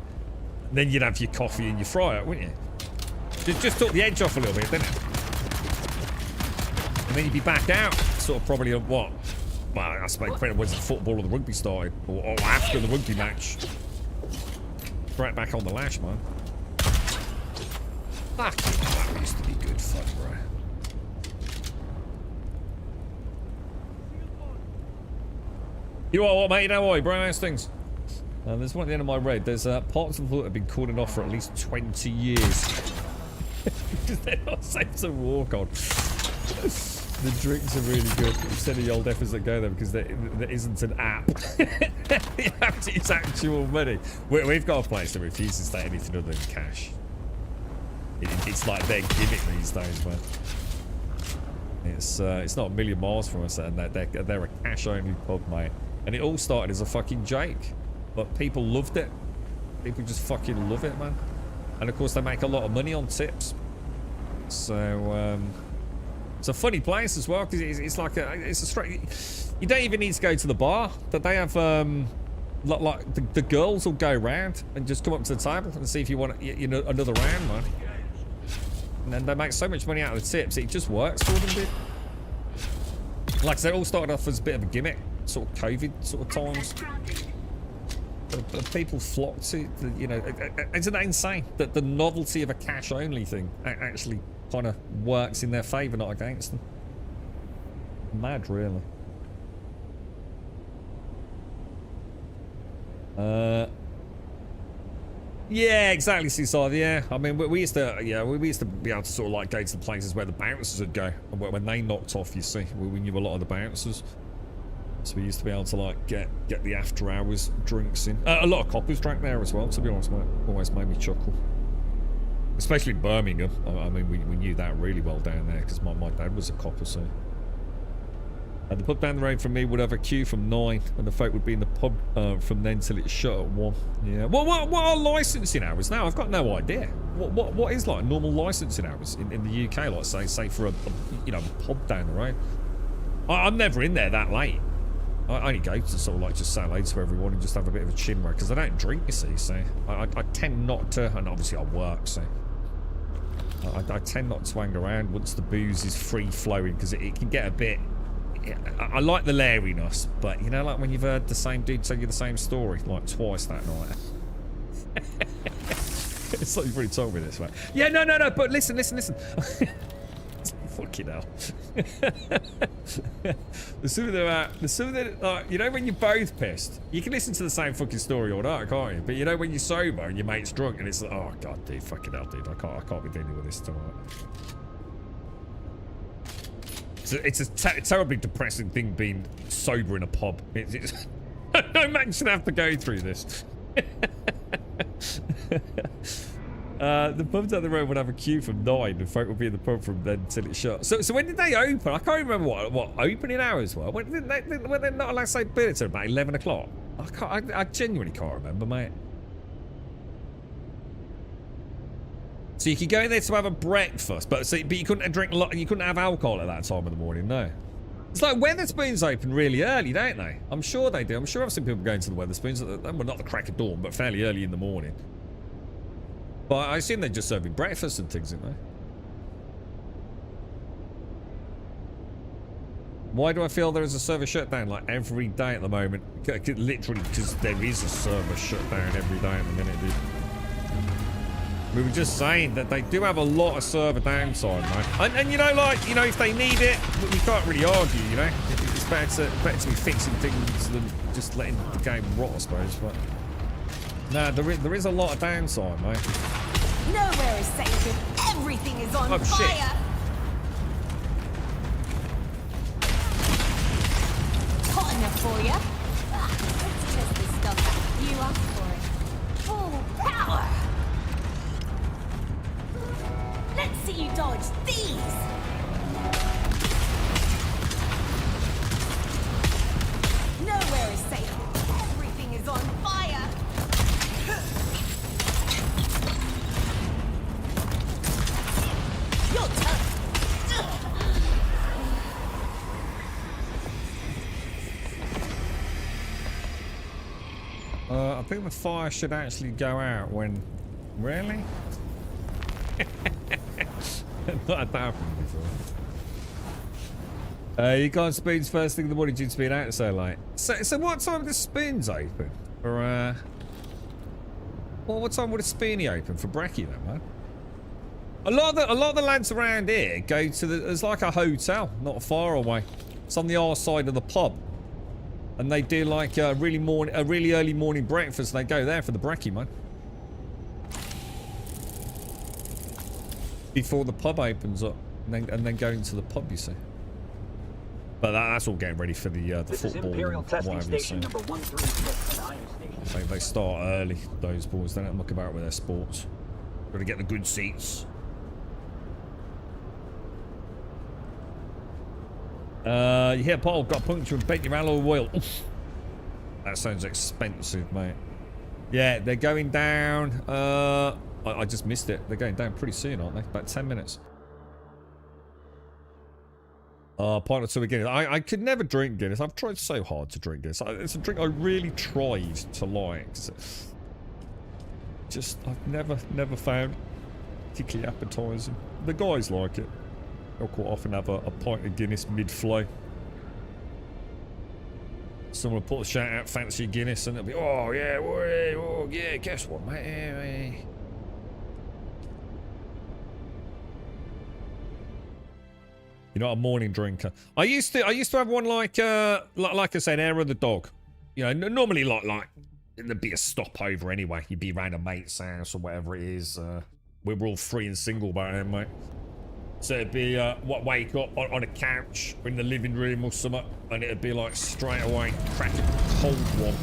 S2: And then you'd have your coffee and your fry up, wouldn't you? Just took the edge off a little bit, didn't it? And then you'd be back out, sort of probably at what? Well, I suppose depending on when the football or the rugby started, or after the rugby match. Right back on the lash, man. Fucking hell, that used to be good fun, bro. You are what, mate? You know why, bro? How's things? There's one at the end of my road. There's parts of the that have been cooling off for at least 20 years. Because they're not safe to walk on. The drinks are really good. Instead of the old efforts that go there because there isn't an app. You have to use actual money. We've got a place that refuses to take anything other than cash. It's like their gimmick these days, man. It's not a million miles from us, and they're a cash-only pub, mate. And it all started as a fucking joke, but people loved it. People just fucking love it, man. And of course, they make a lot of money on tips. So it's a funny place as well because it's like it's a straight. You don't even need to go to the bar. That they have like the girls will go round and just come up to the table and see if you want you know another round, man. And then they make so much money out of the tips, it just works for them, dude. Like I said, it all started off as a bit of a gimmick, sort of COVID sort of times. But people flock to, you know, isn't that insane? That the novelty of a cash-only thing actually kind of works in their favour, not against them. Mad, really. Yeah, exactly, Seaside. Yeah, I mean, we used to, we used to be able to sort of like go to the places where the bouncers would go, and when they knocked off, you see, we knew a lot of the bouncers, so we used to be able to like get the after hours drinks in. A lot of coppers drank there as well. To be honest, mate, always made me chuckle, especially in Birmingham. I mean, we knew that really well down there because my dad was a copper, so. The pub down the road from me would have a queue from 9, and the folk would be in the pub from then till it's shut at 1. Yeah. What are licensing hours now? I've got no idea. What is like normal licensing hours in the UK? Like say for a pub down the road. I'm never in there that late. I only go to sort of like just say hello to everyone and just have a bit of a chinwag because I don't drink, you see. So I tend not to, and obviously I work, so I tend not to hang around once the booze is free flowing because it can get a bit. I like the lariness, but you know, like when you've heard the same dude tell you the same story like twice that night. It's like you've already told me this, right? Yeah, no, but listen. Fucking hell. The sooner they're out, you know, when you're both pissed, you can listen to the same fucking story all night, can't you? But you know, when you're sober and your mate's drunk and it's like, oh god, dude, fucking hell, dude, I can't be dealing with this tonight. It's a terribly depressing thing being sober in a pub. No man should have to go through this. The pubs at the road would have a queue from 9 and folk would be in the pub from then till it shut. So when did they open? I can't remember what opening hours were. When did were they not allowed to say beer until about 11 o'clock? I genuinely can't remember, mate. So you could go in there to have a breakfast, but you couldn't drink you couldn't have alcohol at that time of the morning, no. It's like Weatherspoons open really early, don't they? I'm sure they do. I'm sure I've seen people going to the Weatherspoons, well, not the crack of dawn, but fairly early in the morning. But I assume they're just serving breakfast and things, aren't they? Why do I feel there is a server shutdown like every day at the moment? Literally, because there is a server shutdown every day at the minute, dude. We were just saying that they do have a lot of server downtime, right? And you know, like, you know, if they need it, we can't really argue, you know? It's better to be fixing things than just letting the game rot, I suppose, but... Nah, there is a lot of downtime, mate.
S7: Nowhere is safe if everything is on
S2: Oh,
S7: fire.
S2: shit.
S7: Hot enough for you. Let's test this stuff out. You asked for it. Full power. Let's see you dodge these. Nowhere is safe if everything is on fire. Your turn.
S2: I think the fire should actually go out when... Really? Not had that happen before. You can't spoons first thing in the morning due to being out so late. So what time do the spoons open? Or what time would a spoony open for brekkie then, man? A lot of the lads around here go to there's like a hotel not far away. It's on the other side of the pub. And they do like a really early morning breakfast and they go there for the brekkie, man. Before the pub opens up and then go into the pub, you see. But that's all getting ready for the
S6: This is
S2: football
S6: Imperial
S2: and
S6: Testing
S2: whatever you
S6: Station
S2: see.
S6: number 136, and I am station.
S2: They start early, those boys. They don't muck about with their sports. Gotta get the good seats. You hear Paul got a puncture and bent your alloy wheel. Oof. That sounds expensive, mate. Yeah, they're going down. I just missed it. They're going down pretty soon, aren't they? About 10 minutes. Pint or two of Guinness. I could never drink Guinness. I've tried so hard to drink Guinness. It's a drink I really tried to like. Just, I've never found particularly appetizing. The guys like it. They'll quite often have a pint of Guinness mid-flow. Someone will put a shout out, fancy Guinness, and it'll be, oh yeah, oh yeah, guess what, mate? Yeah. You're not a morning drinker. I used to have one like I said, Air of the Dog. You know, normally like there'd be a stopover anyway. You'd be around a mate's house or whatever it is. We were all free and single by then, mate. So it'd be wake up on a couch or in the living room or something, and it'd be like straight away crack a cold one,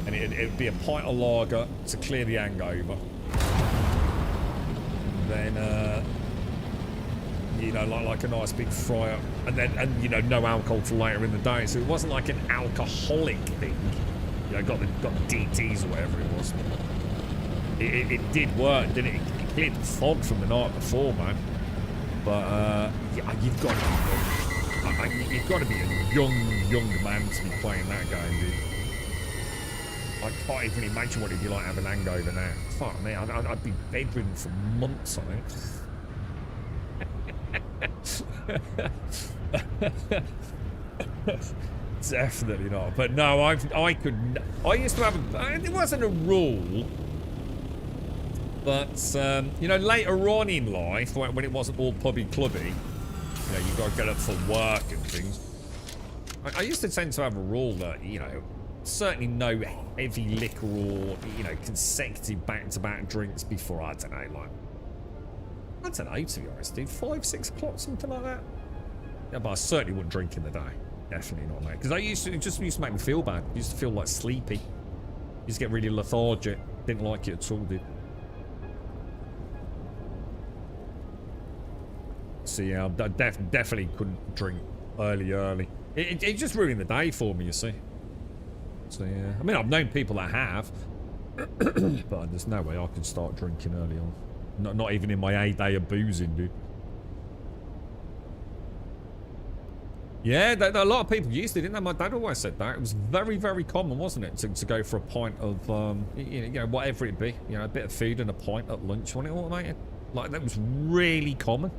S2: and it'd be a pint of lager to clear the hangover. Then you know, like a nice big fry up, and you know, no alcohol till later in the day. So it wasn't like an alcoholic thing. You know, got the DTs or whatever it was. It did work, didn't it? It cleared the fog from the night before, man. But yeah, you've got to be a young man to be playing that game, dude. I can't even imagine what it'd be like having an hangover now. Fuck me, I'd be bedridden for months, I think. Definitely not. But no, I used to have it wasn't a rule. But, you know, later on in life, when it wasn't all pubby clubby, you know, you've got to get up for work and things. I used to tend to have a rule that, you know, certainly no heavy liquor or, you know, consecutive back-to-back drinks before, I don't know, like, I don't know, to be honest, dude, 5, 6 o'clock, something like that. Yeah, but I certainly wouldn't drink in the day. Definitely not, mate. Because it just used to make me feel bad. I used to feel like sleepy. Used to get really lethargic. Didn't like it at all, dude. So yeah, I definitely couldn't drink early. It just ruined the day for me, you see. So yeah, I mean, I've known people that have, but there's no way I can start drinking early on. Not even in my heyday of boozing, dude. Yeah, a lot of people used it, didn't they? My dad always said that. It was very, very common, wasn't it, to go for a pint of, you know, whatever it be. You know, a bit of food and a pint at lunch, wasn't it, automated? Like, that was really common.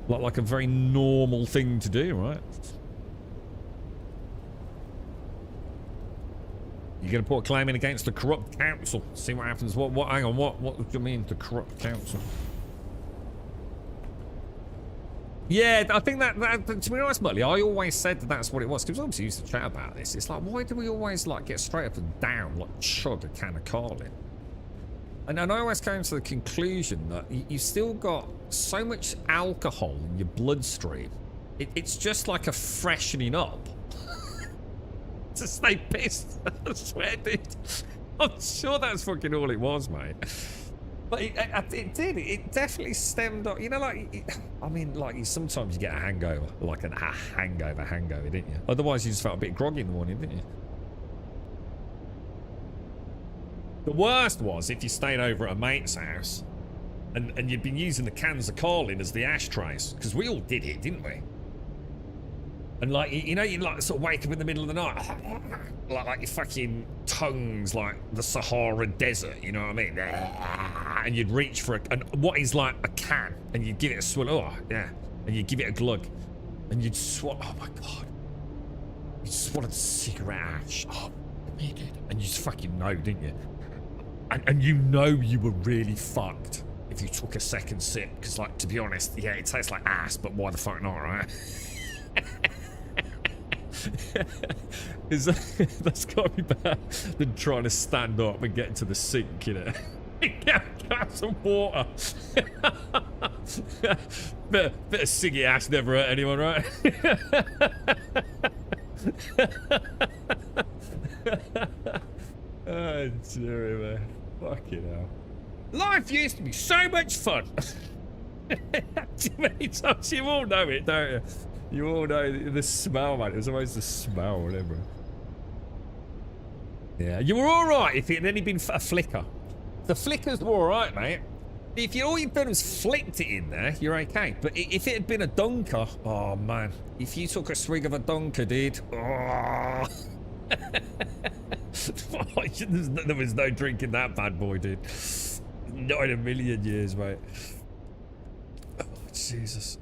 S2: Like a very normal thing to do, right? You're going to put a claim in against the corrupt council. See what happens. Hang on, what do you mean, the corrupt council? Yeah, I think that to be honest, Muttley, I always said that that's what it was, because obviously we used to chat about this. It's like, why do we always like get straight up and down, like chug a can of Carlin? And I always came to the conclusion that you've still got so much alcohol in your bloodstream. It's just like a freshening up to stay pissed. I swear, dude. I'm sure that's fucking all it was, mate. But it did. It definitely stemmed up. You know, like, I mean, like, sometimes you get a hangover. Like a hangover, didn't you? Otherwise, you just felt a bit groggy in the morning, didn't you? The worst was if you stayed over at a mate's house and you'd been using the cans of Carlin as the ashtrays. Because we all did it, didn't we? And like, you know, you like sort of wake up in the middle of the night, like your fucking tongue's like the Sahara Desert, you know what I mean? And you'd reach for what is like a can, and you'd give it a swallow, oh, yeah, and you'd give it a glug, and you'd swallow, oh my God. You swallowed cigarette ash, oh, you did. And you just fucking know, didn't you? And you know you were really fucked if you took a second sip, because like, to be honest, yeah, it tastes like ass, but why the fuck not, right? That's got to be better than trying to stand up and get into the sink, you know. Get some water. bit of ciggy ass never hurt anyone, right? Oh, dear, man. Fucking hell. Life used to be so much fun. Too many times, you all know it, don't you? You all know the smell, man. It was always the smell, whatever. Yeah, you were all right if it had only been a flicker. The flickers were all right, mate. If all you've done was flicked it in there, you're okay. But if it had been a dunker, oh man, if you took a swig of a dunker, dude, oh. There was no drinking that bad boy, dude. Not in a million years, mate. Oh, Jesus.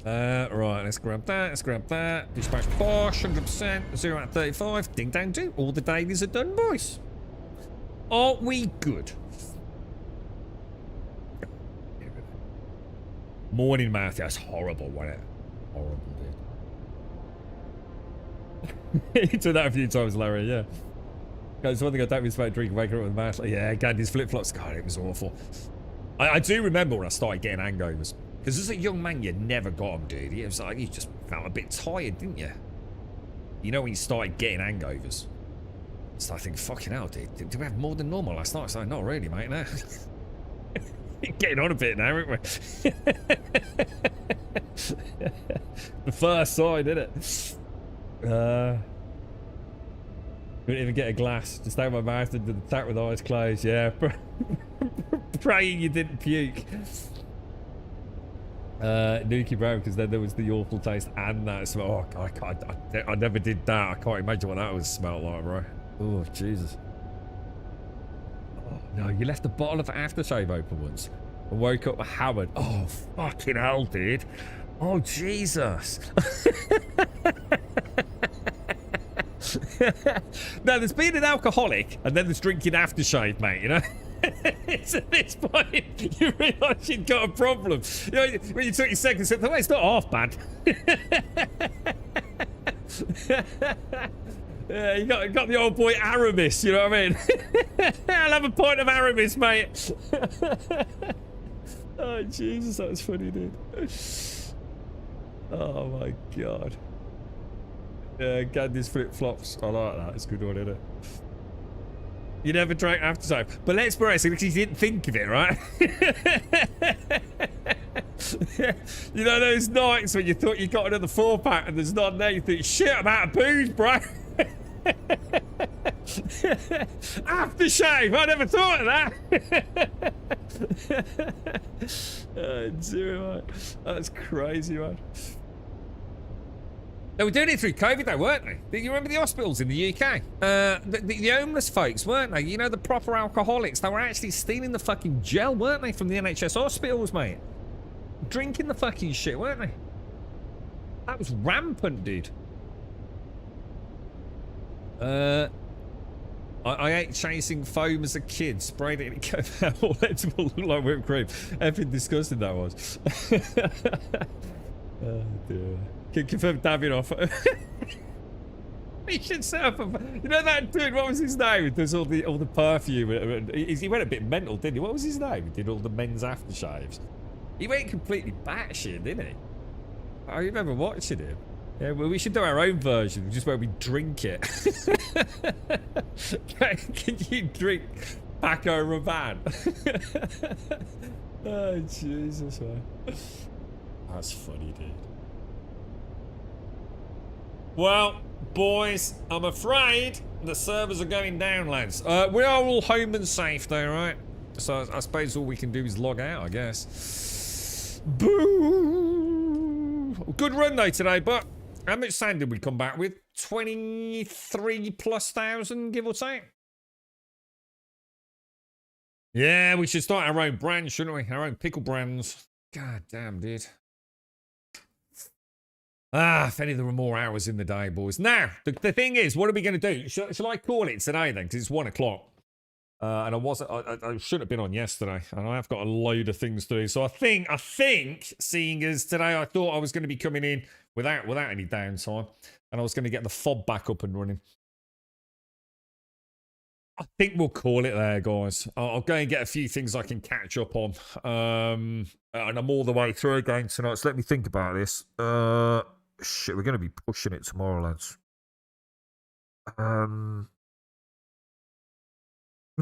S2: Right, let's grab that. Dispatch Bosch, 100%, 0 out of 35. Ding dang do. All the dailies are done, boys. Aren't we good? Morning mouth, that's horrible, wasn't it? Horrible, dude. He did that a few times, Larry, yeah. It's one thing I don't miss about drinking, waking up with a mouth. Like, yeah, Gandhi's flip-flops. God, it was awful. I do remember when I started getting hangovers. Because as a young man, you never got them, dude. It was like, you just felt a bit tired, didn't you? You know when you started getting hangovers? So I think, fucking hell, dude. Do we have more than normal last night? So not really, mate, no. Getting on a bit now, aren't we? The first sign, isn't it? Couldn't even get a glass. Just out my mouth and did the tap with eyes closed. Yeah. Praying you didn't puke. Nuki Brown, because then there was the awful taste and that smell. Oh, I never did that. I can't imagine what that would smell like, bro. Oh, Jesus. Oh, no, you left the bottle of aftershave open once. I woke up hammered. Oh, fucking hell, dude. Oh, Jesus. Now, there's being an alcoholic and then there's drinking aftershave, mate, you know? It's at this point you realise you've got a problem. You know, when you took your second sip, it's not half bad. Yeah, you got the old boy Aramis, you know what I mean? I'll have a pint of Aramis, mate. Oh, Jesus, that was funny, dude. Oh, my God. Yeah, Gandhi's flip-flops. I like that. It's a good one, isn't it? You never drank aftershave. But let's brace it because you didn't think of it, right? You know those nights when you thought you got another 4-pack and there's none there, you think, shit, I'm out of booze, bro. Aftershave, I never thought of that. Oh, dear, man. That's crazy, man. They were doing it through COVID though, weren't they? You remember the hospitals in the UK? The homeless folks, weren't they? You know, the proper alcoholics, they were actually stealing the fucking gel, weren't they, from the NHS hospitals, mate? Drinking the fucking shit, weren't they? That was rampant, dude. I ate chasing foam as a kid, sprayed it and it came out all edible, looked like whipped cream. Effing disgusting that was. Oh dear. Can confirm Davidoff. He should set up a, you know that dude, what was his name? He does all the perfume. He went a bit mental, didn't he? What was his name? He did all the men's aftershaves. He went completely batshit, didn't he? I remember watching him. Yeah, well, we should do our own version, just where we drink it. Can you drink Paco Rabanne? Oh, Jesus, man. That's funny, dude. Well, boys, I'm afraid the servers are going down, lads. We are all home and safe, though, right? So I suppose all we can do is log out, I guess. Boo! Good run, though, today, but how much sand did we come back with? 23,000+, give or take? Yeah, we should start our own brand, shouldn't we? Our own pickle brands. God damn, dude. Ah, if only there were more hours in the day, boys. Now, the thing is, what are we going to do? Shall I call it today, then? Because it's 1 o'clock. And I should have been on yesterday. And I have got a load of things to do. So I think, seeing as today I thought I was going to be coming in without any downtime. And I was going to get the fob back up and running. I think we'll call it there, guys. I'll go and get a few things I can catch up on. And I'm all the way through again tonight. So let me think about this. Shit, we're going to be pushing it tomorrow, lads. No,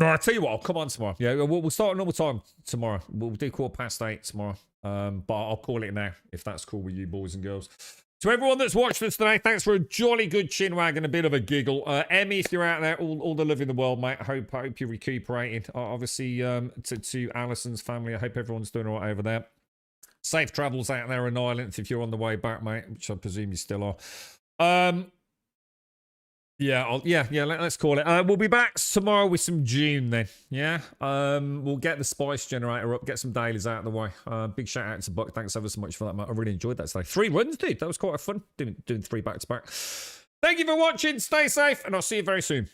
S2: I'll tell you what, I'll come on tomorrow. Yeah, we'll start another time tomorrow. We'll do 8:15 tomorrow. But I'll call it now, if that's cool with you boys and girls. To everyone that's watched this today, thanks for a jolly good chin wag and a bit of a giggle. Emmy, if you're out there, all the love in the world, mate. I hope you're recuperating. Obviously, to Alison's family, I hope everyone's doing all right over there. Safe travels out there in Ireland if you're on the way back, mate, which I presume you still are. Yeah, let's call it. We'll be back tomorrow with some Dune then. Yeah. We'll get the spice generator up, get some dailies out of the way. Big shout out to Buck. Thanks ever so much for that, mate. I really enjoyed that today. 3 runs, dude. That was quite fun. Doing 3 back to back. Thank you for watching. Stay safe, and I'll see you very soon.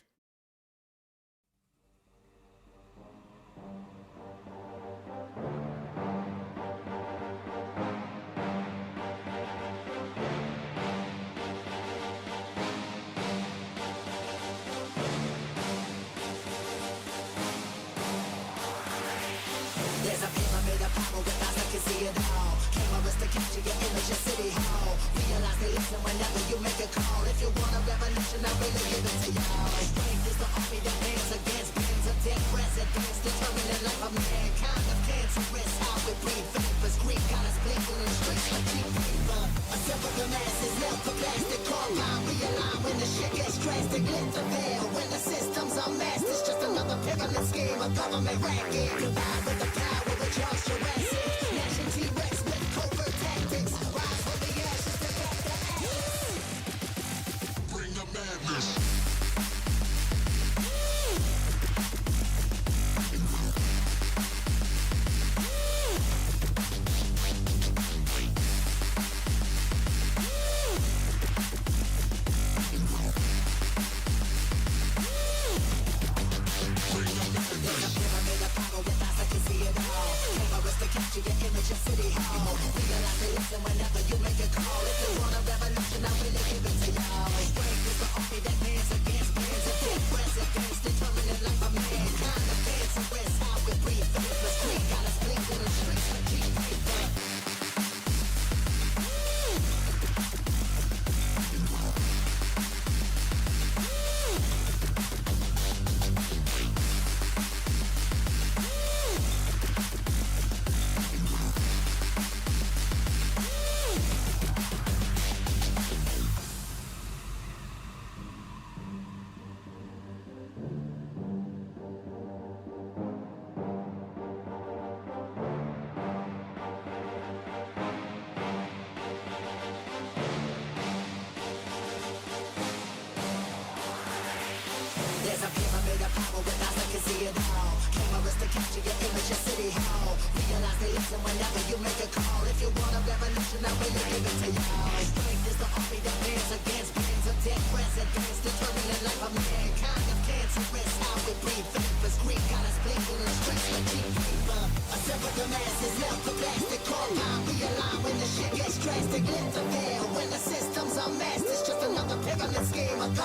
S1: There's a pyramid of power with eyes that can see it all. Cameras to capture your image, your city hall. Realize they listen whenever you make a call. If you want a revolution, I really give it to y'all. Strength is the army that dance against bands of dead presidents, determining the life of mankind of cancerous. How we breathe, vapors, Greek got us blinking in streets like cheap paper. Assemble the masses, nailed to plastic, car line, realign when the shit gets drastic. Lit the veil when the systems are masked. It's just another pyramid scheme, a government racket. Combined with the power of Charles Jurassic, Nation T-Rex with covert tactics. Rise from the ashes to back the ashes. Bring the madness. There's a pyramid of power with eyes that can see it all.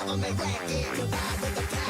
S1: government racket, combined with the power